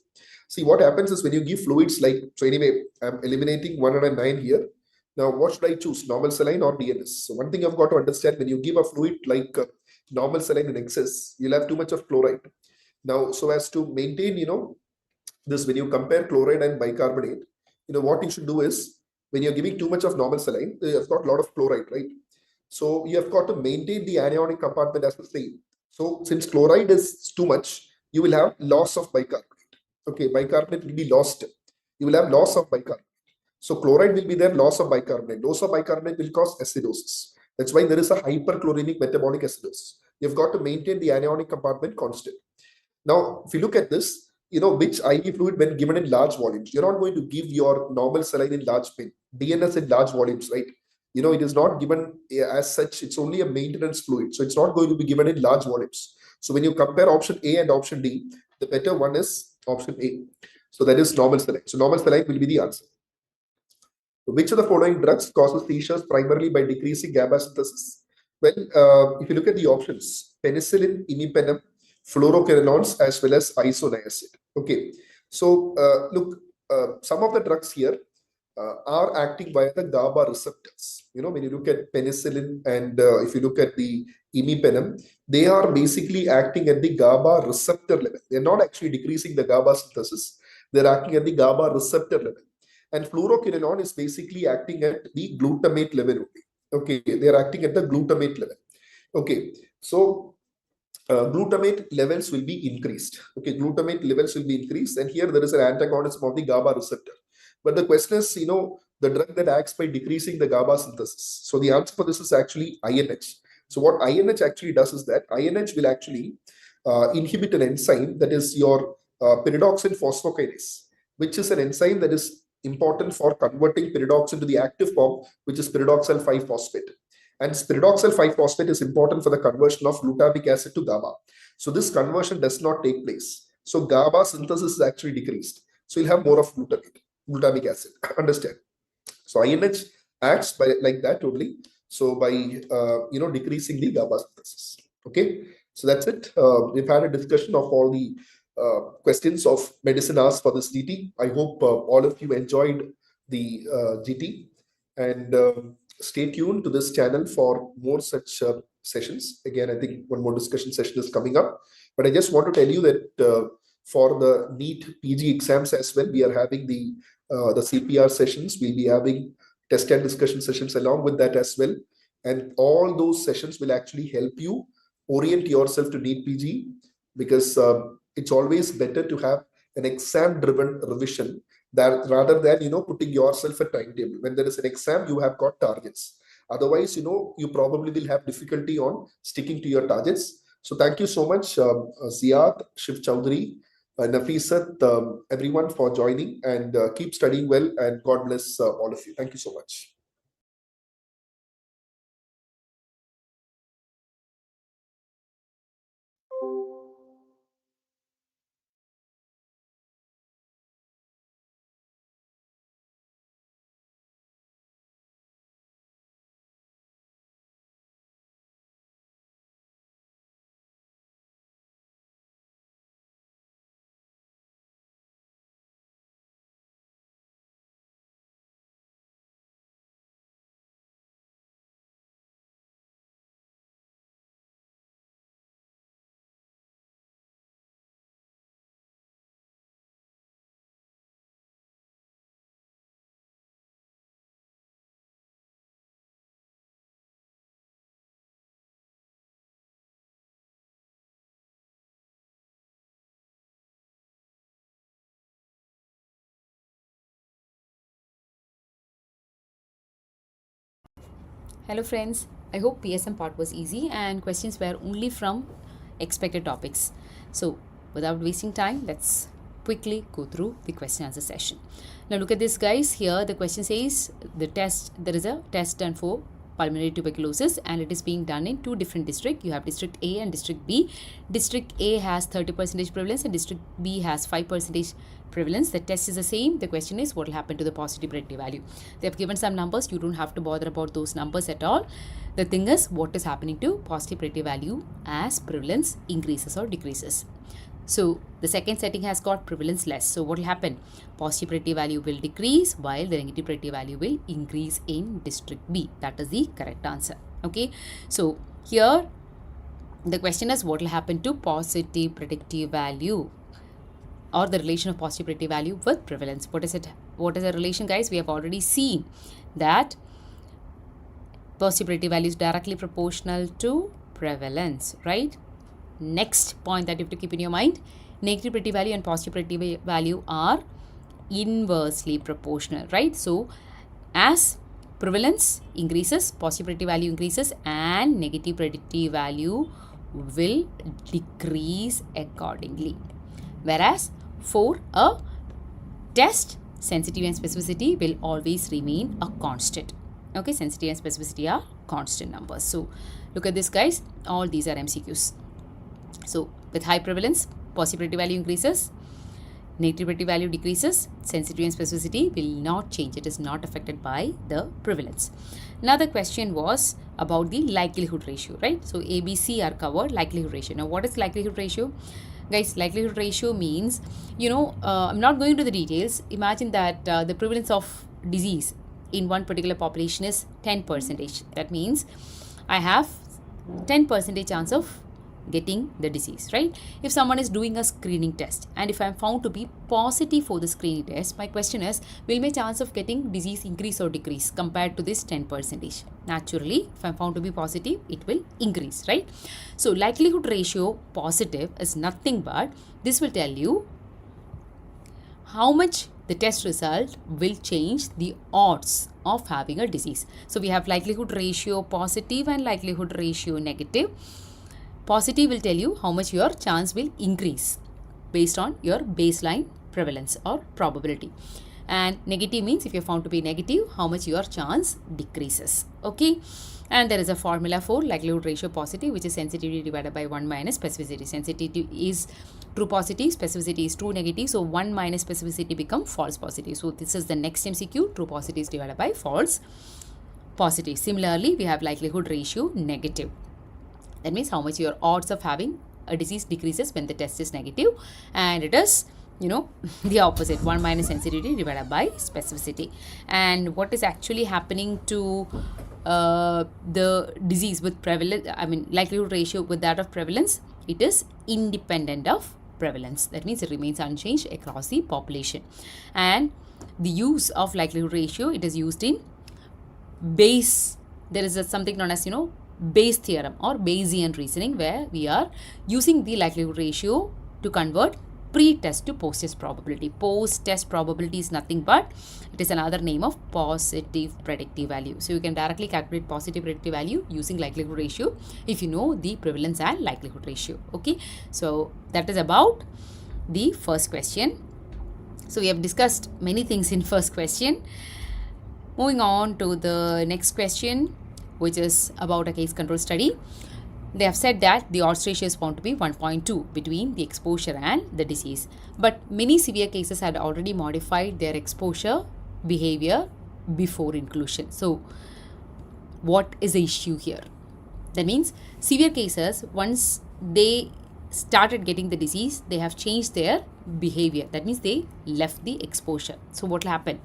See, what happens is when you give fluids like, so anyway, I'm eliminating 109 here. Now, what should I choose, normal saline or DNS? So one thing I've got to understand, when you give a fluid like normal saline in excess, you'll have too much of chloride. Now, so as to maintain, this, when you compare chloride and bicarbonate, what you should do is, when you're giving too much of normal saline, you've got a lot of chloride, right? So you have got to maintain the anionic compartment as the same. So since chloride is too much, you will have loss of bicarbonate. Okay, bicarbonate will be lost. You will have loss of bicarbonate. So chloride will be there, loss of bicarbonate. Loss of bicarbonate will cause acidosis. That's why there is a hyperchloremic metabolic acidosis. You've got to maintain the anionic compartment constant. Now, if you look at this, which IV fluid when given in large volumes, you're not going to give your normal saline in large pen, DNS in large volumes, right? It is not given as such. It's only a maintenance fluid. So it's not going to be given in large volumes. So when you compare option A and option D, the better one is option A. So that is normal saline. So normal saline will be the answer. Which of the following drugs causes seizures primarily by decreasing GABA synthesis? Well, if you look at the options, penicillin, imipenem, fluoroquinolones, as well as isoniazid. Okay, so look, some of the drugs here are acting via the GABA receptors. When you look at penicillin and if you look at the imipenem, they are basically acting at the GABA receptor level. They're not actually decreasing the GABA synthesis. They're acting at the GABA receptor level. And fluoroquinolone is basically acting at the glutamate level only. Okay, they're acting at the glutamate level. Okay, so glutamate levels will be increased. Okay, glutamate levels will be increased, and here there is an antagonism of the GABA receptor. But the question is, the drug that acts by decreasing the GABA synthesis. So the answer for this is actually INH. So what INH actually does is that INH will actually inhibit an enzyme that is your pyridoxine phosphokinase, which is an enzyme that is important for converting pyridoxine to the active form, which is pyridoxal 5-phosphate. And pyridoxal 5-phosphate is important for the conversion of glutamic acid to GABA. So this conversion does not take place. So GABA synthesis is actually decreased. So you'll have more of glutamic acid. Understand? So INH acts by like that only. So by decreasing the GABA synthesis. Okay. So that's it. We've had a discussion of all the questions of medicine asked for this GT. I hope all of you enjoyed the GT, and stay tuned to this channel for more such sessions. Again, I think one more discussion session is coming up, but I just want to tell you that for the NEET PG exams as well, we are having the CPR sessions. We'll be having test and discussion sessions along with that as well, and all those sessions will actually help you orient yourself to NEET PG, because it's always better to have an exam-driven revision that rather than putting yourself a timetable. When there is an exam, you have got targets. Otherwise, you probably will have difficulty on sticking to your targets. So thank you so much, Ziad, Shiv Chowdhury, Nafisat, everyone for joining, and keep studying well, and God bless all of you. Thank you so much.
Hello friends, I hope PSM part was easy and questions were only from expected topics. So without wasting time, let's quickly go through the question answer session. Now look at this guys. Here the question says there is a test done for pulmonary tuberculosis, and it is being done in two different districts. You have district A and district B. District A has 30% prevalence and district B has 5% prevalence. The test is the same. The question is what will happen to the positive predictive value. They have given some numbers. You don't have to bother about those numbers at all. The thing is what is happening to positive predictive value as prevalence increases or decreases. So the second setting has got prevalence less. So what will happen? Positive predictive value will decrease while the negative predictive value will increase in district B. That is the correct answer. Okay. So here the question is what will happen to positive predictive value, or the relation of positive predictive value with prevalence. What is it? What is the relation, guys? We have already seen that positive predictive value is directly proportional to prevalence, right? Next point that you have to keep in your mind, negative predictive value and positive predictive value are inversely proportional, right? So as prevalence increases, positive predictive value increases and negative predictive value will decrease accordingly. Whereas for a test, sensitivity and specificity will always remain a constant. Okay, sensitivity and specificity are constant numbers. So look at this, guys. All these are MCQs. So with high prevalence, positive predictive value increases, negative predictive value decreases, sensitivity and specificity will not change. It is not affected by the prevalence. Now the question was about the likelihood ratio, right? So A, B, C are covered. Likelihood ratio. Now what is likelihood ratio? Guys, likelihood ratio means, I'm not going into the details. Imagine that the prevalence of disease in one particular population is 10%. That means I have 10% chance of
getting the disease, right? If someone is doing a screening test and if I'm found to be positive for the screening test, my question is, will my chance of getting disease increase or decrease compared to this 10%? Naturally, if I'm found to be positive, it will increase, right? So likelihood ratio positive is nothing but this will tell you how much the test result will change the odds of having a disease. So we have likelihood ratio positive and likelihood ratio negative. Positive will tell you how much your chance will increase based on your baseline prevalence or probability. And negative means if you're found to be negative, how much your chance decreases. Okay. And there is a formula for likelihood ratio positive, which is sensitivity divided by 1 minus specificity. Sensitivity is true positive, specificity is true negative. So 1 minus specificity become false positive. So this is the next MCQ, true positive is divided by false positive. Similarly, we have likelihood ratio negative. That means how much your odds of having a disease decreases when the test is negative, and it is, you know, the opposite, 1 minus sensitivity divided by specificity. And what is actually happening to the disease with prevalence, likelihood ratio with that of prevalence, it is independent of prevalence. That means it remains unchanged across the population. And the use of likelihood ratio, it is used in Bayes. There is something known as, Bayes theorem or Bayesian reasoning, where we are using the likelihood ratio to convert pre-test to post-test probability. Post-test probability is nothing but it is another name of positive predictive value. So you can directly calculate positive predictive value using likelihood ratio if you know the prevalence and likelihood ratio. Okay, so that is about the first question. So we have discussed many things in first question. Moving on to the next question, which is about a case control study. They have said that the odds ratio is found to be 1.2 between the exposure and the disease. But many severe cases had already modified their exposure behavior before inclusion. So what is the issue here? That means severe cases, once they started getting the disease, they have changed their behavior. That means they left the exposure. So what will happen?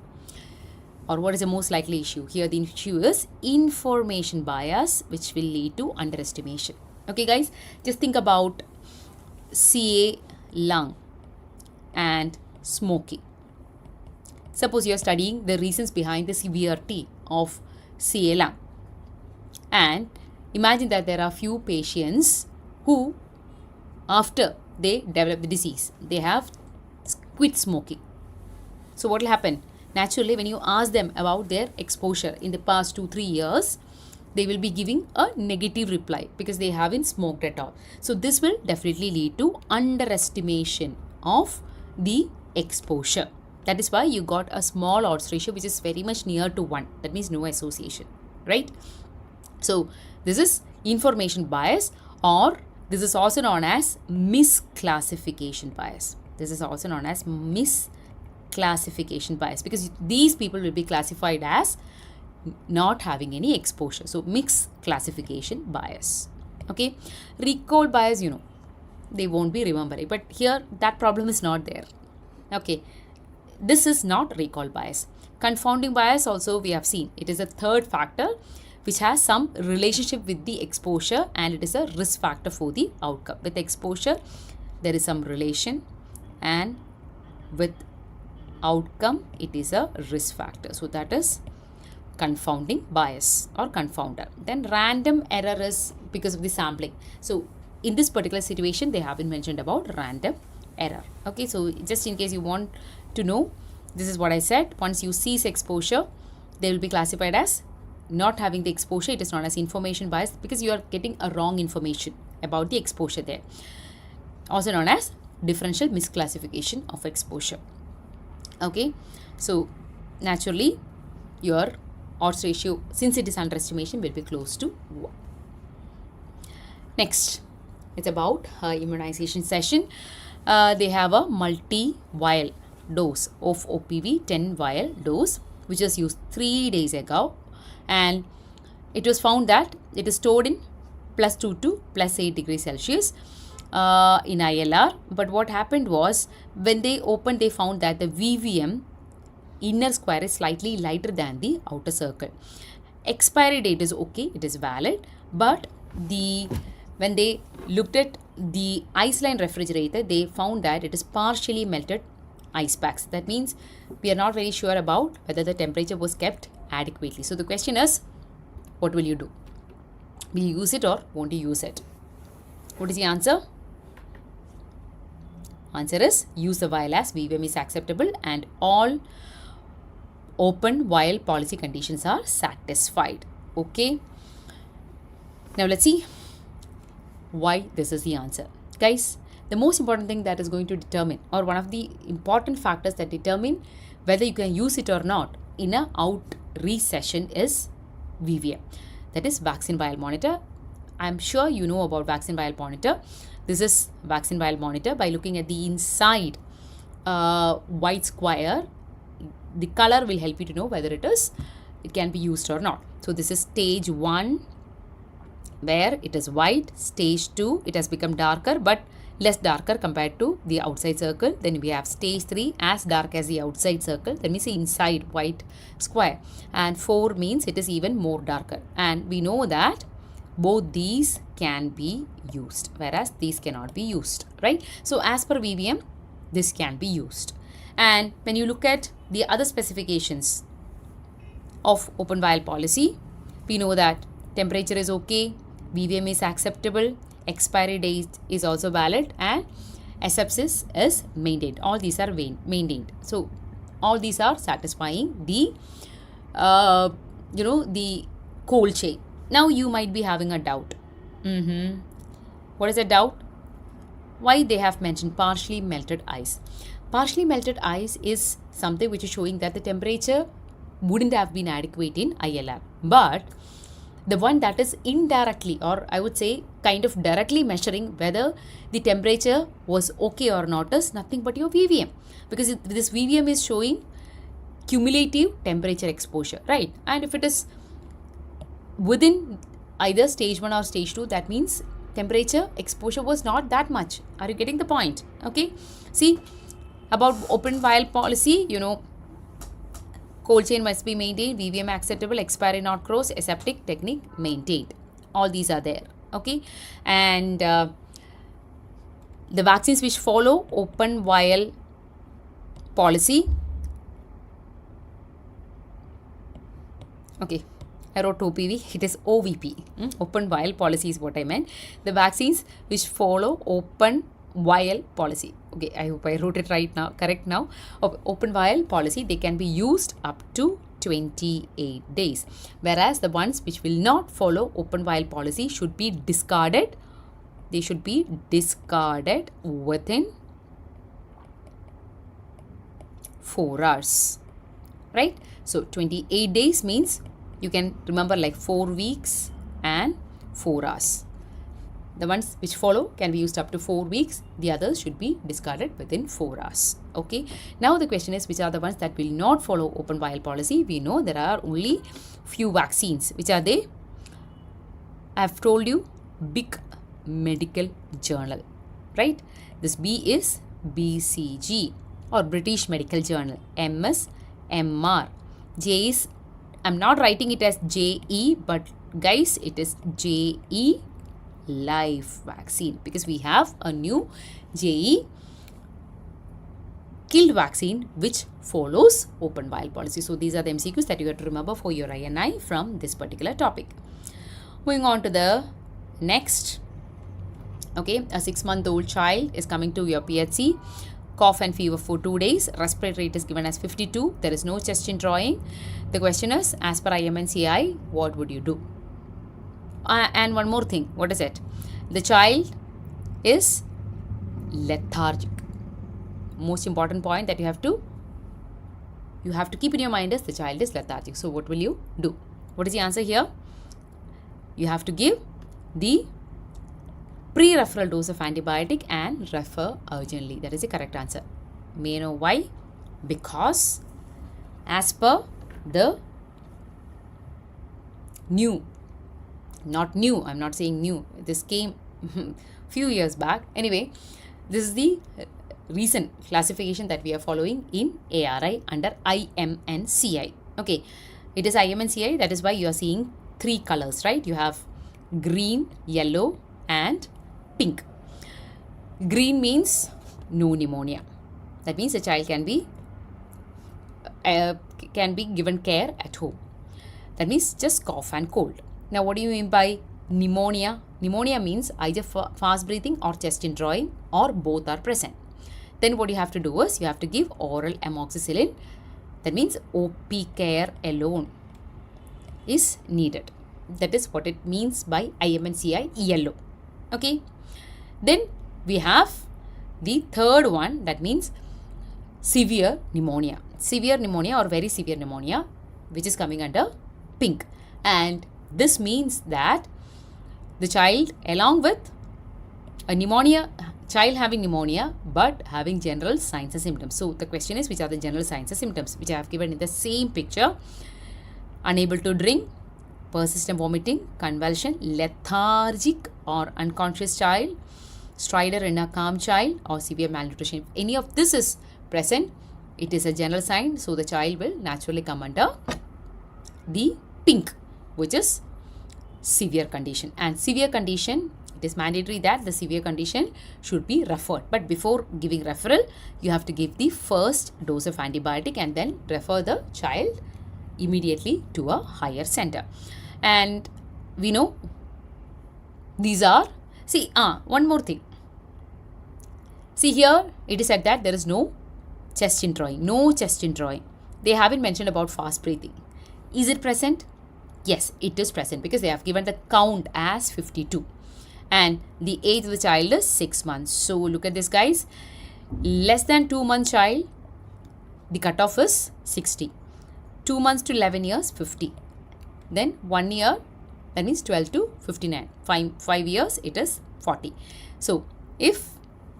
Or what is the most likely issue? Here the issue is information bias, which will lead to underestimation. Okay guys, just think about CA lung and smoking. Suppose you are studying the reasons behind the severity of CA lung. And imagine that there are few patients who, after they develop the disease, they have quit smoking. So what will happen? Naturally, when you ask them about their exposure in the past 2-3 years, they will be giving a negative reply because they haven't smoked at all. So this will definitely lead to underestimation of the exposure. That is why you got a small odds ratio which is very much near to 1. That means no association, right? So this is information bias, or this is also known as misclassification bias. This is also known as misclassification bias because these people will be classified as not having any exposure. So mixed classification bias. Okay, recall bias, they won't be remembering, but here that problem is not there. Okay, this is not recall bias. Confounding bias also we have seen. It is a third factor which has some relationship with the exposure, and it is a risk factor for the outcome. With exposure there is some relation, and with outcome it is a risk factor. So that is confounding bias or confounder. Then random error is because of the sampling. So in this particular situation they haven't mentioned about random error. Okay, so just in case you want to know, this is what I said. Once you cease exposure, they will be classified as not having the exposure. It is known as information bias because you are getting a wrong information about the exposure there. Also known as differential misclassification of exposure. Okay, so naturally your odds ratio, since it is underestimation, will be close to 1. Next, it's about immunization session. They have a multi-vial dose of OPV, 10 vial dose, which was used 3 days ago, and it was found that it is stored in +2 to +8 degrees Celsius in ILR. But what happened was, when they opened, they found that the VVM inner square is slightly lighter than the outer circle. Expiry date is okay, it is valid, but the when they looked at the ice line refrigerator, they found that it is partially melted ice packs. That means we are not very sure about whether the temperature was kept adequately. So the question is, what will you do? Will you use it or won't you use it? What is the answer? Answer is use the vial as VVM is acceptable and all open vial policy conditions are satisfied. Okay. Now let's see why this is the answer. Guys, the most important thing that is going to determine, or one of the important factors that determine whether you can use it or not in a outreach session is VVM. That is vaccine vial monitor. I'm sure you know about vaccine vial monitor. This is vaccine vial monitor. By looking at the inside white square, the color will help you to know whether it can be used or not. So this is stage 1 where it is white. Stage 2, it has become darker but less darker compared to the outside circle. Then we have stage 3, as dark as the outside circle. That means the inside white square. And 4 means it is even more darker. And we know that both these can be used, whereas these cannot be used, right? So as per VVM, this can be used. And when you look at the other specifications of open vial policy, we know that temperature is okay, VVM is acceptable, expiry date is also valid, and asepsis is maintained. All these are maintained. So all these are satisfying the the cold chain. Now you might be having a doubt. What is the doubt? Why they have mentioned partially melted ice? Partially melted ice is something which is showing that the temperature wouldn't have been adequate in ILR. But the one that is indirectly, or I would say kind of directly measuring whether the temperature was okay or not is nothing but your VVM. Because this VVM is showing cumulative temperature exposure, right? And if it is within either stage 1 or stage 2, that means temperature exposure was not that much. Are you getting the point? Okay. See, about open vial policy, cold chain must be maintained, VVM acceptable, expiry not crossed, aseptic technique maintained. All these are there. Okay. And the vaccines which follow open vial policy. Okay. I wrote OPV, it is OVP. Open vial policy is what I meant. The vaccines which follow open vial policy. Okay, I hope I wrote it right now, correct now. Open vial policy, they can be used up to 28 days. Whereas the ones which will not follow open vial policy should be discarded. They should be discarded within 4 hours. Right? So 28 days means you can remember like 4 weeks and 4 hours. The ones which follow can be used up to 4 weeks. The others should be discarded within 4 hours. Okay. Now the question is, which are the ones that will not follow open vial policy? We know there are only few vaccines. Which are they? I have told you, big medical journal. Right? This B is BCG or British Medical Journal. M is MR. J is, I'm not writing it as JE, but guys, it is JE live vaccine, because we have a new JE killed vaccine which follows open vial policy. So these are the MCQs that you have to remember for your INI from this particular topic. Moving on to the next. Okay, a 6-month-old child is coming to your PHC. Cough and fever for 2 days. Respiratory rate is given as 52. There is no chest in drawing. The question is, as per INI CET, what would you do? And one more thing. What is it? The child is lethargic. Most important point that you have to keep in your mind is the child is lethargic. So what will you do? What is the answer here? You have to give the pre-referral dose of antibiotic and refer urgently. That is the correct answer. May you know why? Because as per the new, not new, I'm not saying new, this came few years back. Anyway, this is the recent classification that we are following in ARI under INI CET. Okay, it is INI CET, that is why you are seeing 3 colors, right? You have green, yellow and pink. Green means no pneumonia. That means the child can be given care at home. That means just cough and cold. Now, what do you mean by pneumonia? Pneumonia means either fast breathing or chest indrawing, or both are present. Then what you have to do is you have to give oral amoxicillin. That means OP care alone is needed. That is what it means by IMNCI yellow. Okay. Then we have the third one, that means severe pneumonia. Severe pneumonia or very severe pneumonia, which is coming under pink. And this means that the child, along with a pneumonia, child having pneumonia but having general signs and symptoms. So the question is, which are the general signs and symptoms, which I have given in the same picture? Unable to drink, persistent vomiting, convulsion, lethargic or unconscious child, stridor in a calm child, or severe malnutrition. If any of this is present, it is a general sign. So the child will naturally come under the pink, which is severe condition. And severe condition, it is mandatory that the severe condition should be referred. But before giving referral, you have to give the first dose of antibiotic and then refer the child immediately to a higher center. And we know these are, see, one more thing. See here, it is said that there is no chest indrawing. No chest indrawing. They haven't mentioned about fast breathing. Is it present? Yes, it is present because they have given the count as 52. And the age of the child is 6 months. So look at this, guys. Less than 2 month child, the cutoff is 60. 2 months to 11 years, 50. Then 1 year, that means 12 to 59. 5 years, it is 40. So if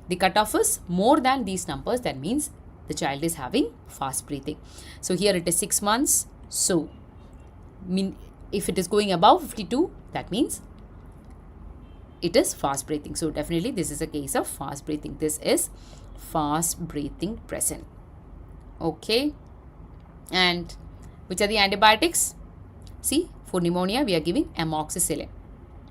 the cutoff is more than these numbers, that means the child is having fast breathing. So here it is 6 months. So if it is going above 52, that means it is fast breathing. So definitely this is a case of fast breathing. This is fast breathing present. Okay. And which are the antibiotics? See, for pneumonia, we are giving amoxicillin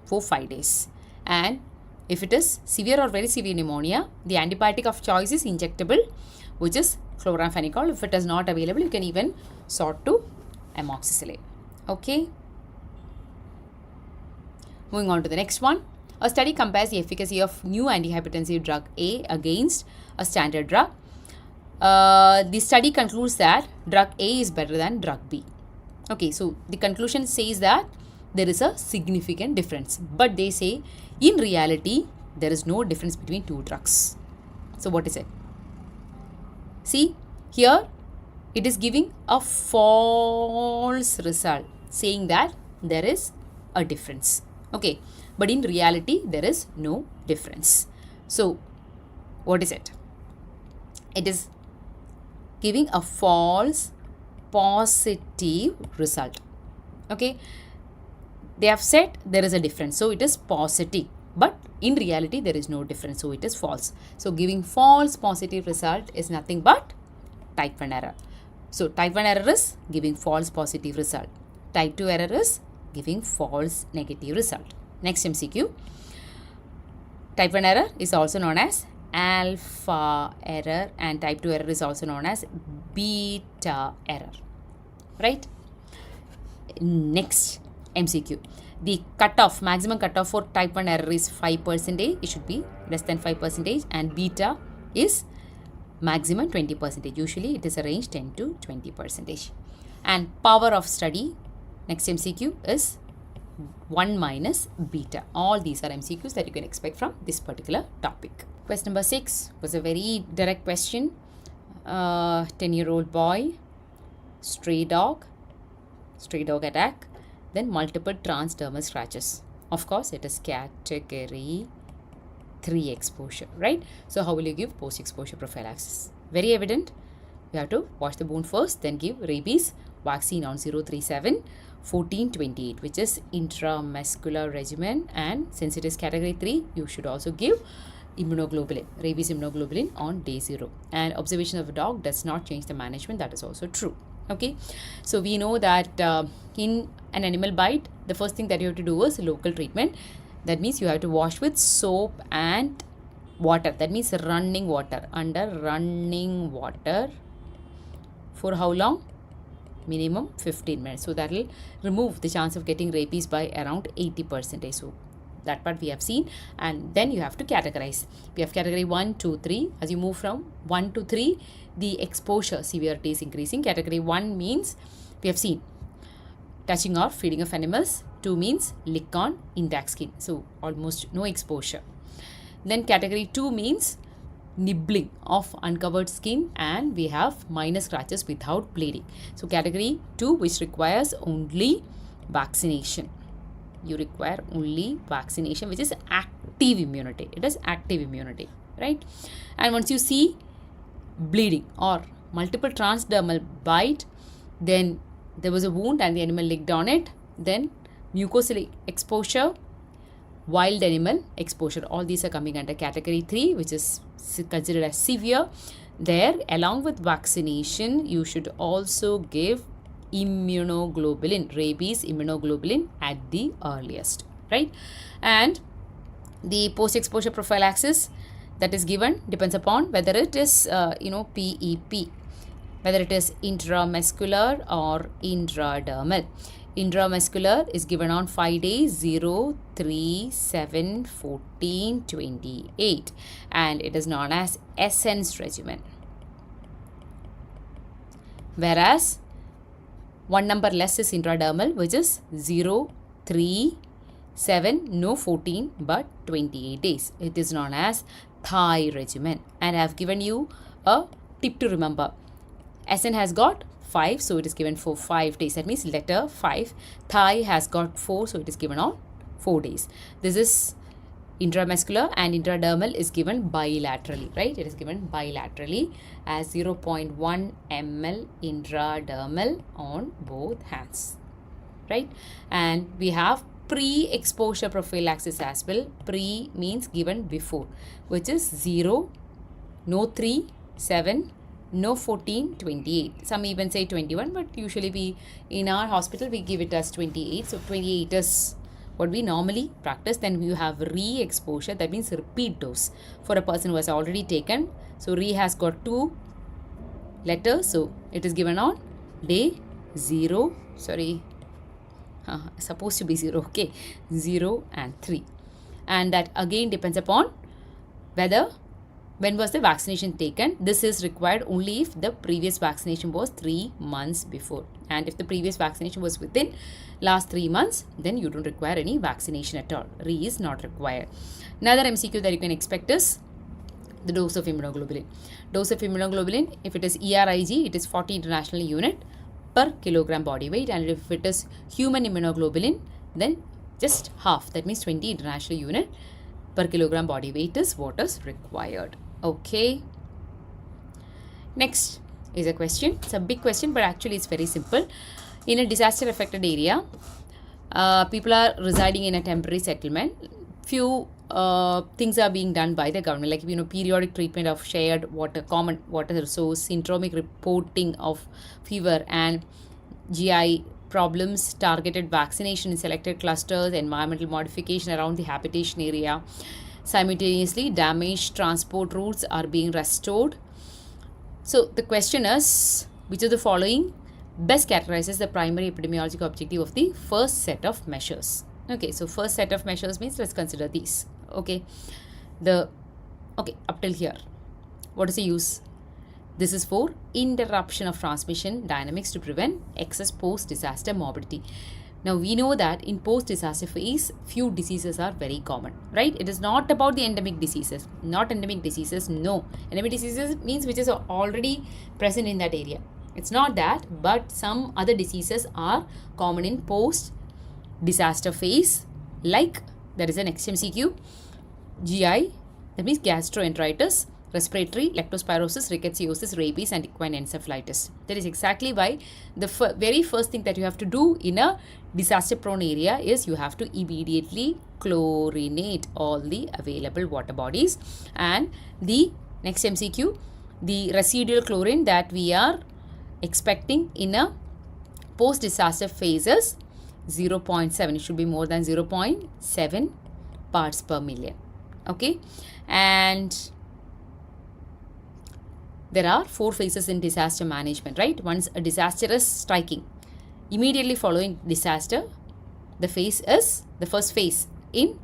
for 5 days. And if it is severe or very severe pneumonia, the antibiotic of choice is injectable, which is chloramphenicol. If it is not available, you can even sort to amoxicillin. Okay. Moving on to the next one. A study compares the efficacy of new antihypertensive drug A against a standard drug. The study concludes that drug A is better than drug B. Okay, so the conclusion says that there is a significant difference. But they say in reality, there is no difference between two drugs. So what is it? See, here it is giving a false result, saying that there is a difference. Okay, but in reality, there is no difference. So what is it? It is giving a false positive result. Okay, they have said there is a difference, so it is positive, but in reality there is no difference, so it is false. So giving false positive result is nothing but type 1 error. So type 1 error is giving false positive result. Type 2 error is giving false negative result. Next MCQ. Type 1 error is also known as alpha error, and type 2 error is also known as beta error. Right? Next MCQ. The cutoff, maximum cutoff for type 1 error is 5%. It should be less than 5%, and beta is maximum 20%. Usually it is a range 10 to 20%. And power of study, next MCQ, is 1 minus beta. All these are MCQs that you can expect from this particular topic. Question number 6 was a very direct question. 10-year-old boy, stray dog attack, then multiple transdermal scratches. Of course, it is category 3 exposure, right? So how will you give post-exposure prophylaxis? Very evident. You have to wash the wound first, then give rabies vaccine on 037 1428, which is intramuscular regimen, and since it is category 3, you should also give immunoglobulin, rabies immunoglobulin on day 0. And observation of a dog does not change the management. That is also true. Okay, so we know that in an animal bite, the first thing that you have to do is local treatment. That means you have to wash with soap and water. That means running water. Under running water for how long? Minimum 15 minutes. So that will remove the chance of getting rabies by around 80%. So that part we have seen, and then you have to categorize. We have category 1, 2, 3. As you move from 1 to 3, the exposure severity is increasing. Category 1 means we have seen touching or feeding of animals. 2 means lick on intact skin, so almost no exposure. Then category 2 means nibbling of uncovered skin, and we have minor scratches without bleeding. So category 2, which requires only vaccination. You require only vaccination, which is active immunity. It is active immunity, right? And once you see bleeding or multiple transdermal bite, then there was a wound and the animal licked on it, then mucosal exposure, wild animal exposure, all these are coming under category 3, which is considered as severe. There, along with vaccination, you should also give immunoglobulin, rabies immunoglobulin at the earliest, right? And the post-exposure prophylaxis that is given depends upon whether it is PEP, whether it is intramuscular or intradermal. Intramuscular is given on 5 days, 0, 3, 7, 14, 28, and it is known as Essence regimen. Whereas one number less is intradermal, which is 0, 3, 7, no 14, but 28 days. It is known as Thai regimen. And I have given you a tip to remember. SN has got 5, so it is given for 5 days. That means letter 5. Thai has got 4, so it is given on 4 days. This is intramuscular, and intradermal is given bilaterally, right? It is given bilaterally as 0.1 ml intradermal on both hands, right? And we have pre-exposure prophylaxis as well. Pre means given before, which is 0, no 3, 7, no 14, 28. Some even say 21, but usually we, in our hospital, we give it as 28. So 28 is what we normally practice. Then you have re-exposure, that means repeat dose for a person who has already taken. So re has got 2 letters, so it is given on day 0, supposed to be 0, okay, 0 and 3. And that again depends upon whether when was the vaccination taken. This is required only if the previous vaccination was 3 months before, and if the previous vaccination was within last 3 months, then you don't require any vaccination at all. Re is not required. Another MCQ that you can expect is the dose of immunoglobulin. Dose of immunoglobulin, if it is ERIG, it is 40 international unit per kilogram body weight, and if it is human immunoglobulin, then just half, that means 20 international unit per kilogram body weight is what is required. Okay. Next is a question. It's a big question, but actually it's very simple. In a disaster affected area, people are residing in a temporary settlement. Few things are being done by the government, like periodic treatment of shared water, common water resource, syndromic reporting of fever and GI problems, targeted vaccination in selected clusters, environmental modification around the habitation area. Simultaneously, damaged transport routes are being restored. So the question is, which of the following best characterizes the primary epidemiological objective of the first set of measures? Okay, so first set of measures means let's consider these. Okay, up till here, what is the use? This is for interruption of transmission dynamics to prevent excess post-disaster morbidity. Now we know that in post-disaster phase, few diseases are very common, right? It is not about the endemic diseases. Not endemic diseases, no. Endemic diseases means which is already present in that area. It's not that, but some other diseases are common in post-disaster phase, like there is an XMCQ, GI, that means gastroenteritis, respiratory, leptospirosis, rickettsiosis, rabies, and equine encephalitis. That is exactly why the very first thing that you have to do in a disaster-prone area is you have to immediately chlorinate all the available water bodies. And the next MCQ, the residual chlorine that we are expecting in a post-disaster phase is 0.7. It should be more than 0.7 parts per million. Okay, and there are 4 phases in disaster management, right? Once a disaster is striking, immediately following disaster, the first phase in,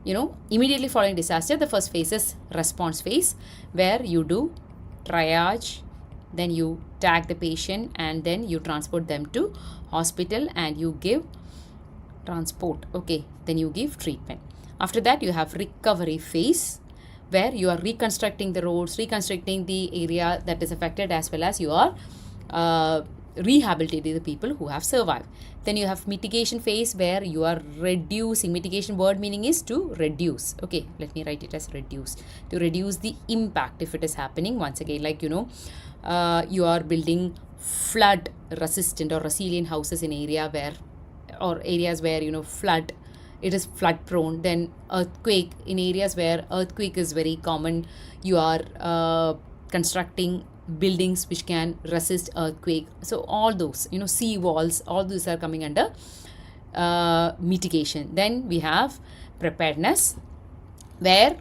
immediately following disaster, the first phase is response phase, where you do triage, then you tag the patient, and then you transport them to hospital and you give transport. Okay, then you give treatment. After that, you have recovery phase, where you are reconstructing the roads, reconstructing the area that is affected, as well as you are rehabilitating the people who have survived. Then you have mitigation phase, where you are reducing. Mitigation word meaning is to reduce. Okay, let me write it as reduce. To reduce the impact if it is happening. Once again, like you are building flood resistant or resilient houses in areas where flood, it is flood prone. Then earthquake, in areas where earthquake is very common, you are constructing buildings which can resist earthquake. So all those, sea walls, all those are coming under mitigation. Then we have preparedness, where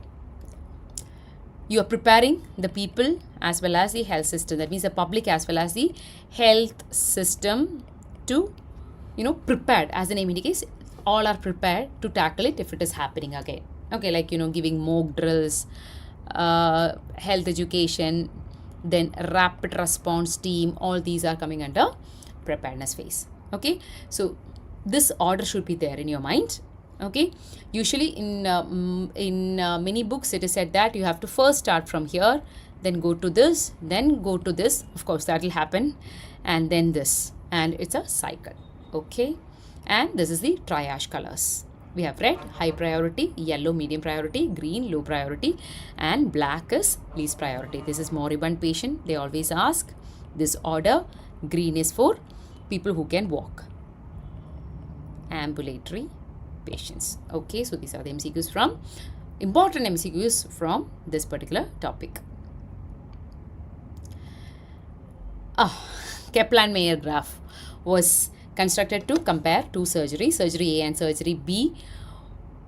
you are preparing the people as well as the health system. That means the public as well as the health system to, prepared, as the name indicates, all are prepared to tackle it if it is happening again. Okay, like, giving mock drills, health education, then rapid response team, all these are coming under preparedness phase. Okay, so this order should be there in your mind. Okay, usually in many books it is said that you have to first start from here, then go to this, then go to this. Of course, that will happen, and then this, and it's a cycle. Okay, and this is the triage colors. We have red, high priority, yellow, medium priority, green, low priority, and black is least priority. This is moribund patient. They always ask this order. Green is for people who can walk. Ambulatory patients. Okay, so these are the MCQs from, important MCQs from this particular topic. Kaplan-Meier graph was constructed to compare two surgeries, surgery A and surgery B,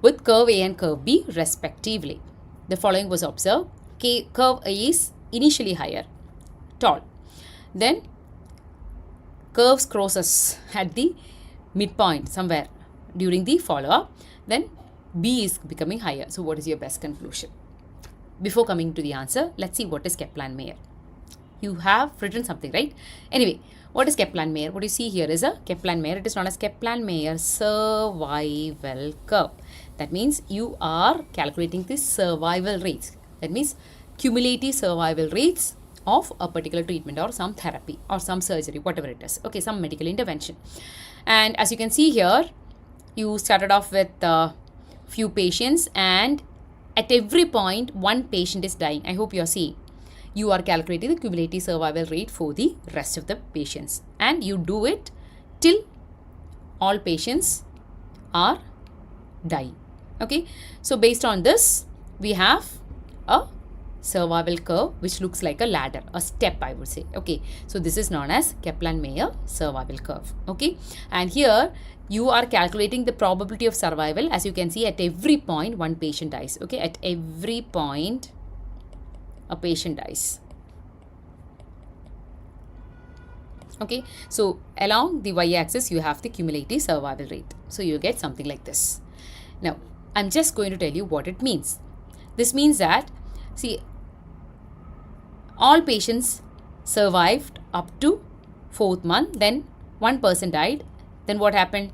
with curve A and curve B respectively. The following was observed. Curve A is initially higher, tall. Then curves crosses at the midpoint somewhere during the follow-up. Then B is becoming higher. So what is your best conclusion? Before coming to the answer, let's see what is Kaplan-Meier. You have written something, right? Anyway, what is Kaplan-Meier? What you see here is a Kaplan-Meier. It is known as Kaplan-Meier survival curve. That means you are calculating the survival rates. That means cumulative survival rates of a particular treatment or some therapy or some surgery, whatever it is. Okay, some medical intervention. And as you can see here, you started off with few patients, and at every point, one patient is dying. I hope you are seeing. You are calculating the cumulative survival rate for the rest of the patients, and you do it till all patients are dying. Okay, so based on this, we have a survival curve which looks like a ladder, a step, I would say. Okay, so this is known as Kaplan-Meier survival curve. Okay, and here you are calculating the probability of survival. As you can see, at every point one patient dies. Okay, at every point a patient dies. Okay, so along the y-axis you have the cumulative survival rate. So you get something like this. Now I'm just going to tell you what it means. This means that, see, all patients survived up to 4th month, then one person died. Then what happened?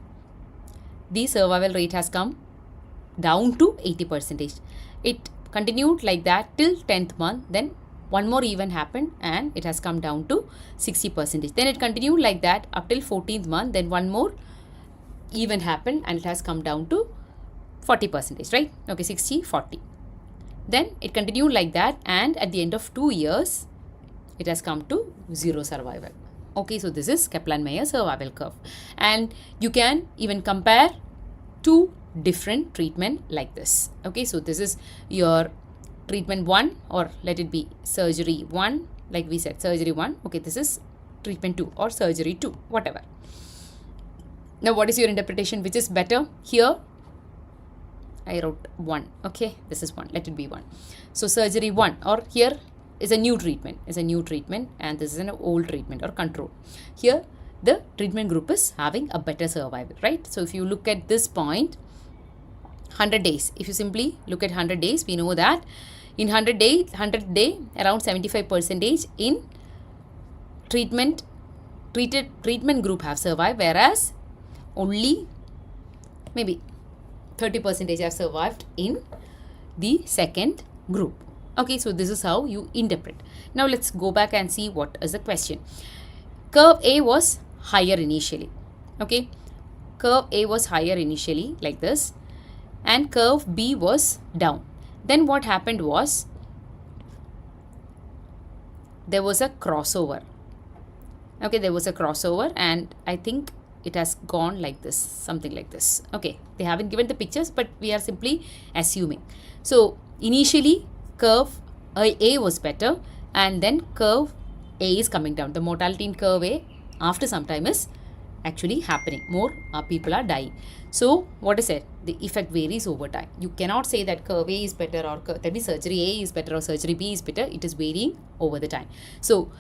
The survival rate has come down to 80%. It continued like that till 10th month. Then one more event happened and it has come down to 60%. Then it continued like that up till 14th month. Then one more event happened and it has come down to 40%, right? Okay, 60, 40. Then it continued like that, and at the end of 2 years, it has come to 0 survival. Okay, so this is Kaplan-Meier survival curve. And you can even compare two different treatment like this. Okay, so this is your treatment 1, or let it be surgery 1, like we said, surgery 1. Okay, this is treatment 2 or surgery 2, whatever. Now, what is your interpretation? Which is better here? I wrote 1. Okay, this is 1. Let it be 1. So surgery 1, or here is a new treatment. And this is an old treatment or control. Here the treatment group is having a better survival, right? So if you look at this point, 100 days. If you simply look at 100 days, we know that in 100 day around 75% in treatment group have survived, whereas only maybe 30% have survived in the second group. Okay, so this is how you interpret. Now let's go back and see what is the question. Curve A was higher initially. Okay, curve A was higher initially like this, and curve B was down. Then what happened was there was a crossover. Okay, there was a crossover, and I think it has gone like this, something like this. Okay, they haven't given the pictures, but we are simply assuming. So initially curve A was better, and then curve A is coming down. The mortality in curve A after some time is actually happening. More people are dying. So what is it? The effect varies over time. You cannot say that curve A is better, or that means surgery A is better or surgery B is better. It is varying over the time. So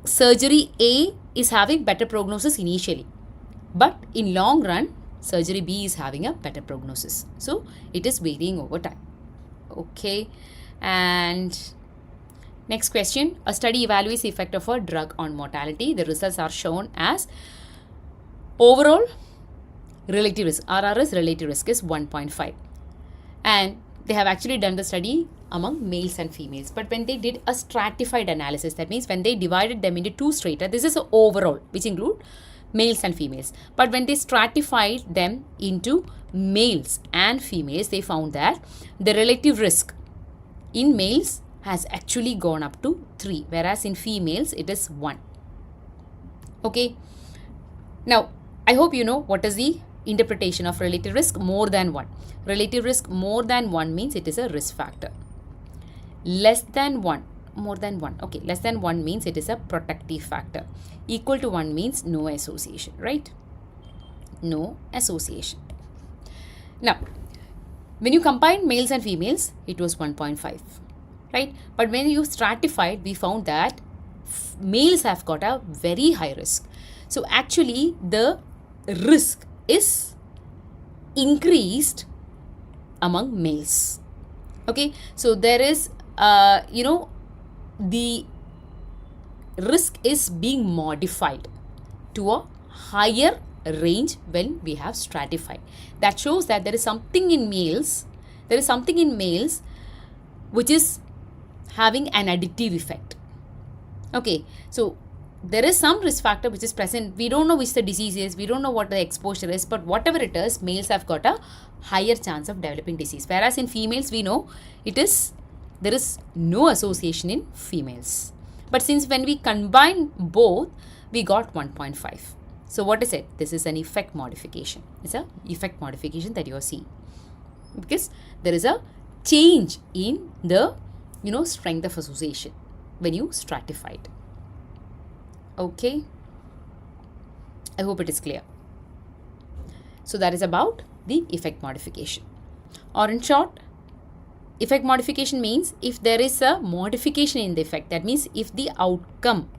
surgery A is having better prognosis initially, but in long run surgery B is having a better prognosis. So it is varying over time. Okay, and next question. A study evaluates the effect of a drug on mortality. The results are shown as overall relative risk. RRS relative risk is 1.5, and they have actually done the study among males and females. But when they did a stratified analysis, that means when they divided them into 2 strata, this is overall, which include males and females. But when they stratified them into males and females, they found that the relative risk in males has actually gone up to 3, whereas in females it is 1. Okay. Now, I hope you know what is the interpretation of relative risk more than 1. Relative risk more than 1 means it is a risk factor. Less than 1, more than 1. Okay, less than 1 means it is a protective factor. Equal to 1 means no association, right? No association. Now, when you combine males and females, it was 1.5, right? But when you stratified, we found that males have got a very high risk. So actually the risk is increased among males. Okay, so there is the risk is being modified to a higher range when we have stratified. That shows that there is something in males, which is having an additive effect. Okay, so there is some risk factor which is present. We don't know which the disease is, we don't know what the exposure is, but whatever it is, males have got a higher chance of developing disease. Whereas in females, we know there is no association in females. But since when we combine both, we got 1.5. So what is it? This is an effect modification. It's an effect modification that you are seeing, because there is a change in the strength of association when you stratify it. Okay, I hope it is clear. So that is about the effect modification, or in short, effect modification means if there is a modification in the effect, that means if the outcome,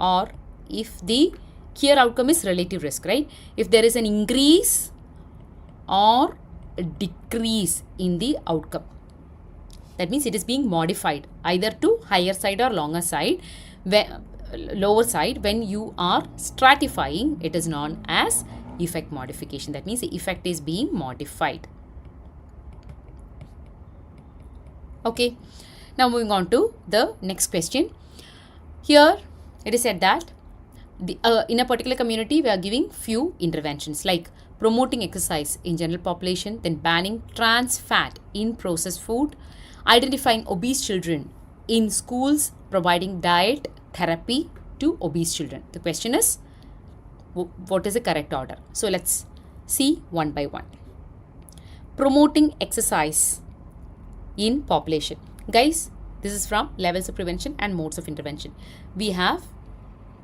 or if the here outcome is relative risk, right? If there is an increase or a decrease in the outcome, that means it is being modified either to higher side or lower side. When you are stratifying, it is known as effect modification. That means the effect is being modified. Okay, now moving on to the next question. Here it is said that in a particular community, we are giving few interventions like promoting exercise in general population, then banning trans fat in processed food, identifying obese children in schools, providing diet therapy to obese children. The question is, what is the correct order? So let's see one by one. Promoting exercise in population. Guys, this is from levels of prevention and modes of intervention. We have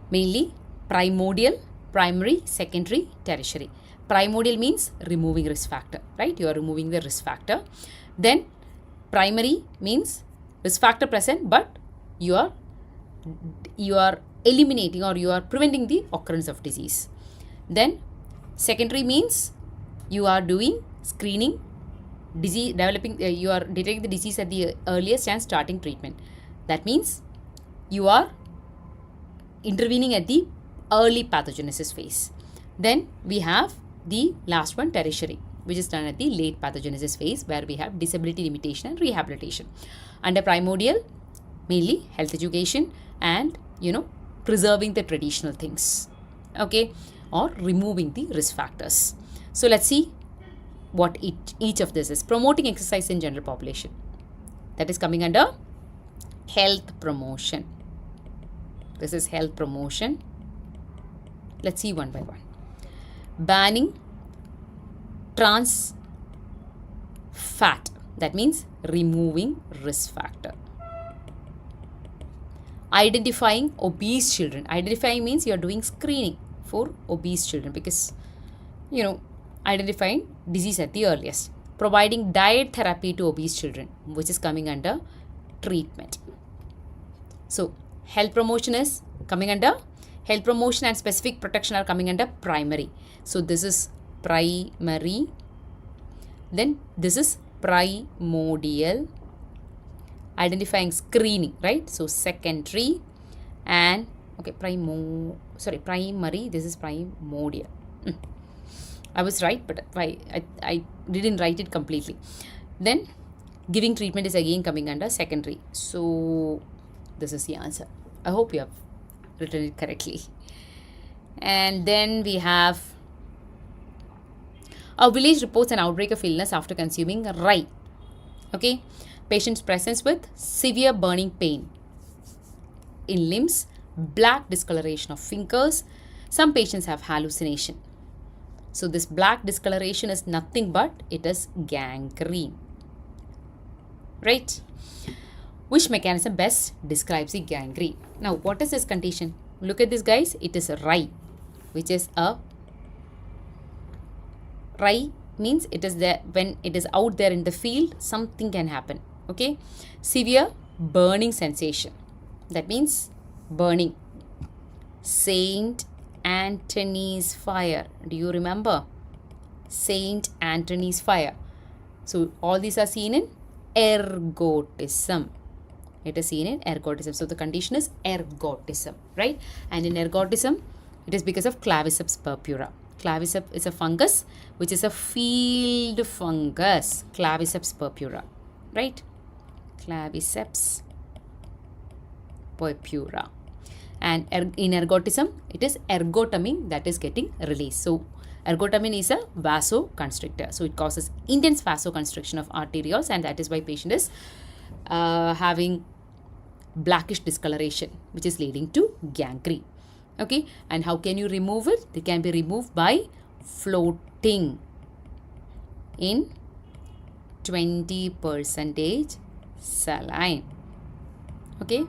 mainly primordial, primary, secondary, tertiary. Primordial means removing risk factor, right? You are removing the risk factor. Then primary means risk factor present, but you are eliminating or you are preventing the occurrence of disease. Then secondary means you are doing screening, disease developing, you are detecting the disease at the earliest and starting treatment. That means you are intervening at the early pathogenesis phase. Then we have the last one, tertiary, which is done at the late pathogenesis phase, where we have disability limitation and rehabilitation. Under primordial, mainly health education and preserving the traditional things, okay, or removing the risk factors. So let's see what each of this is. Promoting exercise in general population, that is coming under health promotion. This is health promotion. Let's see one by one. Banning trans fat, that means removing risk factor. Identifying obese children. Identifying means you are doing screening for obese children because identifying disease at the earliest. Providing diet therapy to obese children, which is coming under treatment. So health promotion is coming under health promotion, and specific protection are coming under primary. So this is primary. Then this is primordial. Identifying screening, right? So secondary and primary. This is primordial. I was right, but I didn't write it completely. Then giving treatment is again coming under secondary. So this is the answer. I hope you have written it correctly. And then we have a village reports an outbreak of illness after consuming rye. Okay. Patient's presence with severe burning pain in limbs, black discoloration of fingers. Some patients have hallucination. So this black discoloration is nothing but it is gangrene. Right? Which mechanism best describes the gangrene? Now, what is this condition? Look at this, guys. It is a rye, which is a rye means it is there when it is out there in the field, something can happen. Okay. Severe burning sensation. That means burning. Saint Anthony's fire. Do you remember? Saint Anthony's fire. So all these are seen in ergotism. It is seen in ergotism. So the condition is ergotism, right? And in ergotism, it is because of claviceps purpura. Claviceps is a fungus, which is a field fungus. Claviceps purpura, right? Claviceps purpura. And in ergotism, it is ergotamine that is getting released. So ergotamine is a vasoconstrictor. So it causes intense vasoconstriction of arterioles, and that is why patient is having blackish discoloration, which is leading to gangrene. Okay, and how can you remove it? It can be removed by floating in 20% saline. Okay,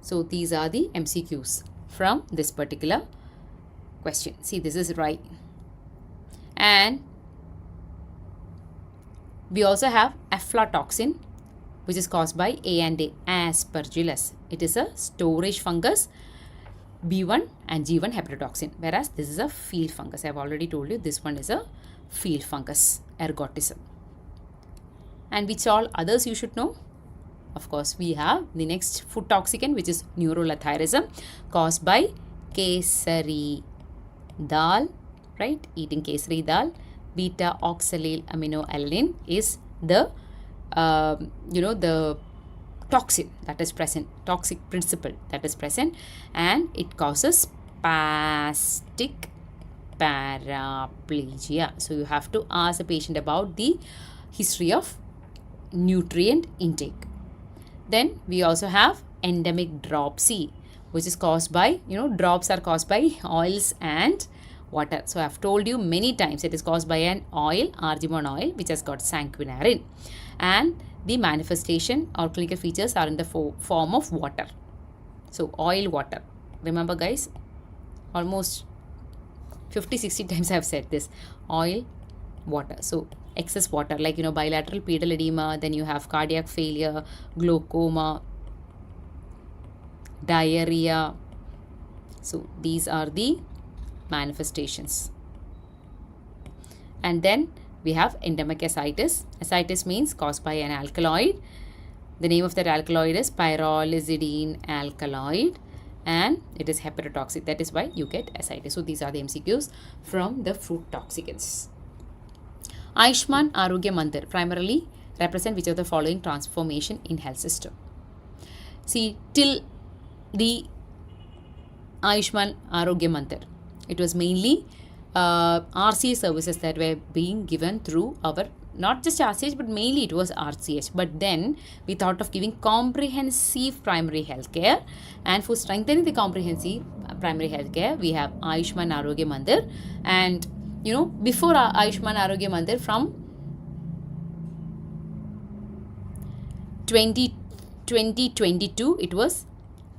so these are the MCQs from this particular question. See, this is right. And we also have aflatoxin, which is caused by A&A, Aspergillus. It is a storage fungus, B1 and G1 hepatotoxin, whereas this is a field fungus. I have already told you this one is a field fungus, ergotism. And which all others you should know? Of course, we have the next food toxicant, which is neurolathyrism, caused by kesari dal, right? Eating kesari dal. Beta oxalate aminoalanine is the the toxin that is present, toxic principle that is present, and it causes spastic paraplegia. So you have to ask a patient about the history of nutrient intake. Then we also have endemic dropsy, which is caused by, drops are caused by oils and water. So I have told you many times it is caused by an oil, argemone oil, which has got sanguinarine. And the manifestation or clinical features are in the form of water. So oil, water. Remember, guys, almost 50-60 times I have said this. Oil, water. So excess water, like bilateral pedal edema, then you have cardiac failure, glaucoma, diarrhea. So these are the manifestations. And then we have endemic ascites. Ascites means caused by an alkaloid. The name of that alkaloid is pyrrolizidine alkaloid, and it is hepatotoxic. That is why you get ascites. So these are the MCQs from the fruit toxicants. Ayushman Arogya Mandir primarily represent which of the following transformation in health system. See, till the Ayushman Arogya Mandir, it was mainly RCH services that were being given through our, not just RCH, but mainly it was RCH. But then we thought of giving comprehensive primary health care, and for strengthening the comprehensive primary health care, we have Ayushman Arogya Mandir. And before Ayushman Arogya Mandir, from 2022, it was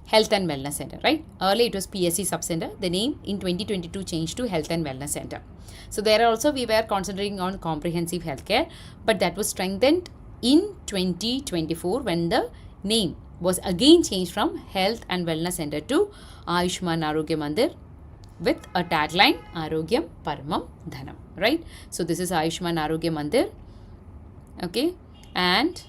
Health and Wellness Center, right? Earlier it was PSC Sub-Center. The name in 2022 changed to Health and Wellness Center. So there also we were concentrating on comprehensive healthcare, but that was strengthened in 2024 when the name was again changed from Health and Wellness Center to Ayushman Arogya Mandir with a tagline Arogyam Paramam Dhanam, right? So this is Ayushman Arogya Mandir, okay? And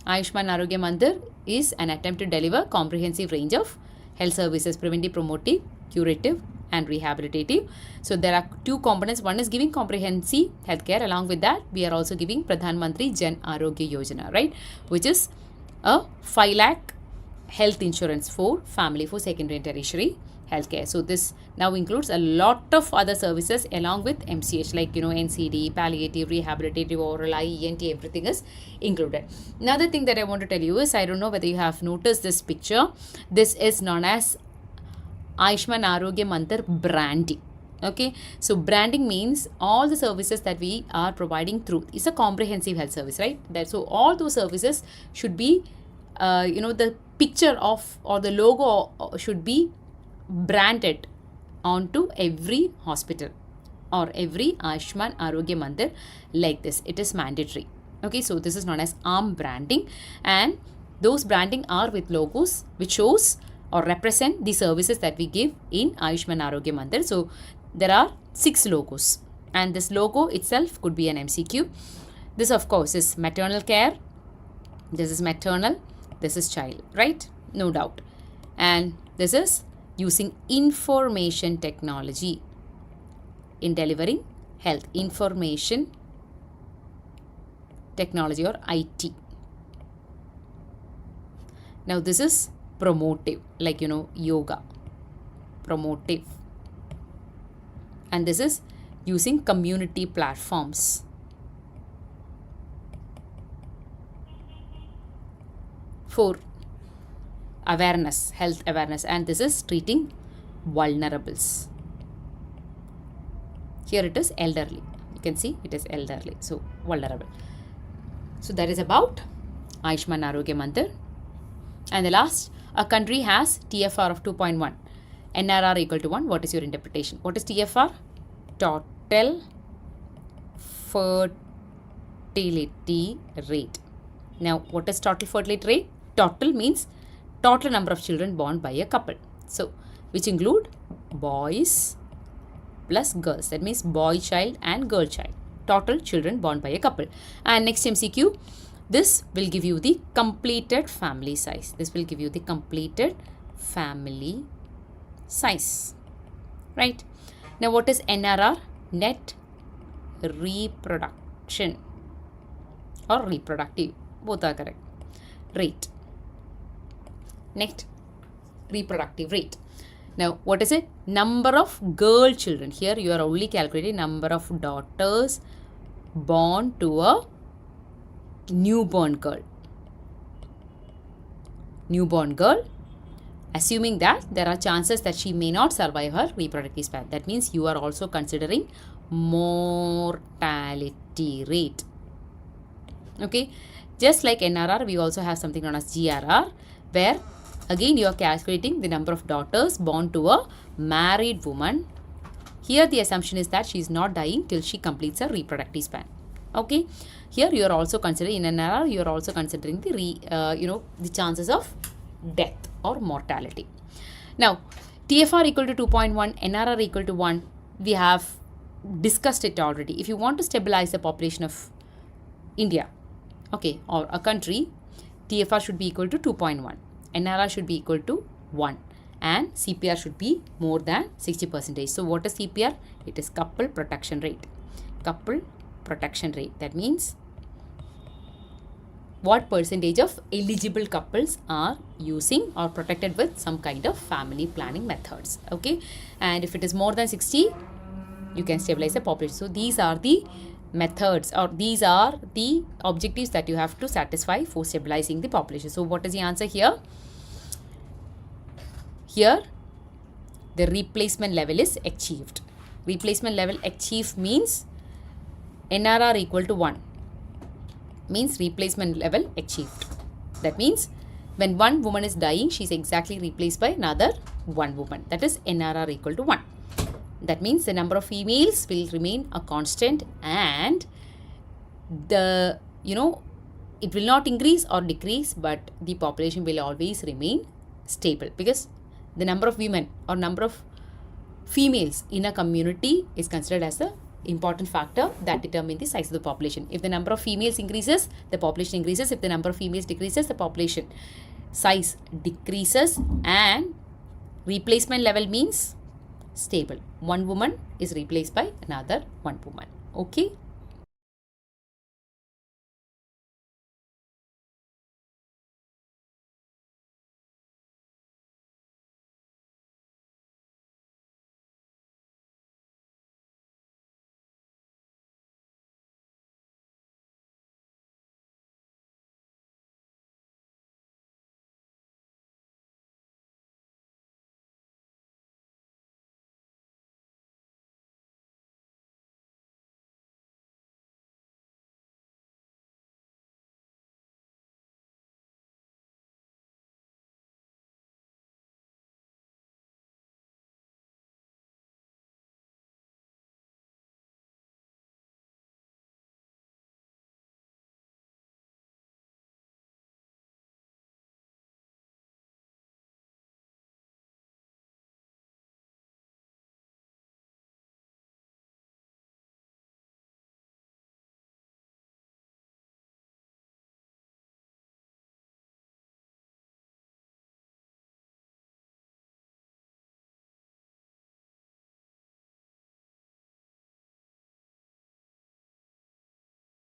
Ayushman Arogya Mandir is an attempt to deliver comprehensive range of health services, preventive, promotive, curative and rehabilitative. So there are two components. One is giving comprehensive healthcare. Along with that, we are also giving Pradhan Mantri Jan Arogya Yojana, right? Which is a 5 lakh health insurance for family for secondary and tertiary healthcare. So this now includes a lot of other services along with MCH, like NCD, palliative, rehabilitative, oral, eye, ENT, everything is included. Another thing that I want to tell you is, I don't know whether you have noticed this picture. This is known as Ayushman Arogya Mandir branding. Okay, so branding means all the services that we are providing through is a comprehensive health service, right? So all those services should be, the picture of or the logo should be branded onto every hospital or every Ayushman Arogya Mandir like this. It is mandatory. Okay, so this is known as arm branding, and those branding are with logos which shows or represent the services that we give in Ayushman Arogya Mandir. So there are 6 logos, and this logo itself could be an MCQ. This of course is maternal care. This is maternal. This is child, right? No doubt. And this is using information technology in delivering health. Information technology or IT. Now this is promotive, like yoga, promotive. And this is using community platforms. For awareness, health awareness, and this is treating vulnerables. Here it is elderly. You can see it is elderly, so vulnerable. So that is about Ayushman Arogya Mandir. And the last, a country has TFR of 2.1, NRR equal to 1. What is your interpretation? What is TFR? Total fertility rate. Now, what is total fertility rate? Total means total number of children born by a couple. So, which include boys plus girls. That means boy child and girl child. Total children born by a couple. And next MCQ, this will give you the completed family size. This will give you the completed family size. Right? Now, what is NRR? Net reproduction or reproductive. Both are correct. Rate. Next, reproductive rate. Now, what is it? Number of girl children. Here you are only calculating number of daughters born to a newborn girl. Newborn girl, assuming that there are chances that she may not survive her reproductive span. That means you are also considering mortality rate. Okay, just like NRR, we also have something known as GRR, where again you are calculating the number of daughters born to a married woman. Here the assumption is that she is not dying till she completes her reproductive span. Okay, here you are also considering, in NRR, you are also considering the the chances of death or mortality. Now, TFR equal to 2.1, NRR equal to 1, we have discussed it already. If you want to stabilize the population of India, okay, or a country, TFR should be equal to 2.1, NRR should be equal to 1, and CPR should be more than 60%. So what is CPR? It is couple protection rate. Couple protection rate. That means what percentage of eligible couples are using or protected with some kind of family planning methods. Okay, and if it is more than 60, you can stabilize the population. So these are the methods, or these are the objectives that you have to satisfy for stabilizing the population. So what is the answer here? Here the replacement level is achieved. Replacement level achieved means NRR equal to 1, means replacement level achieved. That means when one woman is dying, she is exactly replaced by another one woman. That is NRR equal to 1. That means the number of females will remain a constant, and the it will not increase or decrease, but the population will always remain stable, because the number of women or number of females in a community is considered as the important factor that determines the size of the population. If the number of females increases, the population increases. If the number of females decreases, the population size decreases. And replacement level means stable. One woman is replaced by another one woman. Okay.